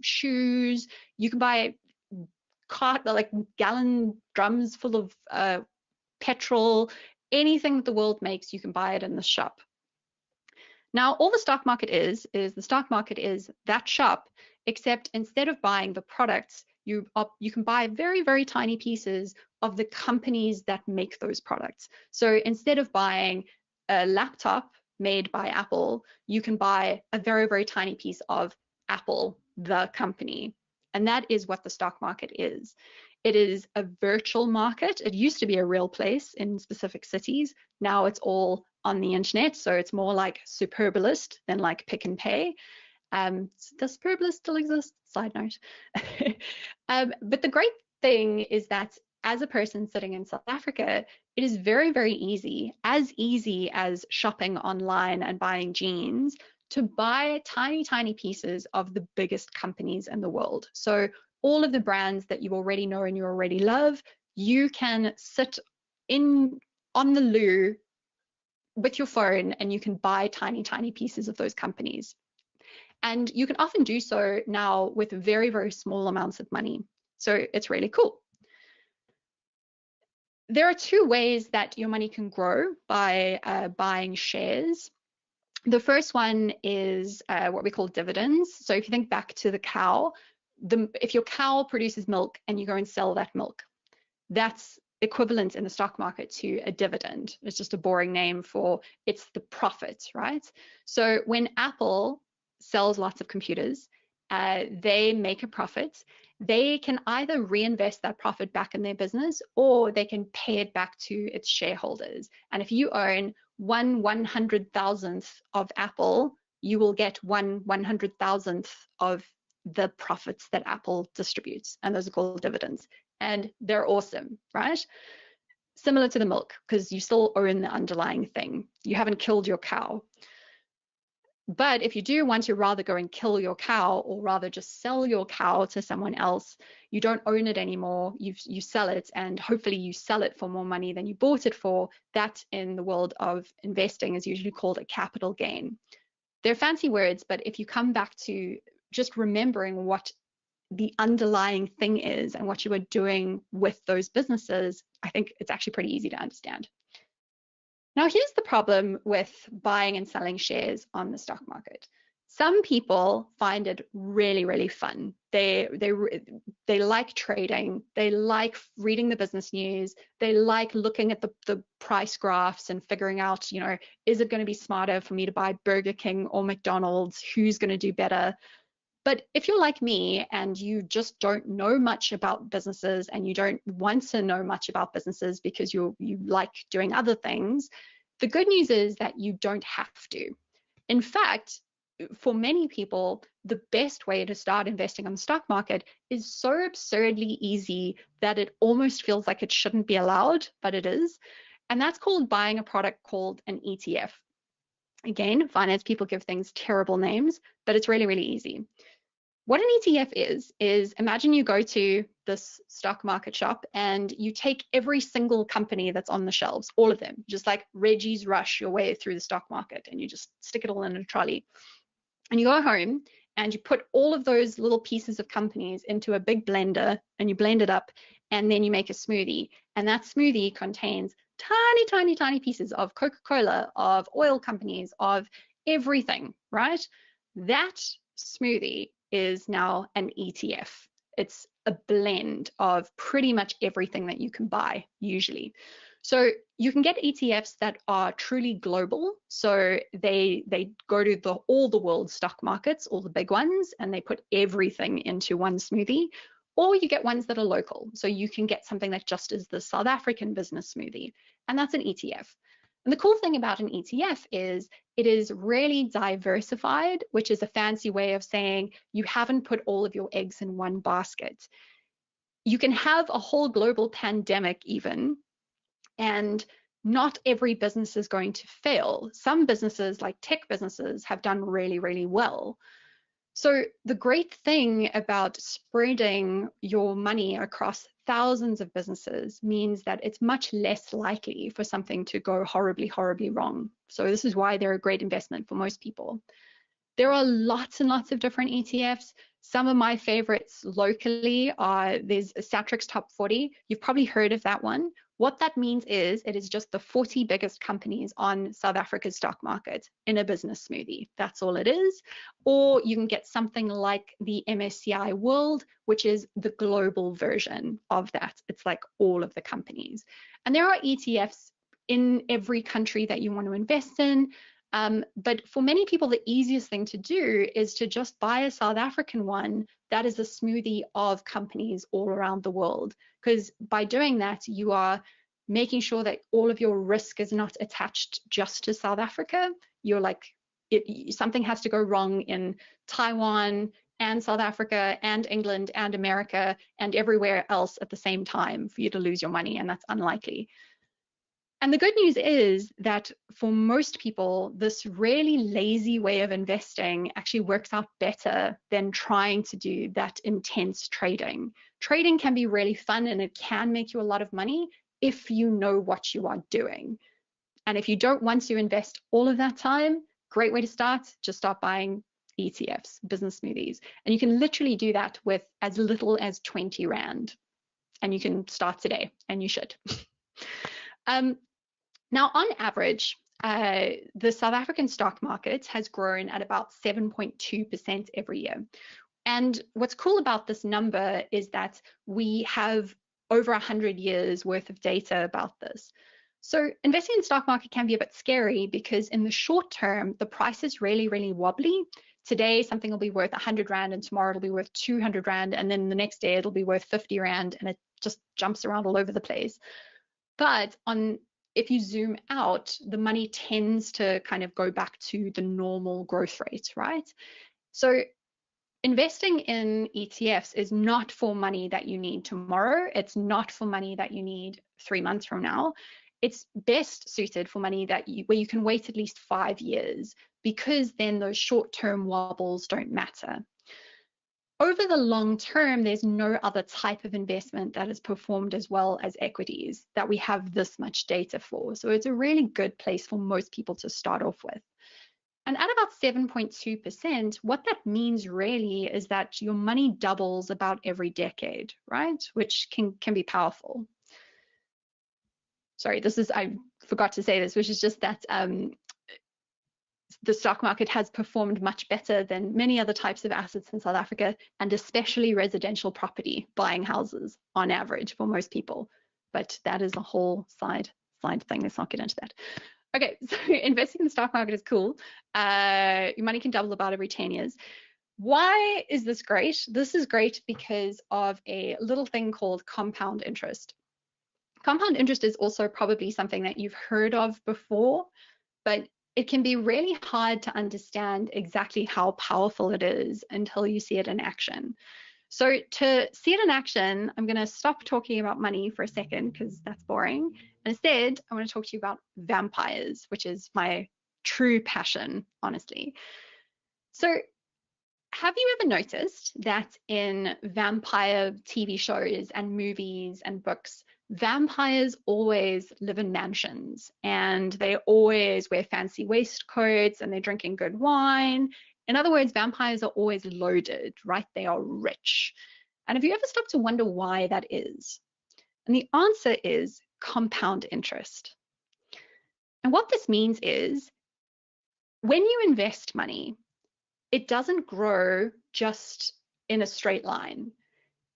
shoes, you can buy like gallon drums full of petrol. Anything that the world makes, you can buy it in the shop. Now, all the stock market is the stock market is that shop, except instead of buying the products, you can buy very, very tiny pieces of the companies that make those products. So instead of buying a laptop made by Apple, you can buy a very, very tiny piece of Apple, the company. And that is what the stock market is. It is a virtual market. It used to be a real place in specific cities. Now it's all on the internet. So it's more like Superbalist than like Pick and Pay. Does Superbalist still exist? Side note. But the great thing is that as a person sitting in South Africa, it is very, very easy as shopping online and buying jeans, to buy tiny, tiny pieces of the biggest companies in the world. So all of the brands that you already know and you already love, you can sit on the loo with your phone and you can buy tiny, tiny pieces of those companies. And you can often do so now with very, very small amounts of money. So it's really cool. There are two ways that your money can grow by buying shares. The first one is what we call dividends. So if you think back to the cow, if your cow produces milk and you go and sell that milk, that's equivalent in the stock market to a dividend. It's just a boring name for it's the profit, right? So when Apple sells lots of computers, they make a profit. They can either reinvest that profit back in their business, or they can pay it back to its shareholders. And if you own 1/100,000th of Apple, you will get 1/100,000th of the profits that Apple distributes, and those are called dividends. And they're awesome, right? Similar to the milk, because you still own the underlying thing. You haven't killed your cow. But if you do want to rather go and kill your cow, or rather just sell your cow to someone else, you don't own it anymore, you sell it, and hopefully you sell it for more money than you bought it for. That in the world of investing is usually called a capital gain. They're fancy words, but if you come back to just remembering what the underlying thing is and what you are doing with those businesses, I think it's actually pretty easy to understand. Now, here's the problem with buying and selling shares on the stock market. Some people find it really, really fun. They like trading. They like reading the business news. They like looking at the price graphs and figuring out, is it going to be smarter for me to buy Burger King or McDonald's? Who's going to do better? But if you're like me and you just don't know much about businesses, and you don't want to know much about businesses because you like doing other things, the good news is that you don't have to. In fact, for many people, the best way to start investing on the stock market is so absurdly easy that it almost feels like it shouldn't be allowed, but it is. And that's called buying a product called an ETF. Again, finance people give things terrible names, but it's really, really easy. What an ETF is imagine you go to this stock market shop and you take every single company that's on the shelves, all of them, just like Reggie's Rush your way through the stock market, and you just stick it all in a trolley. And you go home and you put all of those little pieces of companies into a big blender and you blend it up, and then you make a smoothie, and that smoothie contains tiny, tiny, tiny pieces of Coca-Cola, of oil companies, of everything, right? That smoothie is now an ETF. It's a blend of pretty much everything that you can buy usually. So you can get ETFs that are truly global. So they go to all the world stock markets, all the big ones, and they put everything into one smoothie. Or you get ones that are local. So you can get something that just is the South African business smoothie, and that's an ETF. And the cool thing about an ETF is it is really diversified, which is a fancy way of saying you haven't put all of your eggs in one basket. You can have a whole global pandemic even, and not every business is going to fail. Some businesses, like tech businesses, have done really, really well. So the great thing about spreading your money across thousands of businesses means that it's much less likely for something to go horribly, horribly wrong. So this is why they're a great investment for most people. There are lots and lots of different ETFs. Some of my favorites locally are, there's a Satrix Top 40. You've probably heard of that one. What that means is it is just the 40 biggest companies on South Africa's stock market in a business smoothie. That's all it is. Or you can get something like the MSCI World, which is the global version of that. It's like all of the companies. And there are ETFs in every country that you want to invest in. But for many people, the easiest thing to do is to just buy a South African one that is a smoothie of companies all around the world. Because by doing that, you are making sure that all of your risk is not attached just to South Africa. You're like, something has to go wrong in Taiwan and South Africa and England and America and everywhere else at the same time for you to lose your money, and that's unlikely. And the good news is that for most people, this really lazy way of investing actually works out better than trying to do that intense trading. Trading can be really fun and it can make you a lot of money if you know what you are doing. And if you don't want to invest all of that time, great way to start, just start buying ETFs, business smoothies. And you can literally do that with as little as 20 Rand. And you can start today, and you should. Now, on average, the South African stock market has grown at about 7.2% every year. And what's cool about this number is that we have over 100 years worth of data about this. So investing in the stock market can be a bit scary because in the short term, the price is really, really wobbly. Today, something will be worth 100 Rand and tomorrow it'll be worth 200 Rand. And then the next day it'll be worth 50 Rand and it just jumps around all over the place. But if you zoom out, the money tends to kind of go back to the normal growth rate, right? So investing in ETFs is not for money that you need tomorrow. It's not for money that you need 3 months from now. It's best suited for money where you can wait at least 5 years, because then those short-term wobbles don't matter. Over the long term, there's no other type of investment that has performed as well as equities that we have this much data for. So it's a really good place for most people to start off with. And at about 7.2%, what that means really is that your money doubles about every decade, right? Which can be powerful. Sorry, I forgot to say this, which is just that the stock market has performed much better than many other types of assets in South Africa, and especially residential property, buying houses on average for most people. But that is a whole side thing. Let's not get into that. Okay, so investing in the stock market is cool. Your money can double about every 10 years. Why is this great? This is great because of a little thing called compound interest. Compound interest is also probably something that you've heard of before, but it can be really hard to understand exactly how powerful it is until you see it in action. So to see it in action, I'm going to stop talking about money for a second because that's boring. And instead, I want to talk to you about vampires, which is my true passion, honestly. So have you ever noticed that in vampire TV shows and movies and books, vampires always live in mansions and they always wear fancy waistcoats and they're drinking good wine? In other words, vampires are always loaded, right? They are rich. And have you ever stopped to wonder why that is? And the answer is compound interest. And what this means is when you invest money, it doesn't grow just in a straight line.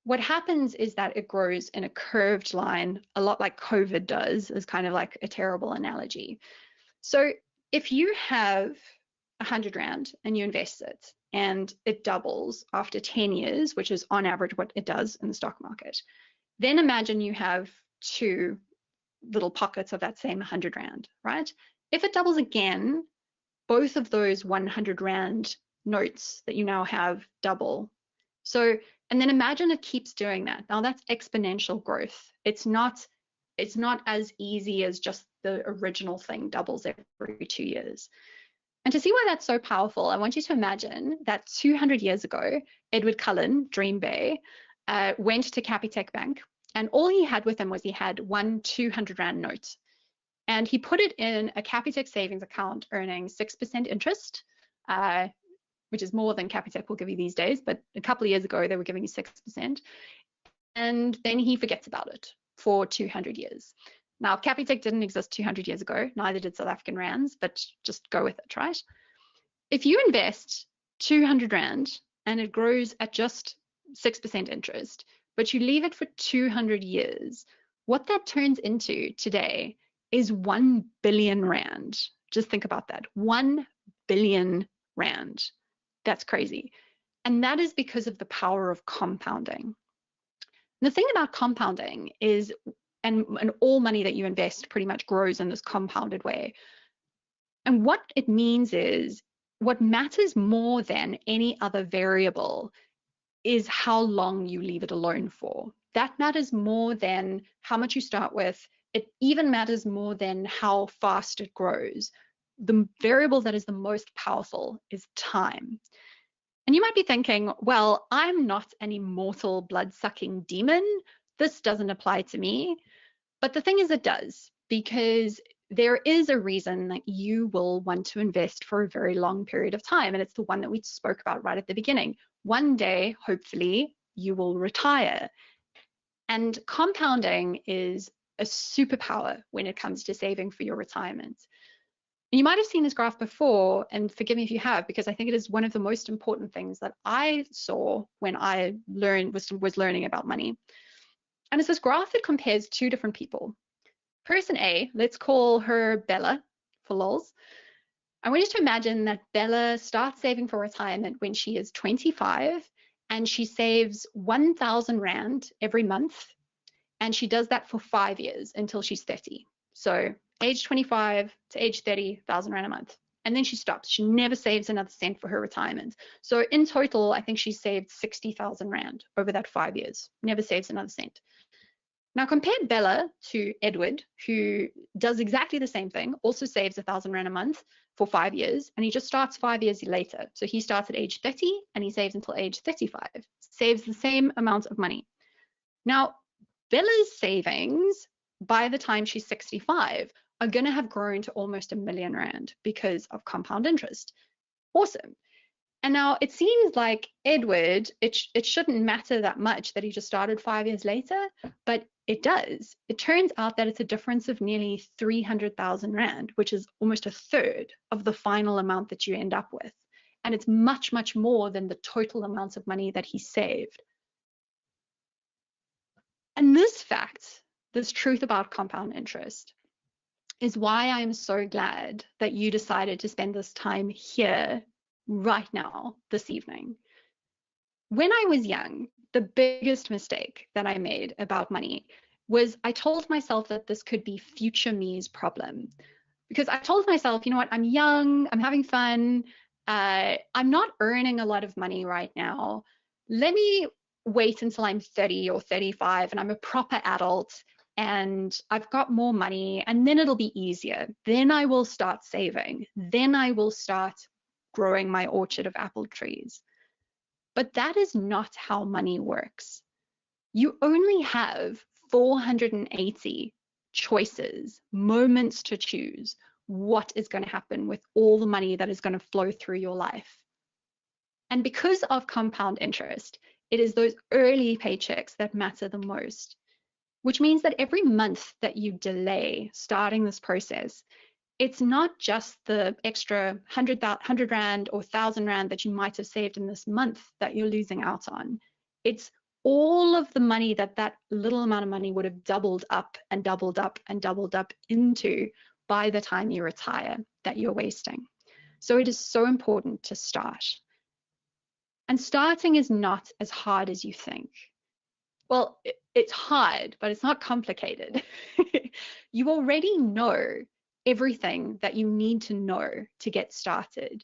What happens is that it grows in a curved line, a lot like COVID does, is kind of like a terrible analogy. So if you have 100 Rand and you invest it and it doubles after 10 years, which is on average what it does in the stock market, then imagine you have two little pockets of that same 100 Rand, right? If it doubles again, both of those 100 Rand notes that you now have double. So, and then imagine it keeps doing that. Now that's exponential growth. It's not as easy as just the original thing doubles every 2 years. And to see why that's so powerful, I want you to imagine that 200 years ago, Edward Cullen, Dream Bay, went to Capitec Bank, and all he had with him was he had one 200 Rand note. And he put it in a Capitec savings account earning 6% interest, which is more than Capitec will give you these days, but a couple of years ago, they were giving you 6%. And then he forgets about it for 200 years. Now, Capitec didn't exist 200 years ago, neither did South African Rands, but just go with it, right? If you invest 200 Rand and it grows at just 6% interest, but you leave it for 200 years, what that turns into today is 1 billion Rand. Just think about that, 1 billion Rand. That's crazy. And that is because of the power of compounding. And the thing about compounding is, and all money that you invest pretty much grows in this compounded way. And what it means is, what matters more than any other variable is how long you leave it alone for. That matters more than how much you start with. It even matters more than how fast it grows. The variable that is the most powerful is time. And you might be thinking, well, I'm not an immortal blood-sucking demon. This doesn't apply to me. But the thing is, it does, because there is a reason that you will want to invest for a very long period of time. And it's the one that we spoke about right at the beginning. One day, hopefully, you will retire. And compounding is a superpower when it comes to saving for your retirement. You might have seen this graph before, and forgive me if you have, because I think it is one of the most important things that I saw when I was learning about money. And it's this graph that compares two different people. Person A, let's call her Bella for lols. I want you to imagine that Bella starts saving for retirement when she is 25, and she saves 1,000 Rand every month. And she does that for 5 years until she's 30. So age 25 to age 30, 1,000 Rand a month. And then she stops. She never saves another cent for her retirement. So in total, I think she saved 60,000 Rand over that 5 years. Never saves another cent. Now compare Bella to Edward, who does exactly the same thing, also saves 1,000 Rand a month for 5 years, and he just starts 5 years later. So he starts at age 30 and he saves until age 35, saves the same amount of money. Now, Bella's savings by the time she's 65 are going to have grown to almost 1 million Rand because of compound interest. Awesome. And now it seems like Edward, it shouldn't matter that much that he just started 5 years later, but it does. It turns out that it's a difference of nearly 300,000 Rand, which is almost a third of the final amount that you end up with. And it's much, much more than the total amount of money that he saved. And this fact, this truth about compound interest, is why I'm so glad that you decided to spend this time here right now, this evening. When I was young, the biggest mistake that I made about money was I told myself that this could be future me's problem. Because I told myself, you know what, I'm young, I'm having fun, I'm not earning a lot of money right now. Let me wait until I'm 30 or 35 and I'm a proper adult and I've got more money, and then it'll be easier. Then I will start saving. Then I will start growing my orchard of apple trees. But that is not how money works. You only have 480 choices, moments to choose what is going to happen with all the money that is going to flow through your life. And because of compound interest, it is those early paychecks that matter the most. which means that every month that you delay starting this process, it's not just the extra 100 Rand or 1,000 Rand that you might have saved in this month that you're losing out on. It's all of the money that little amount of money would have doubled up and doubled up and doubled up into by the time you retire that you're wasting. So it is so important to start. And starting is not as hard as you think. Well, it's hard, but it's not complicated. You already know everything that you need to know to get started.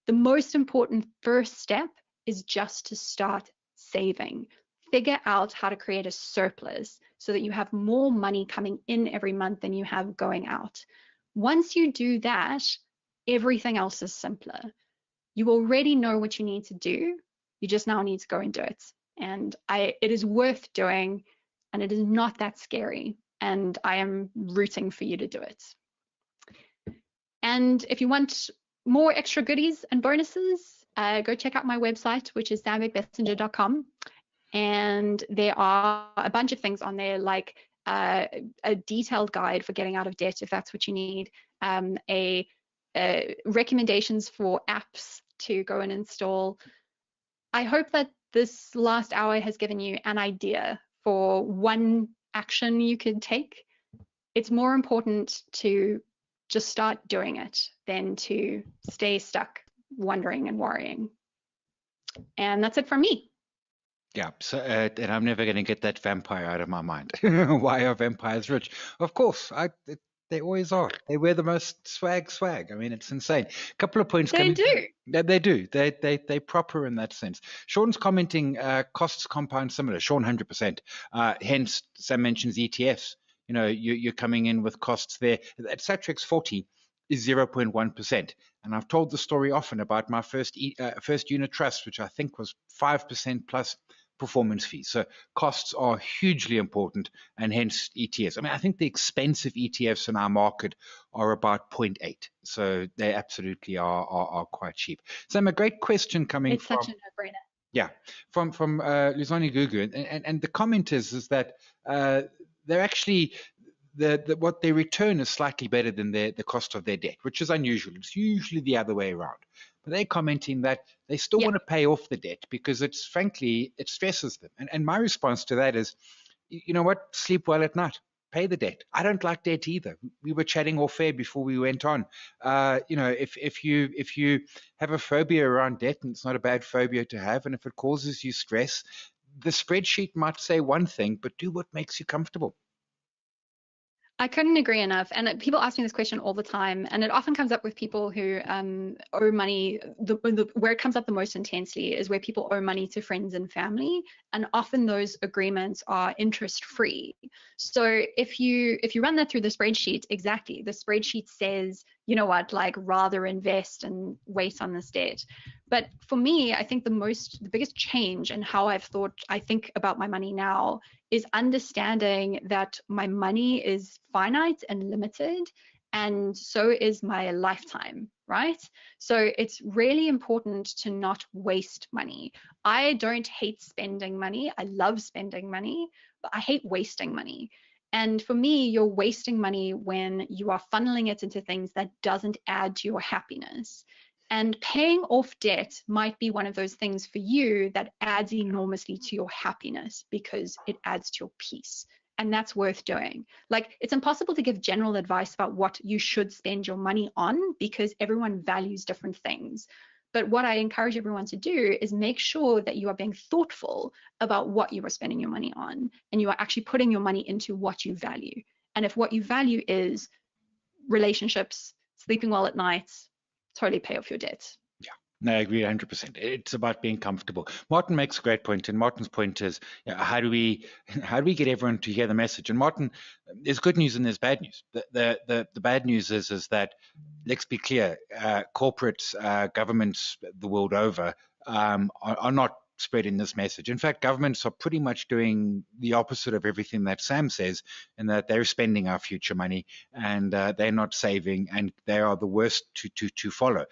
The most important first step is just to start saving. Figure out how to create a surplus so that you have more money coming in every month than you have going out. Once you do that, everything else is simpler. You already know what you need to do. You just now need to go and do it. And it is worth doing, and it is not that scary. And I am rooting for you to do it. And if you want more extra goodies and bonuses, go check out my website, which is sambeckbessinger.com. And there are a bunch of things on there, like a detailed guide for getting out of debt, if that's what you need, recommendations for apps to go and install. I hope that this last hour has given you an idea for one action you could take. It's more important to just start doing it than to stay stuck wondering and worrying. And that's it from me. Yeah, so and I'm never going to get that vampire out of my mind. Why are vampires rich? Of course, they always are. They wear the most swag. I mean, it's insane. A couple of points. They do. They do. They proper in that sense. Sean's commenting costs compound similar. Sean, 100%. Hence, Sam mentions ETFs. You know, you're coming in with costs there. At Satrix 40 is 0.1%. And I've told the story often about my first unit trust, which I think was 5% plus performance fees. So costs are hugely important, and hence ETFs. I mean, I think the expensive ETFs in our market are about 0.8. So they absolutely are quite cheap. Sam, a great question coming it's from... such a no-brainer. Yeah, from Luzani Gugu. And the comment is that they're actually... what they return is slightly better than the cost of their debt, which is unusual. It's usually the other way around. But they're commenting that they still want to pay off the debt because it stresses them. And my response to that is, you know what? Sleep well at night. Pay the debt. I don't like debt either. We were chatting off air before we went on. You know, if you have a phobia around debt, and it's not a bad phobia to have, and if it causes you stress, the spreadsheet might say one thing, but do what makes you comfortable. I couldn't agree enough. And people ask me this question all the time, and it often comes up with people who owe money. Where it comes up the most intensely is where people owe money to friends and family, and often those agreements are interest-free. So if you run that through the spreadsheet, exactly, the spreadsheet says, you know what, like rather invest and wait on this debt. But for me, I think the biggest change in how I think about my money now is understanding that my money is finite and limited, and so is my lifetime, right? So it's really important to not waste money. I don't hate spending money. I love spending money, but I hate wasting money. And for me, you're wasting money when you are funneling it into things that doesn't add to your happiness. And paying off debt might be one of those things for you that adds enormously to your happiness because it adds to your peace. And that's worth doing. Like, it's impossible to give general advice about what you should spend your money on because everyone values different things. But what I encourage everyone to do is make sure that you are being thoughtful about what you are spending your money on, and you are actually putting your money into what you value. And if what you value is relationships, sleeping well at night, totally pay off your debt. No, I agree 100%. It's about being comfortable. Martin makes a great point, and Martin's point is, how do we get everyone to hear the message? And Martin, there's good news and there's bad news. The bad news is that, let's be clear, corporates, governments the world over are not spreading this message. In fact, governments are pretty much doing the opposite of everything that Sam says, in that they're spending our future money and they're not saving, and they are the worst to follow.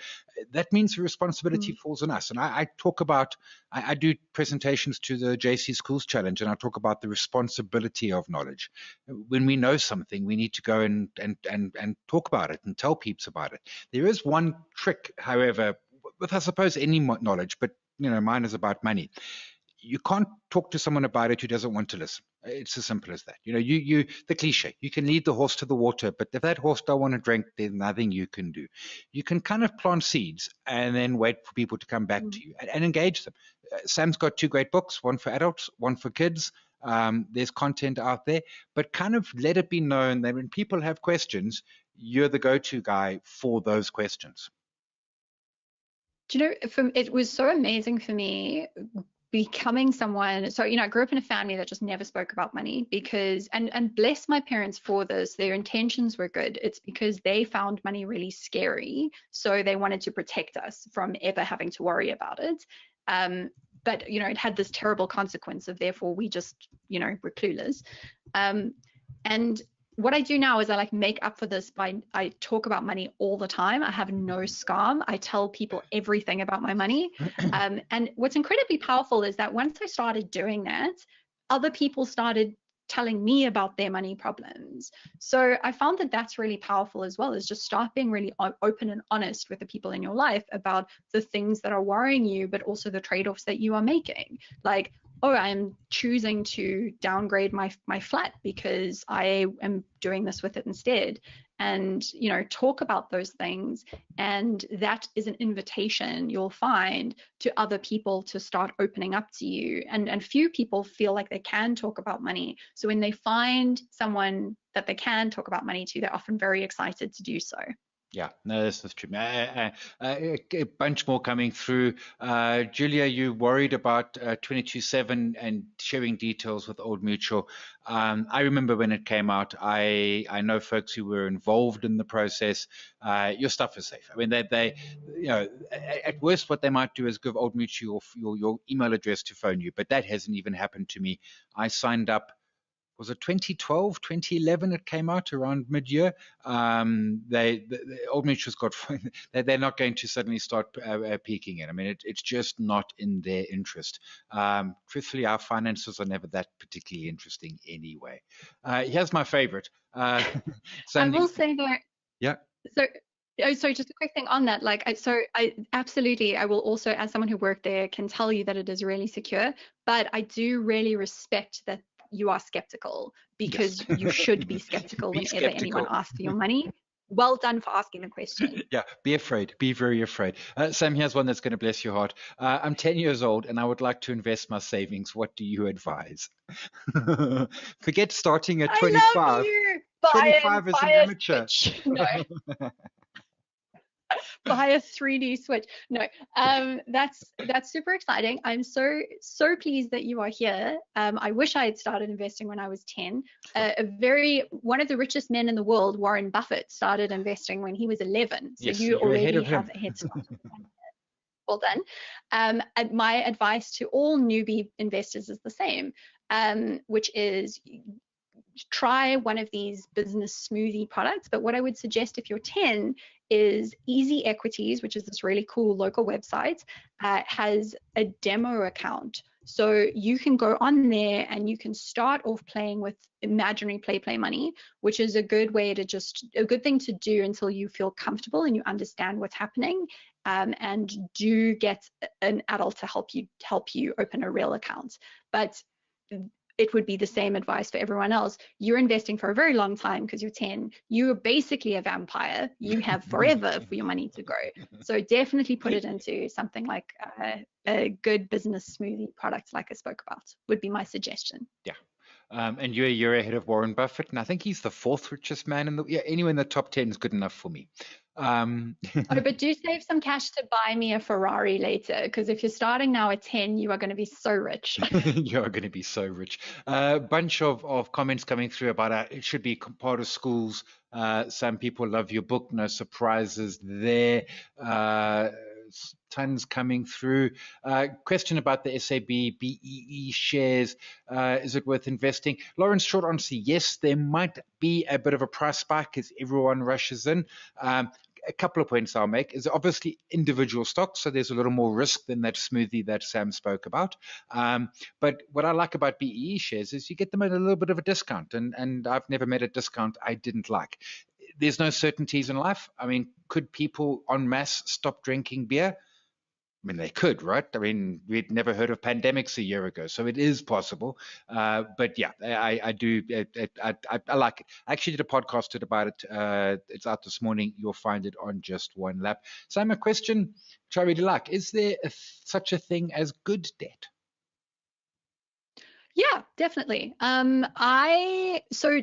That means the responsibility falls on us. And I talk about, I do presentations to the JC Schools Challenge, and I talk about the responsibility of knowledge. When we know something, we need to go and talk about it and tell peeps about it. There is one trick, however, with, I suppose, any knowledge, but mine is about money. You can't talk to someone about it who doesn't want to listen. It's as simple as that. The cliche, you can lead the horse to the water, but if that horse don't want to drink, there's nothing you can do. You can kind of plant seeds and then wait for people to come back to you and engage them. Sam's got 2 great books, one for adults, one for kids. There's content out there, but kind of let it be known that when people have questions, you're the go-to guy for those questions. Do you know, it was so amazing for me becoming someone. So, I grew up in a family that just never spoke about money because, and bless my parents for this, their intentions were good. It's because they found money really scary. So they wanted to protect us from ever having to worry about it. But, it had this terrible consequence of, therefore we just, were clueless. And what I do now is I make up for this by, I talk about money all the time. I have no scam. I tell people everything about my money. And what's incredibly powerful is that once I started doing that, other people started telling me about their money problems. So I found that that's really powerful as well, is just start being really open and honest with the people in your life about the things that are worrying you, but also the trade-offs that you are making. Like, oh, I'm choosing to downgrade my flat because I am doing this with it instead. And, talk about those things. And that is an invitation you'll find to other people to start opening up to you. And few people feel like they can talk about money. So when they find someone that they can talk about money to, they're often very excited to do so. Yeah, no, this is true. A bunch more coming through. Julia, you worried about 22/7 and sharing details with Old Mutual. I remember when it came out. I know folks who were involved in the process. Your stuff is safe. I mean, they at worst, what they might do is give Old Mutual your email address to phone you, but that hasn't even happened to me. I signed up. Was it 2012, 2011? It came out around mid-year. The Old Mutual's got, they're not going to suddenly start peeking in. I mean, it's just not in their interest. Truthfully, our finances are never that particularly interesting anyway. Here's my favorite. I will say that. Yeah. So just a quick thing on that. I absolutely, I will also, as someone who worked there, can tell you that it is really secure, but I do really respect that you are skeptical, because yes. You should be skeptical whenever anyone asks for your money. Well done for asking the question. Yeah, be afraid. Be very afraid. Sam, here's one that's going to bless your heart. I'm 10 years old and I would like to invest my savings. What do you advise? Forget starting at 25. I love you. 25 is an amateur. No. Buy a 3D Switch. No, that's super exciting. I'm so pleased that you are here. I wish I had started investing when I was 10. One of the richest men in the world, Warren Buffett, started investing when he was 11. So yes, you already have a head start. Well done. And my advice to all newbie investors is the same, which is try one of these business smoothie products. But what I would suggest if you're 10 is Easy Equities, which is this really cool local website, has a demo account. So you can go on there and you can start off playing with imaginary play money, which is a good way to a good thing to do until you feel comfortable and you understand what's happening. And do get an adult to help you open a real account. But it would be the same advice for everyone else. You're investing for a very long time because you're 10. You're basically a vampire. You have forever for your money to grow. So definitely put it into something like a good business smoothie product like I spoke about, would be my suggestion. Yeah. And you're ahead of Warren Buffett, and I think he's the 4th richest man in the. Yeah, anywhere in the top 10 is good enough for me. But do save some cash to buy me a Ferrari later, because if you're starting now at 10, you are going to be so rich. You are going to be so rich. A bunch of comments coming through about it should be part of schools. Some people love your book. No surprises there. tons coming through. Question about the SAB BEE shares. Is it worth investing? Lawrence, short answer, yes. There might be a bit of a price spike as everyone rushes in. A couple of points I'll make is obviously individual stocks, so there's a little more risk than that smoothie that Sam spoke about. But what I like about BEE shares is you get them at a little bit of a discount, and I've never met a discount I didn't like. There's no certainties in life. I mean, could people en masse stop drinking beer? I mean, they could, right? I mean, we'd never heard of pandemics a year ago, so it is possible. But yeah, I do. I like it. I actually did a podcast about it. It's out this morning. You'll find it on Just One Lap. Sam, a question which I really like: is there such a thing as good debt? Yeah, definitely. So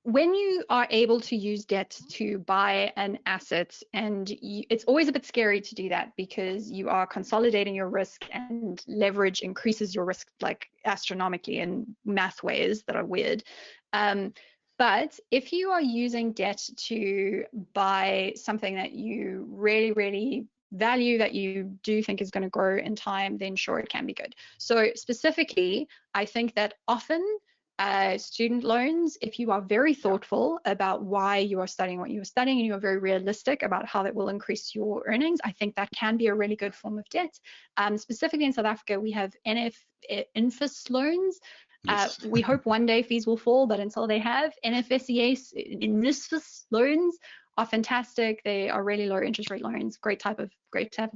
when you are able to use debt to buy an asset, and it's always a bit scary to do that because you are consolidating your risk, and leverage increases your risk like astronomically in math ways that are weird. But if you are using debt to buy something that you really, really value, that you do think is going to grow in time, then sure, it can be good. So specifically, I think that often student loans, if you are very thoughtful about why you are studying what you are studying, and you are very realistic about how that will increase your earnings, I think that can be a really good form of debt. Specifically in South Africa, we have NFIS loans. Yes. We hope one day fees will fall, but until they have, NFIS loans are fantastic. They are really low interest rate loans, great type of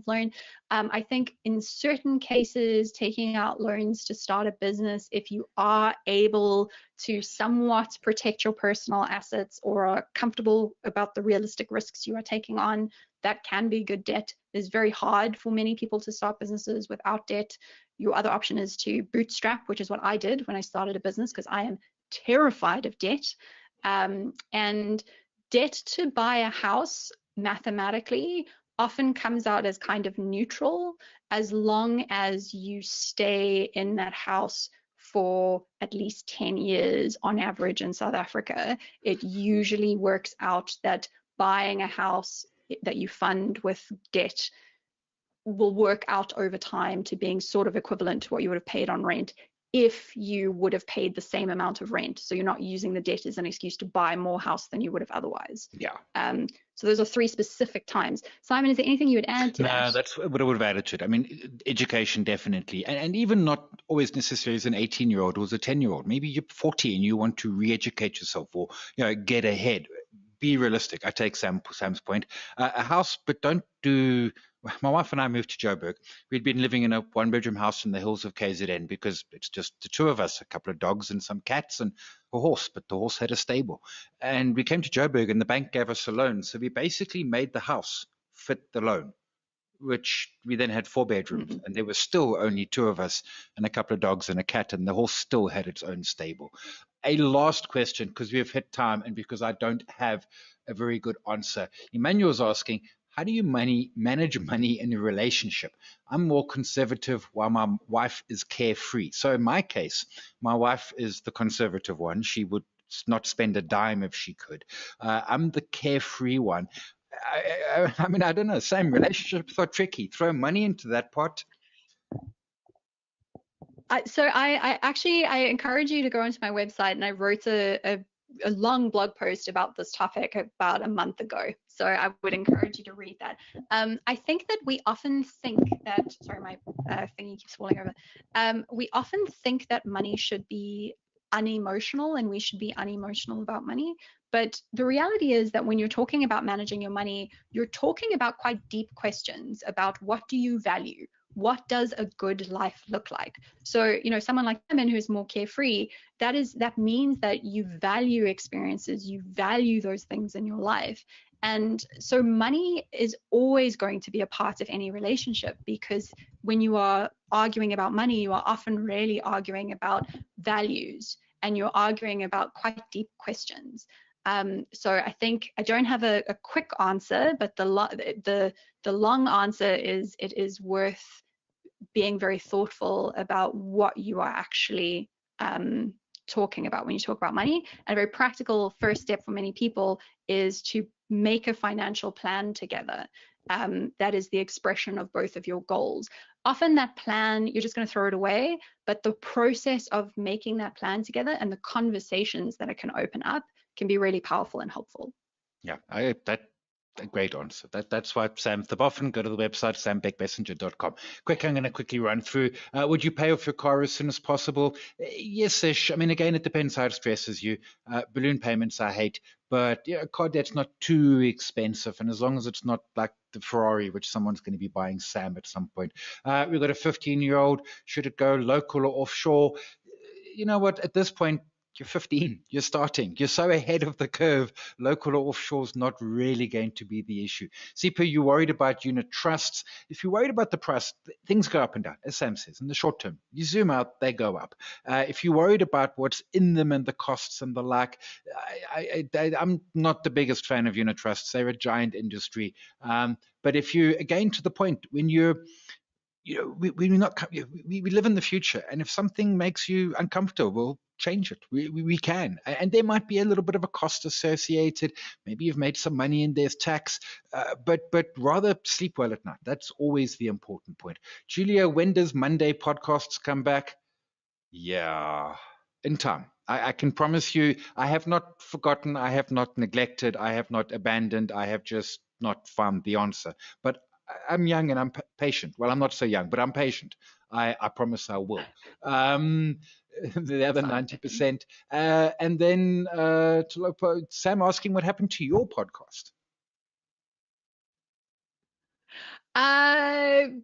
loan. I think in certain cases, taking out loans to start a business, if you are able to somewhat protect your personal assets or are comfortable about the realistic risks you are taking on, that can be good debt. It's very hard for many people to start businesses without debt. Your other option is to bootstrap, which is what I did when I started a business, because I am terrified of debt. And debt to buy a house mathematically often comes out as kind of neutral as long as you stay in that house for at least 10 years on average in South Africa. It usually works out that buying a house that you fund with debt will work out over time to being sort of equivalent to what you would have paid on rent if you would have paid the same amount of rent. So you're not using the debt as an excuse to buy more house than you would have otherwise. Yeah. So those are 3 specific times. Simon, is there anything you would add to that? No, that's what I would have added to it. I mean, education definitely, and even not always necessarily as an 18-year-old or as a 10-year-old. Maybe you're 40 and you want to re-educate yourself or get ahead. Be realistic. I take Sam's point. A house, but don't do. My wife and I moved to Joburg. We'd been living in a 1-bedroom house in the hills of KZN because it's just the 2 of us, a couple of dogs and some cats and a horse, but the horse had a stable. And we came to Joburg and the bank gave us a loan. So we basically made the house fit the loan, which we then had 4 bedrooms. And there were still only 2 of us and a couple of dogs and a cat, and the horse still had its own stable. A last question, because we have hit time and because I don't have a very good answer. Emmanuel's asking, how do you manage money in a relationship? I'm more conservative while my wife is carefree. So in my case, my wife is the conservative one. She would not spend a dime if she could. I'm the carefree one. I mean, I don't know. Same, relationships are tricky. Throw money into that pot. So I encourage you to go onto my website, and I wrote a long blog post about this topic about a month ago. So I would encourage you to read that. I think that we often think that, sorry, my thingy keeps falling over. We often think that money should be unemotional and we should be unemotional about money. But the reality is that when you're talking about managing your money, you're talking about quite deep questions about what do you value? What does a good life look like? So, someone like Simon who's more carefree, that means that you value experiences, you value those things in your life. And so money is always going to be a part of any relationship, because when you are arguing about money, you are often really arguing about values, and you're arguing about quite deep questions. So I think I don't have a quick answer, but the long answer is it is worth being very thoughtful about what you are actually talking about when you talk about money. And a very practical first step for many people is to make a financial plan together. That is the expression of both of your goals. Often that plan, you're just going to throw it away, but the process of making that plan together and the conversations that it can open up can be really powerful and helpful. Yeah, that a great answer. That's why Sam Theophane, go to the website, sambeckmessenger.com. I'm going to quickly run through. Would you pay off your car as soon as possible? Yes-ish. I mean, again, it depends how it stresses you. Balloon payments I hate, but yeah, car debt's not too expensive. And as long as it's not like the Ferrari, which someone's going to be buying Sam at some point. We've got a 15-year-old. Should it go local or offshore? You know what? At this point, you're 15, you're starting, you're so ahead of the curve. Local or offshore is not really going to be the issue. Sipa, you're worried about unit trusts. If you're worried about the price, things go up and down, as Sam says, in the short term. You zoom out, they go up. If you're worried about what's in them and the costs and the like, I'm not the biggest fan of unit trusts. They're a giant industry. But if you, again, to the point, when you're we live in the future, and if something makes you uncomfortable, we'll change it. We can, and there might be a little bit of a cost associated. Maybe you've made some money and there's tax, but rather sleep well at night. That's always the important point. Julia, when does Monday podcasts come back? Yeah, in time. I can promise you, I have not forgotten, I have not neglected, I have not abandoned, I have just not found the answer. But I'm young and I'm patient. Well, I'm not so young, but I'm patient. I promise I will. The other 90%. And then Sam asking what happened to your podcast.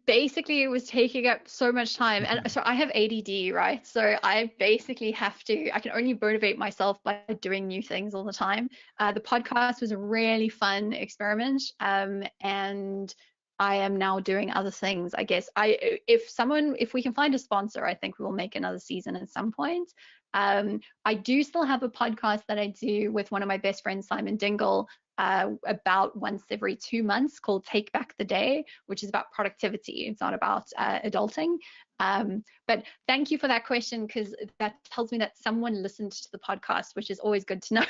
Basically it was taking up so much time, and so I have ADD, right? So I basically I can only motivate myself by doing new things all the time. The podcast was a really fun experiment, and I am now doing other things. I guess if we can find a sponsor, I think we will make another season at some point. I do still have a podcast that I do with one of my best friends, Simon Dingle, about once every 2 months, called Take Back the Day, which is about productivity. It's not about adulting. But thank you for that question, because that tells me that someone listened to the podcast, which is always good to know.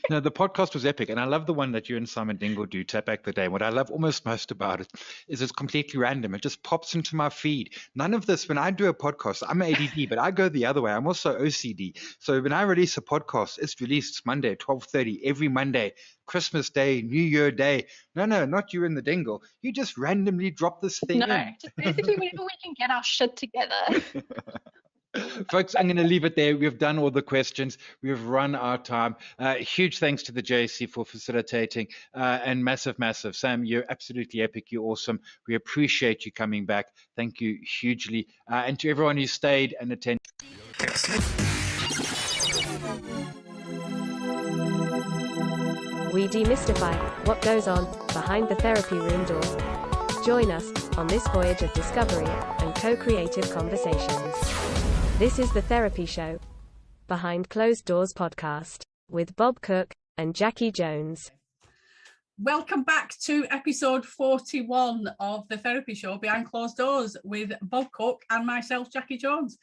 No, the podcast was epic, and I love the one that you and Simon Dingle do, Take Back the Day. What I love almost most about it is it's completely random. It just pops into my feed. None of this, when I do a podcast, I'm ADD, but I go the other way. I'm also OCD. So when I release a podcast, it's released Monday at 12:30, every Monday, Christmas Day, New Year Day. No, not you and the Dingle. You just randomly drop this thing in. Just basically whenever we can get our shit together. Folks, I'm going to leave it there. We've done all the questions. We've run our time. Huge thanks to the JSC for facilitating, and massive. Sam, you're absolutely epic. You're awesome. We appreciate you coming back. Thank you hugely. And to everyone who stayed and attended. We demystify what goes on behind the therapy room doors. Join us on this voyage of discovery and co-creative conversations. This is The Therapy Show, Behind Closed Doors podcast, with Bob Cook and Jackie Jones. Welcome back to episode 41 of The Therapy Show, Behind Closed Doors, with Bob Cook and myself, Jackie Jones.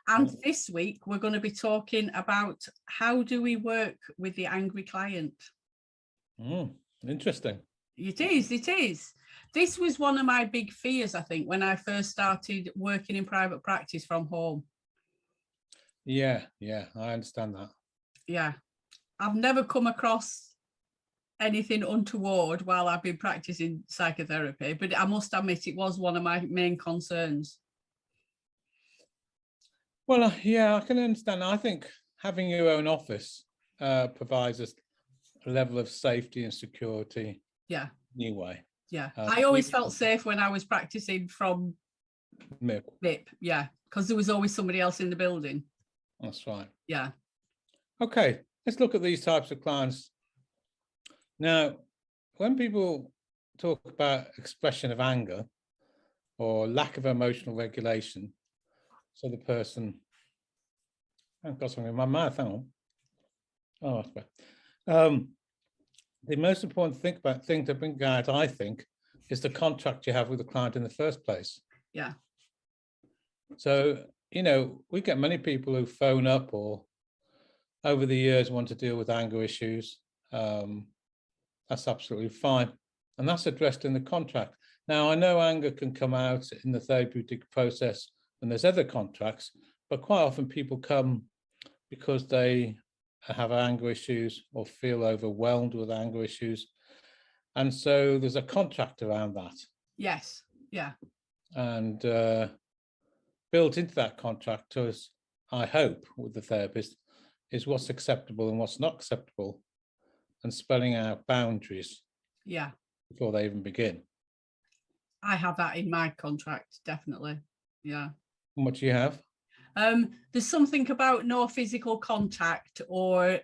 And this week, we're going to be talking about how do we work with the angry client. Interesting. It is. This was one of my big fears, I think, when I first started working in private practice from home. Yeah, I understand that. Yeah, I've never come across anything untoward while I've been practicing psychotherapy, but I must admit it was one of my main concerns. Well, yeah, I can understand. I think having your own office provides a level of safety and security. Yeah. Anyway. Yeah, I always felt safe when I was practicing from MIP. Yeah, because there was always somebody else in the building. That's right. Yeah. Okay, let's look at these types of clients. Now, when people talk about expression of anger or lack of emotional regulation, so the person, I've got something in my mouth, hang on. Oh, that's bad. The most important thing to bring out, I think, is the contract you have with the client in the first place. Yeah. So, we get many people who phone up or over the years want to deal with anger issues. That's absolutely fine. And that's addressed in the contract. Now, I know anger can come out in the therapeutic process when there's other contracts, but quite often people come because they have anger issues or feel overwhelmed with anger issues. And so there's a contract around that. Yes. Yeah. And built into that contract, as I hope, with the therapist, is what's acceptable and what's not acceptable, and spelling out boundaries. Yeah. Before they even begin. I have that in my contract, definitely. Yeah. And what do you have? There's something about no physical contact or,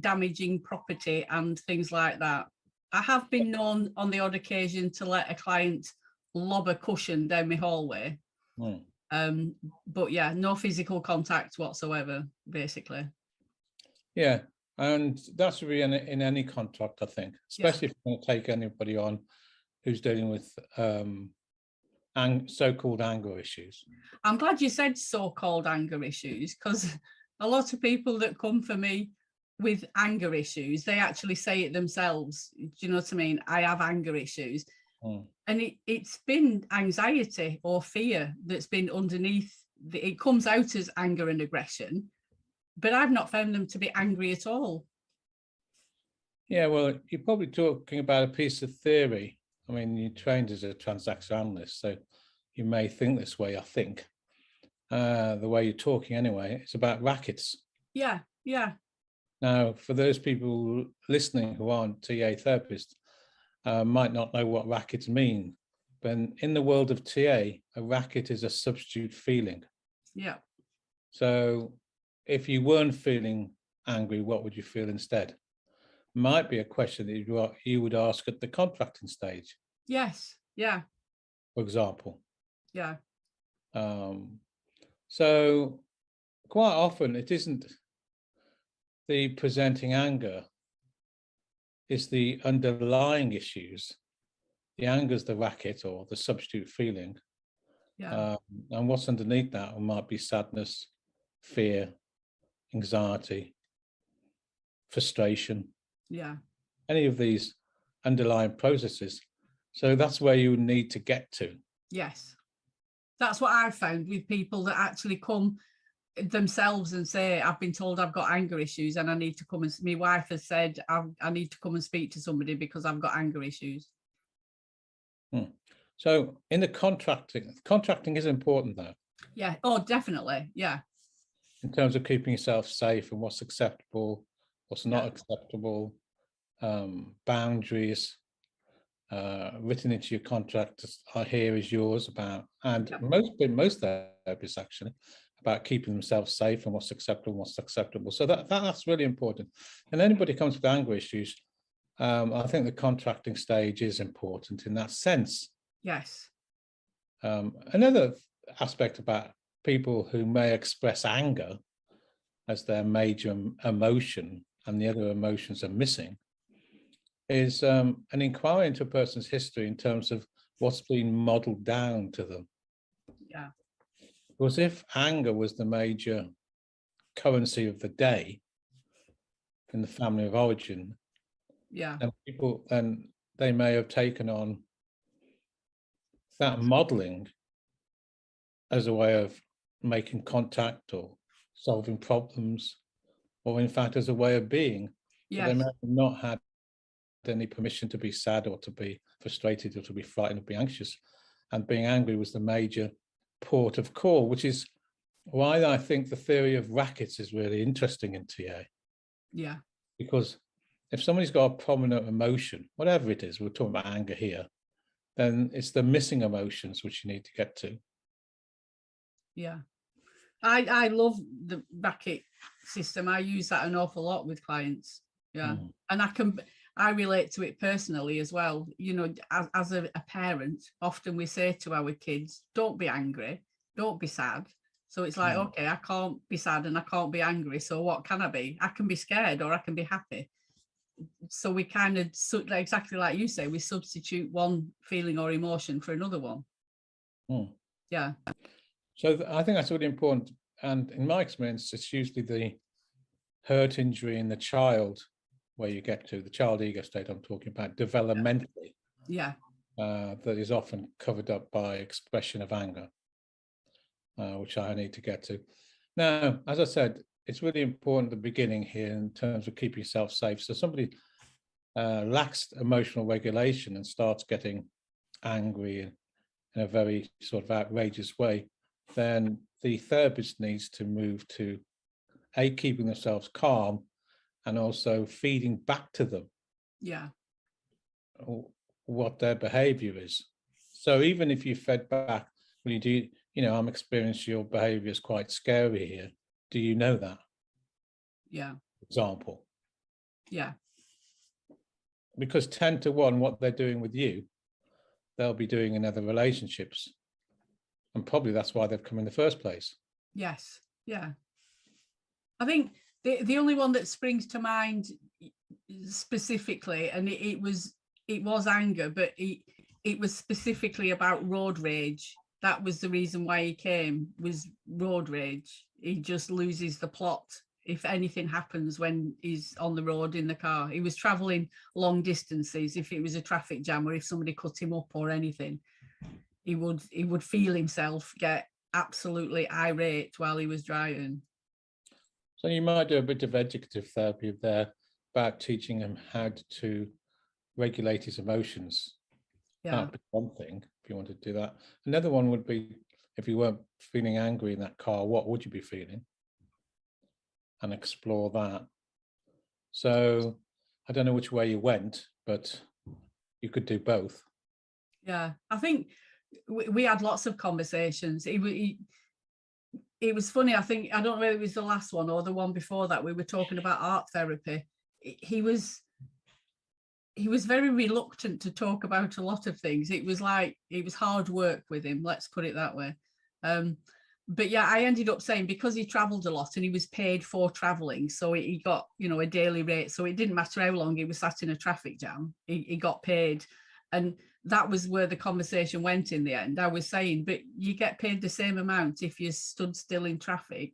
damaging property and things like that. I have been known on the odd occasion to let a client lob a cushion down my hallway. But yeah, no physical contact whatsoever, basically. Yeah, and that should be in any contract, I think, especially if you're going to take anybody on who's dealing with so-called anger issues. I'm glad you said so-called anger issues, because a lot of people that come for me with anger issues, they actually say it themselves. Do you know what I mean? I have anger issues. And it's been anxiety or fear that's been underneath. It comes out as anger and aggression, but I've not found them to be angry at all. Yeah, well, you're probably talking about a piece of theory. I mean, you're trained as a transaction analyst, so you may think this way, I think. The way you're talking anyway, it's about rackets. Yeah, yeah. Now, for those people listening who aren't TA therapists, might not know what rackets mean, but in the world of TA, a racket is a substitute feeling. Yeah. So if you weren't feeling angry, what would you feel instead? Might be a question that you would ask at the contracting stage. Yes. Yeah. For example. Yeah. So quite often it isn't the presenting anger, it's the underlying issues. The anger is the racket or the substitute feeling. Yeah. And what's underneath that might be sadness, fear, anxiety, frustration. Yeah. Any of these underlying processes. So that's where you need to get to. Yes. That's what I've found with people that actually come themselves and say, I've been told I've got anger issues and I need to come and my wife has said I need to come and speak to somebody because I've got anger issues. So in the contracting is important though. Yeah. Oh, definitely. Yeah. In terms of keeping yourself safe and what's acceptable, what's not acceptable, boundaries, written into your contract, I hear is yours about, and most therapists actually, about keeping themselves safe and what's acceptable. So that's really important. And anybody comes with anger issues, I think the contracting stage is important in that sense. Yes. Another aspect about people who may express anger as their major emotion and the other emotions are missing is an inquiry into a person's history in terms of what's been modeled down to them. Yeah. Because if anger was the major currency of the day in the family of origin, yeah, then they may have taken on that modeling as a way of making contact or solving problems, or in fact as a way of being. Yes. So they may have not had any permission to be sad or to be frustrated or to be frightened or be anxious, and being angry was the major port of call, which is why I think the theory of rackets is really interesting in TA. Yeah. Because if somebody's got a prominent emotion, whatever it is, we're talking about anger here, then it's the missing emotions which you need to get to. Yeah. I love the racket system. I use that an awful lot with clients. Yeah. And I relate to it personally as well. You know, as a parent, often we say to our kids, don't be angry, don't be sad. So it's like, okay, I can't be sad and I can't be angry. So what can I be? I can be scared or I can be happy. So we kind of, exactly like you say, we substitute one feeling or emotion for another one. Yeah. So I think that's really important. And in my experience, it's usually the hurt injury in the child where you get to the child ego state I'm talking about developmentally, Yeah. that is often covered up by expression of anger, which I need to get to. Now, as I said, it's really important at the beginning here in terms of keeping yourself safe. So somebody lacks emotional regulation and starts getting angry in a very sort of outrageous way, then the therapist needs to move to keeping themselves calm and also feeding back to them Yeah. what their behavior is. So even if you fed back, well, I'm experiencing your behavior is quite scary here. Do you know that? Yeah. Example. Yeah. Because 10 to 1, what they're doing with you, they'll be doing in other relationships. And probably that's why they've come in the first place. Yes. Yeah. I think the only one that springs to mind specifically, and it was anger, but it was specifically about road rage. That was the reason why he came, was road rage. He just loses the plot if anything happens when he's on the road in the car. He was traveling long distances. If it was a traffic jam or if somebody cut him up or anything, he would feel himself get absolutely irate while he was driving. So you might do a bit of educative therapy there about teaching him how to regulate his emotions. Yeah. That'd be one thing if you want to do that. Another one would be, if you weren't feeling angry in that car, what would you be feeling? And explore that. So I don't know which way you went, but you could do both. Yeah, I think we had lots of conversations. It was funny. I think, I don't know if it was the last one or the one before that, we were talking about art therapy. He was very reluctant to talk about a lot of things. It was like, it was hard work with him, let's put it that way. But yeah, I ended up saying, because he traveled a lot and he was paid for traveling, so he got, a daily rate. So it didn't matter how long he was sat in a traffic jam, he got paid. And that was where the conversation went in the end. I was saying, but you get paid the same amount if you stood still in traffic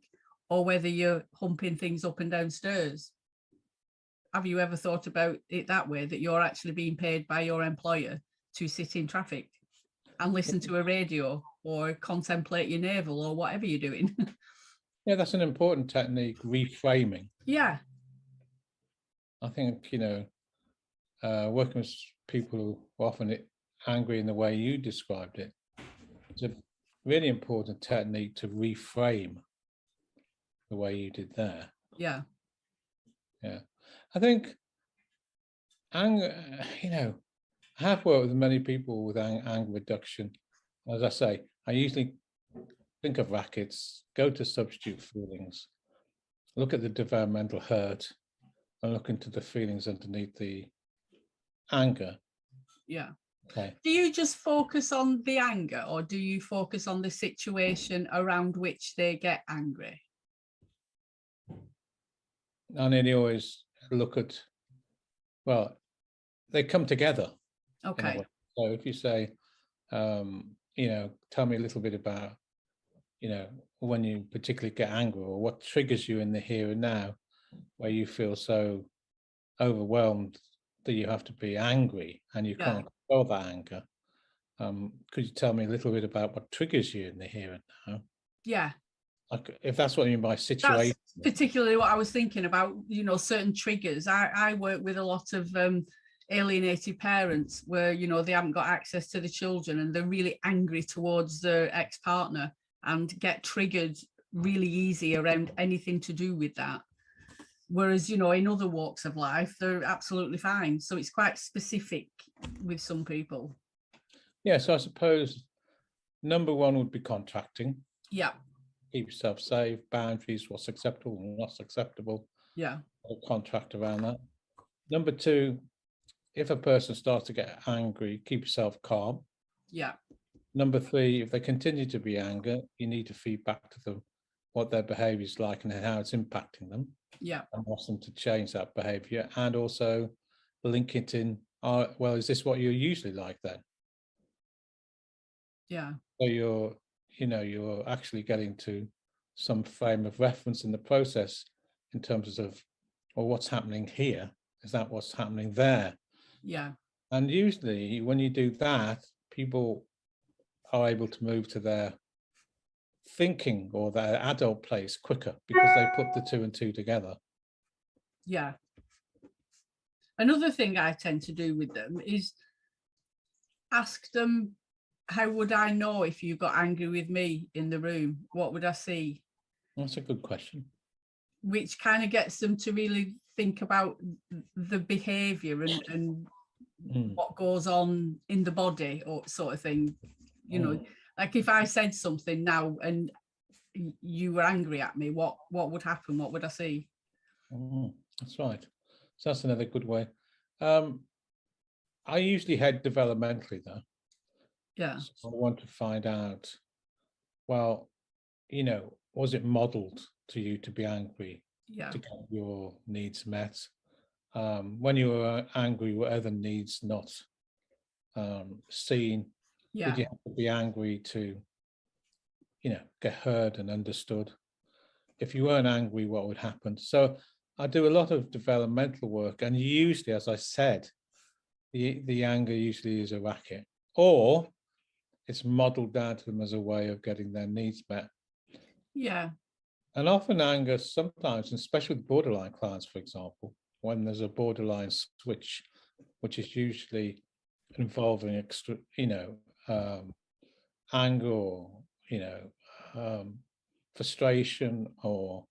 or whether you're humping things up and down stairs. Have you ever thought about it that way, that you're actually being paid by your employer to sit in traffic and listen to a radio or contemplate your navel or whatever you're doing? Yeah, that's an important technique, reframing. Yeah. I think, working with people who are often angry in the way you described it, it's a really important technique to reframe the way you did there. Yeah. Yeah. I think anger, I have worked with many people with anger reduction. As I say, I usually think of rackets, go to substitute feelings, look at the developmental hurt, and look into the feelings underneath the anger. Yeah. Okay. Do you just focus on the anger, or do you focus on the situation around which they get angry? I nearly always look at, well, they come together. Okay. So if you say, tell me a little bit about, when you particularly get angry, or what triggers you in the here and now, where you feel so overwhelmed that you have to be angry and you can't control that anger. Could you tell me a little bit about what triggers you in the here and now? Yeah. Like, if that's what you mean by situation. That's particularly what I was thinking about, certain triggers. I work with a lot of alienated parents where, they haven't got access to the children and they're really angry towards their ex-partner and get triggered really easy around anything to do with that. Whereas, in other walks of life, they're absolutely fine. So it's quite specific with some people. Yeah, so I suppose number one would be contracting. Yeah. Keep yourself safe, boundaries, what's acceptable and what's acceptable. Yeah. Contract around that. Number two, if a person starts to get angry, keep yourself calm. Yeah. Number three, if they continue to be angry, you need to feed back to them what their behavior is like and how it's impacting them. Yeah. And ask them to change that behavior, and also link it in, well, is this what you're usually like then? Yeah. So you're actually getting to some frame of reference in the process in terms of, well, what's happening here Is that what's happening there? Yeah. And usually when you do that, people are able to move to their thinking or their adult place quicker because they put the two and two together. Yeah. Another thing I tend to do with them is ask them, how would I know if you got angry with me in the room? What would I see? That's a good question. Which kind of gets them to really think about the behavior and what goes on in the body, or sort of thing. You know, like if I said something now and you were angry at me, what would happen? What would I see? That's right. So that's another good way. I usually head developmentally though. Yeah. So I want to find out, well, you know, was it modeled to you to be angry Yeah. to get your needs met? When you were angry, were other needs not seen? Yeah. Did you have to be angry to, you know, get heard and understood? If you weren't angry, what would happen? So I do a lot of developmental work, and usually, as I said, the anger usually is a racket, or it's modeled down to them as a way of getting their needs met. Yeah. And often anger, sometimes, and especially with borderline clients, for example, when there's a borderline switch, which is usually involving extra, you know, anger or, you know, frustration or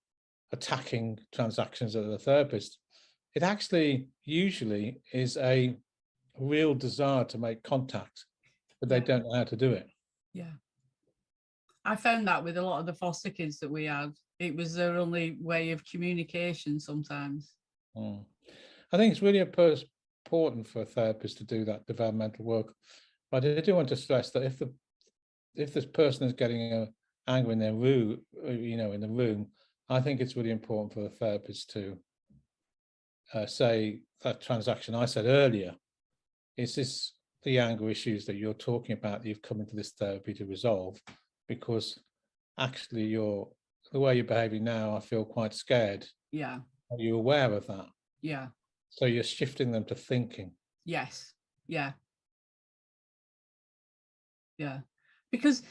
attacking transactions at the therapist, it actually usually is a real desire to make contact, but they don't know how to do it. Yeah. I found that with a lot of the foster kids that we had, it was their only way of communication sometimes. I think it's really important for a therapist to do that developmental work. But I do want to stress that if this person is getting anger in their room, you know, in the room, I think it's really important for the therapist to say that transaction I said earlier, is this the anger issues that you're talking about that you've come into this therapy to resolve? Because actually the way you're behaving now, I feel quite scared. Yeah. Are you aware of that? Yeah. So you're shifting them to thinking. Yes. Yeah. Yeah. Because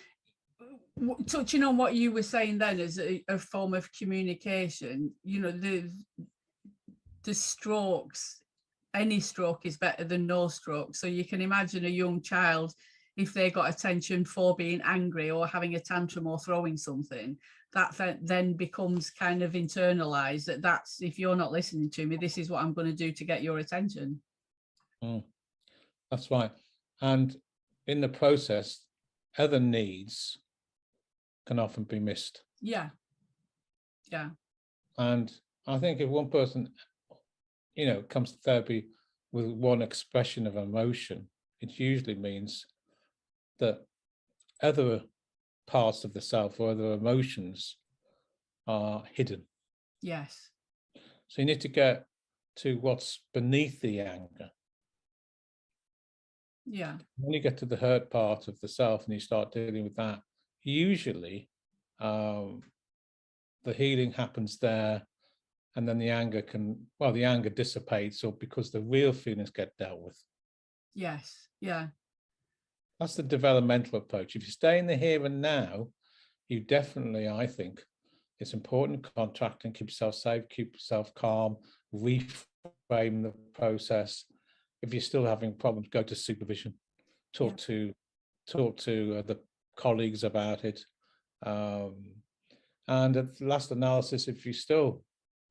touching on what you were saying then as a form of communication, you know, the strokes, any stroke is better than no stroke. So you can imagine a young child, if they got attention for being angry or having a tantrum or throwing something, that then becomes kind of internalized, that's, if you're not listening to me, this is what I'm going to do to get your attention. That's right. And in the process, other needs can often be missed. Yeah. Yeah. And I think if one person, you know, comes to therapy with one expression of emotion, it usually means that other parts of the self or other emotions are hidden. Yes. So you need to get to what's beneath the anger. Yeah. When you get to the hurt part of the self and you start dealing with that, usually the healing happens there, and then the anger dissipates, or because the real feelings get dealt with. Yes. Yeah. That's the developmental approach. If you stay in the here and now, you definitely, I think, it's important to contract and keep yourself safe, keep yourself calm, reframe the process. If you're still having problems, go to supervision, talk to the colleagues about it. And at the last analysis, if you still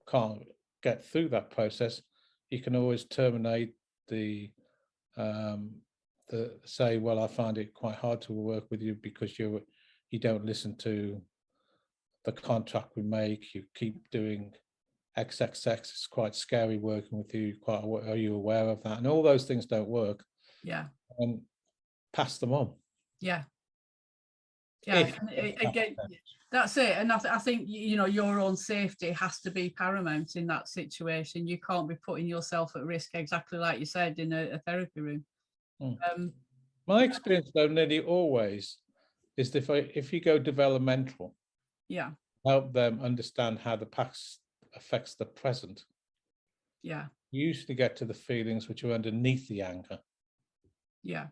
can't get through that process, you can always terminate the say, well, I find it quite hard to work with you because you don't listen to the contract we make. You keep doing XXX. It's quite scary working with you. Are you aware of that? And all those things don't work. Yeah. And pass them on. Yeah. Yeah. Again, that's it. And I think, you know, your own safety has to be paramount in that situation. You can't be putting yourself at risk, exactly like you said, in a therapy room. My experience, though, nearly always is if you go developmental, yeah, help them understand how the past affects the present. Yeah. you usually get to the feelings which are underneath the anger. Yeah.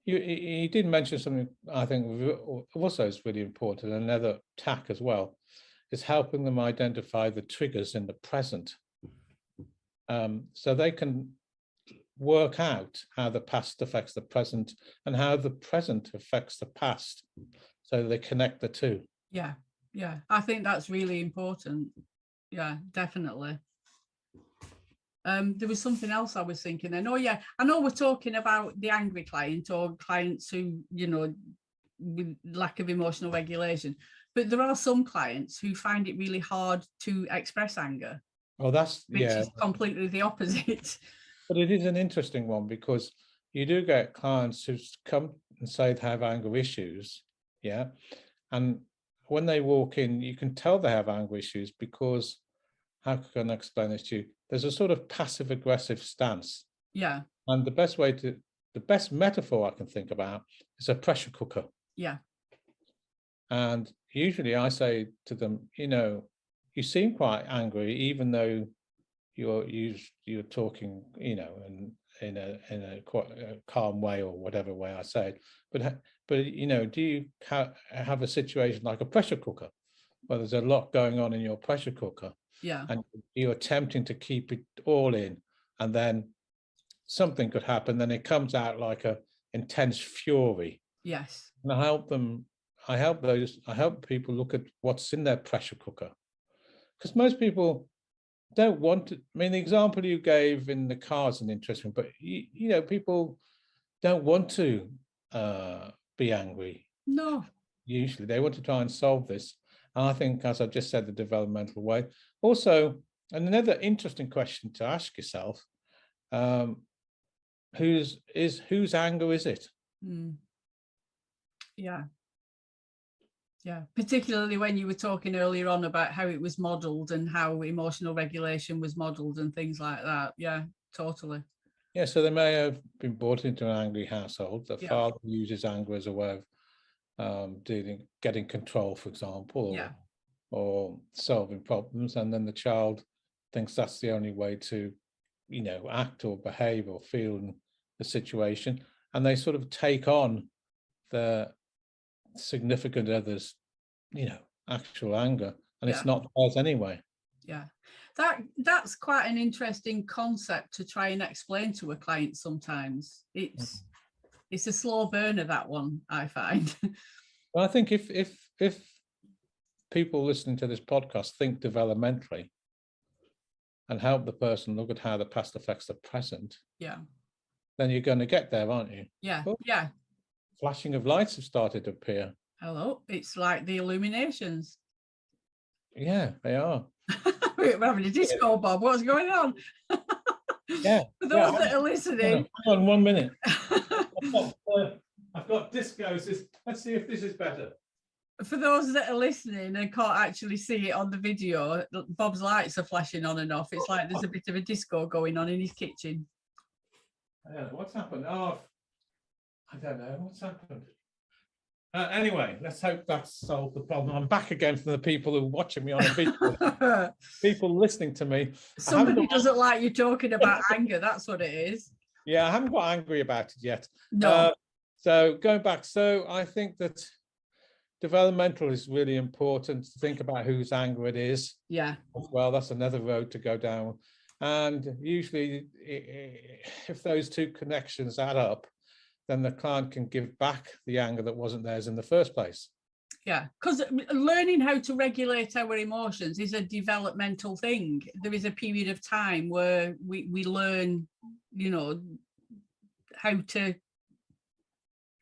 You did mention something I think also is really important, another tack as well, is helping them identify the triggers in the present. So they can work out how the past affects the present and how the present affects the past. So they connect the two. Yeah. Yeah. I think that's really important. Yeah, definitely. There was something else I was thinking then. Oh yeah, I know we're talking about the angry client or clients who, you know, with lack of emotional regulation, but there are some clients who find it really hard to express anger. Oh, that's, which yeah. is completely the opposite. But it is an interesting one because you do get clients who come and say they have anger issues, yeah, and when they walk in, you can tell they have anger issues because, how can I explain this to you? There's a sort of passive aggressive stance. Yeah. And the best metaphor I can think about is a pressure cooker. Yeah. And usually I say to them, you know, you seem quite angry, even though you're talking, you know, and in a quite a calm way or whatever way I say it. But you know, do you have a situation like a pressure cooker where there's a lot going on in your pressure cooker? Yeah. And you're attempting to keep it all in, and then something could happen, then it comes out like a intense fury. Yes. And I help people look at what's in their pressure cooker. Because most people don't want to, I mean, the example you gave in the car is an interesting, but you know, people don't want to be angry. No. Usually they want to try and solve this. And I think, as I just said, the developmental way. Also, and another interesting question to ask yourself, whose anger is it? Mm. Yeah. Yeah, particularly when you were talking earlier on about how it was modeled and how emotional regulation was modeled and things like that. Yeah, totally. Yeah, so they may have been brought into an angry household. The Yeah. father uses anger as a way of getting control, for example, Yeah. or solving problems, and then the child thinks that's the only way to, you know, act or behave or feel in the situation, and they sort of take on the significant other's, you know, actual anger, and it's Yeah. not theirs anyway. Yeah, that's quite an interesting concept to try and explain to a client. Sometimes it's a slow burner, that one, I find. Well, I think if people listening to this podcast think developmentally and help the person look at how the past affects the present, Yeah. then you're going to get there, aren't you? Yeah. Oh, Yeah. flashing of lights have started to appear. Hello, it's like the illuminations. Yeah, they are. We're having a disco, Bob. What's going on? Yeah. For those that are listening. Hang on 1 minute. I've got discos. Let's see if this is better. For those that are listening and can't actually see it on the video, Bob's lights are flashing on and off. It's like there's a bit of a disco going on in his kitchen. What's happened? Oh, I don't know. What's happened? Anyway, let's hope that's solved the problem. I'm back again from the people who are watching me on a video. People listening to me. Somebody doesn't like you talking about anger. That's what it is. Yeah, I haven't got angry about it yet. No. So going back, so I think that developmental is really important to think about whose anger it is. Yeah. Well, that's another road to go down. And usually, if those two connections add up, then the client can give back the anger that wasn't theirs in the first place. Yeah, because learning how to regulate our emotions is a developmental thing. There is a period of time where we learn, you know, how to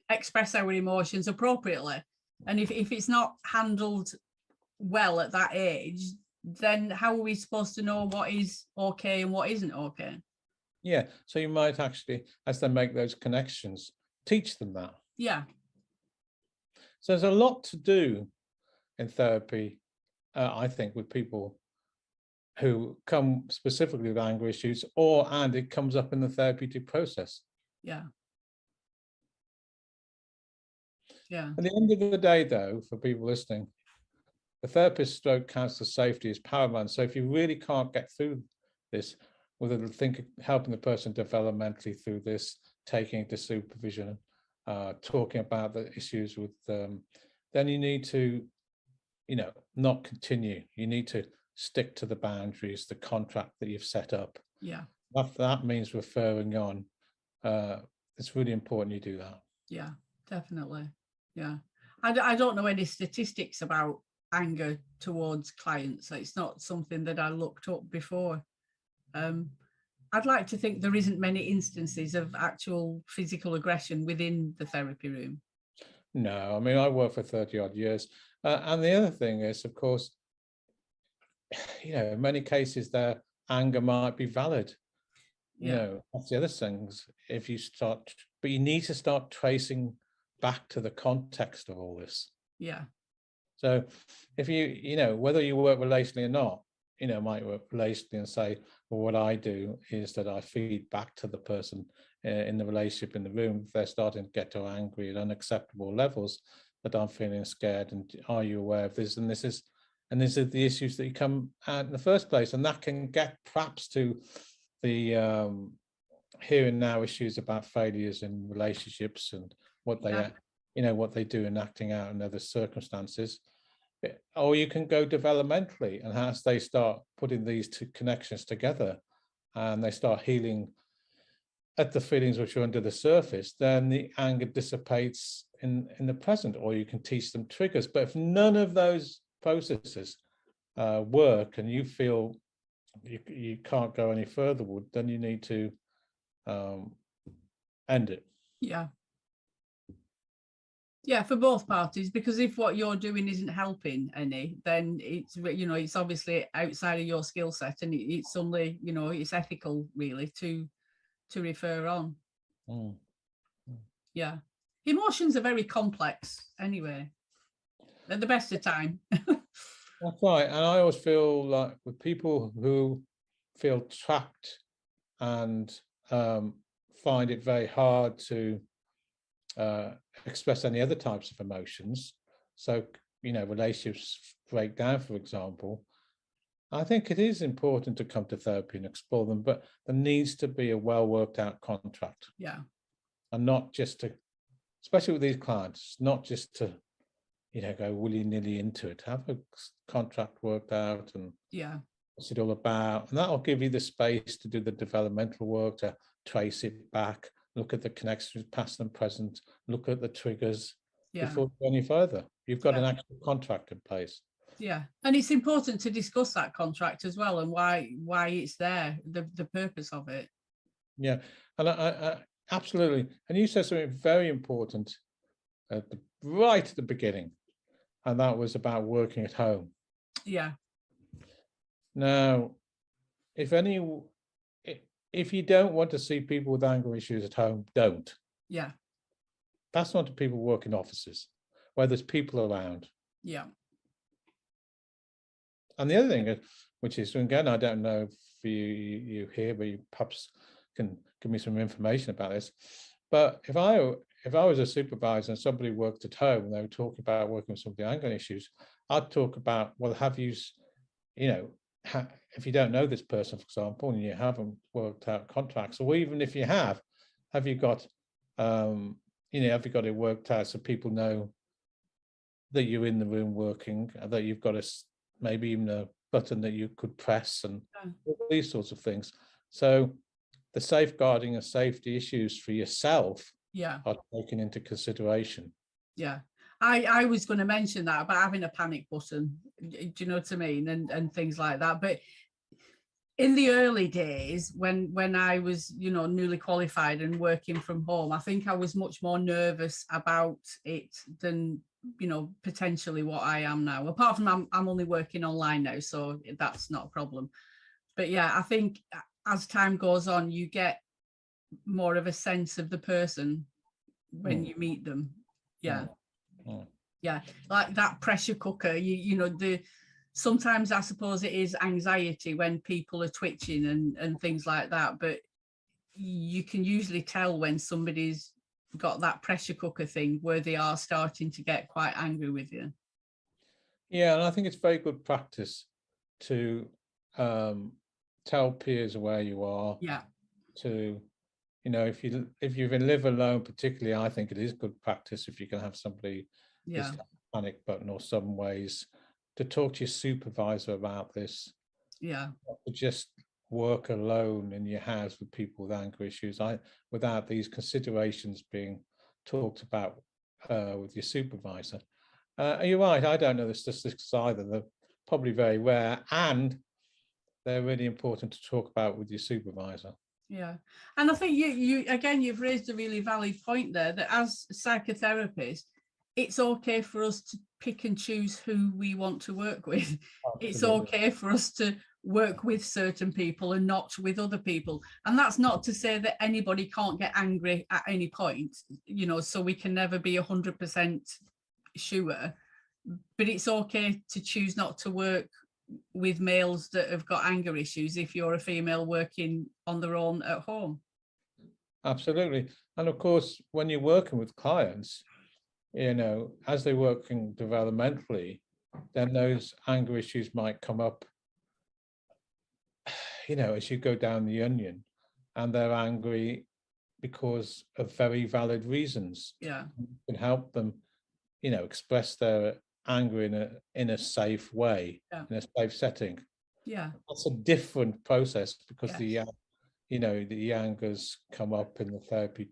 express our emotions appropriately. And if it's not handled well at that age, then how are we supposed to know what is okay and what isn't okay? Yeah, so you might actually, as they make those connections, teach them that. Yeah. So there's a lot to do in therapy, I think, with people who come specifically with anger issues, and it comes up in the therapeutic process. Yeah. Yeah. At the end of the day, though, for people listening, the therapist stroke counselor safety is paramount. So if you really can't get through this, whether to think helping the person developmentally through this, taking it to supervision, talking about the issues with them, then you need to, not continue. You need to stick to the boundaries, the contract that you've set up. Yeah. That means referring on. It's really important you do that. Yeah, definitely. Yeah. I don't know any statistics about anger towards clients. It's not something that I looked up before. I'd like to think there isn't many instances of actual physical aggression within the therapy room. No, I mean, I worked for 30 odd years. And the other thing is, of course, in many cases, their anger might be valid. That's the other things. If you start, but you need to start tracing back to the context of all this. Yeah. So if whether you work relationally or not, might work relationally and say, well, what I do is that I feed back to the person in the relationship in the room. If they're starting to get to angry at unacceptable levels, that I'm feeling scared, and are you aware of this? And these are the issues that you come at in the first place, and that can get perhaps to the here and now issues about failures in relationships and what they what they do in acting out in other circumstances. Or you can go developmentally, and as they start putting these two connections together and they start healing at the feelings which are under the surface, then the anger dissipates in the present, or you can teach them triggers. But if none of those processes work and you feel you can't go any further, then you need to end it. Yeah. Yeah, for both parties, because if what you're doing isn't helping any, then it's it's obviously outside of your skill set, and it's only it's ethical really to refer on. Yeah, emotions are very complex anyway, at the best of time. That's right. And I always feel like with people who feel trapped and find it very hard to express any other types of emotions, so relationships break down, for example, I think it is important to come to therapy and explore them, but there needs to be a well worked out contract. Yeah. And not just to, especially with these clients, not just to go willy-nilly into it. Have a contract worked out and what's it all about, and that'll give you the space to do the developmental work, to trace it back, look at the connections past and present, look at the triggers before you go any further. You've got an actual contract in place. Yeah, and it's important to discuss that contract as well, and why it's there, the purpose of it. Yeah, and I absolutely. And you said something very important right at the beginning, and that was about working at home. Yeah. Now, if you don't want to see people with anger issues at home, don't. Yeah. That's not to people who work in offices where there's people around. Yeah. And the other thing, which is, again, I don't know if you here, but you perhaps can give me some information about this. But if I was a supervisor and somebody worked at home and they were talking about working with some of the anger issues, I'd talk about, well, have you, if you don't know this person, for example, and you haven't worked out contracts, or even if you have you got, have you got it worked out so people know that you're in the room working, that you've got maybe even a button that you could press, and all these sorts of things. So the safeguarding and safety issues for yourself are taken into consideration. Yeah. I was going to mention that about having a panic button, do you know what I mean? And things like that. But in the early days, when I was, newly qualified and working from home, I think I was much more nervous about it than, potentially what I am now. Apart from I'm only working online now, so that's not a problem. But yeah, I think as time goes on, you get more of a sense of the person when you meet them. Yeah. Yeah, like that pressure cooker, sometimes I suppose it is anxiety when people are twitching and things like that, but you can usually tell when somebody's got that pressure cooker thing where they are starting to get quite angry with you. Yeah, and I think it's very good practice to tell peers where you are. Yeah. To, if you live alone, particularly, I think it is good practice if you can have somebody Yeah. who's got a panic button or some ways to talk to your supervisor about this. Yeah. Not to just work alone in your house with people with anger issues. Without these considerations being talked about with your supervisor. You're right. I don't know the statistics either. They're probably very rare, and they're really important to talk about with your supervisor. Yeah, and I think you've raised a really valid point there, that as psychotherapists, it's okay for us to pick and choose who we want to work with. Absolutely. It's okay for us to work with certain people and not with other people. And that's not to say that anybody can't get angry at any point, so we can never be 100% sure. But it's okay to choose not to work with males that have got anger issues if you're a female working on their own at home. Absolutely. And of course, when you're working with clients, as they're working developmentally, then those anger issues might come up, as you go down the onion, and they're angry because of very valid reasons. Yeah. You can help them, express their anger in a safe way, in a safe setting. Yeah. That's a different process because Yes. the angers come up in the therapy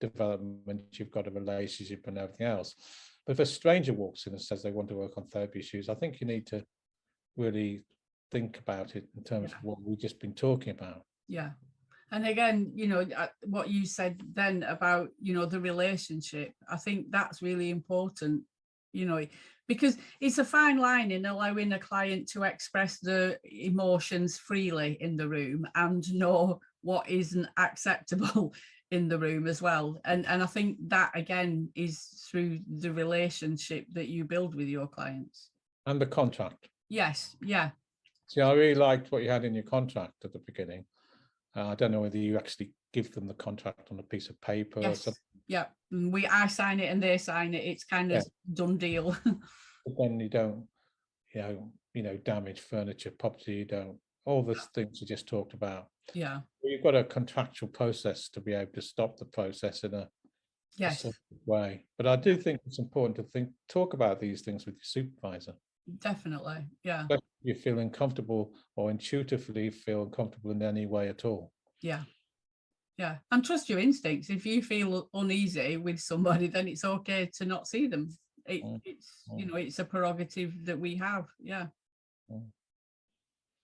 development. You've got a relationship and everything else. But if a stranger walks in and says they want to work on therapy issues, I think you need to really think about it in terms of what we've just been talking about. Yeah. And again, what you said then about, the relationship, I think that's really important, because it's a fine line in allowing a client to express the emotions freely in the room and know what isn't acceptable in the room as well. And I think that, again, is through the relationship that you build with your clients. And the contract. Yes. Yeah. See, I really liked what you had in your contract at the beginning. I don't know whether you actually give them the contract on a piece of paper or something. Yeah. I sign it and they sign it. It's kind of done deal. But then you don't, damage furniture, property, you don't, all the things you just talked about. Yeah. You've got a contractual process to be able to stop the process in a certain way. But I do think it's important to talk about these things with your supervisor. Definitely. Yeah. Especially if you feel uncomfortable or intuitively feel uncomfortable in any way at all. Yeah. Yeah. And trust your instincts. If you feel uneasy with somebody, then it's okay to not see them. It's a prerogative that we have. Yeah.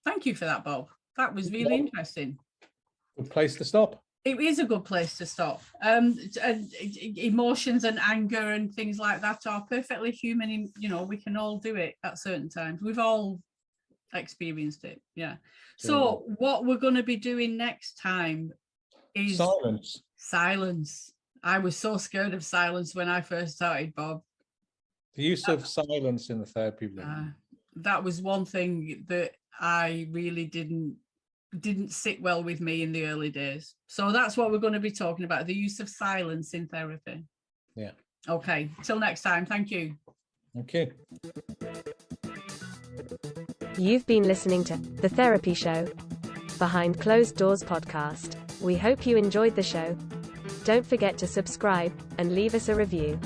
Thank you for that, Bob. That was really interesting. Good place to stop. It is a good place to stop. Emotions and anger and things like that are perfectly human. We can all do it at certain times. We've all experienced it. Yeah. So what we're going to be doing next time is silence. I was so scared of silence when I first started, Bob. The use of silence in the therapy room. That was one thing that I really didn't sit well with me in the early days. So that's what we're going to be talking about, the use of silence in therapy. Yeah. Okay. Till next time. Thank you. Okay. You've been listening to The Therapy Show, Behind Closed Doors podcast. We hope you enjoyed the show. Don't forget to subscribe and leave us a review.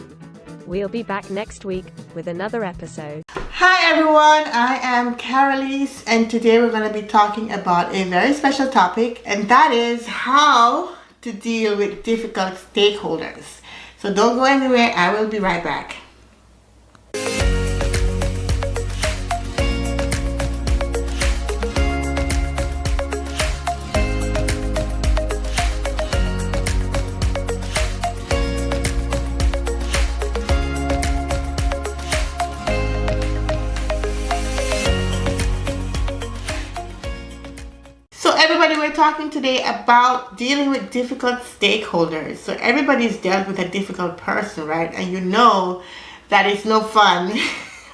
We'll be back next week with another episode. Hi everyone, I am Carolise, and today we're going to be talking about a very special topic, and that is how to deal with difficult stakeholders. So don't go anywhere, I will be right back. We're talking today about dealing with difficult stakeholders. So everybody's dealt with a difficult person, right? And you know that it's no fun,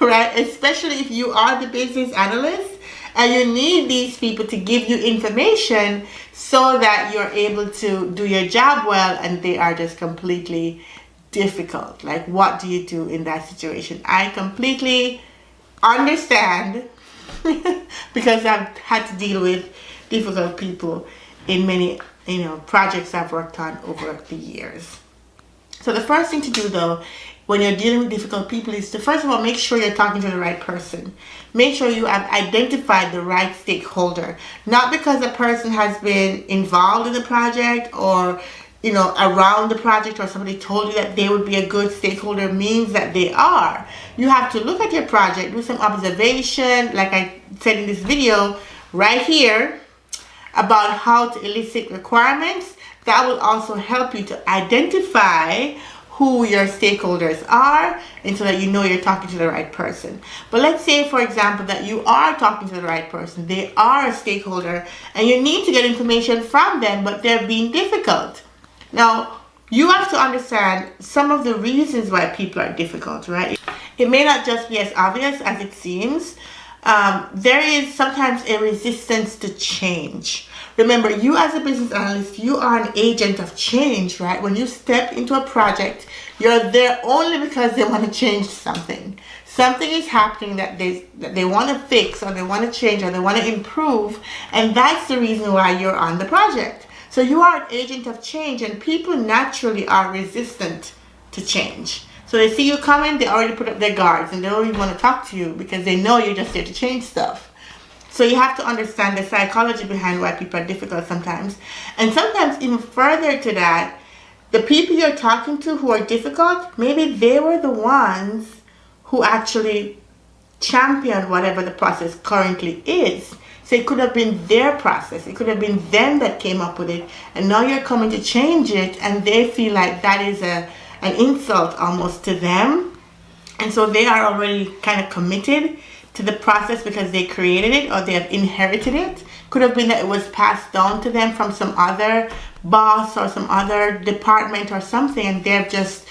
right? Especially if you are the business analyst and you need these people to give you information so that you're able to do your job well, and they are just completely difficult. Like, what do you do in that situation? I completely understand because I've had to deal with difficult people in many, projects I've worked on over the years. So the first thing to do, though, when you're dealing with difficult people is to, first of all, make sure you're talking to the right person. Make sure you have identified the right stakeholder. Not because a person has been involved in the project or, around the project, or somebody told you that they would be a good stakeholder means that they are. You have to look at your project, do some observation, like I said in this video right here, about how to elicit requirements. That will also help you to identify who your stakeholders are, and so that you know you're talking to the right person. But let's say, for example, that you are talking to the right person. They are a stakeholder and you need to get information from them, but they're being difficult. Now, you have to understand some of the reasons why people are difficult, right? It may not just be as obvious as it seems. There is sometimes a resistance to change. Remember, you as a business analyst, you are an agent of change, right? When you step into a project, you're there only because they want to change something. Something is happening that they want to fix, or they want to change, or they want to improve, and that's the reason why you're on the project. So you are an agent of change, and people naturally are resistant to change. So they see you coming, they already put up their guards, and they don't even want to talk to you because they know you're just there to change stuff. So you have to understand the psychology behind why people are difficult sometimes. And sometimes even further to that, the people you're talking to who are difficult, maybe they were the ones who actually championed whatever the process currently is. So it could have been their process. It could have been them that came up with it. And now you're coming to change it, and they feel like that is an insult almost to them. And so they are already kind of committed to the process because they created it or they have inherited it. Could have been that it was passed down to them from some other boss or some other department or something, and they've just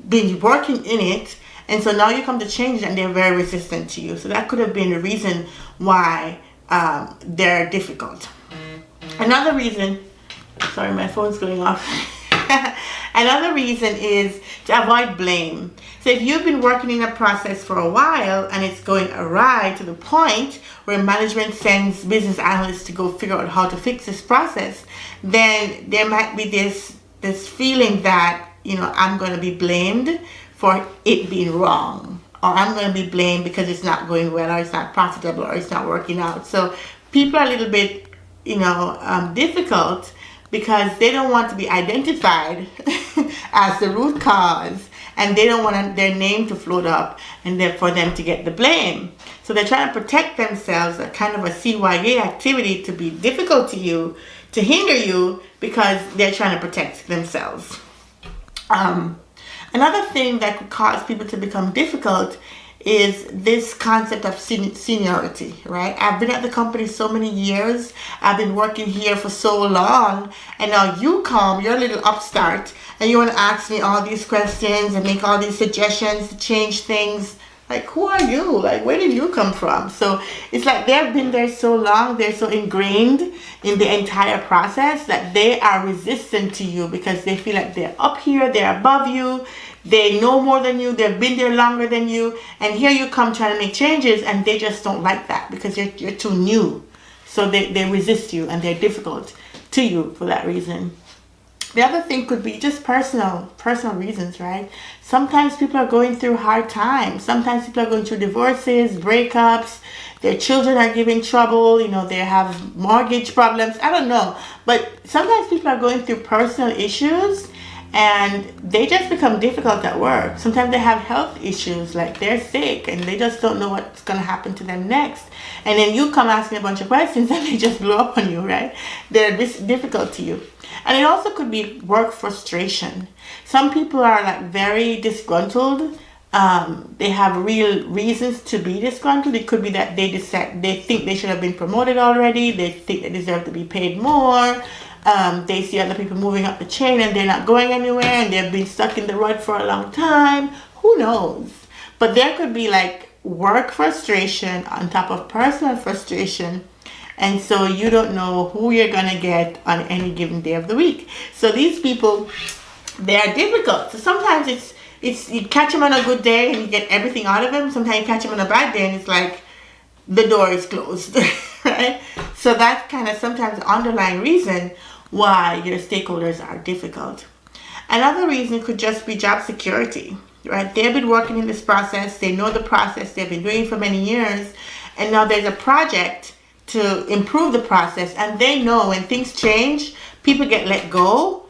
been working in it. And so now you come to change it and they're very resistant to you. So that could have been the reason why they're difficult. Another reason, sorry, my phone's going off. Another reason is to avoid blame. So if you've been working in a process for a while and it's going awry to the point where management sends business analysts to go figure out how to fix this process, then there might be this feeling that, I'm going to be blamed for it being wrong, or I'm going to be blamed because it's not going well, or it's not profitable, or it's not working out. So people are a little bit, difficult because they don't want to be identified as the root cause, and they don't want their name to float up and for them to get the blame. So they're trying to protect themselves, a kind of a CYA activity to be difficult to you, to hinder you, because they're trying to protect themselves. Another thing that could cause people to become difficult is this concept of seniority, right? I've been at the company so many years. I've been working here for so long, and now you come, you're a little upstart, and you want to ask me all these questions and make all these suggestions to change things. Like, who are you? Like, where did you come from? So it's like they've been there so long, they're so ingrained in the entire process that they are resistant to you because they feel like they're up here, they're above you, they know more than you, they've been there longer than you, and here you come trying to make changes, and they just don't like that because you're too new. So they resist you, and they're difficult to you for that reason. The other thing could be just personal reasons, right? Sometimes people are going through hard times. Sometimes people are going through divorces, breakups, their children are giving trouble, they have mortgage problems, I don't know. But sometimes people are going through personal issues, and they just become difficult at work. Sometimes they have health issues, like they're sick and they just don't know what's going to happen to them next. And then you come asking a bunch of questions and they just blow up on you, right? They're difficult to you. And it also could be work frustration. Some people are like very disgruntled. They have real reasons to be disgruntled. It could be that they think they should have been promoted already. They think they deserve to be paid more. They see other people moving up the chain and they're not going anywhere, and they've been stuck in the rut for a long time. Who knows? But there could be like work frustration on top of personal frustration, and so you don't know who you're gonna get on any given day of the week. So these people, they are difficult. So sometimes it's you catch them on a good day and you get everything out of them. Sometimes you catch them on a bad day and it's like the door is closed. Right? right? So that's kind of sometimes the underlying reason why your stakeholders are difficult. Another reason could just be job security, right? They've been working in this process, they know the process, they've been doing it for many years, and now there's a project to improve the process, and they know when things change, people get let go,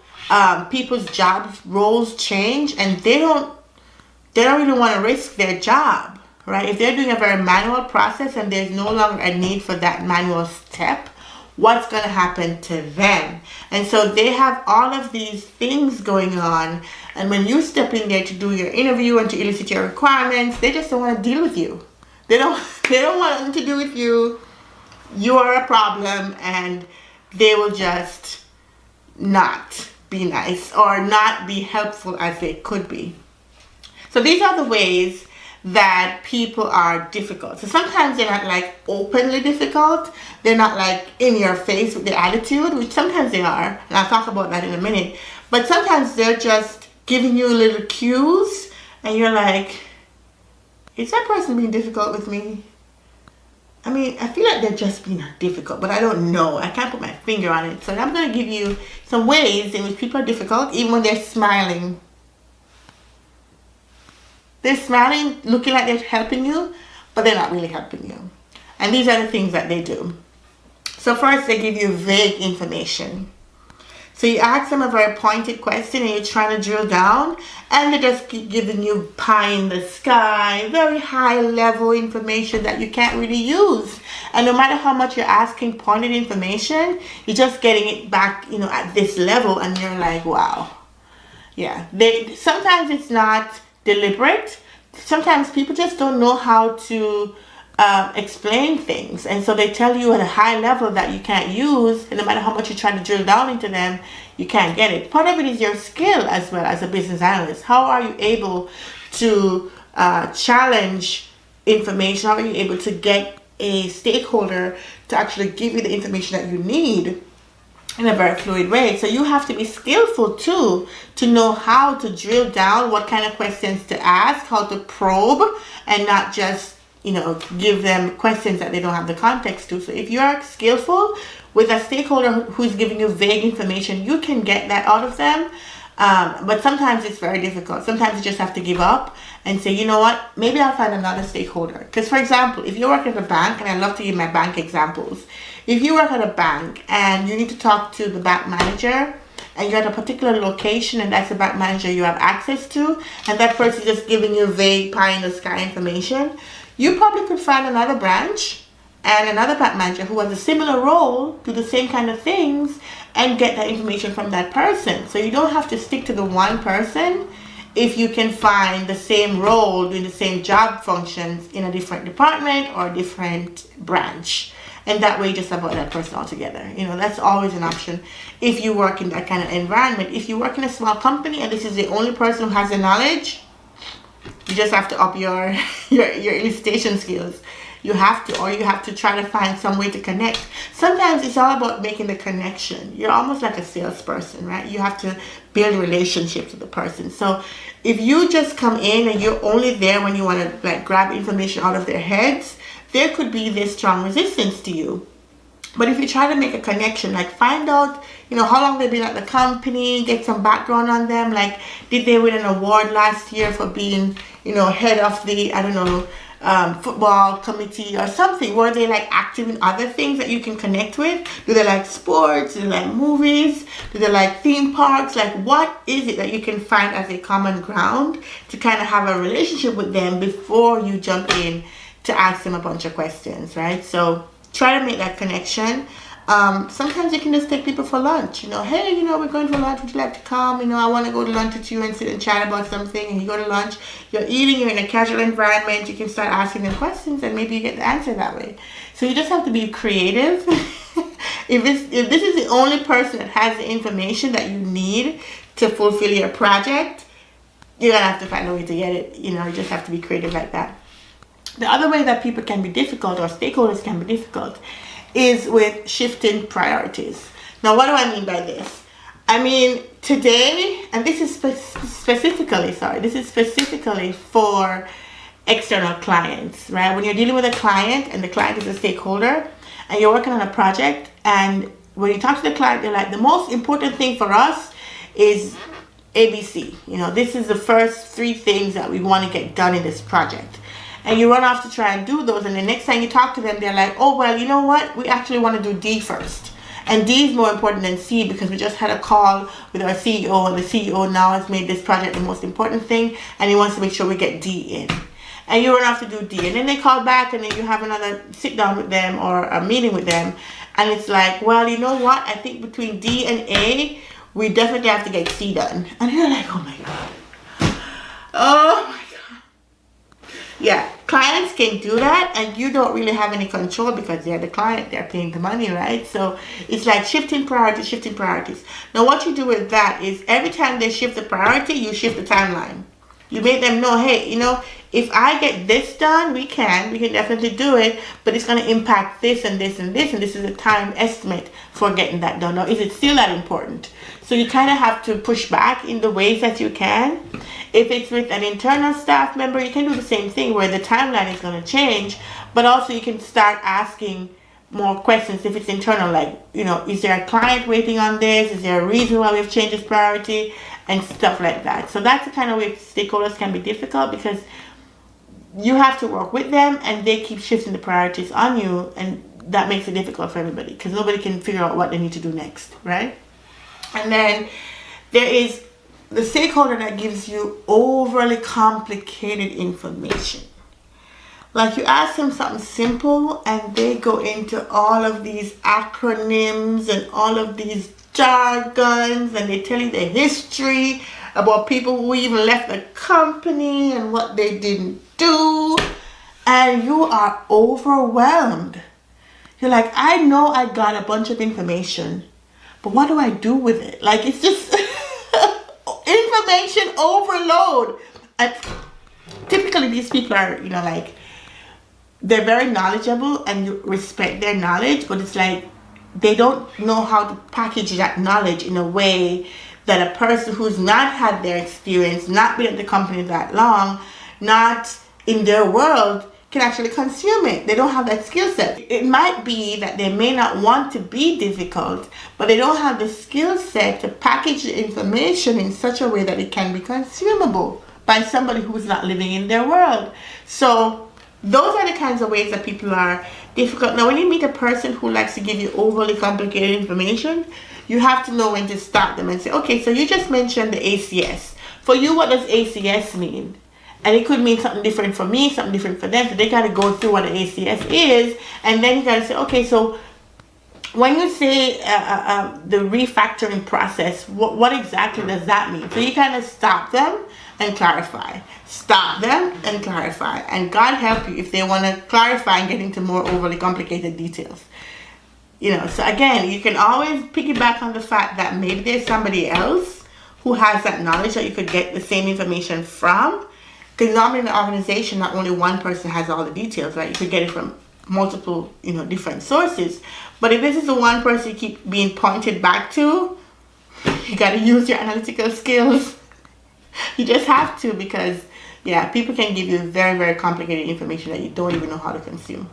people's job roles change, and they don't really want to risk their job, right? If they're doing a very manual process and there's no longer a need for that manual step, what's going to happen to them? And so they have all of these things going on, and when you step in there to do your interview and to elicit your requirements, they just don't want to deal with you. They don't want nothing to do with you. You are a problem, and they will just not be nice or not be helpful as they could be. So these are the ways that people are difficult. So sometimes they're not like openly difficult. They're not like in your face with their attitude, which sometimes they are. And I'll talk about that in a minute. But sometimes they're just giving you little cues, and you're like, is that person being difficult with me? I mean, I feel like they're just being difficult, but I don't know. I can't put my finger on it. So I'm going to give you some ways in which people are difficult, even when they're smiling. They're smiling, looking like they're helping you, but they're not really helping you. And these are the things that they do. So first, they give you vague information. So you ask them a very pointed question and you're trying to drill down, and they just keep giving you pie in the sky, very high level information that you can't really use. And no matter how much you're asking pointed information, you're just getting it back, at this level, and you're like, wow. Yeah. Sometimes it's not deliberate. Sometimes people just don't know how to explain things, and so they tell you at a high level that you can't use, and no matter how much you try to drill down into them, you can't get it. Part of it is your skill as well as a business analyst. How are you able to challenge information? How are you able to get a stakeholder to actually give you the information that you need in a very fluid way? So you have to be skillful too, to know how to drill down, what kind of questions to ask, how to probe, and not just give them questions that they don't have the context to. So if you are skillful with a stakeholder who's giving you vague information, you can get that out of them. But sometimes it's very difficult. Sometimes you just have to give up and say, you know what, maybe I'll find another stakeholder. Because for example, if you work at a bank, and I love to give my bank examples. If you work at a bank and you need to talk to the bank manager, and you're at a particular location and that's the bank manager you have access to, and that person is just giving you vague pie in the sky information, you probably could find another branch and another bank manager who has a similar role, do the same kind of things, and get that information from that person. So you don't have to stick to the one person if you can find the same role doing the same job functions in a different department or a different branch. And that way you just avoid that person altogether. That's always an option if you work in that kind of environment. If you work in a small company and this is the only person who has the knowledge, you just have to up your elicitation skills. You have to try to find some way to connect. Sometimes it's all about making the connection. You're almost like a salesperson, right? You have to build relationships with the person. So if you just come in and you're only there when you want to grab information out of their heads, there could be this strong resistance to you. But if you try to make a connection, find out, how long they've been at the company, get some background on them, did they win an award last year for being, head of the, football committee or something? Were they active in other things that you can connect with? Do they like sports? Do they like movies? Do they like theme parks? What is it that you can find as a common ground to kind of have a relationship with them before you jump in to ask them a bunch of questions, right? So try to make that connection. Sometimes you can just take people for lunch. Hey, we're going to lunch. Would you like to come? I want to go to lunch with you and sit and chat about something. And you go to lunch. You're eating. You're in a casual environment. You can start asking them questions, and maybe you get the answer that way. So you just have to be creative. If this is the only person that has the information that you need to fulfill your project, you're gonna have to find a way to get it. You just have to be creative like that. The other way that people can be difficult, or stakeholders can be difficult, is with shifting priorities. Now, what do I mean by this? I mean, today, and this is specifically for external clients, right? When you're dealing with a client and the client is a stakeholder, and you're working on a project, and when you talk to the client, they're like, the most important thing for us is ABC. You know, this is the first 3 things that we want to get done in this project. And you run off to try and do those, and the next time you talk to them, they're like, oh, well, you know what? We actually want to do D first. And D is more important than C because we just had a call with our CEO, and the CEO now has made this project the most important thing, and he wants to make sure we get D in. And you run off to do D, and then they call back, and then you have another sit down with them or a meeting with them, and it's like, well, you know what? I think between D and A, we definitely have to get C done. And you're like, oh my God. Oh my God. Yeah, clients can do that, and you don't really have any control because they're the client, they're paying the money, right? So it's like shifting priorities. Now what you do with that is every time they shift the priority, you shift the timeline. You make them know, hey, you know, if I get this done, we can definitely do it, but it's going to impact this and this and this, and this is a time estimate for getting that done. Now, is it still that important? So you kind of have to push back in the ways that you can. If it's with an internal staff member, you can do the same thing where the timeline is going to change, but also you can start asking more questions if it's internal, like, you know, is there a client waiting on this? Is there a reason why we've changed this priority? And stuff like that. So that's the kind of way stakeholders can be difficult because you have to work with them and they keep shifting the priorities on you, and that makes it difficult for everybody because nobody can figure out what they need to do next, right? And then there is the stakeholder that gives you overly complicated information. Like you ask them something simple and they go into all of these acronyms and all of these jargons, and they tell you the history about people who even left the company and what they didn't do, and you are overwhelmed. You're like, I know I got a bunch of information, but what do I do with it? Like, it's just information overload. And typically these people are, you know, like, they're very knowledgeable and you respect their knowledge, but it's like they don't know how to package that knowledge in a way that a person who's not had their experience, not been at the company that long, not in their world, can actually consume it. They don't have that skill set. It might be that they may not want to be difficult, but they don't have the skill set to package the information in such a way that it can be consumable by somebody who's not living in their world. So those are the kinds of ways that people are difficult. Now, when you meet a person who likes to give you overly complicated information, you have to know when to stop them and say, okay, so you just mentioned the ACS. For you, what does ACS mean? And it could mean something different for me, something different for them. So they got to go through what an ACS is. And then you got to say, okay, so when you say the refactoring process, what exactly does that mean? So you kind of stop them and clarify. Stop them and clarify. And God help you if they want to clarify and get into more overly complicated details. You know, so again, you can always piggyback on the fact that maybe there's somebody else who has that knowledge that you could get the same information from. Because normally in an organization, not only one person has all the details, right? You could get it from multiple, you know, different sources. But if this is the one person you keep being pointed back to, you got to use your analytical skills. You just have to, because, yeah, people can give you very, very complicated information that you don't even know how to consume.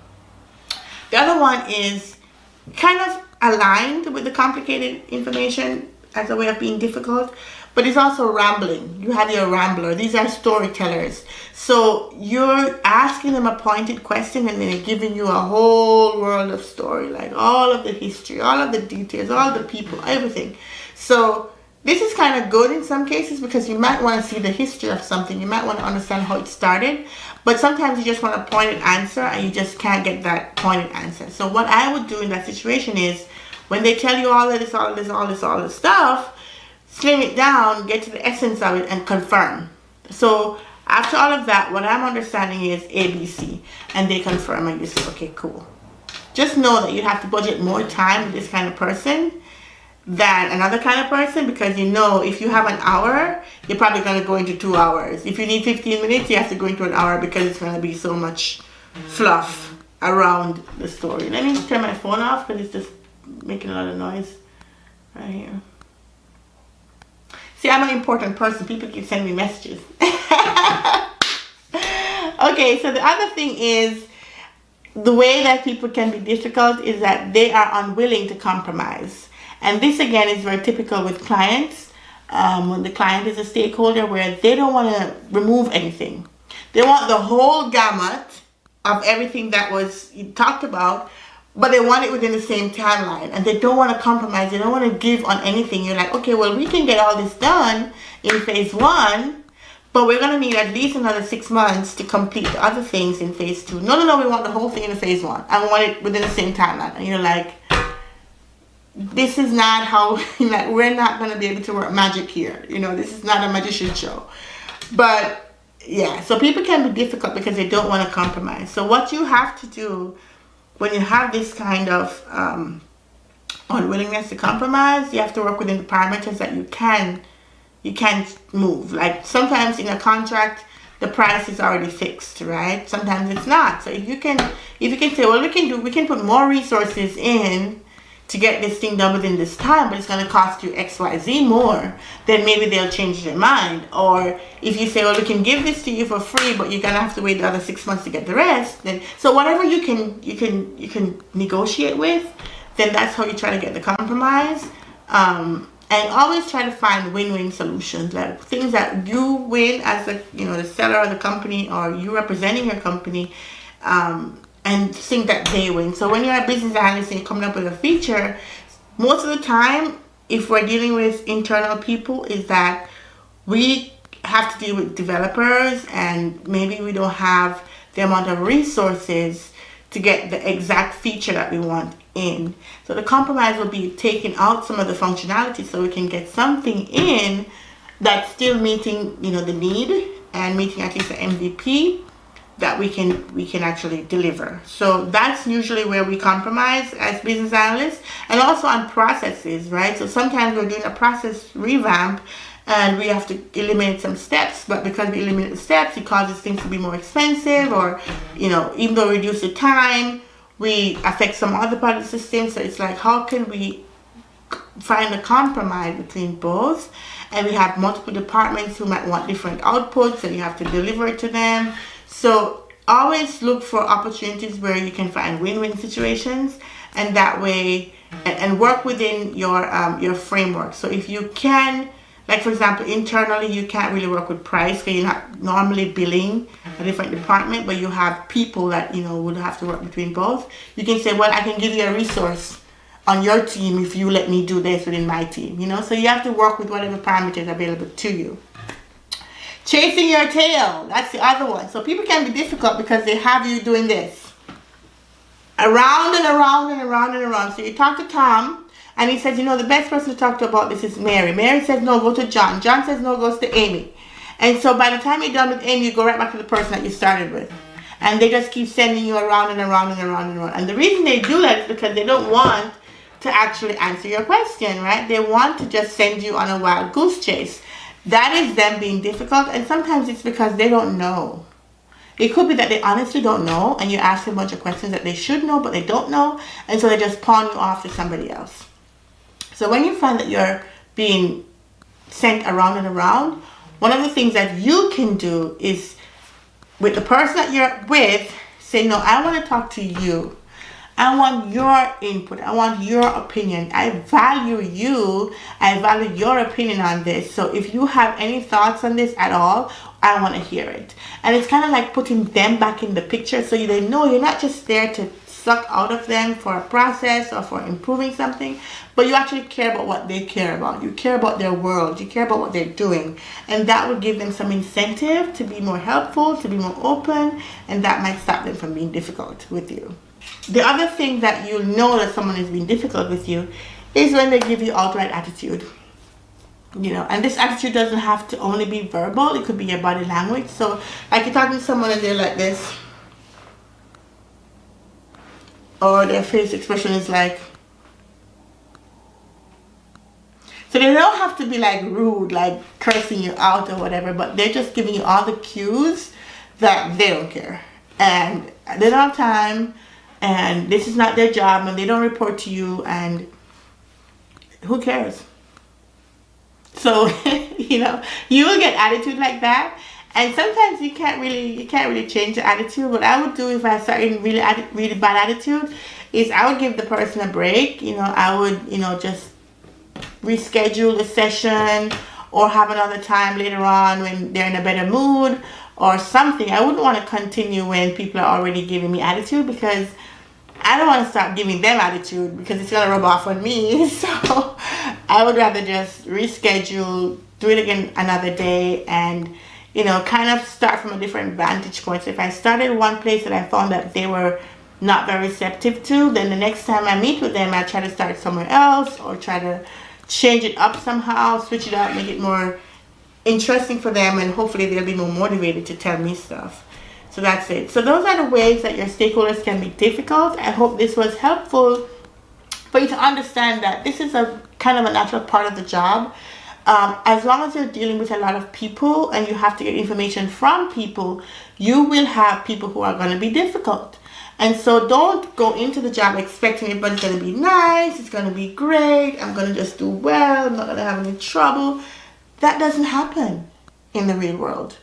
The other one is kind of aligned with the complicated information as a way of being difficult, but it's also rambling. You have your rambler. These are storytellers. So you're asking them a pointed question and then they're giving you a whole world of story, like all of the history, all of the details, all the people, everything. So this is kind of good in some cases because you might want to see the history of something. You might want to understand how it started, but sometimes you just want a pointed answer and you just can't get that pointed answer. So what I would do in that situation is when they tell you all of this, all of this, all this, all this stuff, slim it down, get to the essence of it and confirm. So after all of that, what I'm understanding is ABC, and they confirm and you say, okay, cool. Just know that you have to budget more time with this kind of person than another kind of person, because you know if you have an hour, you're probably going to go into 2 hours. If you need 15 minutes, you have to go into an hour because it's going to be so much fluff around the story. Let me turn my phone off because it's just making a lot of noise right here. See, I'm an important person. People keep sending me messages. Okay, so the other thing is the way that people can be difficult is that they are unwilling to compromise. And this again is very typical with clients. When the client is a stakeholder, where they don't want to remove anything. They want the whole gamut of everything that was talked about, but they want it within the same timeline, and they don't want to compromise. They don't want to give on anything. You're like, okay, well, we can get all this done in phase 1, but we're going to need at least another 6 months to complete the other things in phase 2. No, we want the whole thing in phase 1. I want it within the same timeline. And you're like, this is not how, like, we're not going to be able to work magic here. This is not a magician show. But yeah, so people can be difficult because they don't want to compromise. So what you have to do when you have this kind of unwillingness to compromise, you have to work within the parameters that you can move. Like sometimes in a contract, the price is already fixed, right? Sometimes it's not. So if you can say, well, we can put more resources in to get this thing done within this time, but it's going to cost you XYZ more, then maybe they'll change their mind. Or if you say, well, we can give this to you for free, but you're going to have to wait the other 6 months to get the rest, then so whatever you can negotiate with, then that's how you try to get the compromise. And always try to find win-win solutions, like things that you win as the seller of the company, or you representing your company, and think that they win. So when you're a business analyst and you're coming up with a feature, most of the time, if we're dealing with internal people, is that we have to deal with developers, and maybe we don't have the amount of resources to get the exact feature that we want in. So the compromise will be taking out some of the functionality so we can get something in that's still meeting the need and meeting at least the MVP that we can actually deliver. So that's usually where we compromise as business analysts, and also on processes, right? So sometimes we're doing a process revamp and we have to eliminate some steps, but because we eliminate the steps, it causes things to be more expensive, or even though we reduce the time, we affect some other part of the system. So it's like, how can we find a compromise between both? And we have multiple departments who might want different outputs, and you have to deliver it to them. So always look for opportunities where you can find win-win situations, and that way, and work within your framework. So if you can, like for example, internally you can't really work with price because you're not normally billing a different department, but you have people that would have to work between both. You can say, well, I can give you a resource on your team if you let me do this within my team. So you have to work with whatever parameters are available to you. Chasing your tail, that's the other one. So people can be difficult because they have you doing this around and around and around and around. So you talk to Tom, and he says, the best person to talk to about this is Mary. Mary says, no, go to John. John says, no, goes to Amy. And so by the time you're done with Amy, you go right back to the person that you started with. And they just keep sending you around and around and around and around. And the reason they do that is because they don't want to actually answer your question, right? They want to just send you on a wild goose chase. That is them being difficult, and sometimes it's because they don't know. It could be that they honestly don't know, and you ask them a bunch of questions that they should know, but they don't know, and so they just pawn you off to somebody else. So when you find that you're being sent around and around, one of the things that you can do is, with the person that you're with, say, no, I want to talk to you. I want your input. I want your opinion. I value you. I value your opinion on this. So if you have any thoughts on this at all, I want to hear it. And it's kind of like putting them back in the picture, so they know you're not just there to suck out of them for a process or for improving something, but you actually care about what they care about. You care about their world. You care about what they're doing. And that would give them some incentive to be more helpful, to be more open, and that might stop them from being difficult with you. The other thing that you'll know that someone is being difficult with you is when they give you outright attitude. And this attitude doesn't have to only be verbal. It could be your body language. So like you're talking to someone and they're like this, or their face expression is like, so they don't have to be like rude, like cursing you out or whatever, but they're just giving you all the cues that they don't care, and they don't have time, and this is not their job, and they don't report to you, and who cares? So you will get attitude like that, And sometimes you can't really change the attitude. What I would do if I started in really bad attitude is I would give the person a break. I would, just reschedule the session or have another time later on when they're in a better mood or something. I wouldn't want to continue when people are already giving me attitude, because I don't want to start giving them attitude because it's going to rub off on me. So I would rather just reschedule, do it again another day, and kind of start from a different vantage point. So if I started one place that I found that they were not very receptive to, then the next time I meet with them, I try to start somewhere else or try to change it up somehow, switch it up, make it more interesting for them, and hopefully they'll be more motivated to tell me stuff. So that's it. So those are the ways that your stakeholders can be difficult. I hope this was helpful for you to understand that this is a kind of a natural part of the job. As long as you're dealing with a lot of people and you have to get information from people, you will have people who are going to be difficult. And so don't go into the job expecting everybody's going to be nice, it's going to be great, I'm going to just do well, I'm not going to have any trouble. That doesn't happen in the real world,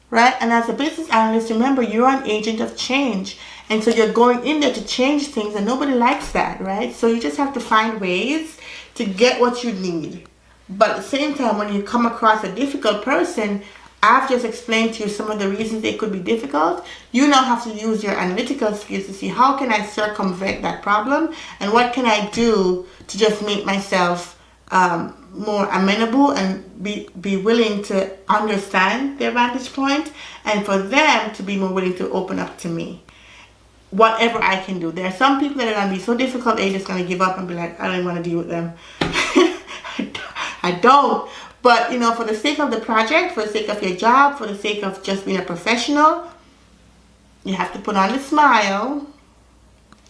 right? And as a business analyst, remember, you're an agent of change. And so you're going in there to change things, and nobody likes that, right? So you just have to find ways to get what you need. But at the same time, when you come across a difficult person, I've just explained to you some of the reasons they could be difficult. You now have to use your analytical skills to see how can I circumvent that problem and what can I do to just make myself more amenable and be willing to understand their vantage point, and for them to be more willing to open up to me. Whatever I can do. There are some people that are going to be so difficult they're just going to give up and be like, I don't even want to deal with them. I don't. But, for the sake of the project, for the sake of your job, for the sake of just being a professional, you have to put on a smile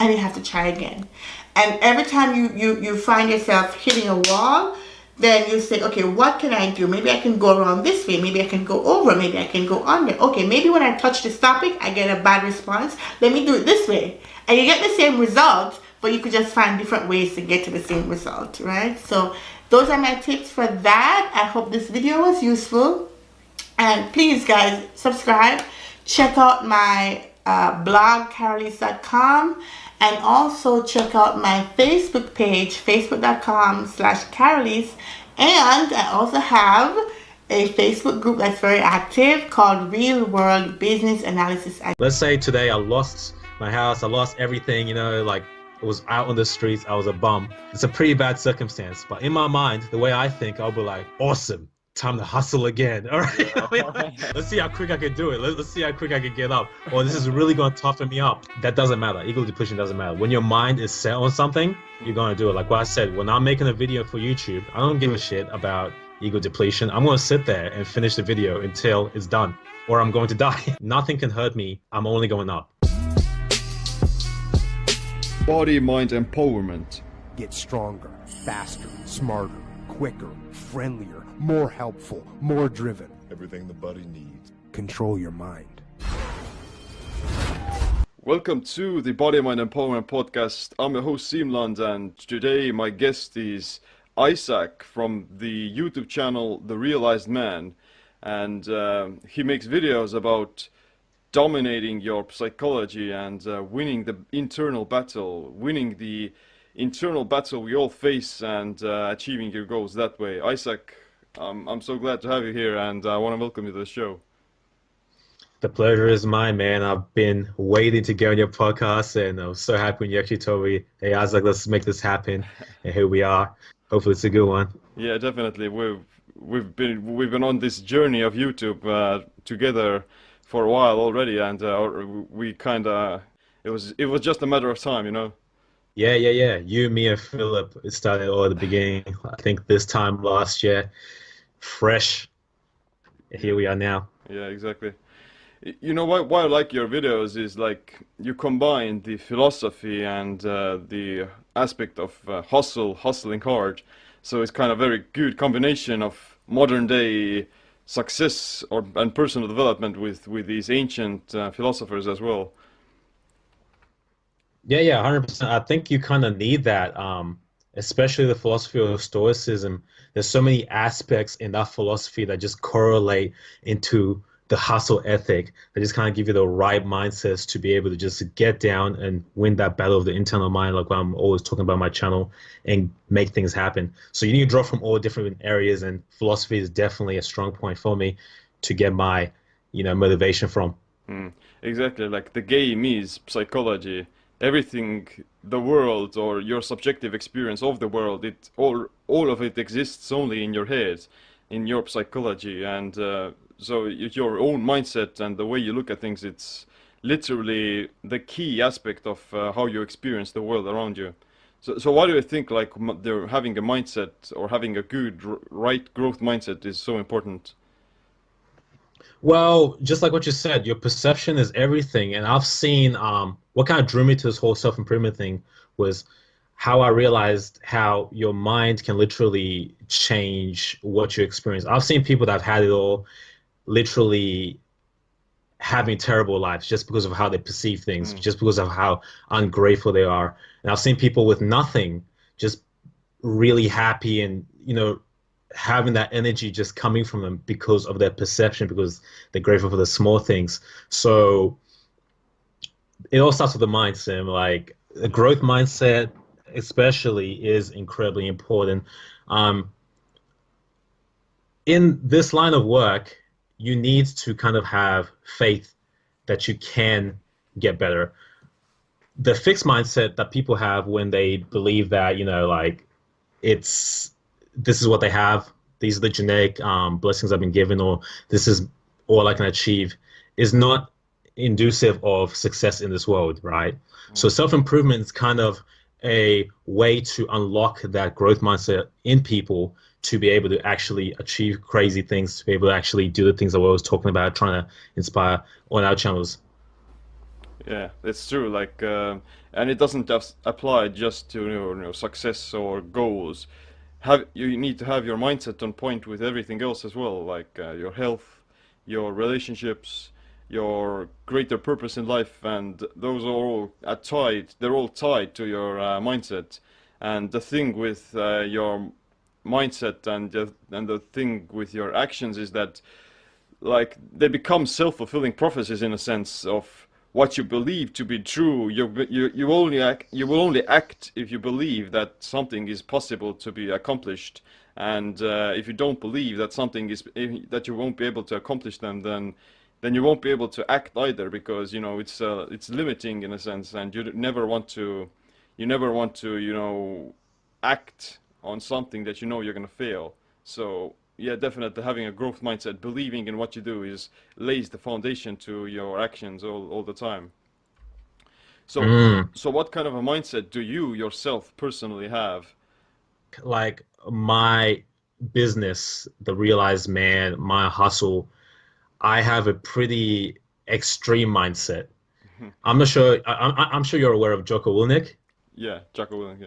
and you have to try again. And every time you find yourself hitting a wall, then you say, okay, what can I do? Maybe I can go around this way. Maybe I can go over. Maybe I can go under. Okay, maybe when I touch this topic, I get a bad response. Let me do it this way. And you get the same result, but you could just find different ways to get to the same result, right? So those are my tips for that. I hope this video was useful. And please, guys, subscribe. Check out my blog, carolise.com. And also check out my Facebook page, facebook.com/Carolise. And I also have a Facebook group that's very active called Real World Business Analysis. Let's say today I lost my house, I lost everything, like I was out on the streets, I was a bum. It's a pretty bad circumstance, but in my mind, the way I think, I'll be like, awesome. Time to hustle again. All right. Let's see how quick I can do it. Let's see how quick I can get up. Or this is really going to toughen me up. That doesn't matter. Ego depletion doesn't matter. When your mind is set on something, you're going to do it. Like what I said, when I'm making a video for YouTube, I don't give a shit about ego depletion. I'm going to sit there and finish the video until it's done, or I'm going to die. Nothing can hurt me. I'm only going up. Body, mind, empowerment. Get stronger, faster, smarter, quicker, friendlier, more helpful, more driven. Everything the body needs. Control your mind. Welcome to the Body, Mind, Empowerment podcast. I'm your host, Siimland, and today my guest is Isaac from the YouTube channel The Realized Man. And he makes videos about dominating your psychology and winning the internal battle, winning the internal battle we all face, and achieving your goals that way. Isaac, I'm so glad to have you here, and I want to welcome you to the show. The pleasure is mine, man. I've been waiting to get on your podcast, and I was so happy when you actually told me, hey, Isaac, let's make this happen. And here we are. Hopefully it's a good one. Yeah, definitely. We've been on this journey of YouTube together for a while already, and we kind of, it was just a matter of time, Yeah. You, me, and Philip, it started all at the beginning. I think this time last year, fresh. Here we are now. Yeah, exactly. Why I like your videos is like you combine the philosophy and the aspect of hustling hard. So it's kind of very good combination of modern day success and personal development with these ancient philosophers as well. Yeah, 100%. I think you kind of need that, especially the philosophy of Stoicism. There's so many aspects in that philosophy that just correlate into the hustle ethic that just kind of give you the right mindsets to be able to just get down and win that battle of the internal mind, like what I'm always talking about on my channel, and make things happen. So you need to draw from all different areas, and philosophy is definitely a strong point for me to get my, motivation from. Exactly, like the game is psychology. Everything, the world or your subjective experience of the world, it all of it exists only in your head, in your psychology, and so your own mindset and the way you look at things, it's literally the key aspect of how you experience the world around you. So why do you think like they're having a mindset or having a good right growth mindset is so important? Well, just like what you said, your perception is everything. And I've seen what kind of drew me to this whole self-improvement thing was how I realized how your mind can literally change what you experience. I've seen people that have had it all literally having terrible lives just because of how they perceive things, just because of how ungrateful they are. And I've seen people with nothing just really happy and, having that energy just coming from them because of their perception, because they're grateful for the small things. So it all starts with the mindset. Like a growth mindset especially is incredibly important. In this line of work, you need to kind of have faith that you can get better. The fixed mindset that people have when they believe that, like this is what they have, these are the genetic blessings I've been given, or this is all I can achieve, is not inducive of success in this world, right? So self-improvement is kind of a way to unlock that growth mindset in people to be able to actually achieve crazy things, to be able to actually do the things that we're always talking about, trying to inspire on our channels. Yeah, it's true. Like, and it doesn't just apply just to success or goals. You need to have your mindset on point with everything else as well, like your health, your relationships, your greater purpose in life, and those are all tied. They're all tied to your mindset. And the thing with your mindset and the thing with your actions is that, like, they become self-fulfilling prophecies in a sense of what you believe to be true. You will only act if you believe that something is possible to be accomplished, and if you don't believe that something is that you won't be able to accomplish them, then you won't be able to act either, because it's limiting in a sense, and you never want to act on something that you're gonna fail. So yeah, definitely having a growth mindset, believing in what you do, lays the foundation to your actions all the time. So what kind of a mindset do you yourself personally have? Like my business, the Realized Man, my hustle, I have a pretty extreme mindset. I'm not sure. I'm sure you're aware of Jocko Willink. Yeah, Jocko Willink.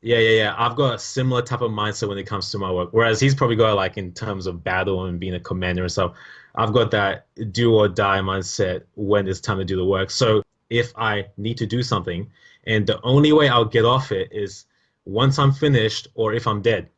Yeah. Yeah. I've got a similar type of mindset when it comes to my work. Whereas he's probably got like in terms of battle and being a commander and stuff. I've got that do or die mindset when it's time to do the work. So if I need to do something, and the only way I'll get off it is once I'm finished or if I'm dead.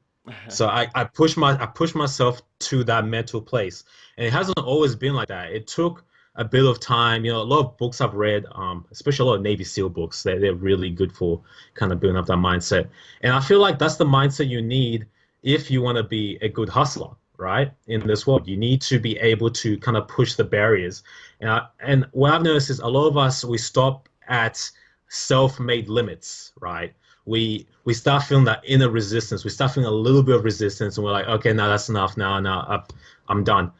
So I push myself to that mental place. And it hasn't always been like that. It took a bit of time. A lot of books I've read, especially a lot of Navy SEAL books, they're really good for kind of building up that mindset. And I feel like that's the mindset you need if you want to be a good hustler, right? In this world, you need to be able to kind of push the barriers. And what I've noticed is a lot of us, we stop at self-made limits, right? We start feeling that inner resistance. We start feeling a little bit of resistance, and we're like, okay, now that's enough. Now I'm done.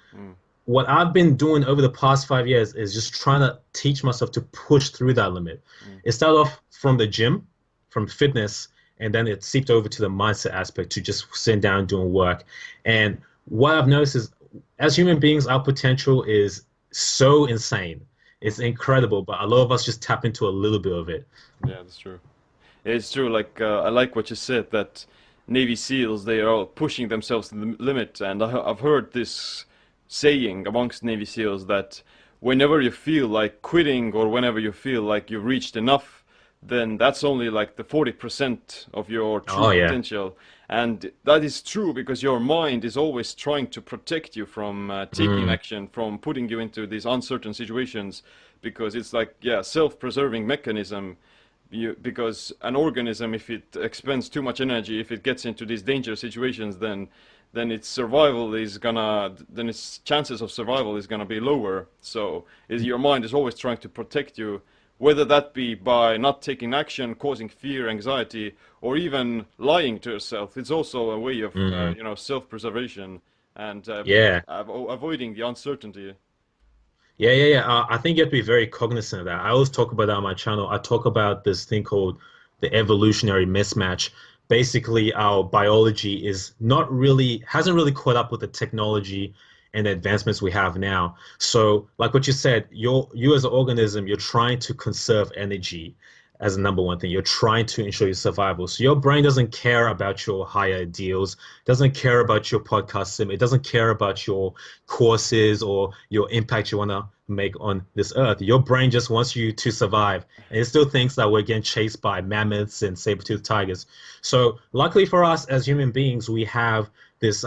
What I've been doing over the past 5 years is just trying to teach myself to push through that limit. It started off from the gym, from fitness, and then it seeped over to the mindset aspect, to just sitting down and doing work. And what I've noticed is, as human beings, our potential is so insane. It's incredible, but a lot of us just tap into a little bit of it. Yeah, that's true. It's true. Like I like what you said, that Navy SEALs, they are all pushing themselves to the limit, and I've heard this saying amongst Navy SEALs that whenever you feel like quitting or whenever you feel like you've reached enough, then that's only like the 40% of your true potential. And that is true because your mind is always trying to protect you from taking action, from putting you into these uncertain situations, because it's like, yeah, self-preserving mechanism. Because an organism, if it expends too much energy, if it gets into these dangerous situations, then its survival is gonna, then its chances of survival is gonna be lower. So your mind is always trying to protect you, whether that be by not taking action, causing fear, anxiety, or even lying to yourself. It's also a way of you know, self-preservation and avoiding the uncertainty. Yeah. I think you have to be very cognizant of that. I always talk about that on my channel. I talk about this thing called the evolutionary mismatch. Basically, our biology hasn't really caught up with the technology and the advancements we have now. So, like what you said, you as an organism, you're trying to conserve energy as the number one thing. You're trying to ensure your survival. So your brain doesn't care about your higher ideals, doesn't care about your podcast sim, it doesn't care about your courses or your impact you want to make on this earth. Your brain just wants you to survive. And it still thinks that we're getting chased by mammoths and saber-toothed tigers. So luckily for us as human beings, we have this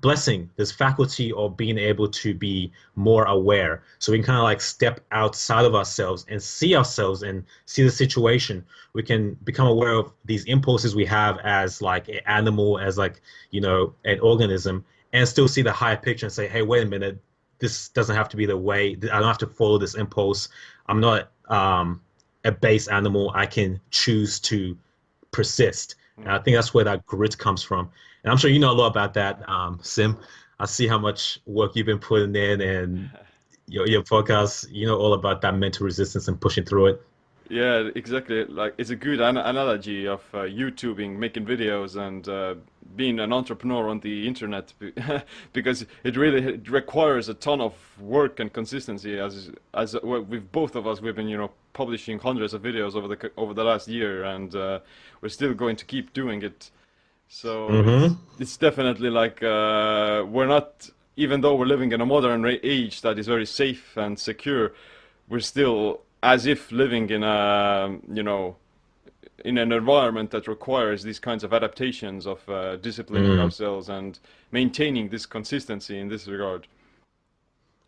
blessing, this faculty of being able to be more aware. So we can kind of like step outside of ourselves and see the situation. We can become aware of these impulses we have as like an animal, as like, you know, an organism, and still see the higher picture and say, hey, wait a minute, this doesn't have to be the way, I don't have to follow this impulse. I'm not a base animal. I can choose to persist. And I think that's where that grit comes from. And I'm sure you know a lot about that, Sim. I see how much work you've been putting in, and your podcast, you know all about that mental resistance and pushing through it. Yeah, exactly. Like, it's a good analogy of YouTubing, making videos, and being an entrepreneur on the internet, because it really requires a ton of work and consistency. As with both of us, we've been, you know, publishing hundreds of videos over the last year, and we're still going to keep doing it. So it's definitely like we're not, even though we're living in a modern age that is very safe and secure, we're still as if living in a, you know, in an environment that requires these kinds of adaptations of disciplining ourselves and maintaining this consistency in this regard.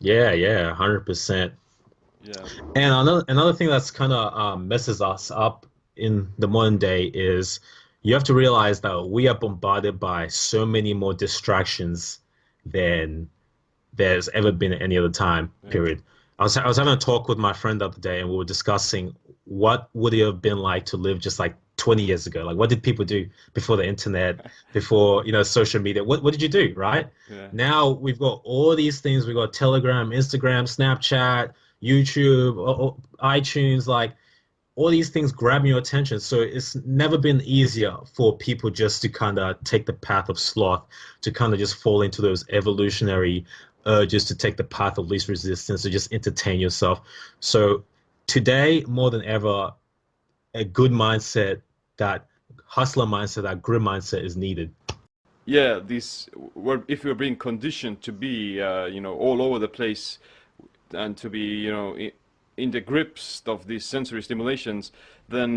Yeah, 100%. Yeah. And another thing that's kind of messes us up in the modern day is you have to realize that we are bombarded by so many more distractions than there's ever been at any other time, period. I was having a talk with my friend the other day, and we were discussing what would it have been like to live just like 20 years ago. Like, what did people do before the internet, before, you know, social media? What did you do, right? Yeah. Now we've got all these things. We've got Telegram, Instagram, Snapchat, YouTube, iTunes, like all these things grabbing your attention. So it's never been easier for people just to kind of take the path of sloth, to kind of just fall into those evolutionary urges to take the path of least resistance, to just entertain yourself. So today, more than ever, a good mindset, that hustler mindset, that grit mindset is needed. Yeah, if we're being conditioned to be, you know, all over the place, and to be, you know, in the grips of these sensory stimulations, then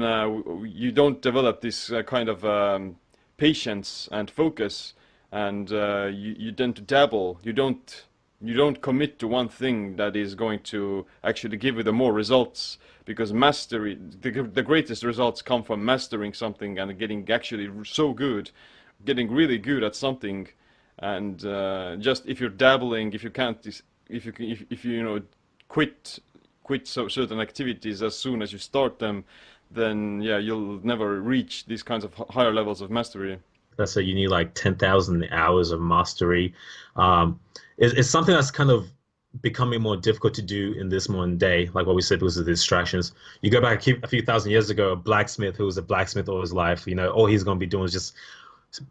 you don't develop this kind of patience and focus, and you tend to dabble. You don't commit to one thing that is going to actually give you the more results, because mastery, the greatest results come from mastering something and getting actually so good, getting really good at something. And just if you're dabbling, if you can't, if you know, quit certain activities as soon as you start them, then yeah, you'll never reach these kinds of higher levels of mastery. Let's say you need like 10,000 hours of mastery. It's something that's kind of becoming more difficult to do in this modern day, like what we said was the distractions. You go back a few thousand years ago, a blacksmith who was a blacksmith all his life, you know, all he's going to be doing is just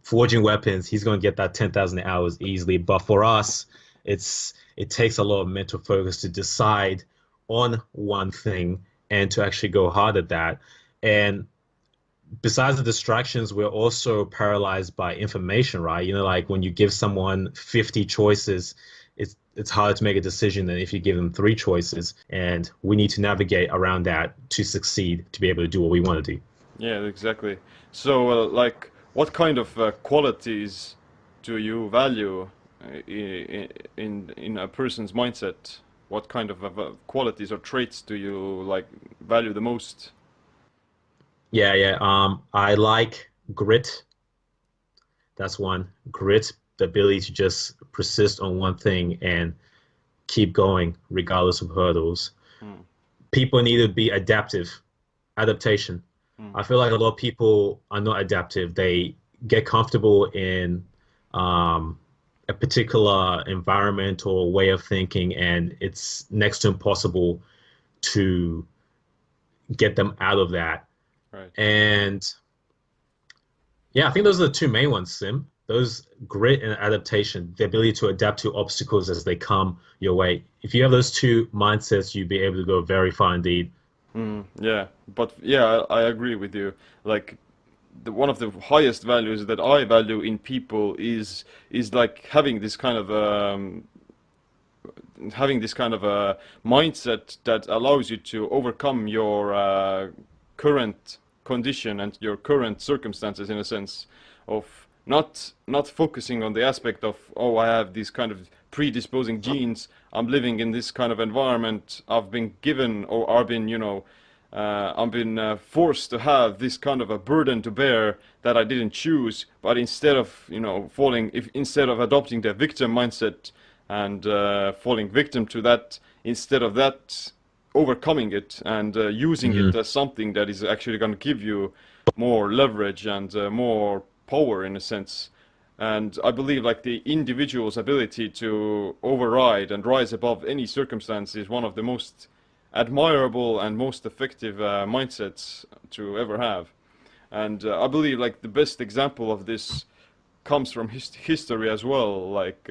forging weapons. He's going to get that 10,000 hours easily. But for us, it takes a lot of mental focus to decide on one thing and to actually go hard at that. And besides the distractions, we're also paralyzed by information, right? You know, like when you give someone 50 choices, it's harder to make a decision than if you give them 3 choices. And we need to navigate around that to succeed, to be able to do what we want to do. Yeah, exactly. So like what kind of qualities do you value in a person's mindset? What kind of qualities or traits do you like value the most? Yeah. I like grit. That's one. Grit, the ability to just persist on one thing and keep going regardless of hurdles. People need to be adaptation. I feel like a lot of people are not adaptive. They get comfortable in a particular environment or way of thinking, and it's next to impossible to get them out of that. Right. And yeah, I think those are the two main ones, Sim. Those grit and adaptation, the ability to adapt to obstacles as they come your way. If you have those two mindsets, you'll be able to go very far indeed. Yeah, but yeah, I agree with you. Like, one of the highest values that I value in people is like having this kind of a mindset that allows you to overcome your current condition and your current circumstances, in a sense of not focusing on the aspect of, oh, I have these kind of predisposing genes, I'm living in this kind of environment, I've been given, or I've been, I've been forced to have this kind of a burden to bear that I didn't choose. But instead of instead of adopting the victim mindset and falling victim to that, instead of that, overcoming it and using it as something that is actually going to give you more leverage and more power, in a sense. And I believe like the individual's ability to override and rise above any circumstance is one of the most admirable and most effective mindsets to ever have. And I believe like the best example of this comes from history as well. Like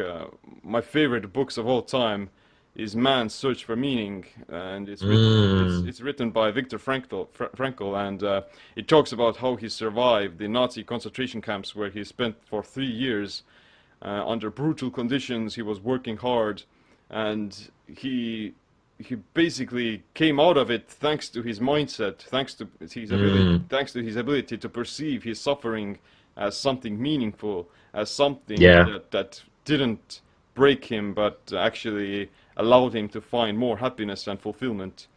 my favorite books of all time is Man's Search for Meaning, and it's written by Viktor Frankl, and it talks about how he survived the Nazi concentration camps, where he spent for 3 years under brutal conditions. He was working hard, and he basically came out of it thanks to his mindset, thanks to his ability to perceive his suffering as something meaningful, as something that didn't break him, but actually allowed him to find more happiness and fulfillment.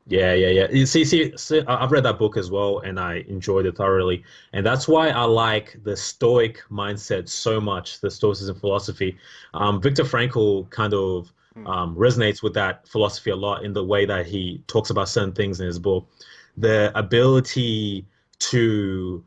Yeah. You see, I've read that book as well, and I enjoyed it thoroughly. And that's why I like the Stoic mindset so much, the Stoicism philosophy. Viktor Frankl kind of resonates with that philosophy a lot in the way that he talks about certain things in his book. The ability to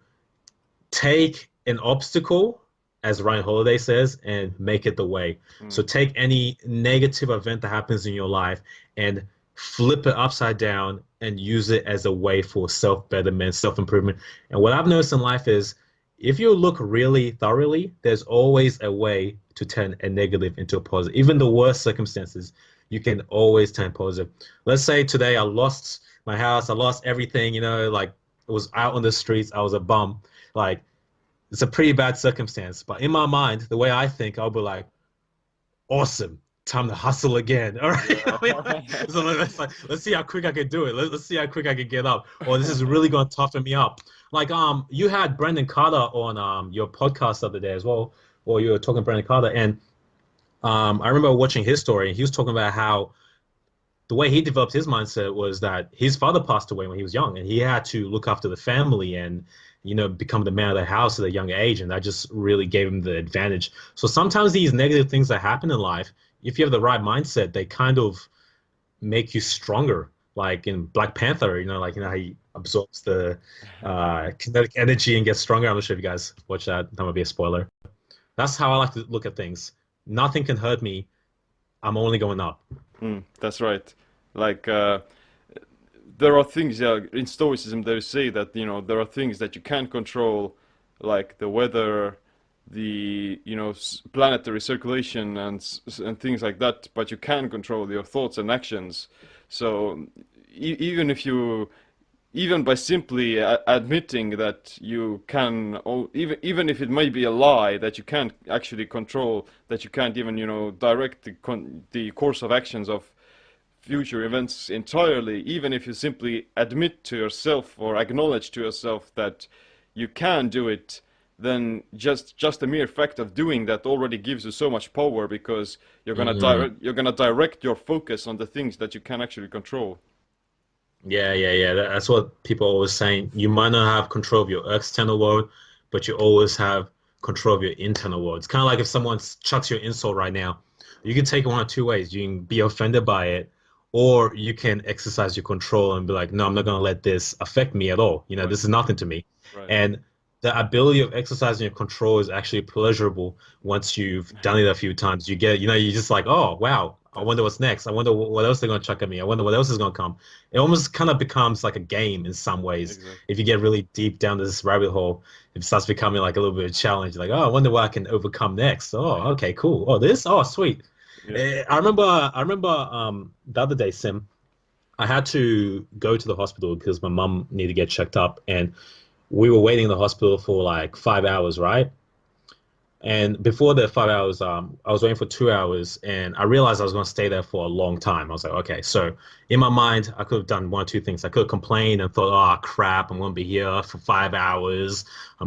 take an obstacle, as Ryan Holiday says, and make it the way. So take any negative event that happens in your life and flip it upside down and use it as a way for self-betterment, self-improvement. And what I've noticed in life is if you look really thoroughly, there's always a way to turn a negative into a positive. Even the worst circumstances, you can always turn positive. Let's say today I lost my house, I lost everything, like I was out on the streets, I was a bum. Like, it's a pretty bad circumstance, but in my mind, the way I think, I'll be like, awesome, time to hustle again. All right. So let's see how quick I can do it. Let's see how quick I can get up. Or this is really going to toughen me up. Like, you had Brendan Carter on your podcast the other day as well, or you were talking to Brendan Carter, and I remember watching his story, and he was talking about how the way he developed his mindset was that his father passed away when he was young, and he had to look after the family and become the man of the house at a young age, and that just really gave him the advantage. So sometimes these negative things that happen in life, if you have the right mindset, they kind of make you stronger. Like in Black Panther, how he absorbs the kinetic energy and gets stronger. I'm not sure if you guys watch that. That might be a spoiler. That's how I like to look at things. Nothing can hurt me. I'm only going up. That's right. Like, there are things in Stoicism they say that there are things that you can't control, like the weather, the planetary circulation and things like that, but you can control your thoughts and actions. So even by simply admitting that you can, even if it may be a lie, that you can't actually control, that you can't even direct the course of actions of future events entirely, even if you simply admit to yourself or acknowledge to yourself that you can do it, then just the mere fact of doing that already gives you so much power, because you're gonna direct your focus on the things that you can actually control. Yeah. That's what people are always saying. You might not have control of your external world, but you always have control of your internal world. It's kind of like if someone chucks you an insult right now, you can take it one of two ways. You can be offended by it, or you can exercise your control and be like, no, I'm not going to let this affect me at all. You know, this is nothing to me. Right. And the ability of exercising your control is actually pleasurable once you've done it a few times. You get, you're just like, oh, wow, I wonder what's next. I wonder what else they're going to chuck at me. I wonder what else is going to come. It almost kind of becomes like a game in some ways. Exactly. If you get really deep down this rabbit hole, it starts becoming like a little bit of a challenge. Like, oh, I wonder what I can overcome next. Oh, okay, cool. Oh, this? Oh, sweet. Yeah. I remember the other day, Sim, I had to go to the hospital because my mum needed to get checked up, and we were waiting in the hospital for like 5 hours, right? And before the 5 hours, I was waiting for 2 hours, and I realized I was going to stay there for a long time. I was like, okay, so in my mind, I could have done one or two things. I could have complained and thought, oh crap, I'm going to be here for 5 hours. I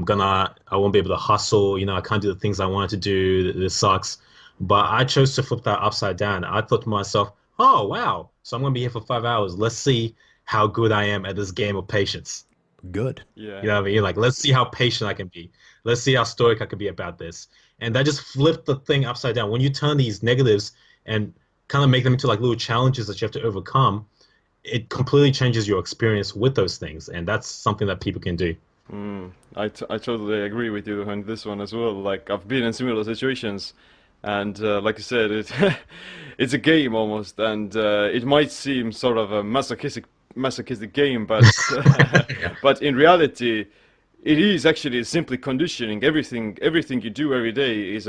won't be able to hustle. You know, I can't do the things I wanted to do. This sucks. But I chose to flip that upside down. I thought to myself, oh wow, so I'm going to be here for 5 hours. Let's see how good I am at this game of patience. Good. Yeah. You know what I mean? Like, let's see how patient I can be. Let's see how stoic I can be about this. And that just flipped the thing upside down. When you turn these negatives and kind of make them into like little challenges that you have to overcome, it completely changes your experience with those things. And that's something that people can do. I totally agree with you on this one as well. Like, I've been in similar situations, and like I said, it's a game almost, and it might seem sort of a masochistic game, but but in reality, it is actually simply conditioning. Everything you do every day is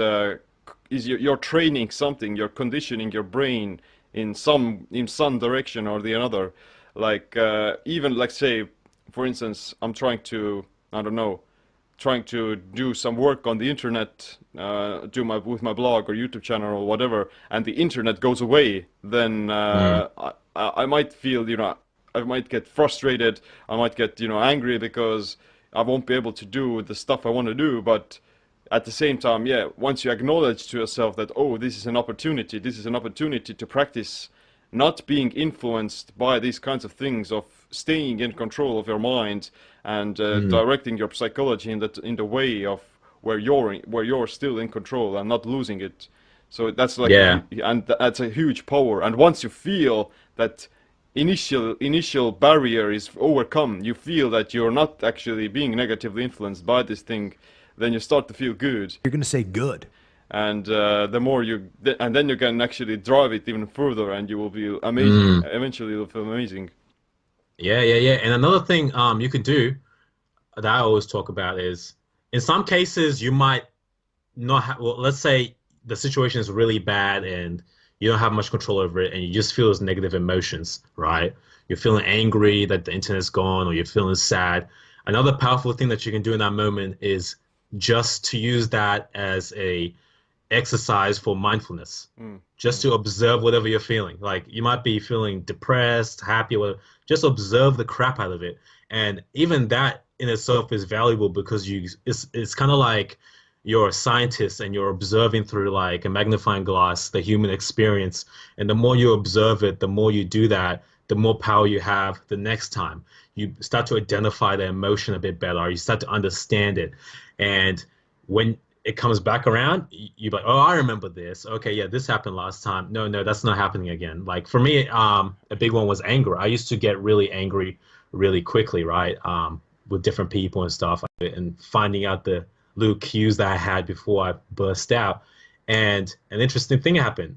you're training something. You're conditioning your brain in some direction or the other. Like even like say, for instance, I'm trying to, I don't know, trying to do some work on the internet, with my blog or YouTube channel or whatever, and the internet goes away, then I might feel, I might get frustrated, I might get, angry because I won't be able to do the stuff I want to do. But at the same time, yeah, once you acknowledge to yourself that, oh, this is an opportunity to practice not being influenced by these kinds of things, of staying in control of your mind and directing your psychology in the way of where you're still in control and not losing it. So that's like, and that's a huge power. And once you feel that initial barrier is overcome, you feel that you're not actually being negatively influenced by this thing, then you start to feel good. You're going to say good. And the more and then you can actually drive it even further, and you will be amazing. Eventually you'll feel amazing. Yeah. And another thing you could do that I always talk about is, in some cases you might not have, well, let's say the situation is really bad and you don't have much control over it, and you just feel those negative emotions, right? You're feeling angry that the internet's gone, or you're feeling sad. Another powerful thing that you can do in that moment is just to use that as a exercise for mindfulness, just to observe whatever you're feeling. Like, you might be feeling depressed, happy, or whatever. Just observe the crap out of it. And even that in itself is valuable, because it's kind of like you're a scientist and you're observing through like a magnifying glass the human experience. And the more you observe it, the more you do that, the more power you have the next time. You start to identify the emotion a bit better. You start to understand it. And when it comes back around, you're like, oh, I remember this. Okay, yeah, this happened last time. No, that's not happening again. Like for me, a big one was anger. I used to get really angry really quickly, right? With different people and stuff, and finding out the little cues that I had before I burst out. And an interesting thing happened.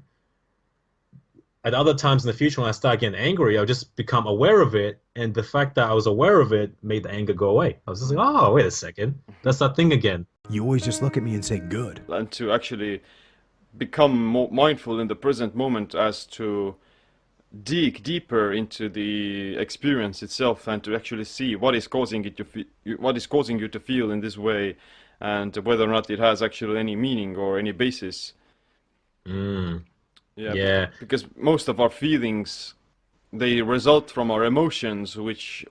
At other times in the future, when I start getting angry, I'll just become aware of it. And the fact that I was aware of it made the anger go away. I was just like, oh, wait a second. That's that thing again. You always just look at me and say good. And to actually become more mindful in the present moment, as to dig deeper into the experience itself, and to actually see what is causing it causing you to feel in this way, and whether or not it has actually any meaning or any basis. Yeah. Because most of our feelings, they result from our emotions, which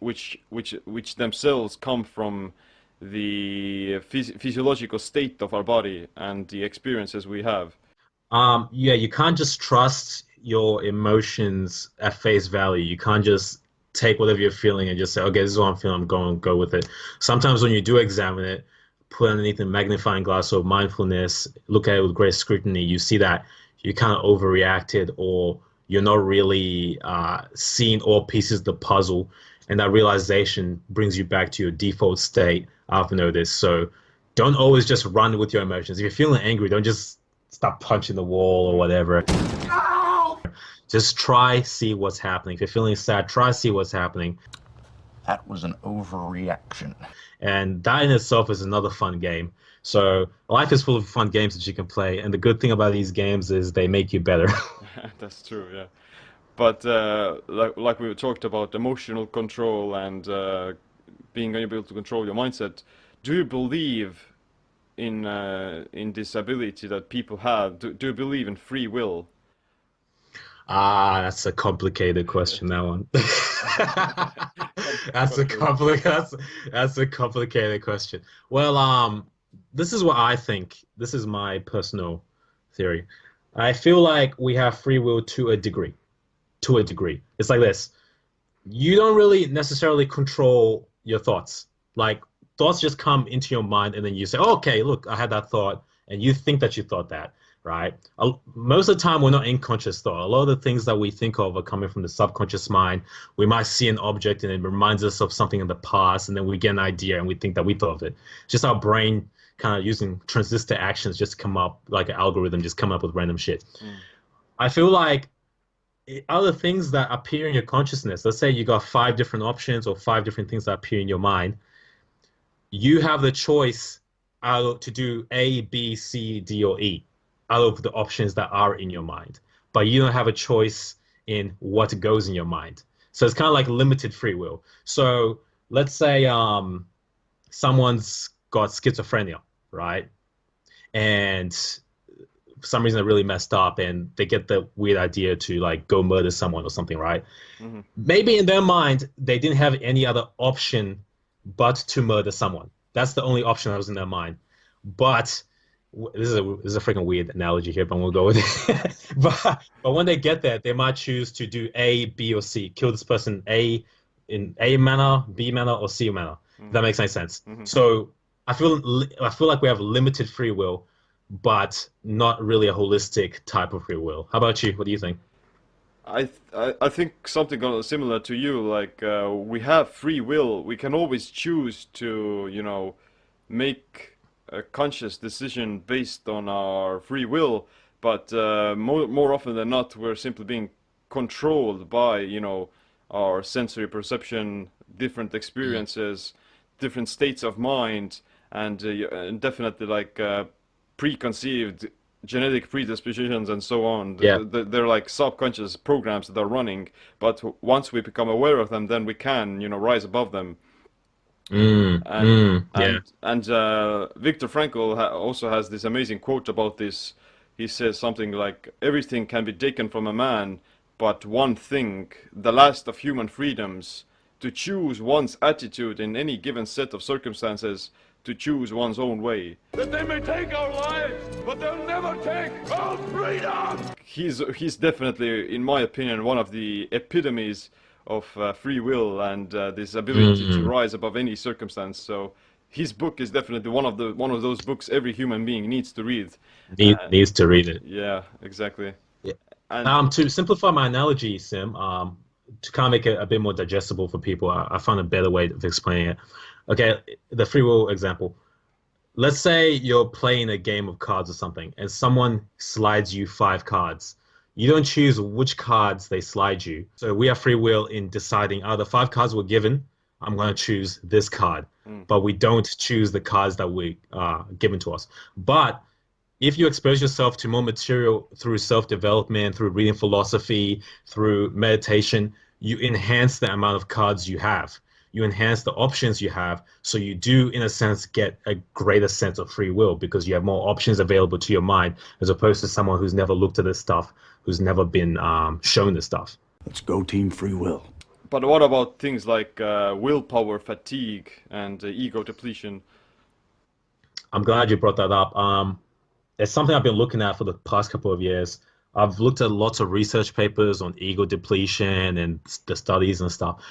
themselves come from the physiological state of our body and the experiences we have. Yeah, you can't just trust your emotions at face value. You can't just take whatever you're feeling and just say, okay, this is what I'm feeling, I'm going to go with it. Sometimes when you do examine it, put underneath a magnifying glass of mindfulness, look at it with great scrutiny, you see that you kind of overreacted, or you're not really seeing all pieces of the puzzle. And that realization brings you back to your default state, I've noticed. So don't always just run with your emotions. If you're feeling angry, don't just stop punching the wall or whatever. Just try, see what's happening. If you're feeling sad, try, see what's happening. That was an overreaction. And that in itself is another fun game. So life is full of fun games that you can play. And the good thing about these games is they make you better. That's true, yeah. But like we talked about emotional control and being able to control your mindset, do you believe in this ability that people have? Do you believe in free will? That's a complicated question, that one. That's a complicated question. Well, this is what I think. This is my personal theory. I feel like we have free will to a degree. To a degree. It's like this. You don't really necessarily control your thoughts. Like, thoughts just come into your mind and then you say, oh, okay, look, I had that thought, and you think that you thought that, right? Most of the time, we're not in conscious thought. A lot of the things that we think of are coming from the subconscious mind. We might see an object and it reminds us of something in the past, and then we get an idea and we think that we thought of it. Just our brain kind of using transistor actions just come up, like an algorithm, just come up with random shit. I feel like other things that appear in your consciousness, let's say you got 5 different options or 5 different things that appear in your mind, you have the choice to do A, B, C, D, or E out of the options that are in your mind. But you don't have a choice in what goes in your mind. So it's kind of like limited free will. So let's say someone's got schizophrenia, right? And for some reason they're really messed up and they get the weird idea to like go murder someone or something, right? Maybe in their mind, they didn't have any other option but to murder someone. That's the only option that was in their mind. But this is a freaking weird analogy here, but we'll go with it. but when they get there, they might choose to do A, B, or C. Kill this person in A manner, B manner, or C manner. If that makes any sense. So I feel like we have limited free will, but not really a holistic type of free will. How about you? What do you think? I think something similar to you. Like we have free will. We can always choose to, make a conscious decision based on our free will. But more often than not, we're simply being controlled by, our sensory perception, different experiences, different states of mind, and definitely like preconceived genetic predispositions and so on. They're like subconscious programs that are running, but once we become aware of them, then we can, rise above them. And Viktor Frankl also has this amazing quote about this. He says something like, everything can be taken from a man, but one thing, the last of human freedoms, to choose one's attitude in any given set of circumstances, to choose one's own way. That they may take our lives, but they'll never take our freedom! He's definitely, in my opinion, one of the epitomes of free will and this ability to rise above any circumstance. So his book is definitely one of those books every human being needs to read. Needs to read it. Yeah, exactly. Yeah. And to simplify my analogy, Sim, to kind of make it a bit more digestible for people, I found a better way of explaining it. Okay, the free will example. Let's say you're playing a game of cards or something, and someone slides you 5 cards. You don't choose which cards they slide you. So we have free will in deciding, out of the 5 cards we're given, I'm going to choose this card. But we don't choose the cards that we given to us. But if you expose yourself to more material through self-development, through reading philosophy, through meditation, you enhance the amount of cards you have. You enhance the options you have, so you do, in a sense, get a greater sense of free will because you have more options available to your mind as opposed to someone who's never looked at this stuff, who's never been shown this stuff. Let's go team free will. But what about things like willpower fatigue and ego depletion? I'm glad you brought that up. It's something I've been looking at for the past couple of years. I've looked at lots of research papers on ego depletion and the studies and stuff.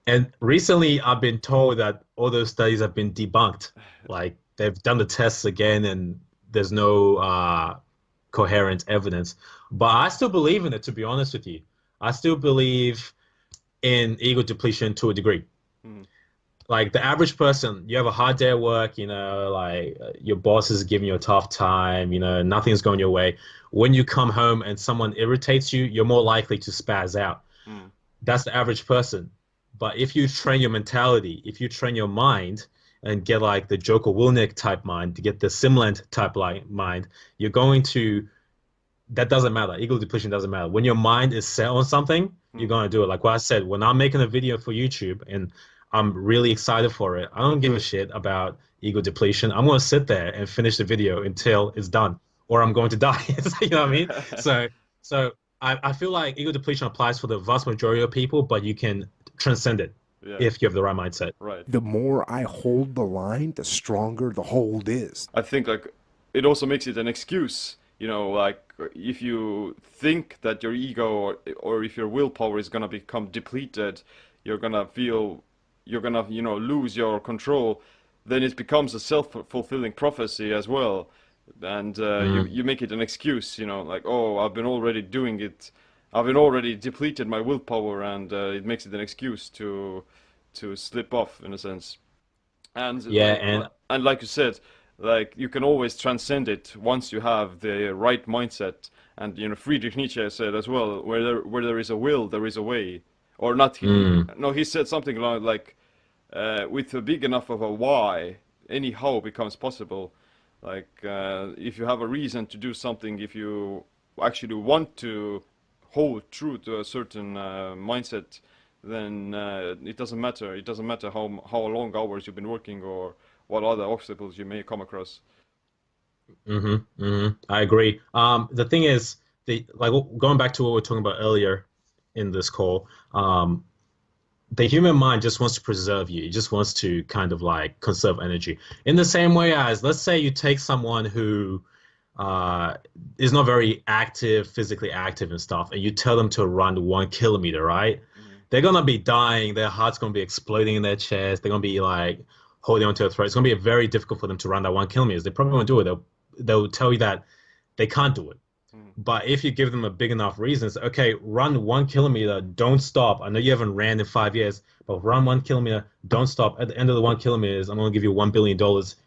And recently, I've been told that all those studies have been debunked. Like they've done the tests again, and there's no coherent evidence. But I still believe in it, to be honest with you. I still believe in ego depletion to a degree. Like the average person, you have a hard day at work, like your boss is giving you a tough time, nothing's going your way. When you come home and someone irritates you, you're more likely to spaz out. That's the average person. But if you train your mentality, if you train your mind and get like the Joko Willink type mind, to get the Simulant type mind, you're going to, that doesn't matter. Ego depletion doesn't matter. When your mind is set on something, you're going to do it. Like what I said, when I'm making a video for YouTube and I'm really excited for it, I don't give a shit about ego depletion. I'm going to sit there and finish the video until it's done, or I'm going to die. You know what I mean? So I feel like ego depletion applies for the vast majority of people, but you can transcend it if you have the right mindset. Right. The more I hold the line, the stronger the hold is. I think like it also makes it an excuse. Like if you think that your ego or if your willpower is gonna become depleted, you're gonna lose your control, then it becomes a self-fulfilling prophecy as well. And you make it an excuse, like, oh, I've been already doing it. I've been already depleted my willpower, and it makes it an excuse to slip off in a sense. And and like you said, like you can always transcend it once you have the right mindset. And Friedrich Nietzsche said as well, where there is a will, there is a way. Or not? No, he said something like, with a big enough of a why, any how becomes possible. Like if you have a reason to do something, if you actually want to hold true to a certain mindset, then it doesn't matter. It doesn't matter how long hours you've been working or what other obstacles you may come across. I agree. The thing is, going back to what we were talking about earlier in this call, the human mind just wants to preserve you. It just wants to kind of like conserve energy. In the same way as, let's say you take someone who is not very active, physically active and stuff, and you tell them to run 1 kilometer, right? They're going to be dying. Their heart's going to be exploding in their chest. They're going to be like holding onto their throat. It's going to be very difficult for them to run that 1 kilometer. They probably won't do it. They'll tell you that they can't do it. But if you give them a big enough reason, it's, okay, run 1 kilometer, don't stop. I know you haven't ran in 5 years, but run 1 kilometer, don't stop. At the end of the 1 kilometers, I'm going to give you $1 billion.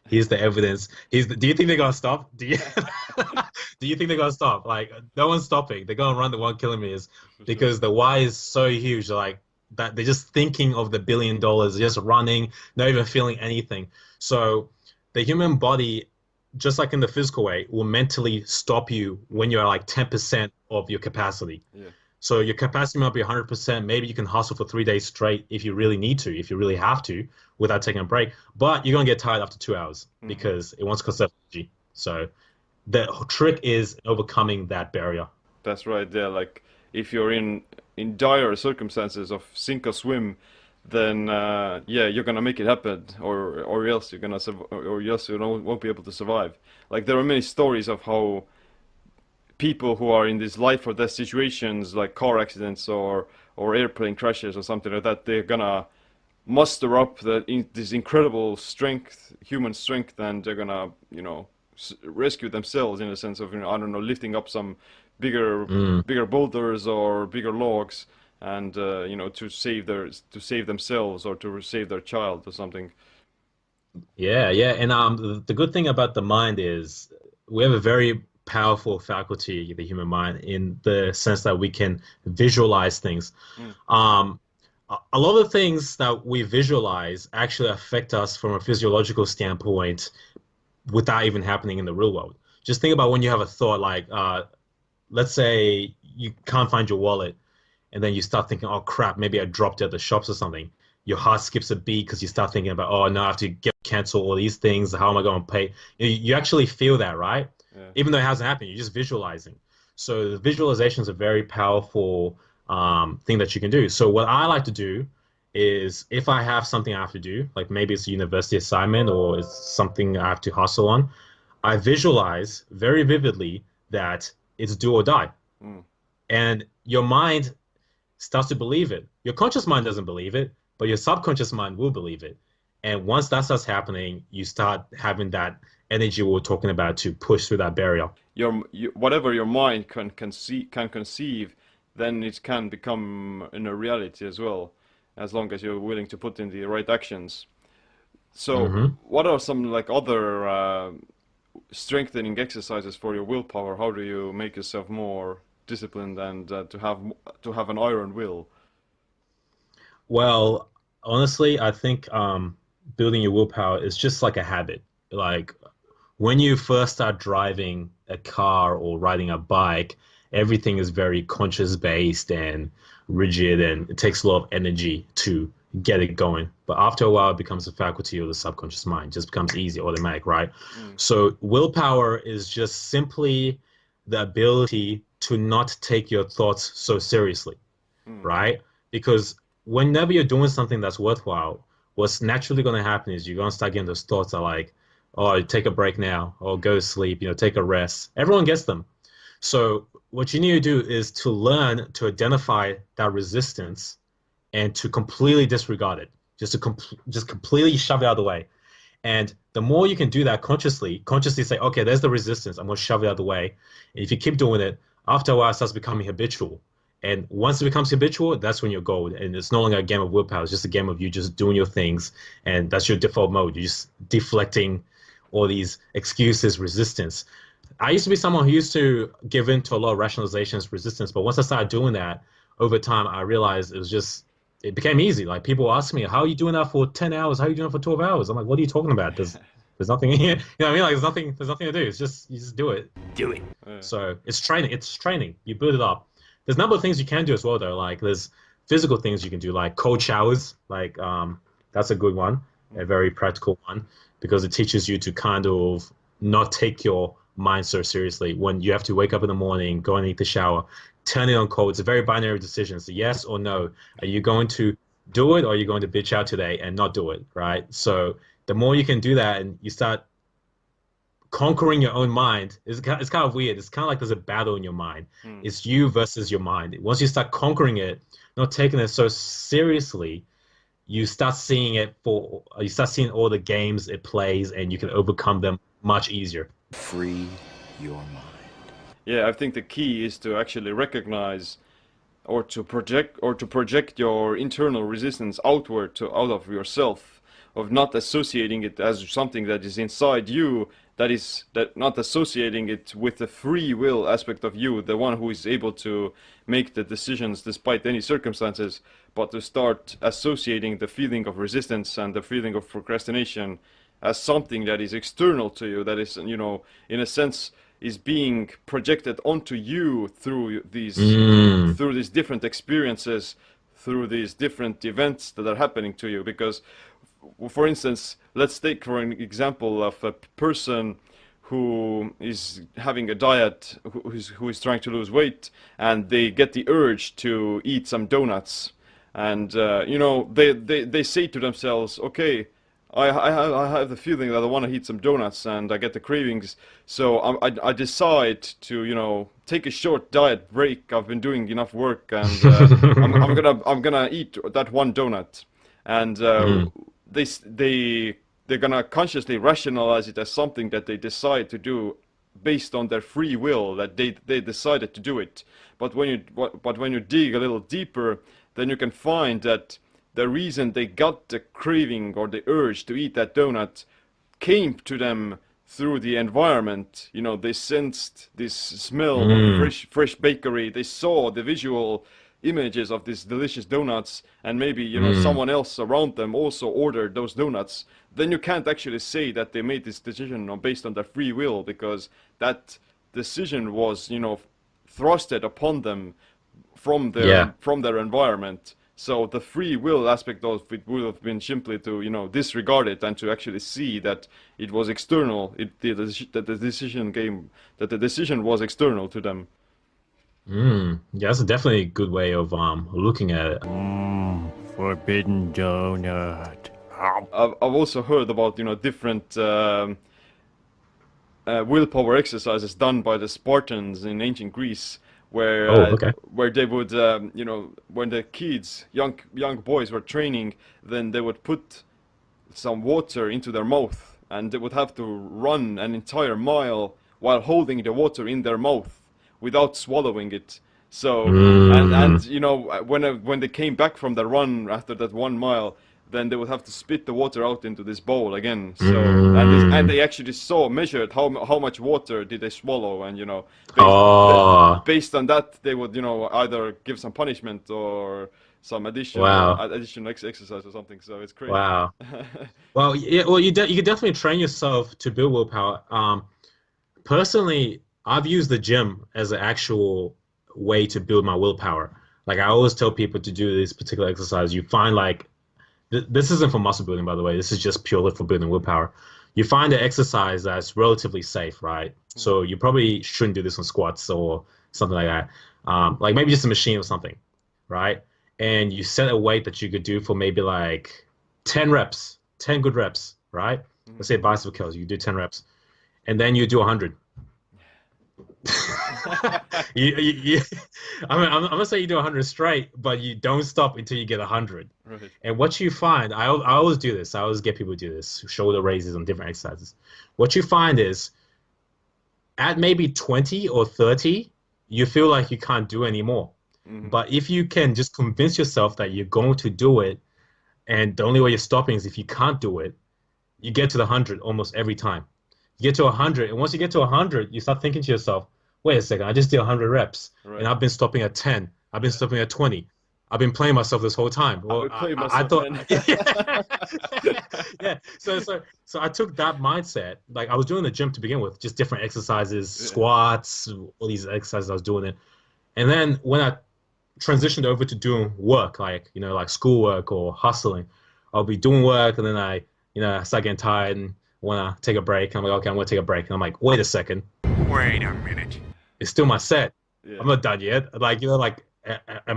Here's the evidence. Do you think they're going to stop? Do you think they're going to stop? Like, no one's stopping. They're going to run the 1 kilometers because the why is so huge. Like, that they're just thinking of the $1 billion, just running, not even feeling anything. So the human body, just like in the physical way, will mentally stop you when you're like 10% of your capacity. So your capacity might be 100%. Maybe you can hustle for 3 days straight if you really need to, if you really have to, without taking a break. But you're going to get tired after 2 hours because it wants to conserve energy. So the trick is overcoming that barrier. That's right. Yeah, like if you're in dire circumstances of sink or swim, then you're gonna make it happen, or else you're gonna or else you won't be able to survive. Like there are many stories of how people who are in these life or death situations, like car accidents or airplane crashes or something like that, they're gonna muster up this incredible strength, human strength, and they're gonna rescue themselves in a sense of I don't know, lifting up some bigger boulders or bigger logs. And to save themselves or to save their child or something. Yeah, and the good thing about the mind is we have a very powerful faculty, the human mind, in the sense that we can visualize things. A lot of things that we visualize actually affect us from a physiological standpoint without even happening in the real world. Just think about when you have a thought like, let's say you can't find your wallet. And then you start thinking, oh, crap, maybe I dropped it at the shops or something. Your heart skips a beat because you start thinking about, oh, no, I have to cancel all these things. How am I going to pay? You actually feel that, right? Even though it hasn't happened, you're just visualizing. So the visualization is a very powerful thing that you can do. So what I like to do is, if I have something I have to do, like maybe it's a university assignment or it's something I have to hustle on, I visualize very vividly that it's do or die. And your mind starts to believe it. Your conscious mind doesn't believe it, but your subconscious mind will believe it. And once that starts happening, you start having that energy we were talking about to push through that barrier. Whatever your mind can conceive, then it can become in a reality as well, as long as you're willing to put in the right actions. So what are some like other strengthening exercises for your willpower? How do you make yourself more disciplined and to have an iron will? Well, honestly, I think building your willpower is just like a habit. Like when you first start driving a car or riding a bike, everything is very conscious based and rigid, and it takes a lot of energy to get it going. But after a while, it becomes a faculty of the subconscious mind. It just becomes easy, automatic, right? So willpower is just simply the ability to not take your thoughts so seriously, right? Because whenever you're doing something that's worthwhile, what's naturally going to happen is you're going to start getting those thoughts that like, oh, take a break now, or go to sleep, take a rest. Everyone gets them. So what you need to do is to learn to identify that resistance and to completely disregard it, just completely shove it out of the way. And the more you can do that consciously say, okay, there's the resistance, I'm going to shove it out of the way. And if you keep doing it, after a while, it starts becoming habitual. And once it becomes habitual, that's when you're gold. And it's no longer a game of willpower. It's just a game of you just doing your things. And that's your default mode. You're just deflecting all these excuses, resistance. I used to be someone who used to give in to a lot of rationalizations, resistance. But once I started doing that, over time, I realized it became easy. Like people ask me, how are you doing that for 10 hours? How are you doing it for 12 hours? I'm like, what are you talking about? There's nothing here. You know what I mean? Like there's nothing to do. It's just, you just do it. Do it. So it's training. You build it up. There's a number of things you can do as well, though. Like there's physical things you can do, like cold showers. Like that's a good one, a very practical one, because it teaches you to kind of not take your mind so seriously. When you have to wake up in the morning, go and take the shower, turn it on cold. It's a very binary decision. It's a yes or no. Are you going to do it, or are you going to bitch out today and not do it, right? So the more you can do that and you start conquering your own mind, it's kind of weird. It's kind of like there's a battle in your mind. It's you versus your mind. Once you start conquering it, not taking it so seriously, you start seeing all the games it plays, and you can overcome them much easier. Free your mind. Yeah, I think the key is to actually recognize or to project your internal resistance outward out of yourself, of not associating it as something that is inside you, that not associating it with the free will aspect of you, the one who is able to make the decisions despite any circumstances, but to start associating the feeling of resistance and the feeling of procrastination as something that is external to you, that is, in a sense, is being projected onto you through these different experiences, through these different events that are happening to you. Because, for instance, let's take for an example of a person who is having a diet, who is trying to lose weight, and they get the urge to eat some donuts, and they say to themselves, okay, I have the feeling that I want to eat some donuts, and I get the cravings, so I decide to take a short diet break. I've been doing enough work, and I'm gonna eat that one donut, and they're gonna consciously rationalize it as something that they decide to do based on their free will, that they decided to do it. But when you dig a little deeper, then you can find that the reason they got the craving or the urge to eat that donut came to them through the environment. They sensed this smell of fresh bakery. They saw the visual images of these delicious donuts, and maybe someone else around them also ordered those donuts. Then you can't actually say that they made this decision based on their free will, because that decision was thrusted upon them from their environment. So the free will aspect of it would have been simply to disregard it and to actually see that it was external. That the decision was external to them. Yeah, that's definitely a good way of looking at it. Forbidden donut. I've also heard about, different willpower exercises done by the Spartans in ancient Greece, where Oh, okay. where they would, when the kids, young boys were training, then they would put some water into their mouth, and they would have to run an entire mile while holding the water in their mouth without swallowing it. So, and when they came back from the run after that 1 mile, then they would have to spit the water out into this bowl again. So, and they actually measured how much water did they swallow, and based on that, they would either give some punishment or some additional exercise or something. So it's crazy. Wow. Well, yeah. Well, you can definitely train yourself to build willpower. Personally, I've used the gym as an actual way to build my willpower. Like I always tell people to do this particular exercise. You find like this isn't for muscle building, by the way. This is just purely for building willpower. You find an exercise that's relatively safe, right? So you probably shouldn't do this on squats or something like that. Like maybe just a machine or something, right? And you set a weight that you could do for maybe like 10 reps, 10 good reps, right? Let's say bicycle curls, you do 10 reps, and then you do 100. I'm gonna say you do 100 straight, but you don't stop until you get 100. Right. And what you find, I always do this. I always get people to do this, shoulder raises on different exercises. What you find is, at maybe 20 or 30, you feel like you can't do anymore. But if you can just convince yourself that you're going to do it, and the only way you're stopping is if you can't do it, you get to the 100 almost every time. You get to 100, and once you get to 100, you start thinking to yourself, wait a second, I just did 100 reps, and I've been stopping at 10. I've been stopping at 20. I've been playing myself this whole time. Well, I thought, yeah. So I took that mindset. Like I was doing the gym to begin with, just different exercises, squats, all these exercises I was doing it. And then when I transitioned over to doing work, like schoolwork or hustling, I'll be doing work, and then I start getting tired and want to take a break. I'm like, okay, I'm going to take a break. And I'm like, wait a second. Wait a minute. It's still my set. I'm not done yet. Am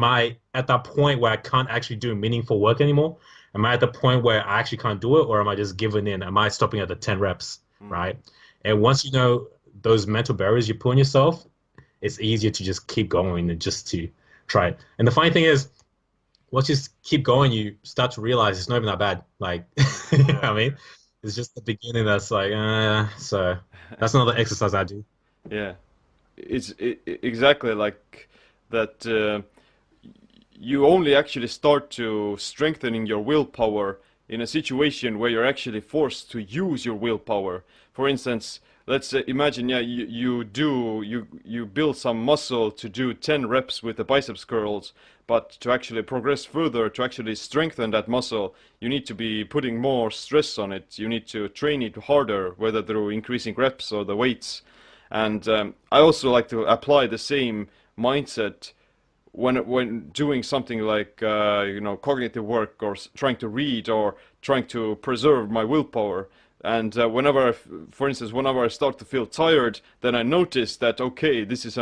I at that point where I can't actually do meaningful work anymore? Am I at the point where I actually can't do it, or am I just giving in? Am I stopping at the 10 reps, right? And once you know those mental barriers you put on yourself, it's easier to just keep going and just to try it. And the funny thing is, once you keep going, you start to realize it's not even that bad. Like, you know what I mean? It's just the beginning that's like, so that's another exercise I do. Yeah, it's exactly like that. You only actually start to strengthening your willpower in a situation where you're actually forced to use your willpower. For instance, let's say, imagine, you build some muscle to do 10 reps with the biceps curls, but to actually progress further, to actually strengthen that muscle, you need to be putting more stress on it. You need to train it harder, whether through increasing reps or the weights. And I also like to apply the same mindset when doing something like cognitive work, or trying to read, or trying to preserve my willpower. And for instance, whenever I start to feel tired, then I notice that, okay, this is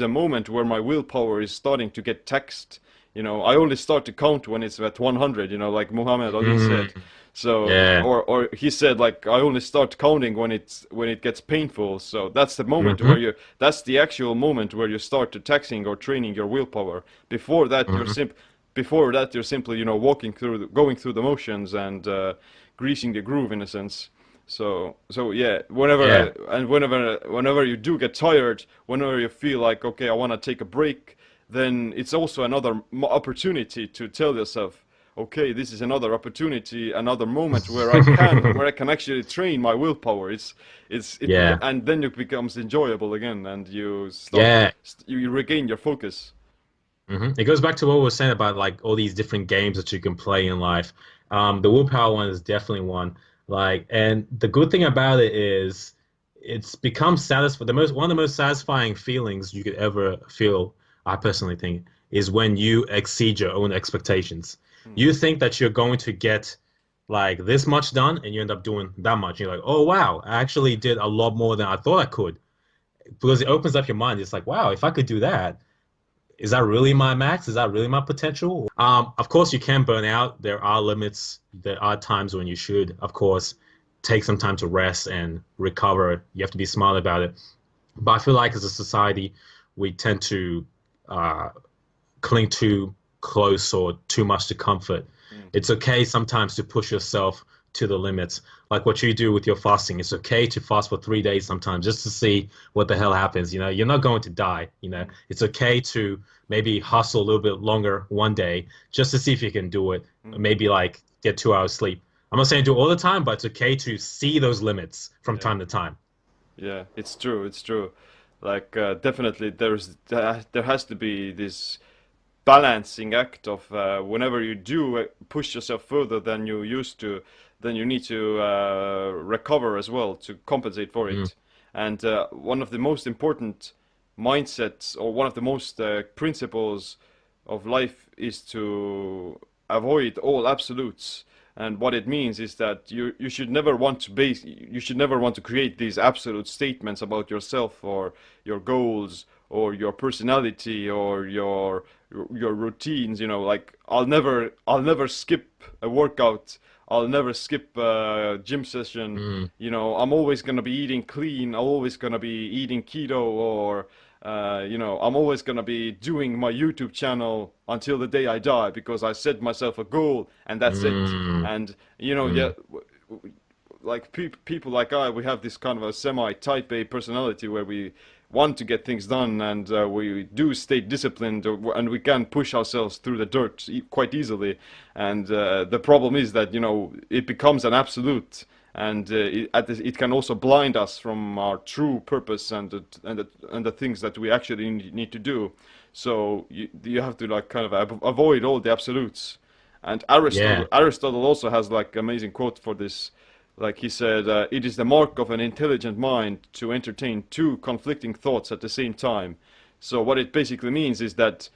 a moment where my willpower is starting to get taxed. I only start to count when it's at 100, like Muhammad Ali said. So, or he said, like, I only start counting when it gets painful. So that's the moment where that's the actual moment where you start to taxing or training your willpower. Before that, you're simply, going through the motions and greasing the groove, in a sense. So yeah, whenever you do get tired, whenever you feel like, okay, I want to take a break, then it's also another opportunity to tell yourself, okay, this is another opportunity, another moment where I can actually train my willpower. And then it becomes enjoyable again, and you regain your focus. It goes back to what we were saying about like all these different games that you can play in life. The willpower one is definitely one. And the good thing about it is it's become satisfying. One of the most satisfying feelings you could ever feel, I personally think, is when you exceed your own expectations. You think that you're going to get like this much done, and you end up doing that much. You're like, oh wow, I actually did a lot more than I thought I could, because it opens up your mind. It's like, wow, if I could do that, is that really my max? Is that really my potential? Of course, you can burn out. There are limits. There are times when you should, of course, take some time to rest and recover. You have to be smart about it. But I feel like as a society, we tend to cling too close or too much to comfort. It's okay sometimes to push yourself to the limits. Like what you do with your fasting. It's okay to fast for 3 days sometimes just to see what the hell happens. You know, you're not going to die. You know, it's okay to maybe hustle a little bit longer one day just to see if you can do it. Maybe like get 2 hours sleep. I'm not saying do it all the time, but it's okay to see those limits from time to time. Yeah, it's true. It's true. Like definitely, there has to be this balancing act of whenever you do push yourself further than you used to, then you need to recover as well to compensate for it. And one of the most important mindsets, or one of the most principles of life, is to avoid all absolutes. And what it means is that you should never want to create these absolute statements about yourself or your goals or your personality or your routines. You know, like I'll never skip a workout. I'll never skip a gym session. You know, I'm always gonna be eating clean. I'm always gonna be eating keto, or you know, I'm always gonna be doing my YouTube channel until the day I die because I set myself a goal and that's it. And you know, yeah, like people like we have this kind of a semi-type A personality where we want to get things done, and we do stay disciplined, and we can push ourselves through the dirt quite easily. And the problem is that, you know, it becomes an absolute, and it can also blind us from our true purpose and the things that we actually need to do. So you have to like kind of avoid all the absolutes. And Aristotle also has like amazing quote for this. Like he said, it is the mark of an intelligent mind to entertain two conflicting thoughts at the same time. So what it basically means is that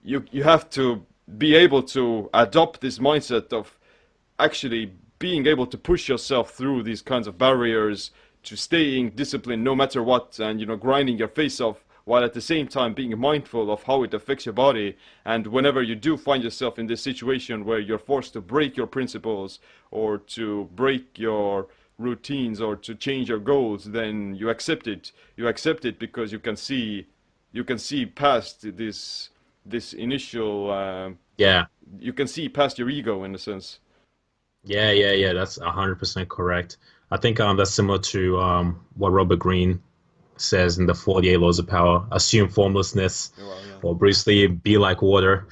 you have to be able to adopt this mindset of actually being able to push yourself through these kinds of barriers, to staying disciplined no matter what, and, you know, grinding your face off, while at the same time being mindful of how it affects your body. And whenever you do find yourself in this situation where you're forced to break your principles or to break your routines or to change your goals, then you accept it. You accept it because you can see past this initial you can see past your ego in a sense. Yeah, that's 100% correct. I think that's similar to what Robert Greene says in the 48 Laws of Power. Assume formlessness. Or Bruce Lee, be like water.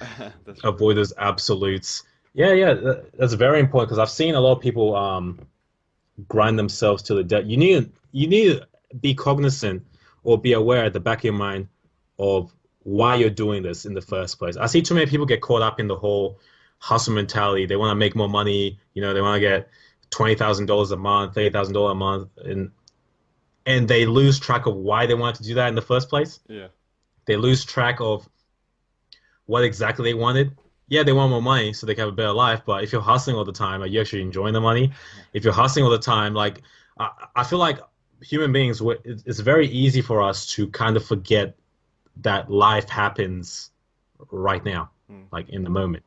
Avoid those absolutes. Yeah, that's very important, because I've seen a lot of people grind themselves to the death. You need to be cognizant or be aware at the back of your mind of why you're doing this in the first place. I see too many people get caught up in the whole hustle mentality. They want to make more money. You know, they want to get $20,000 a month, $30,000 a month, and they lose track of why they wanted to do that in the first place. Yeah. They lose track of what exactly they wanted. Yeah, they want more money so they can have a better life, but if you're hustling all the time, are you actually enjoying the money? If you're hustling all the time, like, I feel like human beings, it's very easy for us to kind of forget that life happens right now, like in the moment.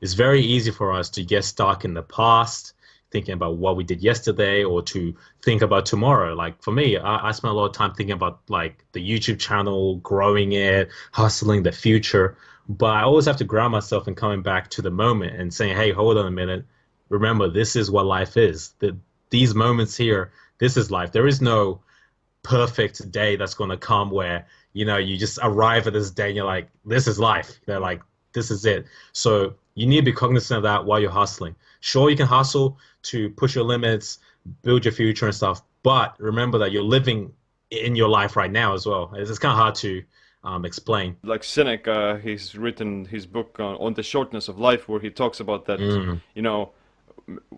It's very easy for us to get stuck in the past, thinking about what we did yesterday, or to think about tomorrow. Like for me, I spend a lot of time thinking about like the YouTube channel, growing it, hustling the future. But I always have to ground myself in coming back to the moment and saying, hey, hold on a minute. Remember, this is what life is. These moments here, this is life. There is no perfect day that's going to come where, you know, you just arrive at this day and you're like, this is life. They're like, this is it. So you need to be cognizant of that while you're hustling. Sure, you can hustle to push your limits, build your future and stuff, but remember that you're living in your life right now as well. It's kind of hard to explain. Like Seneca, he's written his book on the shortness of life, where he talks about that, you know,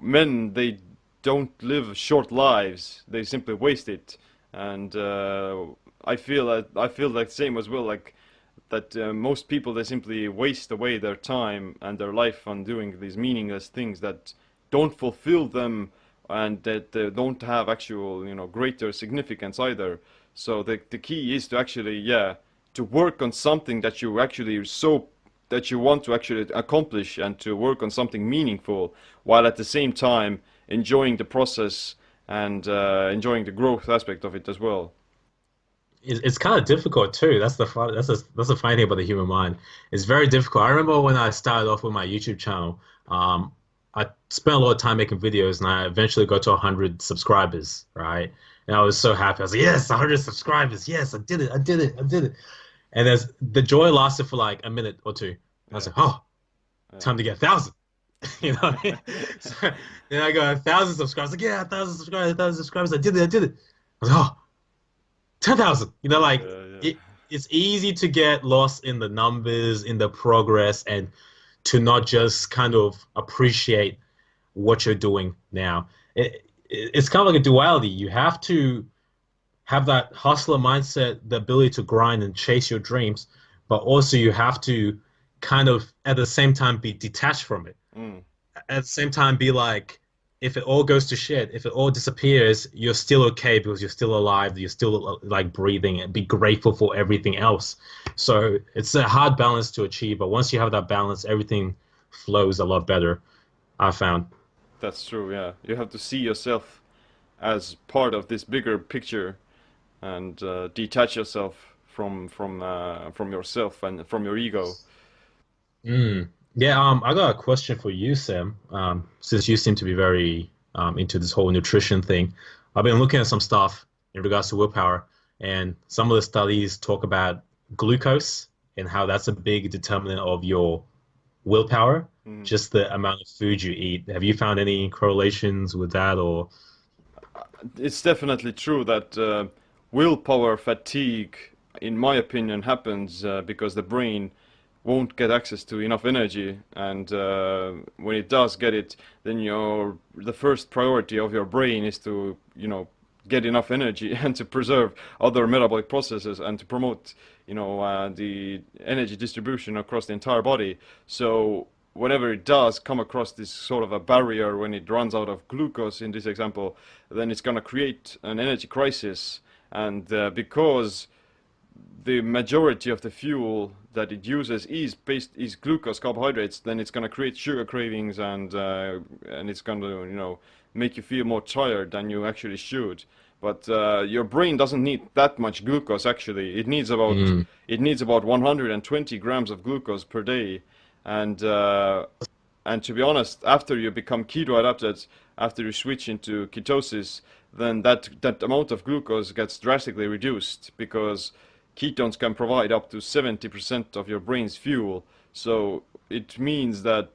men, they don't live short lives, they simply waste it. And I feel like same as well, like that most people, they simply waste away their time and their life on doing these meaningless things that don't fulfill them and that don't have actual, you know, greater significance either. So the key is to actually, to to work on something that you actually that you want to actually accomplish, and to work on something meaningful, while at the same time enjoying the process and enjoying the growth aspect of it as well. It's kind of difficult too. That's the funny thing about the human mind. It's very difficult. I remember when I started off with my YouTube channel, I spent a lot of time making videos, and I eventually got to 100 subscribers, right? And I was so happy. I was like, yes, 100 subscribers. Yes, I did it. I did it. I did it. And the joy lasted for like a minute or two. I was like, oh, time to get 1,000. You know what I mean? So then I got 1,000 subscribers. Like, yeah, 1,000 subscribers, 1,000 subscribers. I did it. I did it. I was like, oh, 10,000. You know, like it's easy to get lost in the numbers, in the progress, and to not just kind of appreciate what you're doing now. It's kind of like a duality. You have to have that hustler mindset, the ability to grind and chase your dreams, but also you have to kind of at the same time be detached from it. At the same time be like, if it all goes to shit, if it all disappears, you're still okay because you're still alive, you're still like breathing, and be grateful for everything else. So it's a hard balance to achieve, but once you have that balance, everything flows a lot better, I found. That's true, yeah. You have to see yourself as part of this bigger picture, and detach yourself from yourself and from your ego. Yeah, I got a question for you, Sam. Since you seem to be very into this whole nutrition thing, I've been looking at some stuff in regards to willpower, and some of the studies talk about glucose and how that's a big determinant of your willpower, just the amount of food you eat. Have you found any correlations with that, or? It's definitely true that willpower fatigue, in my opinion, happens because the brain won't get access to enough energy, and when it does get it, then the first priority of your brain is to get enough energy and to preserve other metabolic processes and to promote the energy distribution across the entire body. So whenever it does come across this sort of a barrier, when it runs out of glucose in this example, then it's going to create an energy crisis. And because the majority of the fuel that it uses is glucose, carbohydrates, then it's going to create sugar cravings, and it's going to make you feel more tired than you actually should. But your brain doesn't need that much glucose. Actually, it needs about 120 grams of glucose per day, and to be honest, after you become keto adapted, after you switch into ketosis, then that amount of glucose gets drastically reduced, because ketones can provide up to 70% of your brain's fuel. So it means that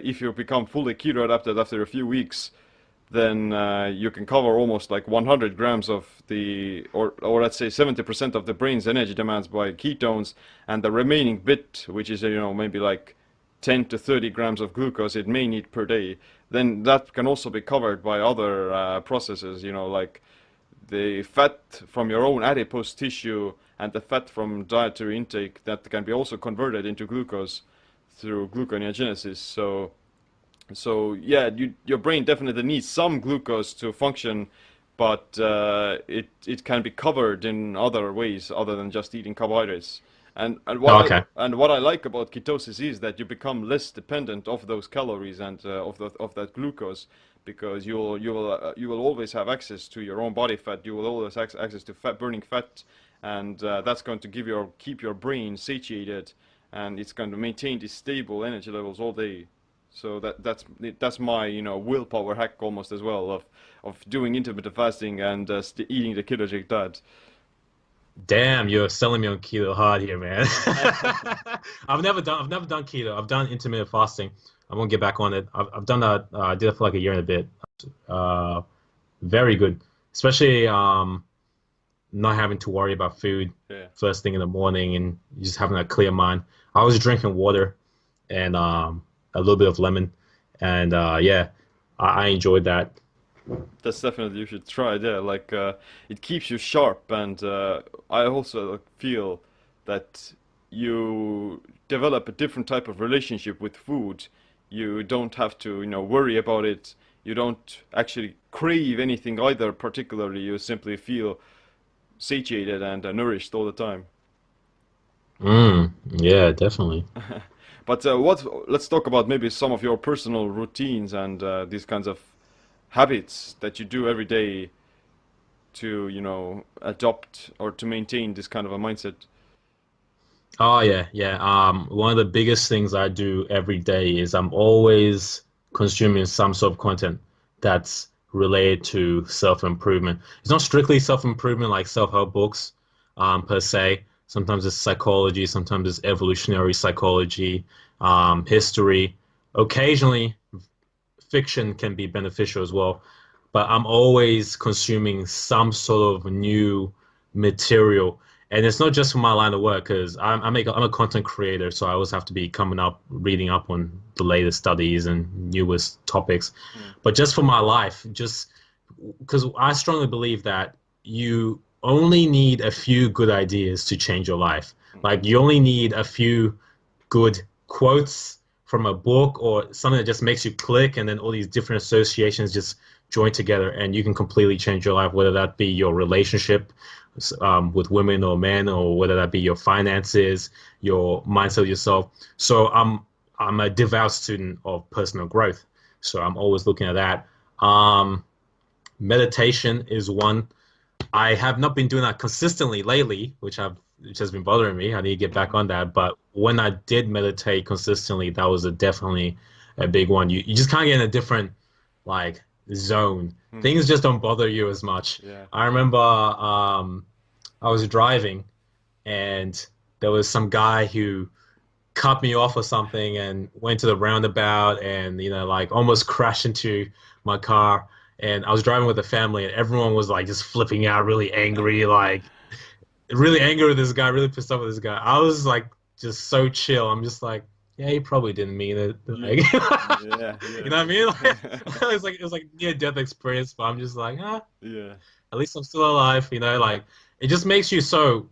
if you become fully keto adapted after a few weeks, then you can cover almost like 100 grams of or let's say 70% of the brain's energy demands by ketones, and the remaining bit, which is maybe like 10 to 30 grams of glucose it may need per day, then that can also be covered by other processes, like the fat from your own adipose tissue and the fat from dietary intake that can be also converted into glucose through gluconeogenesis. So yeah, your brain definitely needs some glucose to function, but it can be covered in other ways other than just eating carbohydrates. And what I like about ketosis is that you become less dependent of those calories and of that glucose, because you will always have access to your own body fat. You will always have access to burning fat, and that's going to keep your brain satiated, and it's going to maintain these stable energy levels all day. So that's my willpower hack almost as well, of doing intermittent fasting and eating the ketogenic diet. Damn, you're selling me on keto hard here, man. I've never done keto. I've done intermittent fasting. I won't get back on it. I've done that. I did it for like a year and a bit. Very good, especially not having to worry about food first thing in the morning, and just having a clear mind. I was drinking water and a little bit of lemon, and yeah, I enjoyed that. That's definitely, you should try it. Yeah, like it keeps you sharp, and I also feel that you develop a different type of relationship with food. You don't have to worry about it. You don't actually crave anything either particularly. You simply feel satiated and nourished all the time. Yeah, definitely. But let's talk about maybe some of your personal routines and these kinds of habits that you do every day to, adopt or to maintain this kind of a mindset. Oh yeah, yeah. One of the biggest things I do every day is I'm always consuming some sort of content that's related to self-improvement. It's not strictly self-improvement like self-help books, per se. Sometimes it's psychology, sometimes it's evolutionary psychology, history. Occasionally, fiction can be beneficial as well, but I'm always consuming some sort of new material. And it's not just for my line of work because I'm a content creator, so I always have to be coming up, reading up on the latest studies and newest topics. But just for my life, just because I strongly believe that you only need a few good ideas to change your life. Like you only need a few good quotes from a book or something that just makes you click, and then all these different associations just join together, and you can completely change your life, whether that be your relationship with women or men, or whether that be your finances, your mindset of yourself. So I'm a devout student of personal growth, so I'm always looking at that. Meditation is one. I have not been doing that consistently lately, which has been bothering me. I need to get back on that. But when I did meditate consistently, that was definitely a big one. You just kind of get in a different like zone. Things just don't bother you as much. Yeah. I remember I was driving and there was some guy who cut me off or something and went to the roundabout and like almost crashed into my car. And I was driving with the family and everyone was like just flipping out, really angry, like really angry with this guy, really pissed off with this guy. I was like just so chill. I'm just like, yeah, he probably didn't mean it. Like, Yeah, you know what I mean? Like, it was like near death experience, but I'm just like, yeah. at least I'm still alive. Like it just makes you so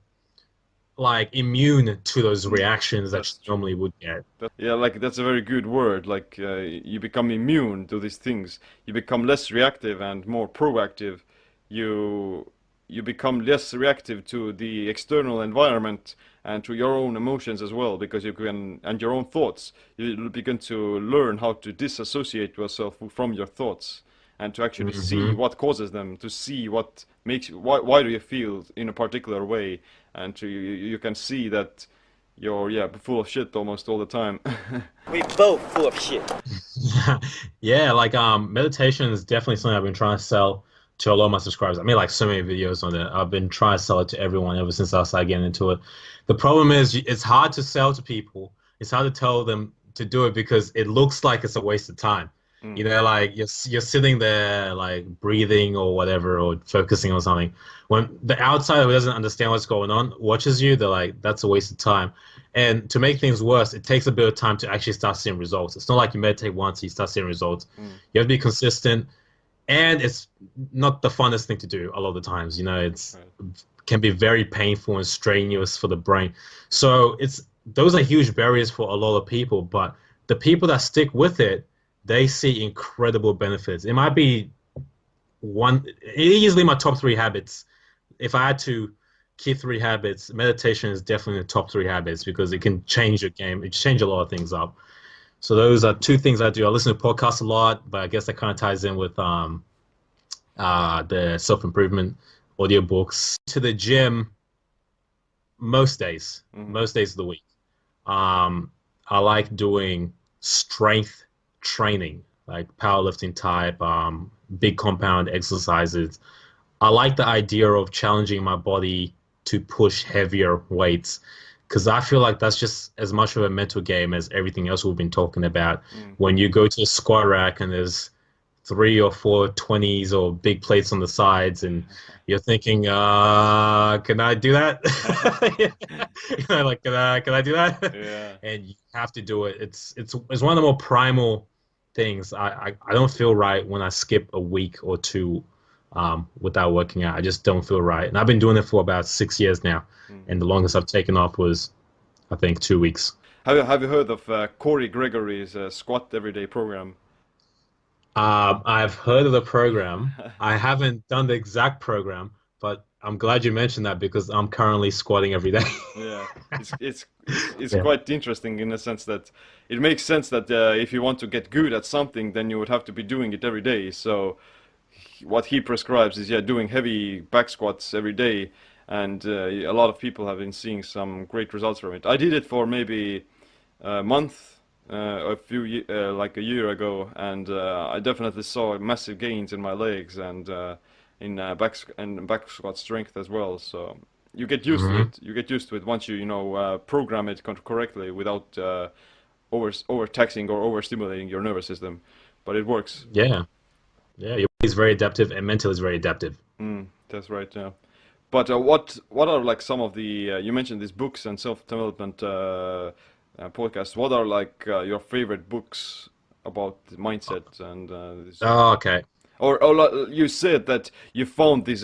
like immune to those reactions that you normally would get. Yeah, like that's a very good word. Like you become immune to these things. You become less reactive and more proactive. You you become less reactive to the external environment and to your own emotions as well, because you can, and your own thoughts. You begin to learn how to disassociate yourself from your thoughts and to actually see what causes them, to see what makes you, why do you feel in a particular way, and you can see that you're full of shit almost all the time. We both full of shit. Yeah, like meditation is definitely something I've been trying to sell to a lot of my subscribers. I made like so many videos on it. I've been trying to sell it to everyone ever since I started getting into it. The problem is it's hard to sell to people. It's hard to tell them to do it because it looks like it's a waste of time. Like you're sitting there like breathing or whatever, or focusing on something. When the outsider who doesn't understand what's going on watches you, they're like, that's a waste of time. And to make things worse, it takes a bit of time to actually start seeing results. It's not like you meditate once, you start seeing results. You have to be consistent, and it's not the funnest thing to do a lot of the times. It's can be very painful and strenuous for the brain. So those are huge barriers for a lot of people, but the people that stick with it, they see incredible benefits. It might be easily my top 3 habits. If I had to keep 3 habits, meditation is definitely the top 3 habits because it can change your game. It change a lot of things up. So those are 2 things I do. I listen to podcasts a lot, but I guess that kind of ties in with the self-improvement audiobooks. To the gym most days of the week. I like doing strength training, like powerlifting type, big compound exercises. I like the idea of challenging my body to push heavier weights because I feel like that's just as much of a mental game as everything else we've been talking about. When you go to a squat rack and there's 3 or 4 20s or big plates on the sides and you're thinking, can I do that? Like, can I do that? Yeah. And you have to do it. It's one of the more primal things. I don't feel right when I skip a week or 2 without working out. I just don't feel right. And I've been doing it for about 6 years now. And the longest I've taken off was, I think, 2 weeks. Have you heard of Corey Gregory's squat everyday program? I've heard of the program. I haven't done the exact program, but I'm glad you mentioned that because I'm currently squatting every day. Yeah, it's Yeah. quite interesting in the sense that it makes sense that if you want to get good at something, then you would have to be doing it every day. So what he prescribes is, yeah, doing heavy back squats every day, and a lot of people have been seeing some great results from it. I did it for maybe a month, like a year ago, and I definitely saw massive gains in my legs and in back squat strength as well. So you get used to it. You get used to it once you program it correctly without overtaxing or overstimulating your nervous system. But it works. Yeah. Yeah, your body's very adaptive and mental is very adaptive. That's right. Yeah. But what are like some of the you mentioned these books and self-development podcasts. What are like your favorite books about the mindset and this? Oh, okay. Or you said that you found these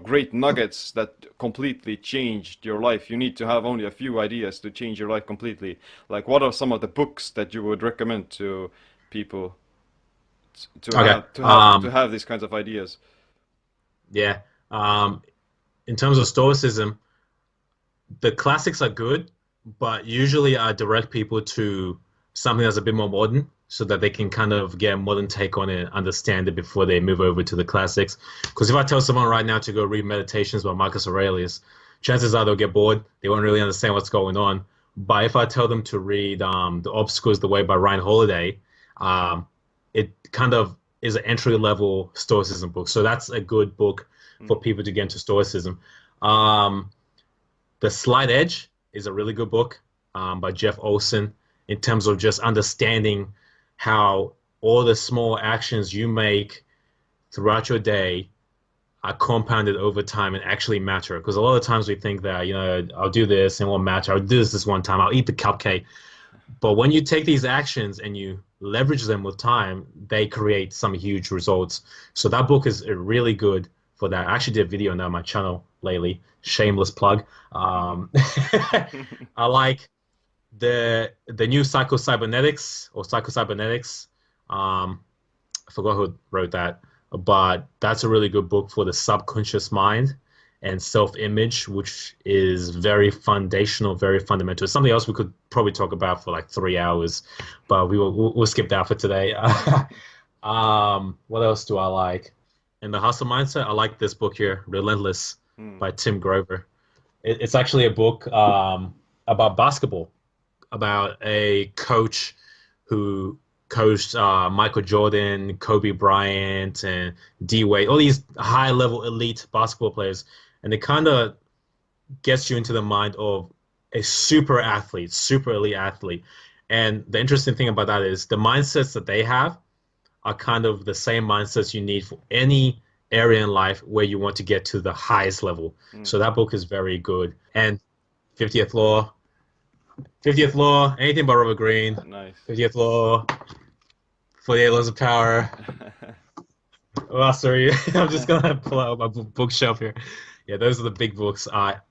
great nuggets that completely changed your life. You need to have only a few ideas to change your life completely. Like, what are some of the books that you would recommend to people to have these kinds of ideas? Yeah. In terms of stoicism, the classics are good, but usually I direct people to something that's a bit more modern so that they can kind of get a modern take on it and understand it before they move over to the classics. Because if I tell someone right now to go read Meditations by Marcus Aurelius, chances are they'll get bored. They won't really understand what's going on. But if I tell them to read The Obstacle is the Way by Ryan Holiday, it kind of is an entry-level Stoicism book. So that's a good book for people to get into Stoicism. The Slight Edge is a really good book by Jeff Olson in terms of just understanding how all the small actions you make throughout your day are compounded over time and actually matter. Because a lot of times we think that, I'll do this and it won't matter. I'll do this one time. I'll eat the cupcake. But when you take these actions and you leverage them with time, they create some huge results. So that book is really good for that. I actually did a video on my channel lately. Shameless plug. I like the new Psycho-Cybernetics. I forgot who wrote that, but that's a really good book for the subconscious mind and self-image, which is very foundational, very fundamental. It's something else we could probably talk about for like 3 hours, but we'll skip that for today. What else do I like? In the hustle mindset, I like this book here, Relentless by Tim Grover. It's actually a book about basketball, about a coach who coached Michael Jordan, Kobe Bryant, and D Wade, all these high-level elite basketball players. And it kind of gets you into the mind of a super athlete, super elite athlete. And the interesting thing about that is the mindsets that they have are kind of the same mindsets you need for any area in life where you want to get to the highest level. So that book is very good. And 50th Law, anything but Robert Greene. Nice. 50th Law, 48 Laws of Power. Oh, sorry. I'm just going to pull out my bookshelf here. Yeah, those are the big books. At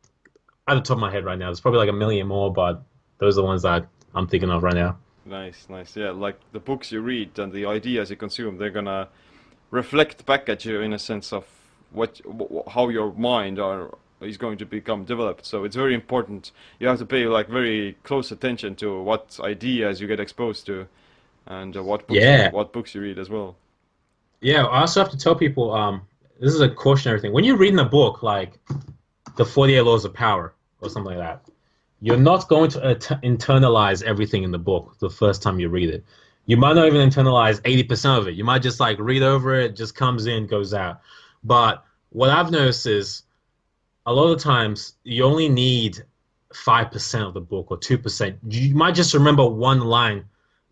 the top of my head right now, there's probably like a million more, but those are the ones that I'm thinking of right now. Nice. Yeah, like the books you read and the ideas you consume, they're gonna reflect back at you in a sense of how your mind is going to become developed. So it's very important. You have to pay like very close attention to what ideas you get exposed to, and what books you read as well. Yeah, I also have to tell people, this is a cautionary thing. When you're reading a book like The 48 Laws of Power or something like that, you're not going to internalize everything in the book the first time you read it. You might not even internalize 80% of it. You might just like read over it, just comes in, goes out. But what I've noticed is a lot of times you only need 5% of the book or 2%. You might just remember one line,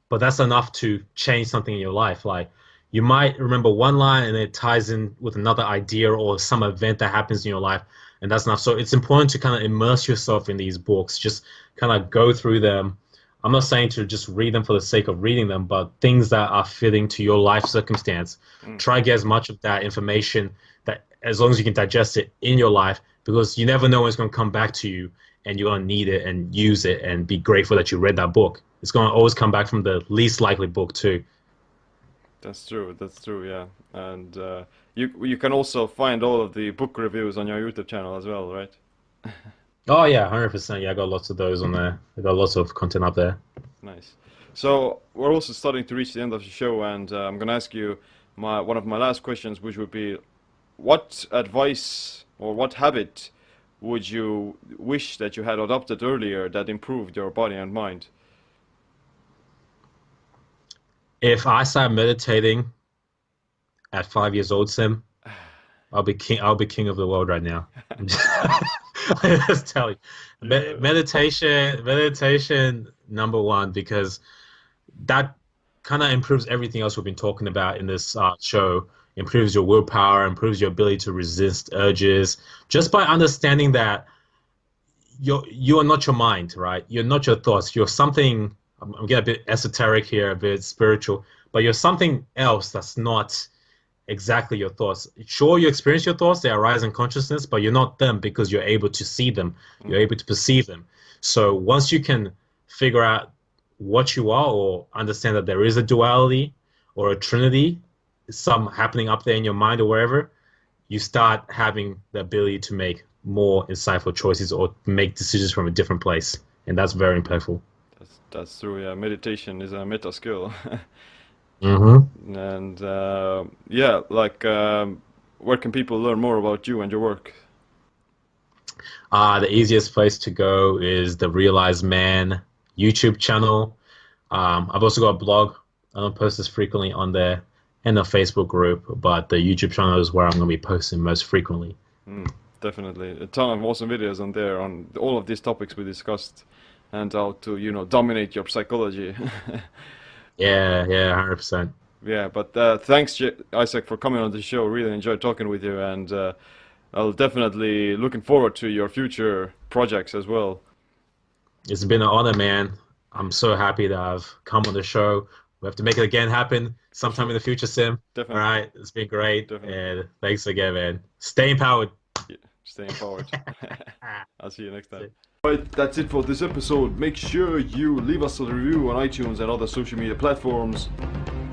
but that's enough to change something in your life. Like you might remember one line and it ties in with another idea or some event that happens in your life, and that's enough. So it's important to kind of immerse yourself in these books, just kind of go through them. I'm not saying to just read them for the sake of reading them, but things that are fitting to your life circumstance. Try to get as much of that information, that as long as you can digest it in your life, because you never know when it's going to come back to you and you're going to need it and use it and be grateful that you read that book. It's going to always come back from the least likely book too. That's true. That's true. Yeah, and you can also find all of the book reviews on your YouTube channel as well, right? Oh yeah, 100%. Yeah, I got lots of those on there. I got lots of content up there. Nice. So we're also starting to reach the end of the show, and I'm gonna ask you one of my last questions, which would be, what advice or what habit would you wish that you had adopted earlier that improved your body and mind? If I start meditating at 5 years old, Sim, I'll be king. I'll be king of the world right now. I just tell you, meditation number one, because that kind of improves everything else we've been talking about in this show. Improves your willpower, improves your ability to resist urges, just by understanding that you are not your mind, right? You're not your thoughts. You're something. I'm getting a bit esoteric here, a bit spiritual, but you're something else that's not exactly your thoughts. Sure, you experience your thoughts, they arise in consciousness, but you're not them because you're able to see them, you're able to perceive them. So once you can figure out what you are, or understand that there is a duality or a trinity, some happening up there in your mind or wherever, you start having the ability to make more insightful choices or make decisions from a different place. And that's very impactful. That's true. Yeah, meditation is a meta skill. Mm-hmm. And yeah, like where can people learn more about you and your work? The easiest place to go is the Realized Man YouTube channel. I've also got a blog. I don't post this frequently on there, and a Facebook group, but the YouTube channel is where I'm going to be posting most frequently. Definitely. A ton of awesome videos on there on all of these topics we discussed, and how to, you know, dominate your psychology. Yeah, 100%. Yeah, but thanks, Isaac, for coming on the show. Really enjoyed talking with you, and I'll definitely looking forward to your future projects as well. It's been an honor, man. I'm so happy that I've come on the show. We have to make it again happen sometime in the future, Sim. Definitely. All right, it's been great. Definitely. And thanks again, man. Stay empowered. Yeah, stay empowered. I'll see you next time. Alright, that's it for this episode. Make sure you leave us a review on iTunes and other social media platforms.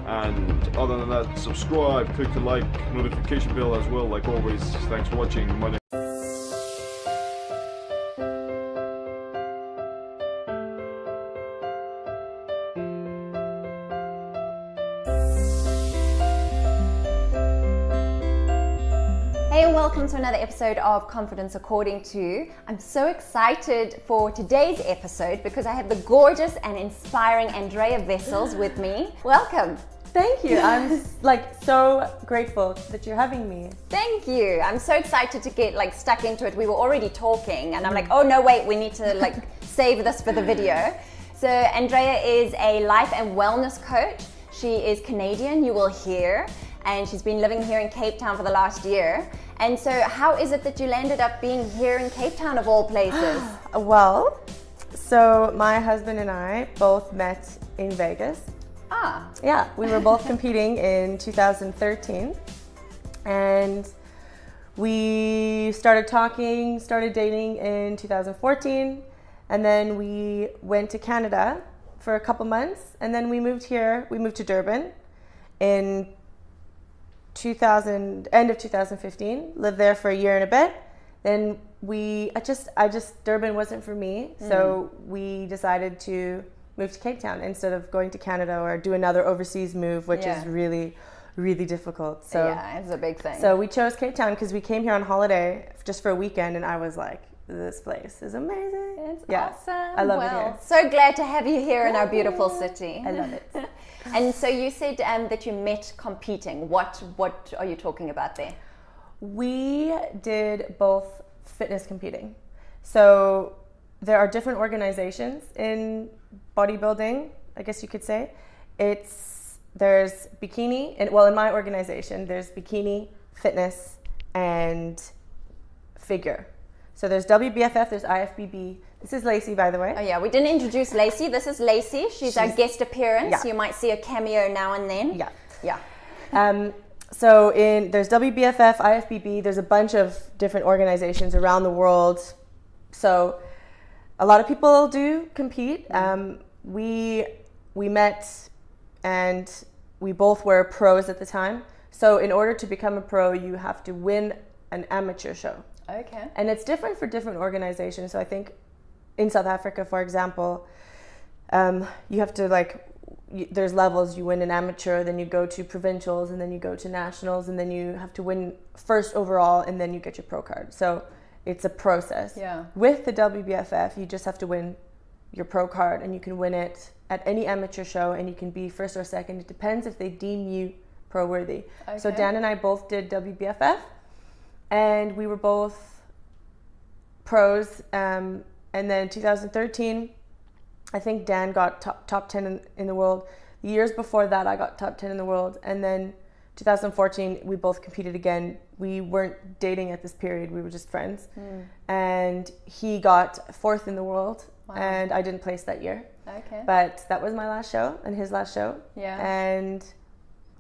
And other than that, subscribe, click the like, notification bell as well. Like always, thanks for watching. My name Hey, and welcome to another episode of Confidence According to. I'm so excited for today's episode because I have the gorgeous and inspiring Andrea Vessels with me. Welcome. Thank you. I'm like so grateful that you're having me. Thank you. I'm so excited to get like stuck into it. We were already talking and I'm like, oh no, wait, we need to like save this for the video. So Andrea is a life and wellness coach. She is Canadian, you will hear, and she's been living here in Cape Town for the last year. And so how is it that you landed up being here in Cape Town of all places? Well, so my husband and I both met in Vegas. Ah. Yeah, we were both competing in 2013. And we started talking, started dating in 2014. And then we went to Canada for a couple months. And then we moved here, we moved to Durban in end of 2015, lived there for a year and a bit. Then Durban wasn't for me. So we decided to move to Cape Town instead of going to Canada or do another overseas move, which is really, really difficult. So yeah, it's a big thing. So we chose Cape Town because we came here on holiday just for a weekend and I was like, this place is amazing. It's yeah, awesome. I love it here. So glad to have you here in our beautiful city. I love it. And so you said that you met competing. What are you talking about there? We did both fitness competing. So there are different organizations in bodybuilding, I guess you could say. There's bikini, and well, in my organization, there's bikini, fitness, and figure. So there's WBFF, there's IFBB. This is Lacey, by the way. Oh yeah, we didn't introduce Lacey. This is Lacey. She's our guest appearance. Yeah. You might see a cameo now and then. Yeah. Yeah. So there's WBFF, IFBB. There's a bunch of different organizations around the world. So a lot of people do compete. We met and we both were pros at the time. So in order to become a pro, you have to win an amateur show. Okay. And it's different for different organizations. So I think in South Africa, for example, you have to there's levels. You win an amateur, then you go to provincials, and then you go to nationals, and then you have to win first overall, and then you get your pro card. So it's a process. Yeah. With the WBFF, you just have to win your pro card, and you can win it at any amateur show, and you can be first or second. It depends if they deem you pro worthy. Okay. So Dan and I both did WBFF, and we were both pros. And then 2013, I think Dan got top 10 in the world. The years before that, I got top 10 in the world. And then 2014, we both competed again. We weren't dating at this period. We were just friends. And he got 4th in the world. Wow. And I didn't place that year. Okay. But that was my last show and his last show. Yeah. And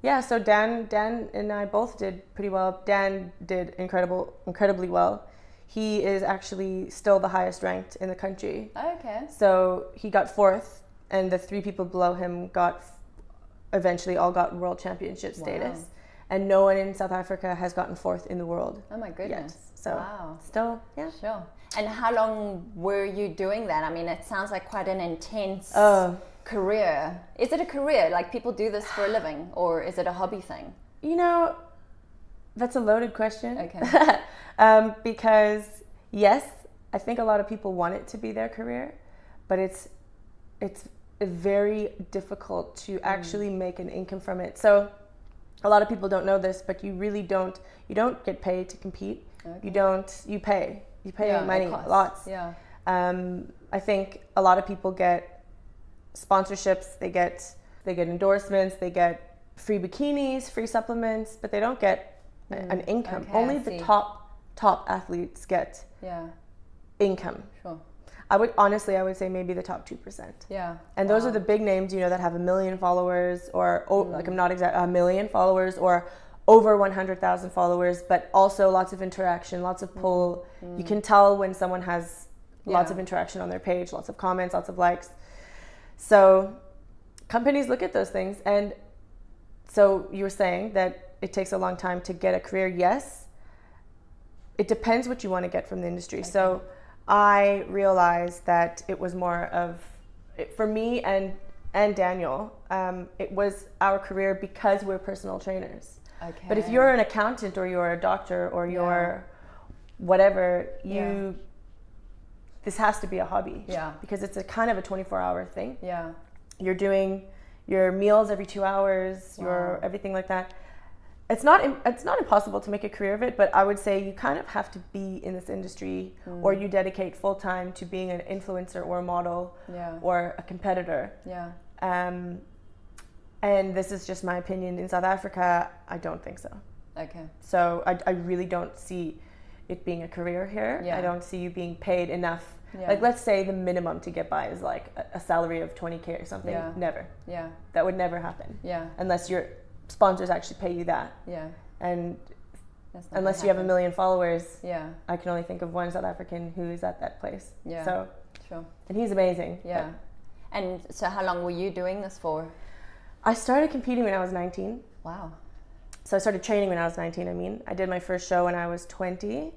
yeah, so Dan and I both did pretty well. Dan did incredibly well. He is actually still the highest ranked in the country. Okay. So he got 4th, and the 3 people below him eventually all got world championship status. Wow. And no one in South Africa has gotten 4th in the world. Oh my goodness. Yet. So wow. Still, yeah. Sure. And how long were you doing that? I mean, it sounds like quite an intense career. Is it a career? Like people do this for a living, or is it a hobby thing? You know, that's a loaded question. Okay. Because yes, I think a lot of people want it to be their career, but it's very difficult to actually make an income from it. So a lot of people don't know this, but you don't get paid to compete. Okay. You pay money, lots. Yeah. I think a lot of people get sponsorships, they get endorsements, they get free bikinis, free supplements, but they don't get an income. Okay, Only I the see. top athletes get income. Sure. I would say maybe the top 2%. Yeah. And those are the big names, that have 1 million followers, or I'm not exact, 1 million followers, or over 100,000 followers, but also lots of interaction, lots of pull. You can tell when someone has lots of interaction on their page, lots of comments, lots of likes. So companies look at those things. And so you were saying that it takes a long time to get a career. Yes, it depends what you want to get from the industry. Okay. So I realized that it was more of, for me and Daniel, it was our career because we're personal trainers. Okay. But if you're an accountant, or you're a doctor, or you're whatever, this has to be a hobby. Yeah. Because it's a kind of a 24-hour thing. Yeah. You're doing your meals every 2 hours, your everything like that. It's not impossible to make a career of it, but I would say you kind of have to be in this industry, or you dedicate full time to being an influencer or a model, or a competitor. Yeah. And this is just my opinion. In South Africa, I don't think so. Okay. So I really don't see it being a career here. Yeah. I don't see you being paid enough. Yeah. Like, let's say the minimum to get by is like a salary of 20K or something. Yeah. Never. Yeah. That would never happen. Yeah. Unless your sponsors actually pay you that. Yeah. And That's not unless gonna you have 1 happen. million followers, Yeah. I can only think of one South African who is at that place. Yeah. So, sure. and he's amazing. Yeah. And so how long were you doing this for? I started competing when I was 19. Wow. So I started training when I was 19, I did my first show when I was 20.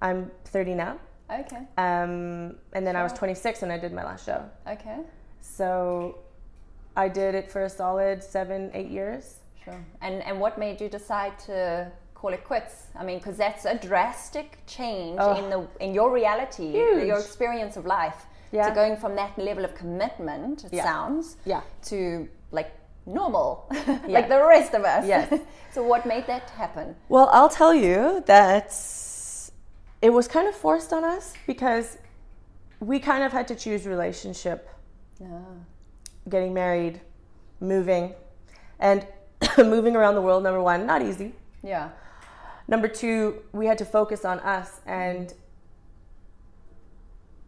I'm 30 now. Okay. And then I was 26 when I did my last show. Okay. So I did it for a solid 7-8 years. Sure. And what made you decide to call it quits? I mean, because that's a drastic change in your reality, Huge. your experience of life. Yeah. So going from that level of commitment, it sounds, to like normal, like the rest of us. Yes. So what made that happen? Well, I'll tell you that it was kind of forced on us because we kind of had to choose relationship, getting married, moving, and moving around the world, number one, not easy. Yeah. Number two, we had to focus on us and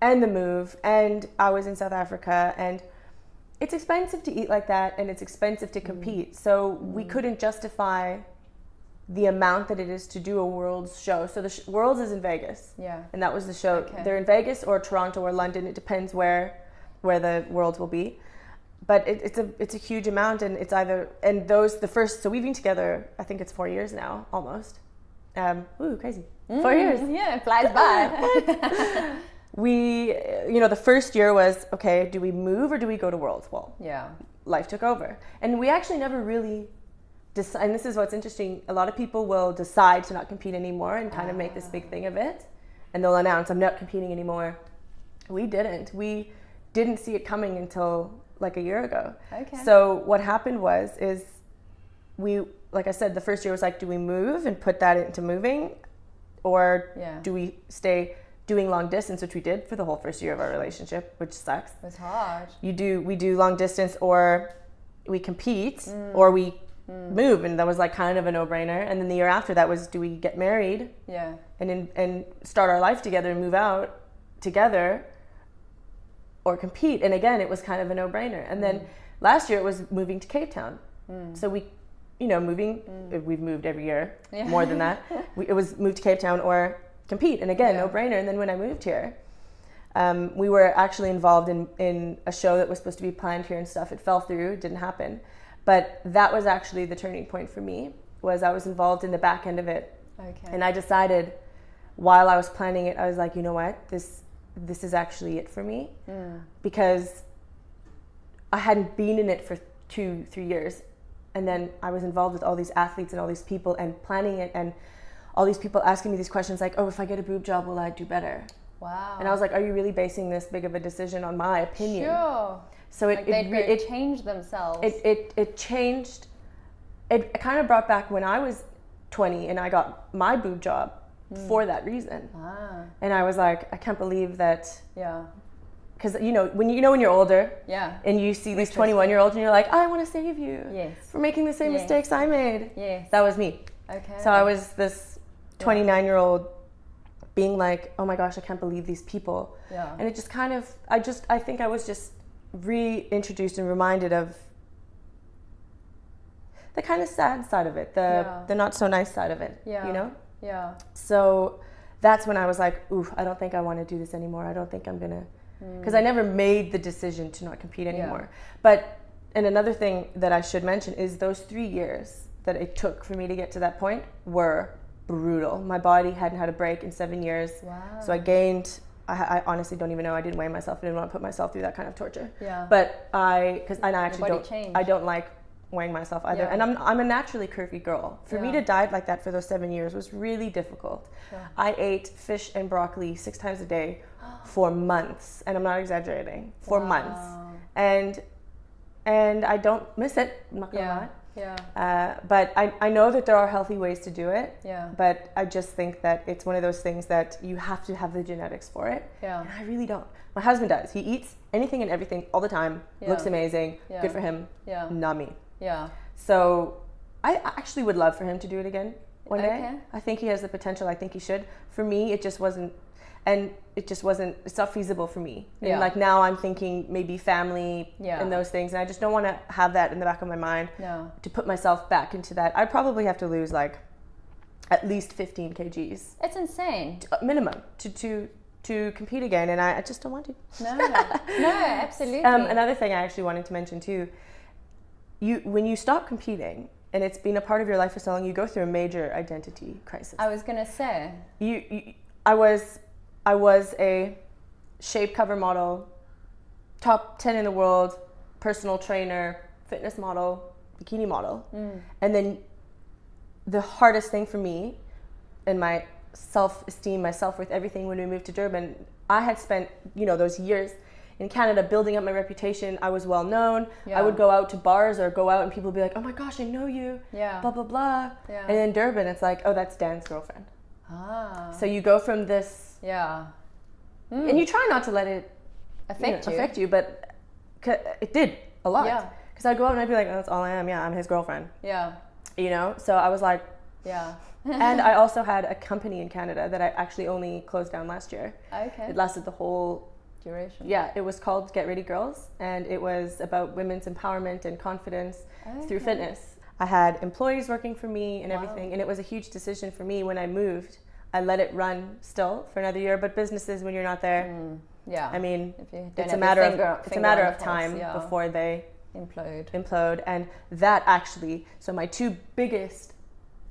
the move, and I was in South Africa, and it's expensive to eat like that, and it's expensive to compete. So we couldn't justify the amount that it is to do a Worlds show. So the Worlds is in Vegas. Yeah. And that was the show. Okay. They're in Vegas or Toronto or London. It depends where the Worlds will be. but it's a huge amount, and it's either, and those, the first, so we've been together, I think it's 4 years now, almost. Ooh, crazy. 4 years. Yeah, it flies by. We, you know, the first year was, okay, do we move or do we go to Worlds? Well, yeah, life took over. And we actually never really decide, and this is what's interesting, a lot of people will decide to not compete anymore and kind of make this big thing of it. And they'll announce, I'm not competing anymore. We didn't. We didn't see it coming until like a year ago. Okay. So what happened is we, like I said, the first year was like, do we move and put that into moving? Or do we stay doing long distance, which we did for the whole first year of our relationship, which sucks. It was hard. We do long distance, or we compete, or we move, and that was like kind of a no-brainer. And then the year after that was, do we get married? Yeah. And start our life together and move out together, or compete? And again, it was kind of a no-brainer. And then last year it was moving to Cape Town. So we, you know, moving, we've moved every year, more than that. It was move to Cape Town or compete, and again, no brainer. And then when I moved here, we were actually involved in a show that was supposed to be planned here and stuff. It fell through, it didn't happen. But that was actually the turning point for me, was I was involved in the back end of it. Okay. And I decided while I was planning it, I was like, you know what, this is actually it for me. Because I hadn't been in it for 2-3 years. And then I was involved with all these athletes and all these people and planning it, and all these people asking me these questions like, oh, if I get a boob job, will I do better? Wow. And I was like, are you really basing this big of a decision on my opinion? Sure. So it changed themselves. It changed. It kind of brought back when I was 20 and I got my boob job for that reason. And I was like, I can't believe that. Yeah. Because when you're older, and you see these 21-year-olds, and you're like, I want to save you for making the same mistakes I made. Yes. That was me. Okay. So I was this 29-year-old being like, oh my gosh, I can't believe these people. Yeah. And it just kind of, I think I was just reintroduced and reminded of the kind of sad side of it, the not so nice side of it, you know? Yeah. So that's when I was like, ooh, I don't think I want to do this anymore. I don't think I'm going to, because I never made the decision to not compete anymore. But, and another thing that I should mention is those 3 years that it took for me to get to that point were brutal. My body hadn't had a break in 7 years. Wow. So I gained, I honestly don't even know, I didn't weigh myself. I didn't want to put myself through that kind of torture. Yeah. But I actually changed. I don't like weighing myself either. Yeah. And I'm a naturally curvy girl. For me to diet like that for those 7 years was really difficult. Sure. I ate fish and broccoli 6 times a day for months, and I'm not exaggerating, for months. And I don't miss it, I'm not gonna lie. Yeah. But I know that there are healthy ways to do it. Yeah. But I just think that it's one of those things that you have to have the genetics for it. Yeah. And I really don't. My husband does. He eats anything and everything all the time. Looks amazing. Yeah. Good for him. Yeah. Not me. Yeah. So I actually would love for him to do it again one day. Okay. I think he has the potential. I think he should. For me, it just wasn't. And it's not feasible for me. And Yeah. like now I'm thinking maybe family and those things. And I just don't want to have that in the back of my mind to put myself back into that. I'd probably have to lose like at least 15 kgs. It's insane. Minimum to compete again. And I just don't want to. No, absolutely. Another thing I actually wanted to mention too, when you stop competing and it's been a part of your life for so long, you go through a major identity crisis. I was going to say. I was a shape cover model, top 10 in the world, personal trainer, fitness model, bikini model. And then the hardest thing for me and my self-esteem, my self-worth, everything when we moved to Durban, I had spent, those years in Canada building up my reputation. I was well known. I would go out to bars or go out and people would be like, oh my gosh, I know you, blah, blah, blah. Yeah. And in Durban, it's like, oh, that's Dan's girlfriend. Ah. So you go from this, and you try not to let it affect you, but it did a lot. Yeah. Because I'd go out and I'd be like, oh, that's all I am. Yeah, I'm his girlfriend. Yeah. So I was like, yeah. And I also had a company in Canada that I actually only closed down last year. Okay. It lasted the whole duration. Yeah, it was called Get Ready Girls, and it was about women's empowerment and confidence through fitness. I had employees working for me and everything, and it was a huge decision for me when I moved. I let it run still for another year, but businesses, when you're not there, Yeah. I mean, if you don't it's a have matter your of it's a matter of time before they implode. And that actually, so my two biggest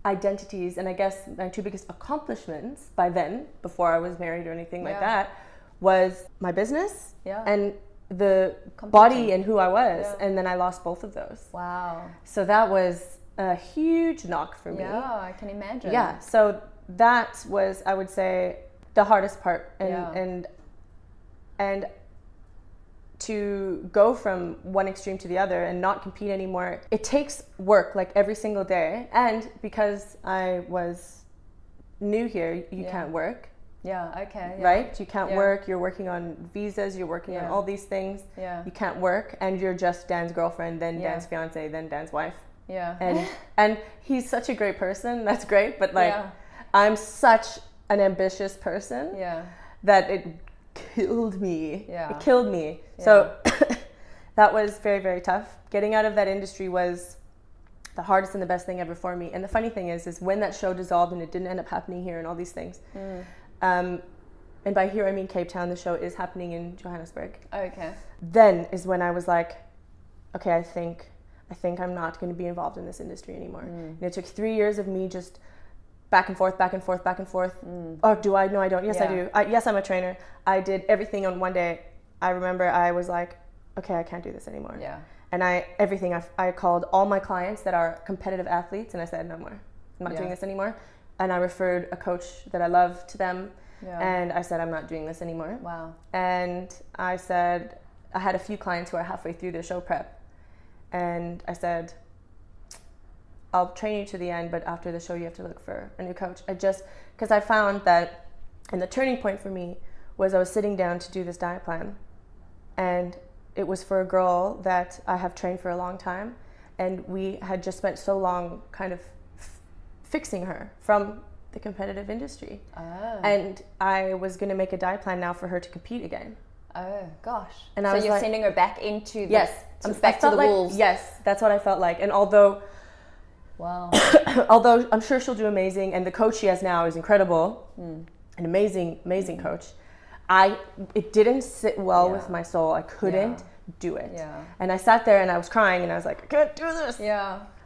identities, and I guess my two biggest accomplishments by then, before I was married or anything like that, was my business and the body and who I was. And then I lost both of those. Wow. So that was a huge knock for me. Yeah, I can imagine. Yeah, so that was, I would say, the hardest part. And to go from one extreme to the other and not compete anymore, it takes work like every single day. And because I was new here, you can't work. Yeah, okay. Right? You can't work, you're working on visas, you're working on all these things. Yeah. You can't work, and you're just Dan's girlfriend, then Dan's fiance, then Dan's wife. Yeah. And he's such a great person, that's great, but like I'm such an ambitious person that it killed me. It killed me. So that was very, very tough. Getting out of that industry was the hardest and the best thing ever for me. And the funny thing is when that show dissolved and it didn't end up happening here and all these things, and by here I mean Cape Town, the show is happening in Johannesburg. Okay. Then is when I was like, okay, I think I'm not going to be involved in this industry anymore. And it took 3 years of me just back and forth. Oh, do I? No, I don't. Yes, I do. Yes, I'm a trainer. I did everything on one day. I remember I was like, okay, I can't do this anymore. Yeah. And I called all my clients that are competitive athletes and I said, no more. I'm not doing this anymore. And I referred a coach that I love to them. Yeah. And I said, I'm not doing this anymore. Wow. And I said, I had a few clients who are halfway through their show prep. And I said, I'll train you to the end, but after the show you have to look for a new coach. Because I found that, and the turning point for me was I was sitting down to do this diet plan. And it was for a girl that I have trained for a long time. And we had just spent so long kind of fixing her from the competitive industry. And I was going to make a diet plan now for her to compete again. Oh gosh. And so I was you're like, sending her back into the back to the wolves. Yes, that's what I felt like. And although although I'm sure she'll do amazing, and the coach she has now is incredible, an amazing coach, it didn't sit well with my soul. I couldn't do it. And I sat there and I was crying and I was like, I can't do this.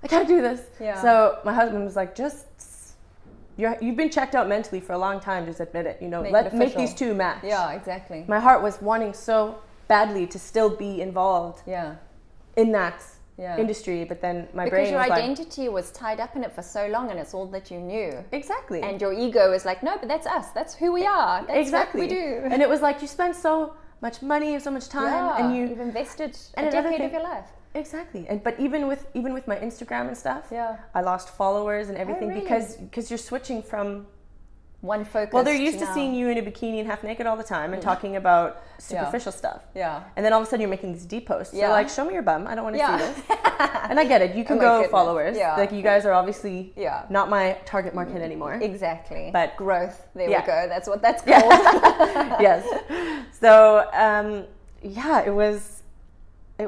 I can't do this. So my husband was like, you've been checked out mentally for a long time, just admit it, make these two match. Yeah, exactly. My heart was wanting so badly to still be involved in that industry, but then my brain was because your identity was tied up in it for so long and it's all that you knew. Exactly. And your ego is like, no, but that's us, that's who we are, that's what we do. And it was like, you spent so much money and so much time, and you've invested a decade of your life. Exactly. But even with my Instagram and stuff, I lost followers and everything because you're switching from one focus. Well, they're used to seeing you in a bikini and half naked all the time and talking about superficial stuff. Yeah. And then all of a sudden you're making these deep posts. They're like, show me your bum. I don't want to see this. And I get it. You can go followers. Yeah. Like you guys are obviously not my target market anymore. Exactly. But growth. There we go. That's what that's called. Yes. So it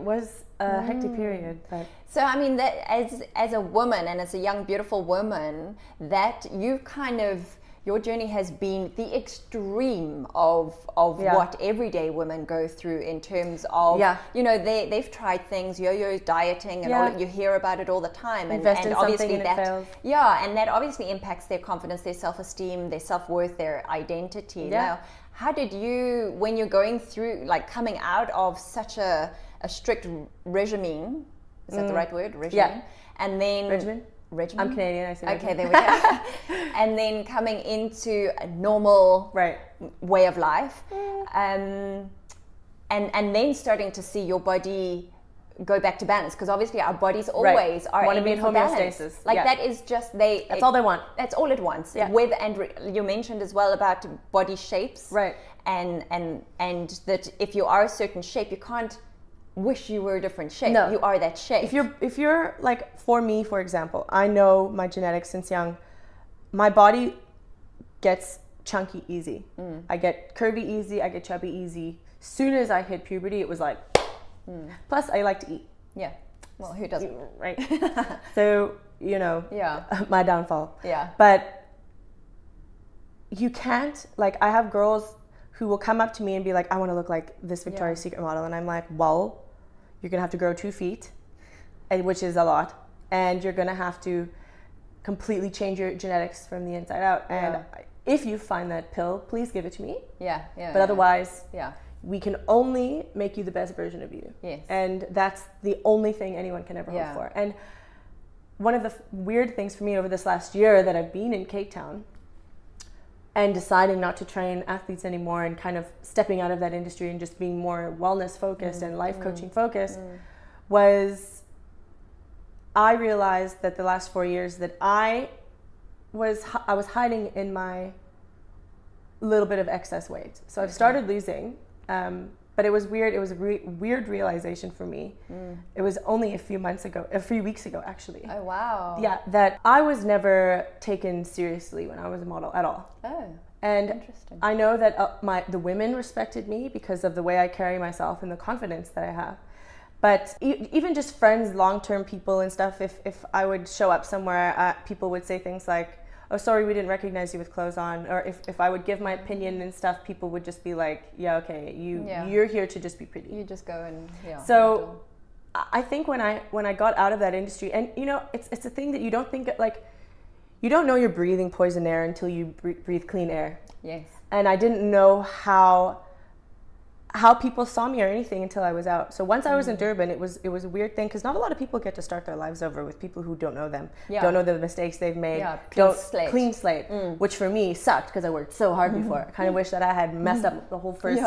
was a hectic period. But so I mean, that as a woman and as a young beautiful woman, that you kind of, your journey has been the extreme of what everyday women go through in terms of, they've tried things, yo-yo dieting and all, you hear about it all the time. Invest in obviously something and it fails. Yeah, and that obviously impacts their confidence, their self-esteem, their self-worth, their identity. Yeah. Now, how did you, when you're going through, like coming out of such a strict regime, is that the right word? Regime? Yeah. And then... Regimen? I'm Canadian, I say okay, there we go. And then coming into a normal way of life, and then starting to see your body go back to balance, because obviously our bodies always are want to be in homeostasis. Like that is just that's all they want. That's all it wants. Yeah. And you mentioned as well about body shapes, right? And that if you are a certain shape, you can't wish you were a different shape. No. You are that shape. If you're like, for me, for example, I know my genetics since young. My body gets chunky easy. I get curvy easy. I get chubby easy. Soon as I hit puberty, it was like. Plus, I like to eat. Yeah. Well, who doesn't? Right. So my downfall. Yeah. But you can't, like, I have girls who will come up to me and be like, I want to look like this Victoria's Secret model. And I'm like, well, you're going to have to grow 2 feet, which is a lot. And you're going to have to completely change your genetics from the inside out. And if you find that pill, please give it to me. But otherwise, we can only make you the best version of you. Yes. And that's the only thing anyone can ever hope for. And one of the weird things for me over this last year that I've been in Cape Town and deciding not to train athletes anymore and kind of stepping out of that industry and just being more wellness focused and life coaching focused was I realized that the last 4 years that I was hiding in my little bit of excess weight. So I've started losing, but it was weird. It was a weird realization for me. It was only a few weeks ago actually. Oh, wow. Yeah, that I was never taken seriously when I was a model at all. Oh, and interesting. I know that the women respected me because of the way I carry myself and the confidence that I have. But even just friends, long-term people and stuff, if I would show up somewhere, people would say things like, oh, sorry, we didn't recognize you with clothes on. Or if I would give my opinion and stuff, people would just be like, yeah, okay, you're here to just be pretty. You just go and, So I think when I got out of that industry, and you know, it's a thing that you don't think, like, you don't know you're breathing poison air until you breathe clean air. Yes. And I didn't know how people saw me or anything until I was out. So once I was in Durban, it was a weird thing because not a lot of people get to start their lives over with people who don't know them, don't know the mistakes they've made. Clean slate, which for me sucked because I worked so hard before. I kind of wish that I had messed up the whole first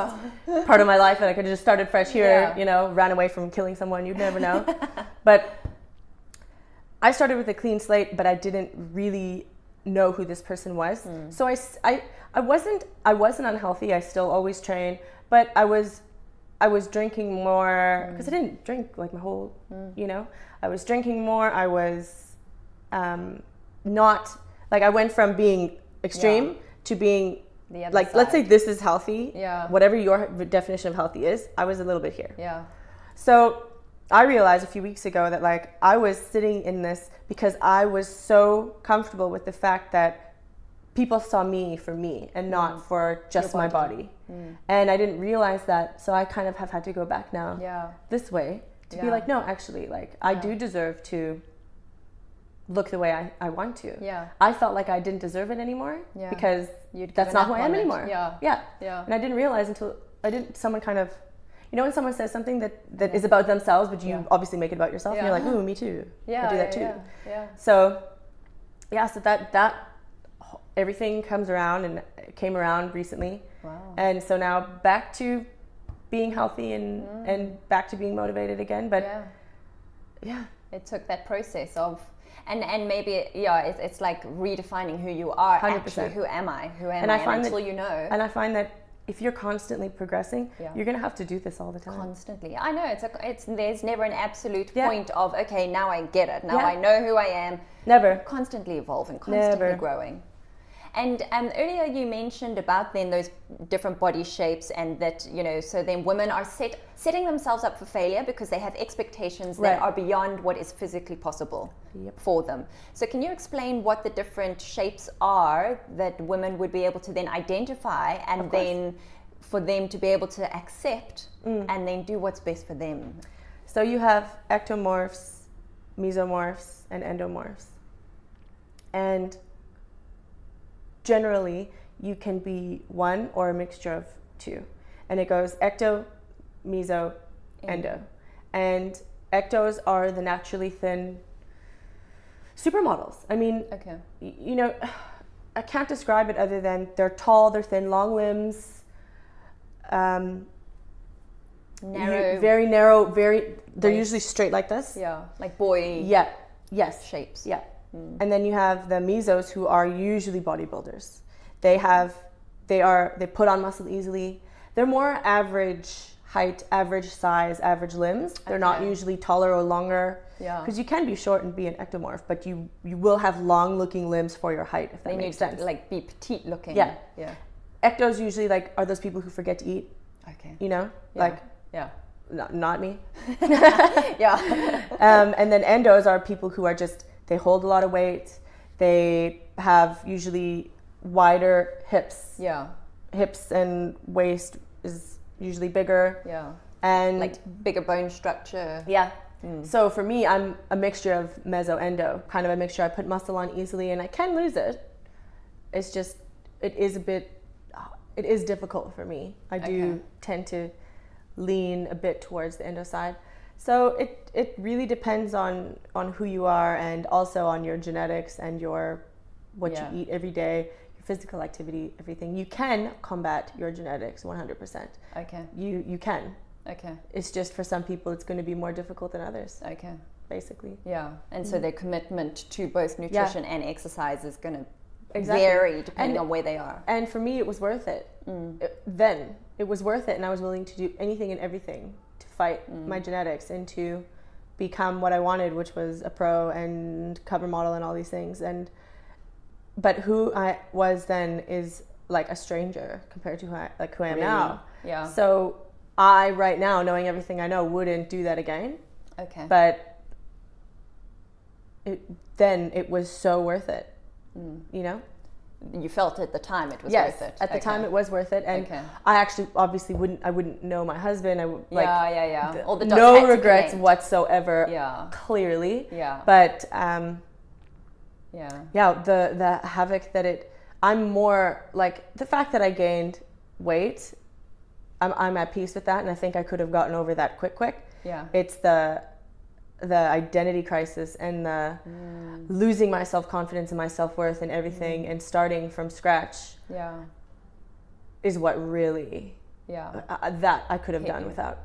part of my life and I could have just started fresh here, you know, ran away from killing someone, you'd never know. But I started with a clean slate, but I didn't really know who this person was. So I wasn't unhealthy. I still always train. But I was drinking more because I didn't drink like my whole, you know, I was drinking more. I was not like, I went from being extreme to being like, let's say this is healthy. Whatever your definition of healthy is, I was a little bit here. So I realized a few weeks ago that like I was sitting in this because I was so comfortable with the fact that people saw me for me and not for just my body. And I didn't realize that. So I kind of have had to go back now this way to be like, no, actually, like I do deserve to look the way I want to. I felt like I didn't deserve it anymore because that's not who I am anymore. And I didn't realize until someone kind of, you know, when someone says something that is about themselves, but you obviously make it about yourself and you're like, ooh, me too. I do that too. So so that everything comes around and came around recently. And so now back to being healthy and back to being motivated again. But it took that process of, and maybe it's like redefining who you are. 100%. Actually, who am I? And I find until you know. And I find that if you're constantly progressing, you're gonna have to do this all the time. Constantly. I know there's never an absolute point of, okay, now I get it. Now I know who I am. Never. Constantly evolving, constantly growing. And earlier you mentioned about then those different body shapes and that, you know, so then women are setting themselves up for failure because they have expectations that are beyond what is physically possible for them. So can you explain what the different shapes are that women would be able to then identify and then for them to be able to accept and then do what's best for them? So you have ectomorphs, mesomorphs, and endomorphs. And generally, you can be one or a mixture of two. And it goes ecto, meso, endo. And ectos are the naturally thin supermodels. I mean, you know, I can't describe it other than they're tall, they're thin, long limbs, very narrow, they're usually straight like this. Like boy shapes. And then you have the mesos who are usually bodybuilders. They put on muscle easily. They're more average height, average size, average limbs. They're not usually taller or longer. Because you can be short and be an ectomorph, but you will have long looking limbs for your height, if that makes sense. Like be petite looking. Ectos usually like are those people who forget to eat. You know? Not me. And then endos are people who are just, they hold a lot of weight. They have usually wider hips. hips and waist is usually bigger. Yeah. And like bigger bone structure. Yeah. So for me, I'm a mixture of meso endo, kind of a mixture. I put muscle on easily and I can lose it. It's just, it is difficult for me. I do tend to lean a bit towards the endo side. So it really depends on who you are, and also on your genetics and what you eat every day, your physical activity, everything. You can combat your genetics 100%. Okay. You can. Okay. It's just for some people it's going to be more difficult than others. Okay. Basically. Yeah. And so their commitment to both nutrition and exercise is going to Exactly. vary depending on where they are. And for me, it was worth it. Then it was worth it, and I was willing to do anything and everything to fight my genetics and to become what I wanted, which was a pro and cover model and all these things. But who I was then is like a stranger compared to who I am now. Yeah. So I, right now, knowing everything I know, wouldn't do that again. Okay. But then it was so worth it. You know? You felt at the time it was yes, worth it. At the time it was worth it. And I actually obviously wouldn't know my husband. I would All the dots had no to regrets connect. whatsoever. Yeah. Clearly. Yeah. But yeah, the havoc that I'm more like the fact that I gained weight, I'm at peace with that, and I think I could have gotten over that quick. Yeah. It's the identity crisis and the losing my self-confidence and my self-worth and everything and starting from scratch is what really that I could have done without.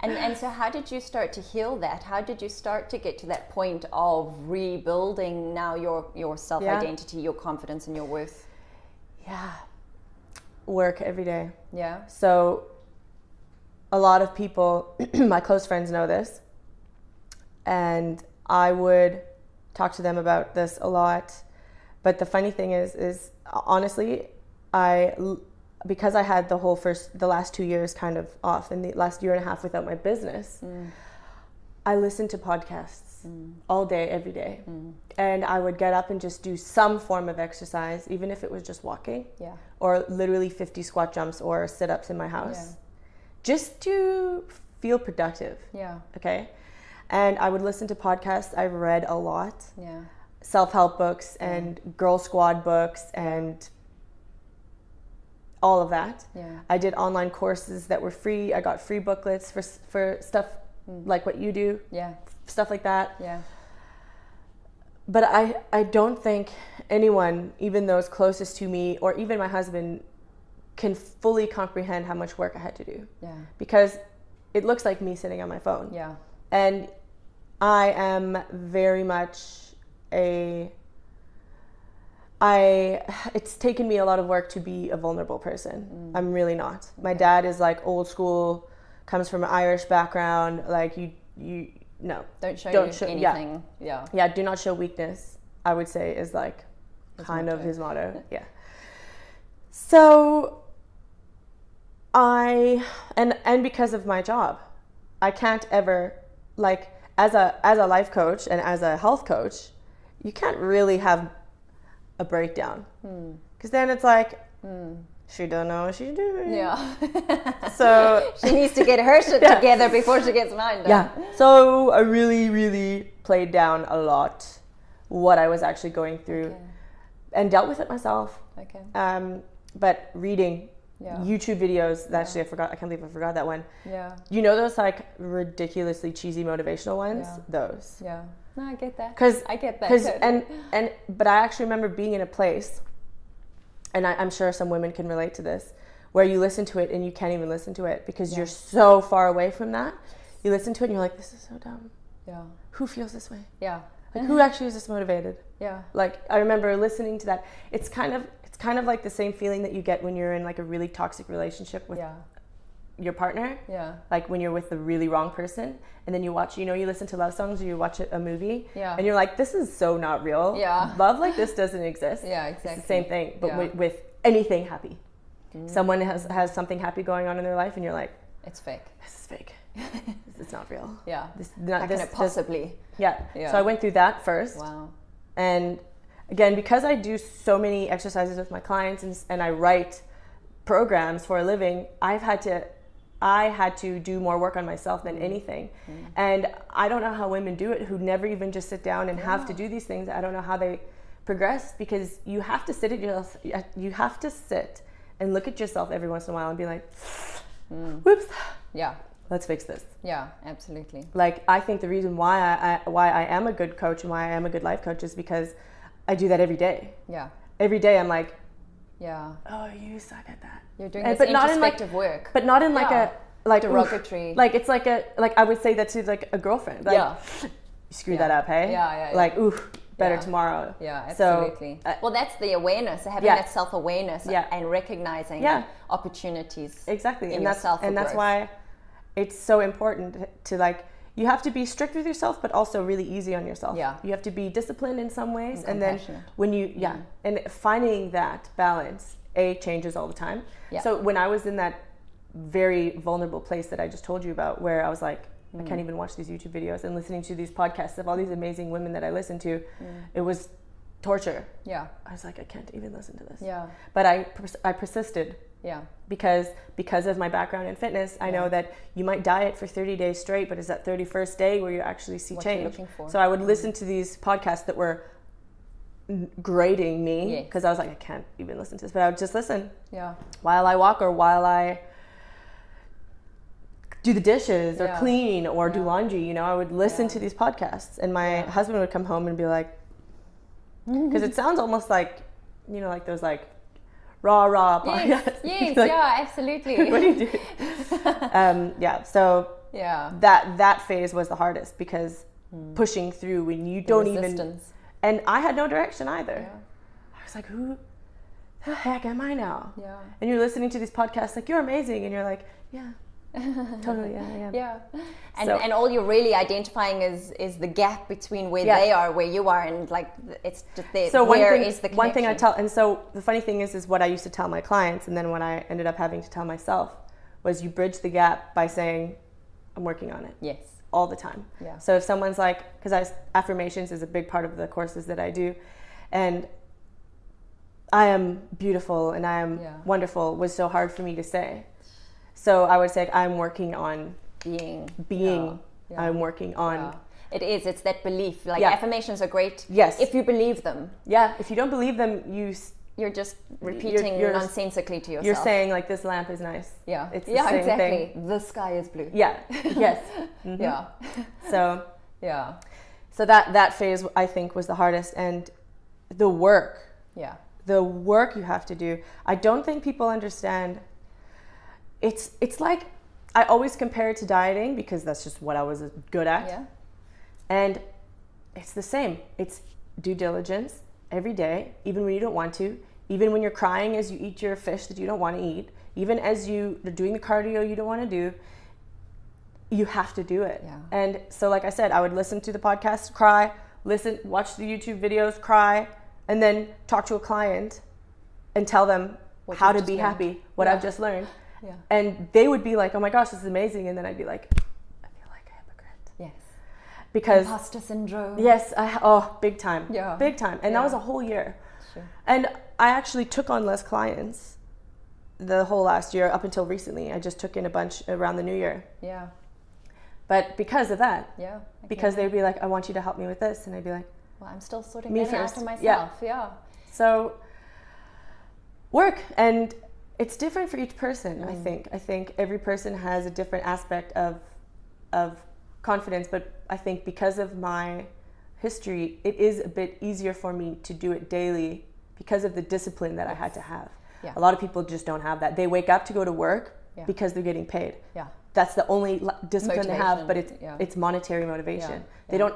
and so how did you start to heal that? How did you start to get to that point of rebuilding now your self-identity, your confidence and your worth? Work every day. Yeah. So a lot of people, my close friends know this, and I would talk to them about this a lot. But the funny thing is honestly, because I had the last 2 years kind of off, and the last year and a half without my business, I listened to podcasts all day, every day. And I would get up and just do some form of exercise, even if it was just walking, or literally 50 squat jumps or sit-ups in my house, just to feel productive. Yeah. Okay. And I would listen to podcasts. I read a lot. Yeah. Self-help books and Girl Squad books and all of that. Yeah. I did online courses that were free. I got free booklets for stuff like what you do. Yeah. Stuff like that. Yeah. But I don't think anyone, even those closest to me or even my husband, can fully comprehend how much work I had to do. Yeah. Because it looks like me sitting on my phone. Yeah. And I am very much it's taken me a lot of work to be a vulnerable person. I'm really not. My dad is like old school, comes from an Irish background. Like no. Don't show anything. Yeah. Yeah, do not show weakness, I would say, is like kind of his motto. Yeah. So and because of my job, I can't ever, like, as a life coach and as a health coach, you can't really have a breakdown, because then it's like she don't know what she's doing. Yeah. So she needs to get her shit together before she gets mine done. Yeah. So I really, really played down a lot what I was actually going through and dealt with it myself. Okay. But reading YouTube videos, actually I can't believe I forgot that one. Yeah. You know those like ridiculously cheesy motivational ones? Yeah. Those. Yeah. No, I get that. I get that. But I actually remember being in a place, and I'm sure some women can relate to this, where you listen to it and you can't even listen to it because you're so far away from that. You listen to it and you're like, this is so dumb. Yeah. Who feels this way? Yeah. Like, who actually is this motivated? Yeah. Like, I remember listening to that. It's kind of like the same feeling that you get when you're in like a really toxic relationship with your partner. Yeah. Like when you're with the really wrong person, and then you watch, you listen to love songs or you watch a movie, Yeah. and you're like, this is so not real. Yeah. Love like this doesn't exist. Yeah, exactly. It's the same thing, but Yeah. with anything happy. Someone has something happy going on in their life, and you're like, it's fake. This is fake. It's not real. Yeah. How can it possibly? Yeah. So I went through that first. Wow. And again, because I do so many exercises with my clients and I write programs for a living, I had to do more work on myself than anything. And I don't know how women do it who never even just sit down and have to do these things. I don't know how they progress, because you have to sit and look at yourself every once in a while and be like, whoops, let's fix this. Yeah, absolutely. Like, I think the reason why I am a good coach and why I am a good life coach is because I do that every day. Yeah. Every day I'm like, oh, you suck at that. You're doing this introspective work. But not in like a derogatory. Oof. Like, it's like I would say that to like a girlfriend. Like, you screw that up, hey? Yeah. Like, oof, better tomorrow. Yeah, absolutely. So, well, that's the awareness, having that self-awareness and recognizing opportunities. Exactly. In yourself. And that's why it's so important to like, you have to be strict with yourself, but also really easy on yourself. Yeah. You have to be disciplined in some ways. And then when you, and finding that balance, changes all the time. Yeah. So when I was in that very vulnerable place that I just told you about, where I was like, I can't even watch these YouTube videos, and listening to these podcasts of all these amazing women that I listen to, it was torture. Yeah. I was like, I can't even listen to this. Yeah. But I persisted. Yeah. Because of my background in fitness, I know that you might diet for 30 days straight, but it's that 31st day where you actually see change. You're looking for. So I would listen to these podcasts that were grading me, because I was like, I can't even listen to this, but I would just listen. Yeah. While I walk, or while I do the dishes or clean or do laundry, you know, I would listen to these podcasts, and my husband would come home and be like, because it sounds almost like, you know, like those like raw podcasts. Yes, like, absolutely. What do you do? So that phase was the hardest, because pushing through when you don't even, and I had no direction either. I was like, who the heck am I now? Yeah. And you're listening to these podcasts like, you're amazing, and you're like, yeah. Totally, yeah, I am. Yeah. And all you're really identifying is the gap between where they are, where you are, and like it's just there. So where is the connection? One thing I tell, and so the funny thing is what I used to tell my clients, and then what I ended up having to tell myself, was you bridge the gap by saying, I'm working on it. Yes. All the time. Yeah. So if someone's like, because affirmations is a big part of the courses that I do, and I am beautiful and I am wonderful was so hard for me to say. So I would say, I'm working on being. I'm working on. It is. It's that belief. Like affirmations are great. Yes. If you believe them. Yeah. If you don't believe them, you're just repeating nonsensically to yourself. You're saying like, this lamp is nice. Yeah. It's the same exactly. thing. The sky is blue. Yeah. Yes. Mm-hmm. Yeah. So. Yeah. So that phase, I think, was the hardest, and the work. Yeah. The work you have to do. I don't think people understand. It's like, I always compare it to dieting, because that's just what I was good at. Yeah. And it's the same. It's due diligence every day, even when you don't want to, even when you're crying as you eat your fish that you don't want to eat, even as you're doing the cardio you don't want to do, you have to do it. Yeah. And so, like I said, I would listen to the podcast, cry, watch the YouTube videos, cry, and then talk to a client and tell them how to be happy, what I've just learned. Yeah. And they would be like, oh my gosh, this is amazing. And then I'd be like, I feel like a hypocrite. Yes. Because imposter syndrome. Yes. Big time. Yeah. Big time. And that was a whole year. Sure. And I actually took on less clients the whole last year up until recently. I just took in a bunch around the new year. Yeah. But because of that. Yeah. Because they'd be like, I want you to help me with this. And I'd be like, well, I'm still sorting that out for myself. Yeah. So work. And it's different for each person, I think. I think every person has a different aspect of confidence, but I think because of my history, it is a bit easier for me to do it daily because of the discipline that I had to have. Yeah. A lot of people just don't have that. They wake up to go to work because they're getting paid. Yeah. That's the only discipline they have, but it's monetary motivation. Yeah.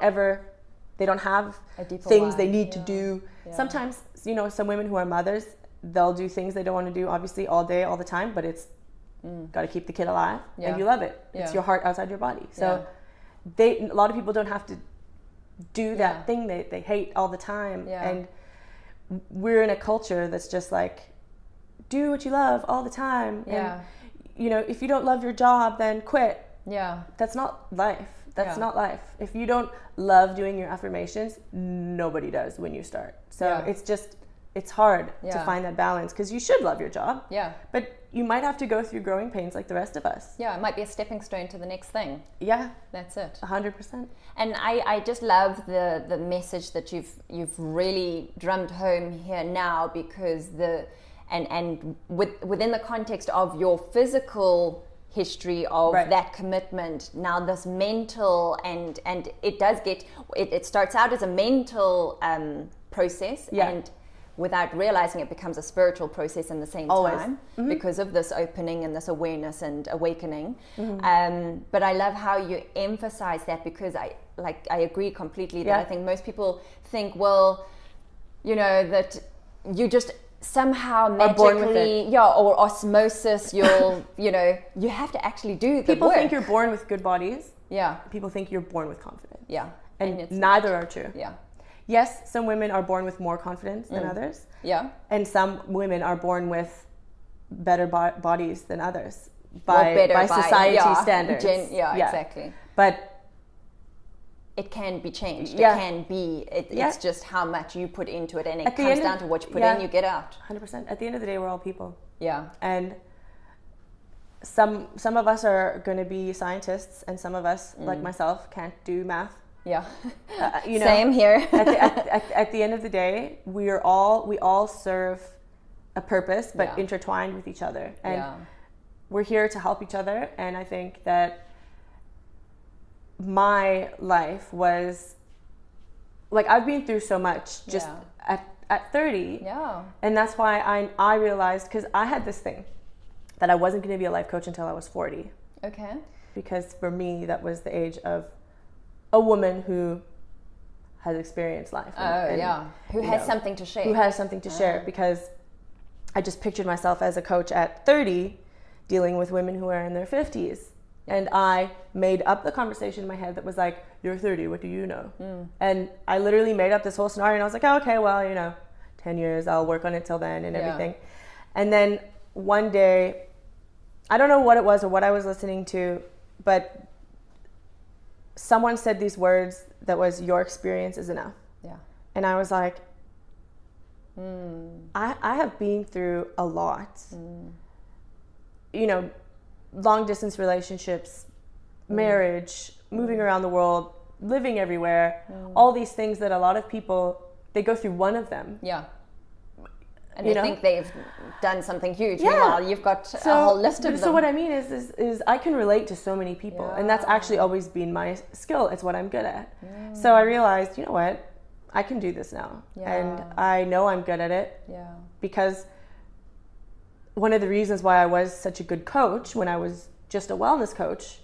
They don't have things they need to do. Yeah. Sometimes, you know, some women who are mothers, they'll do things they don't want to do, obviously, all day, all the time, but it's got to keep the kid alive, and you love it. It's your heart outside your body. So a lot of people don't have to do that thing they hate all the time. Yeah. And we're in a culture that's just like, do what you love all the time. Yeah. And, you know, if you don't love your job, then quit. Yeah. That's not life. That's not life. If you don't love doing your affirmations, nobody does when you start. So it's just it's hard to Yeah. find that balance, because you should love your job. Yeah. But you might have to go through growing pains like the rest of us. Yeah, it might be a stepping stone to the next thing. Yeah. That's it. 100%. And I just love the message that you've really drummed home here now, because within the context of your physical history of Right. that commitment, now this mental and it starts out as a mental process, Yeah. and without realizing it becomes a spiritual process in the same Always. time, Mhm. because of this opening and this awareness and awakening. Mhm. But I love how you emphasize that, because I agree completely that Yeah. I think most people think, well, you know, that you just somehow Are born with magically, it. or osmosis, you'll, you know, you have to actually do the People work. think you're born with good bodies. Yeah. People think you're born with confidence. Yeah. And it's neither are true. Yeah. Yes, some women are born with more confidence than others. Yeah. And some women are born with better bodies than others Or better by society yeah, standards. Yeah, exactly. But it can be changed. Yeah. It can be. Yeah. It's just how much you put into it, and it At the comes end down of- to what you put yeah. in, you get out. 100%. At the end of the day, we're all people. Yeah. And some of us are going to be scientists, and some of us, like myself, can't do math. Yeah. You know, Same here. at the end of the day, we all serve a purpose, but Yeah. intertwined with each other, and Yeah. we're here to help each other. And I think that my life was like, I've been through so much just at 30. Yeah. And that's why I realized, because I had this thing that I wasn't going to be a life coach until I was 40. Okay. Because for me, that was the age of a woman who has experienced life. Who you has know, something to share. Who has something to share, because I just pictured myself as a coach at 30 dealing with women who are in their 50s. And I made up the conversation in my head that was like, you're 30, what do you know? And I literally made up this whole scenario, and I was like, oh, okay, well, you know, 10 years, I'll work on it till then and everything. And then one day, I don't know what it was or what I was listening to, but someone said these words that was, your experience is enough. Yeah. And I was like, I have been through a lot. You know, long distance relationships, marriage, moving around the world, living everywhere, all these things that a lot of people, they go through one of them. Yeah. And You they know? think they've done something huge. Yeah. Meanwhile, you've got a whole list of them. So what I mean is I can relate to so many people, and that's actually always been my skill. It's what I'm good at. So I realized, you know what, I can do this now, and I know I'm good at it. Yeah. Because one of the reasons why I was such a good coach when I was just a wellness coach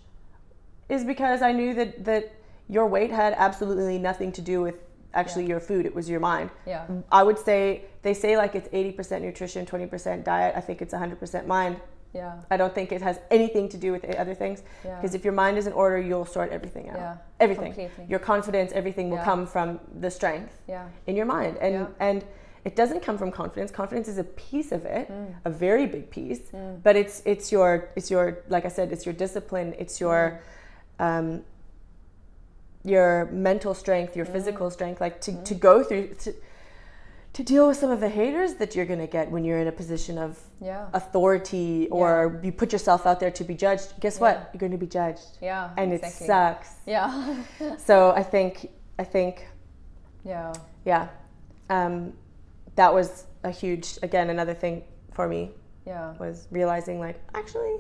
is because I knew that your weight had absolutely nothing to do with actually your food. It was your mind. Yeah. I would say, they say like it's 80% nutrition, 20% diet. I think it's 100% mind. Yeah. I don't think it has anything to do with other things. Yeah. Because if your mind is in order, you'll sort everything out. Yeah, Everything. completely. Your confidence, everything will Yeah. come from the strength Yeah. in your mind. And it doesn't come from confidence. Confidence is a piece of it, a very big piece. But it's your like I said, it's your discipline, it's your mental strength, your physical strength, like to go through to deal with some of the haters that you're going to get when you're in a position of authority, or you put yourself out there to be judged. Guess what? You're going to be judged. Yeah. And exactly. it sucks. Yeah. So I think Yeah. that was a huge, again, another thing for me. Yeah. Was realizing, like, actually,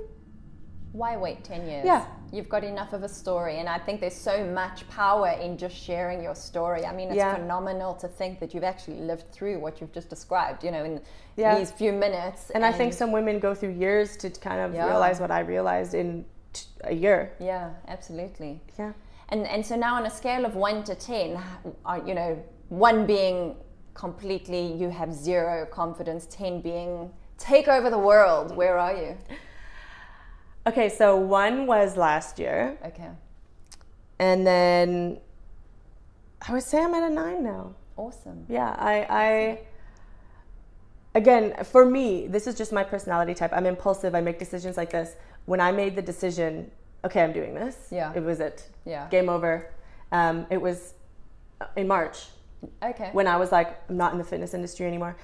why wait 10 years? Yeah. You've got enough of a story, and I think there's so much power in just sharing your story. I mean, it's phenomenal to think that you've actually lived through what you've just described, you know, in these few minutes. And I think some women go through years to kind of realize what I realized in a year. Yeah, absolutely. Yeah. And so now on a scale of 1 to 10, you know, 1 being completely, you have zero confidence, 10 being take over the world, where are you? Okay, so 1 was last year. Okay. And then I would say I'm at a 9 now. Awesome. Yeah, I again, for me, this is just my personality type. I'm impulsive. I make decisions like this. When I made the decision, okay, I'm doing this. Yeah. It was it. Yeah. Game over. It was in March. Okay. When I was like, I'm not in the fitness industry anymore,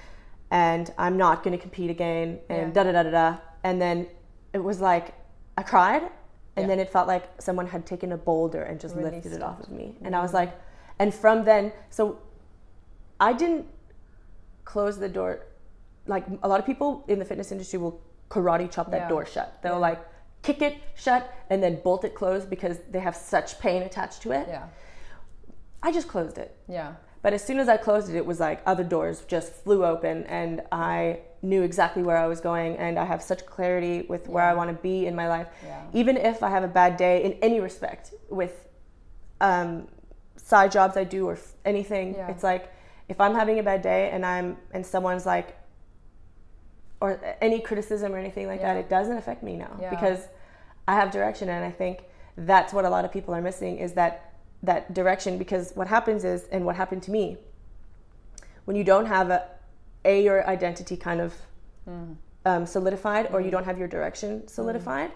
and I'm not going to compete again, and da da da da da. And then it was like, I cried, and then it felt like someone had taken a boulder and just lifted it off of me. And I was like, and from then, so I didn't close the door. Like a lot of people in the fitness industry will karate chop that door shut. They'll like kick it shut and then bolt it closed because they have such pain attached to it. Yeah. I just closed it. Yeah. But as soon as I closed it, it was like other doors just flew open, and I knew exactly where I was going, and I have such clarity with where I want to be in my life. Yeah. Even if I have a bad day in any respect with side jobs I do or anything, it's like if I'm having a bad day and someone's like, or any criticism or anything like that, it doesn't affect me now because I have direction. And I think that's what a lot of people are missing, is that direction. Because what happens is, and what happened to me, when you don't have your identity kind of solidified, or you don't have your direction solidified,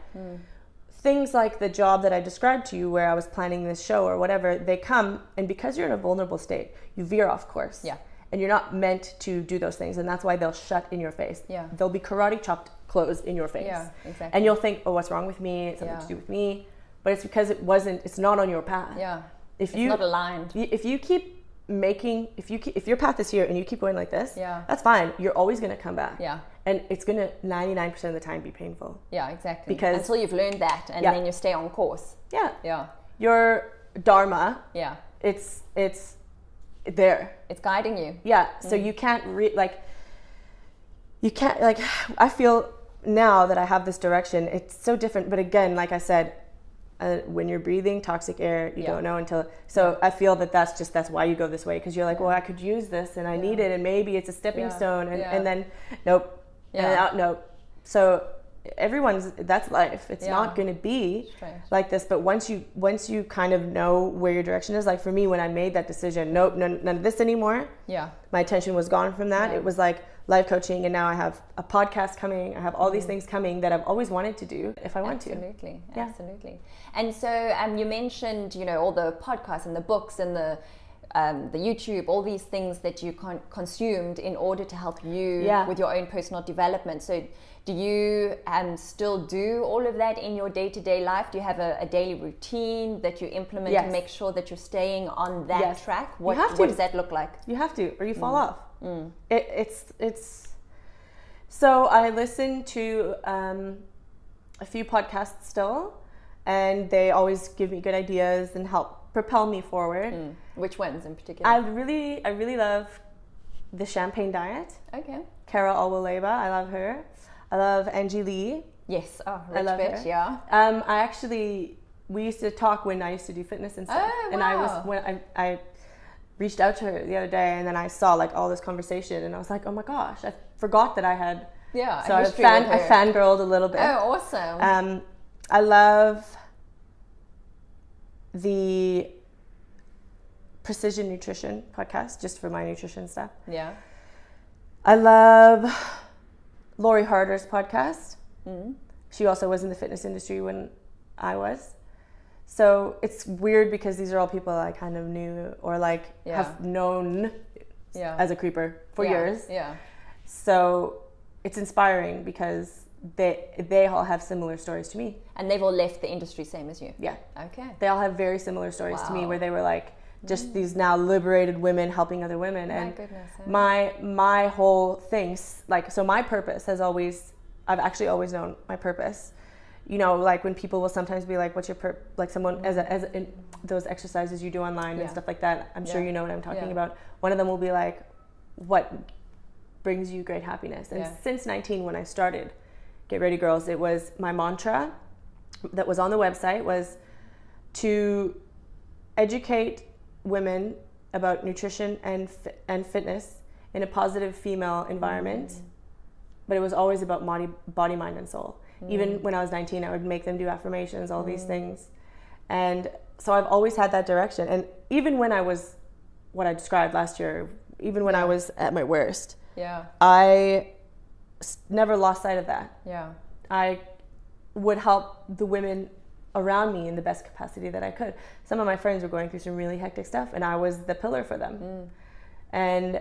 things like the job that I described to you where I was planning this show or whatever, they come, and because you're in a vulnerable state, you veer off course. Yeah. And you're not meant to do those things, and that's why they'll shut in your face. Yeah. They'll be karate chopped closed in your face. Yeah, exactly. And you'll think, oh, what's wrong with me? It's something to do with me. But it's because it's not on your path. Yeah. It's not aligned. If you keep making, if your path is here and you keep going like this, that's fine. You're always going to come back. Yeah. And it's going to 99% of the time be painful. Yeah, exactly. Because until you've learned that, and then you stay on course. Yeah. Yeah. Your dharma. Yeah. It's there. It's guiding you. Yeah. So you can't I feel now that I have this direction, it's so different. But again, like I said, when you're breathing toxic air, you don't know until. So I feel that's why you go this way, because you're like, well, I could use this and I need it, and maybe it's a stepping stone, and then nope, and then nope. So that's life. It's not going to be like this. But once you kind of know where your direction is, like for me, when I made that decision, nope, none of this anymore. Yeah. My attention was gone from that. It was like life coaching, and now I have a podcast coming. I have all these things coming that I've always wanted to do if I want to. Absolutely. And so you mentioned, all the podcasts and the books and the YouTube, all these things that you consumed in order to help you with your own personal development. So do you still do all of that in your day-to-day life? Do you have a daily routine that you implement to make sure that you're staying on that track? What does that look like? You have to, or you fall off. It's so I listen to a few podcasts still, and they always give me good ideas and help propel me forward. Which ones in particular? I really love the Champagne Diet. Okay. Cara Alwaleba, I love her. I love Angie Lee. Yes, I love her. Yeah. We used to talk when I used to do fitness and stuff. Oh, And I reached out to her the other day, and then I saw like all this conversation, and I was like, oh my gosh, I forgot that I had. Yeah. So I fangirled a little bit. Oh, awesome. I love the Precision Nutrition podcast, just for my nutrition stuff. Yeah. I love Lori Harder's podcast. She also was in the fitness industry when I was. So it's weird because these are all people I kind of knew or have known as a creeper for years. Yeah. So it's inspiring because they all have similar stories to me. And they've all left the industry same as you? Yeah. Okay. They all have very similar stories to me, where they were like just these now liberated women helping other women. And my whole thing, so my purpose has always, I've actually always known my purpose. Like when people will sometimes be like, what's your like someone in those exercises you do online and stuff like that, I'm sure you know what I'm talking about. One of them will be like, what brings you great happiness? And since 19, when I started Get Ready Girls, it was my mantra that was on the website was to educate women about nutrition and fitness in a positive female environment. But it was always about body, mind, and soul. Even when I was 19, I would make them do affirmations, all these things. And so I've always had that direction. And even when I was what I described last year, even when I was at my worst, I never lost sight of that. Yeah. I would help the women around me in the best capacity that I could. Some of my friends were going through some really hectic stuff, and I was the pillar for them. And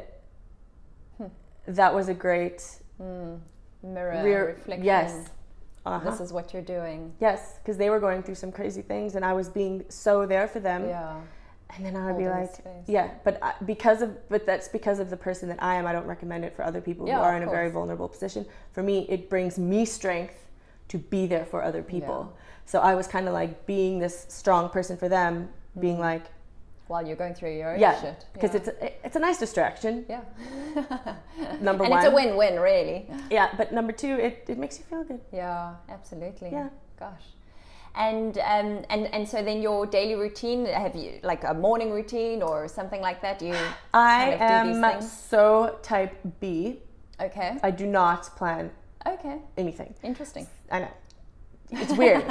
that was a great mirror reflection. Yes. This is what you're doing. Yes, because they were going through some crazy things, and I was being so there for them. Yeah. And then I would be Holding like, space. yeah, but that's because of the person that I am. I don't recommend it for other people who are in a very vulnerable position. For me, it brings me strength to be there for other people. Yeah. So I was kind of like being this strong person for them, being like, while you're going through your own shit. Because it's a nice distraction. Yeah. Number and one. it's a win-win, really. Yeah, but number two, it makes you feel good. Yeah, absolutely. Yeah. Gosh. And so then your daily routine, have you like a morning routine or something like that? Do you I kind of do these am things? so type B. Okay. I do not plan anything. Interesting. I know. It's weird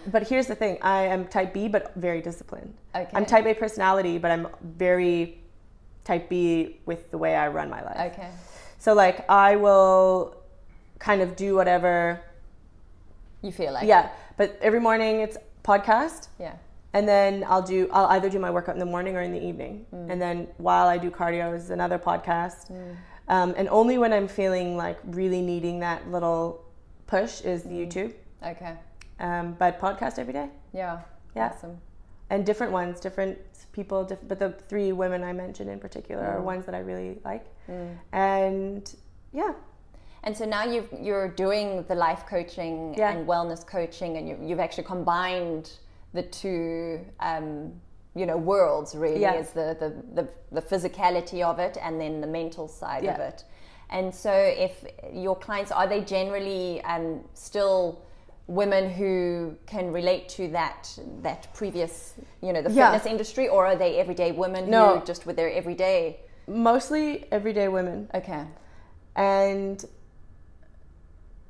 but here's the thing. I am type B, but very disciplined. Okay. I'm type A personality, but I'm very type B with the way I run my life. Okay. So like I will kind of do whatever you feel like. Yeah. But every morning it's podcast. Yeah. And then I'll either do my workout in the morning or in the evening. And then while I do cardio is another podcast. And only when I'm feeling like really needing that little push is the YouTube. Okay. But podcast every day. Yeah. Yeah. Awesome. And different ones, different people, but the three women I mentioned in particular are ones that I really like. And yeah. And so now you're doing the life coaching and wellness coaching, and you've actually combined the two, worlds really, as the physicality of it and then the mental side of it. And so if your clients, are they generally still women who can relate to that previous, the fitness industry, or are they everyday women who just with their everyday? Mostly everyday women. Okay. And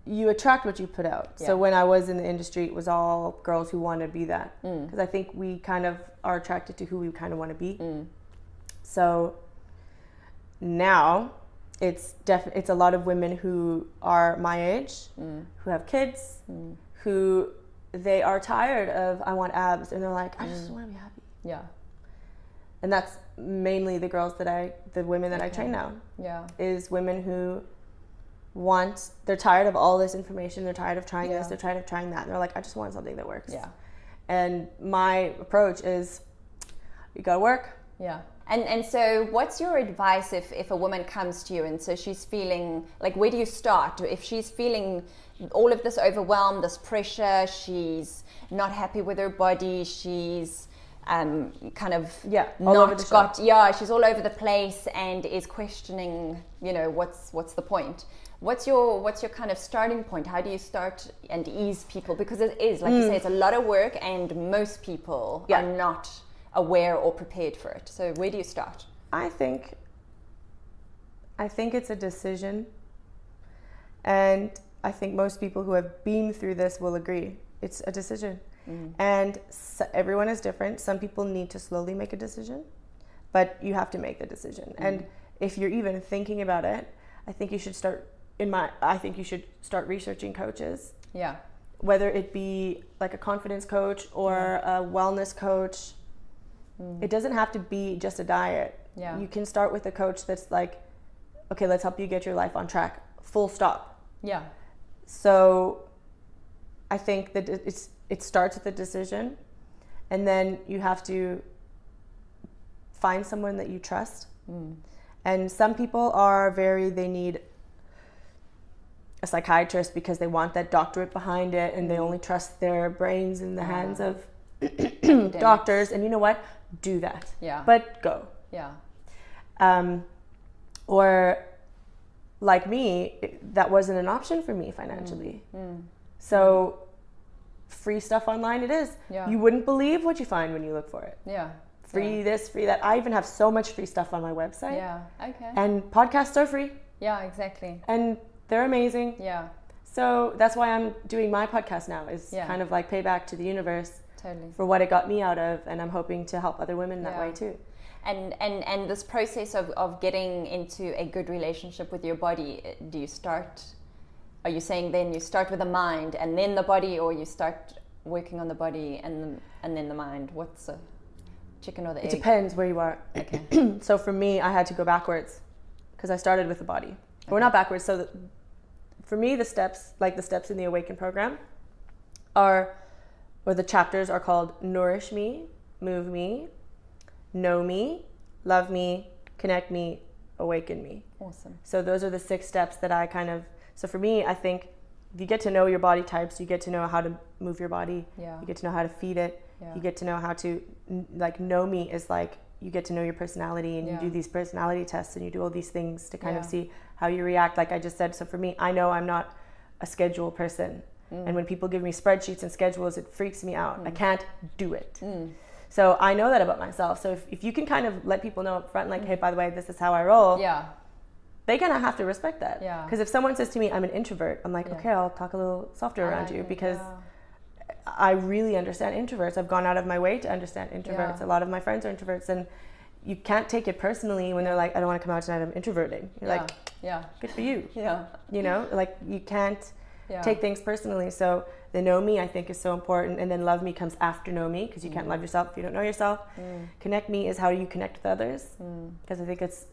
you attract what you put out. Yeah. So when I was in the industry, it was all girls who want to be that. Because I think we kind of are attracted to who we kind of want to be. So now it's a lot of women who are my age, who have kids, who they are tired of, I want abs, and they're like, I just want to be happy. Yeah. And that's mainly the women that I train now. Yeah. Is women who they're tired of all this information, they're tired of trying this, they're tired of trying that, and they're like, I just want something that works. Yeah. And my approach is, you gotta work. Yeah. And so what's your advice if a woman comes to you and so she's feeling, like, where do you start? If she's feeling all of this overwhelm, this pressure, she's not happy with her body, she's kind of she's all over the place and is questioning, what's the point? What's your kind of starting point? How do you start and ease people? Because it is, like you say, it's a lot of work and most people are not aware or prepared for it. So where do you start? I think it's a decision. And I think most people who have been through this will agree. It's a decision. And everyone is different. Some people need to slowly make a decision, but you have to make the decision. And if you're even thinking about it, I think you should start researching coaches. Yeah. Whether it be like a confidence coach or a wellness coach. It doesn't have to be just a diet. Yeah. You can start with a coach that's like, okay, let's help you get your life on track. Full stop. Yeah. So I think that it starts with a decision, and then you have to find someone that you trust. And some people they need a psychiatrist because they want that doctorate behind it, and they only trust their brains in the hands of doctors. And you know what? Do that. Yeah. But go. Yeah. Or like me, that wasn't an option for me financially. So free stuff online it is. Yeah. You wouldn't believe what you find when you look for it. Yeah. Free this, free that. I even have so much free stuff on my website. Yeah. Okay. And podcasts are free. Yeah, exactly. And they're amazing. Yeah. So that's why I'm doing my podcast now, is kind of like payback to the universe. Totally. For what it got me out of, and I'm hoping to help other women that way too. And this process of getting into a good relationship with your body, are you saying then you start with the mind and then the body, or you start working on the body and then the mind? Do chicken or the It egg? depends where you are. Okay. So for me, I had to go backwards because I started with the body. Or not backwards. So for me, the steps in the Awaken program the chapters are called Nourish Me, Move Me, Know Me, Love Me, Connect Me, Awaken Me. Awesome. So those are the 6 steps that so for me, I think if you get to know your body types, you get to know how to move your body. Yeah. You get to know how to feed it. Yeah. You get to know how to, know me is like, you get to know your personality and you do these personality tests and you do all these things to kind of see how you react. Like I just said, so for me, I know I'm not a schedule person. And when people give me spreadsheets and schedules, it freaks me out. I can't do it. So I know that about myself. So if you can kind of let people know up front, like, hey, by the way, this is how I roll. Yeah. They kind of have to respect that. Yeah. Because if someone says to me, I'm an introvert, I'm like, okay, I'll talk a little softer around you because I really understand introverts. I've gone out of my way to understand introverts. A lot of my friends are introverts, and you can't take it personally when they're like, I don't want to come out tonight, I'm introverting. You're like, good for you. Yeah. You know, like you can't take things personally. So the know me, I think, is so important. And then love me comes after know me, because you can't love yourself if you don't know yourself. Connect me is how you connect with others, because I think it's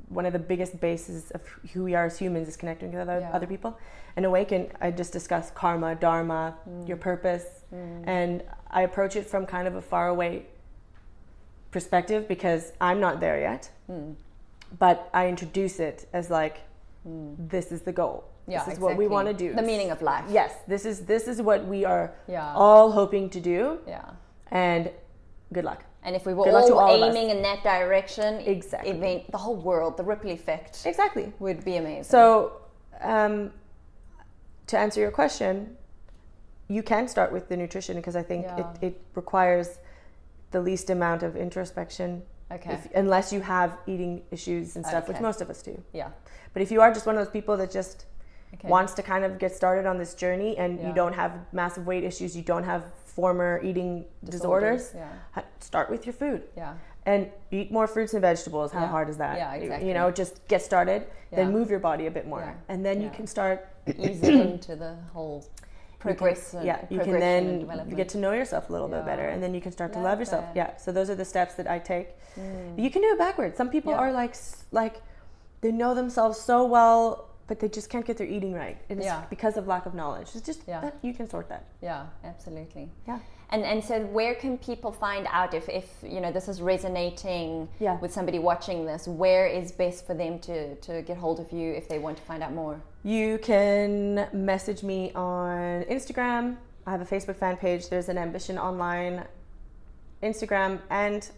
one of the biggest bases of who we are as humans is connecting with other people. And awaken, I just discussed karma, dharma, your purpose, and I approach it from kind of a far away perspective because I'm not there yet, but I introduce it as like, this is the goal. Yeah, this is what we want to do. The meaning of life. Yes, this is what we are all hoping to do. Yeah. And good luck. And if we were Good luck to all of us. aiming in that direction, Exactly. the whole world, the ripple effect, would be amazing. So, to answer your question, you can start with the nutrition because I think it requires the least amount of introspection. Okay. Unless you have eating issues and stuff, which most of us do. Yeah. But if you are just one of those people that just wants to kind of get started on this journey and you don't have massive weight issues, you don't have former eating disorders, start with your food. Yeah. And eat more fruits and vegetables. How hard is that? Yeah, exactly. You know, just get started, then move your body a bit more. Yeah. And then you can start easing into the whole progress. You can then get to know yourself a little bit better, and then you can start to love yourself. Yeah. So those are the steps that I take. You can do it backwards. Some people are like they know themselves so well, but they just can't get their eating right. It's because of lack of knowledge. It's just that you can sort that. Yeah, absolutely. Yeah. And so where can people find out if you know this is resonating with somebody watching this? Where is best for them to get hold of you if they want to find out more? You can message me on Instagram. I have a Facebook fan page. There's an Ambition Online Instagram and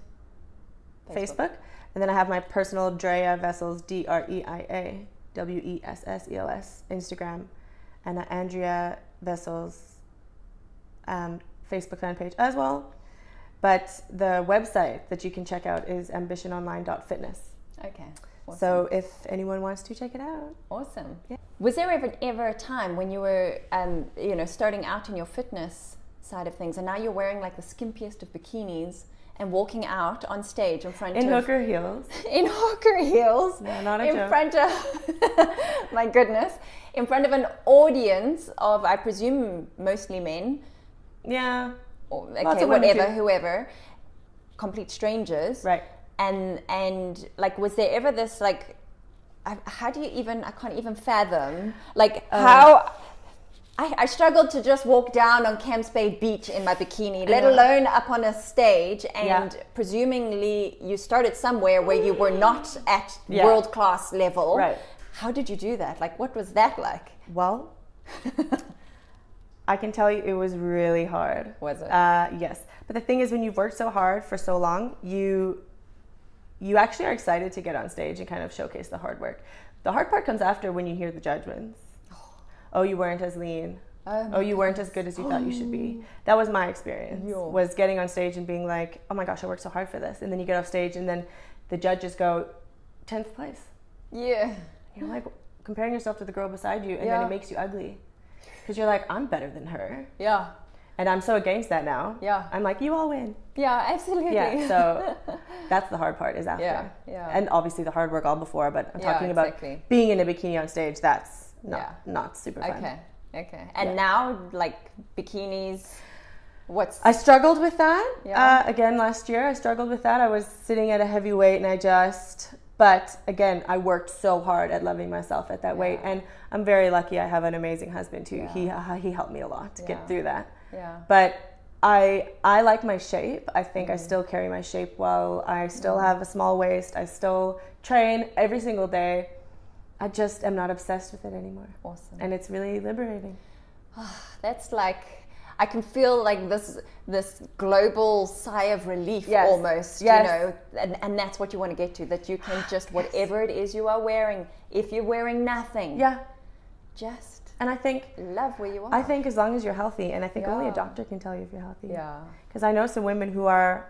Facebook. And then I have my personal Drea Vessels, DREIA WESSELS Instagram, and Andrea Vessels Facebook fan page as well. But the website that you can check out is ambitiononline.fitness. Okay. Awesome. So if anyone wants to check it out. Awesome. Yeah. Was there ever a time when you were starting out in your fitness side of things, and now you're wearing like the skimpiest of bikinis and walking out on stage in front in of hooker heels. In hooker heels. No, not a in joke. Front of my goodness. In front of an audience of, I presume, mostly men. Yeah. Or, Lots okay, of women whatever, too. whoever. Complete strangers. Right. And like, was there ever this like, how do you even, I can't even fathom, like how, I struggled to just walk down on Camps Bay Beach in my bikini, let alone up on a stage, and presumably you started somewhere where you were not at world-class level. Right. How did you do that? Like, what was that like? Well, I can tell you it was really hard. Was it? Yes. But the thing is, when you've worked so hard for so long, you actually are excited to get on stage and kind of showcase the hard work. The hard part comes after when you hear the judgments. Oh, you weren't as lean. Oh, you weren't as good as you thought you should be. That was my experience, was getting on stage and being like, oh my gosh, I worked so hard for this. And then you get off stage and then the judges go, 10th place. Yeah. You're like comparing yourself to the girl beside you, and then it makes you ugly. Because you're like, I'm better than her. Yeah. And I'm so against that now. Yeah. I'm like, you all win. Yeah, absolutely. Yeah, so that's the hard part is after. Yeah. And obviously the hard work all before, but I'm talking about being in a bikini on stage, that's not super fun. Okay. And now, like, bikinis? I struggled with that. Yeah. Again, last year, I struggled with that. I was sitting at a heavy weight and but again, I worked so hard at loving myself at that weight. And I'm very lucky I have an amazing husband too. He helped me a lot to get through that. Yeah. But I like my shape. I think I still carry my shape well. I still have a small waist. I still train every single day. I just am not obsessed with it anymore. Awesome. And it's really liberating. That's like, I can feel like this global sigh of relief almost, you know, and that's what you want to get to, that you can just, whatever it is you are wearing, if you're wearing nothing, just and I think love where you are. I think as long as you're healthy, and I think only a doctor can tell you if you're healthy. Yeah. Because I know some women who are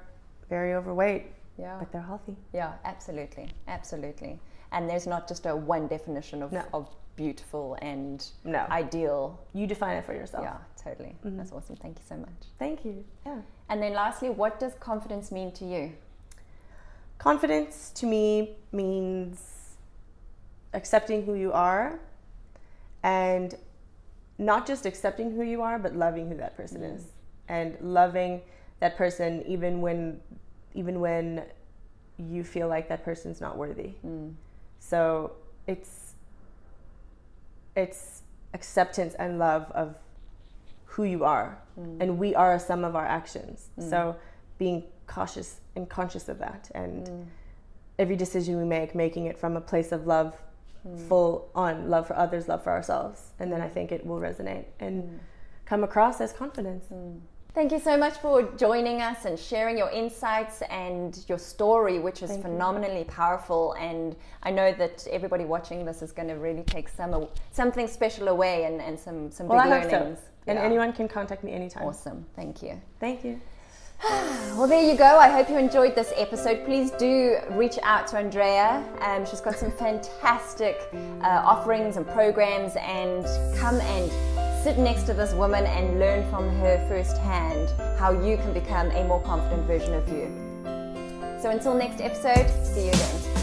very overweight, but they're healthy. Yeah, absolutely, absolutely. And there's not just a one definition of beautiful and ideal. You define it for yourself. Yeah, totally. That's awesome. Thank you so much. Thank you. Yeah. And then lastly, what does confidence mean to you? Confidence to me means accepting who you are, and not just accepting who you are, but loving who that person is, and loving that person even when you feel like that person's not worthy. So it's acceptance and love of who you are, and we are a sum of our actions. So being cautious and conscious of that, and every decision we make, making it from a place of love, full on love for others, love for ourselves, and then I think it will resonate and come across as confidence. Thank you so much for joining us and sharing your insights and your story, which is phenomenally powerful. And I know that everybody watching this is going to really take something special away and some big learnings. I hope so. And anyone can contact me anytime. Awesome. Thank you. Thank you. Well, there you go. I hope you enjoyed this episode. Please do reach out to Andrea. She's got some fantastic offerings and programs, and come and sit next to this woman and learn from her firsthand how you can become a more confident version of you. So until next episode, see you again.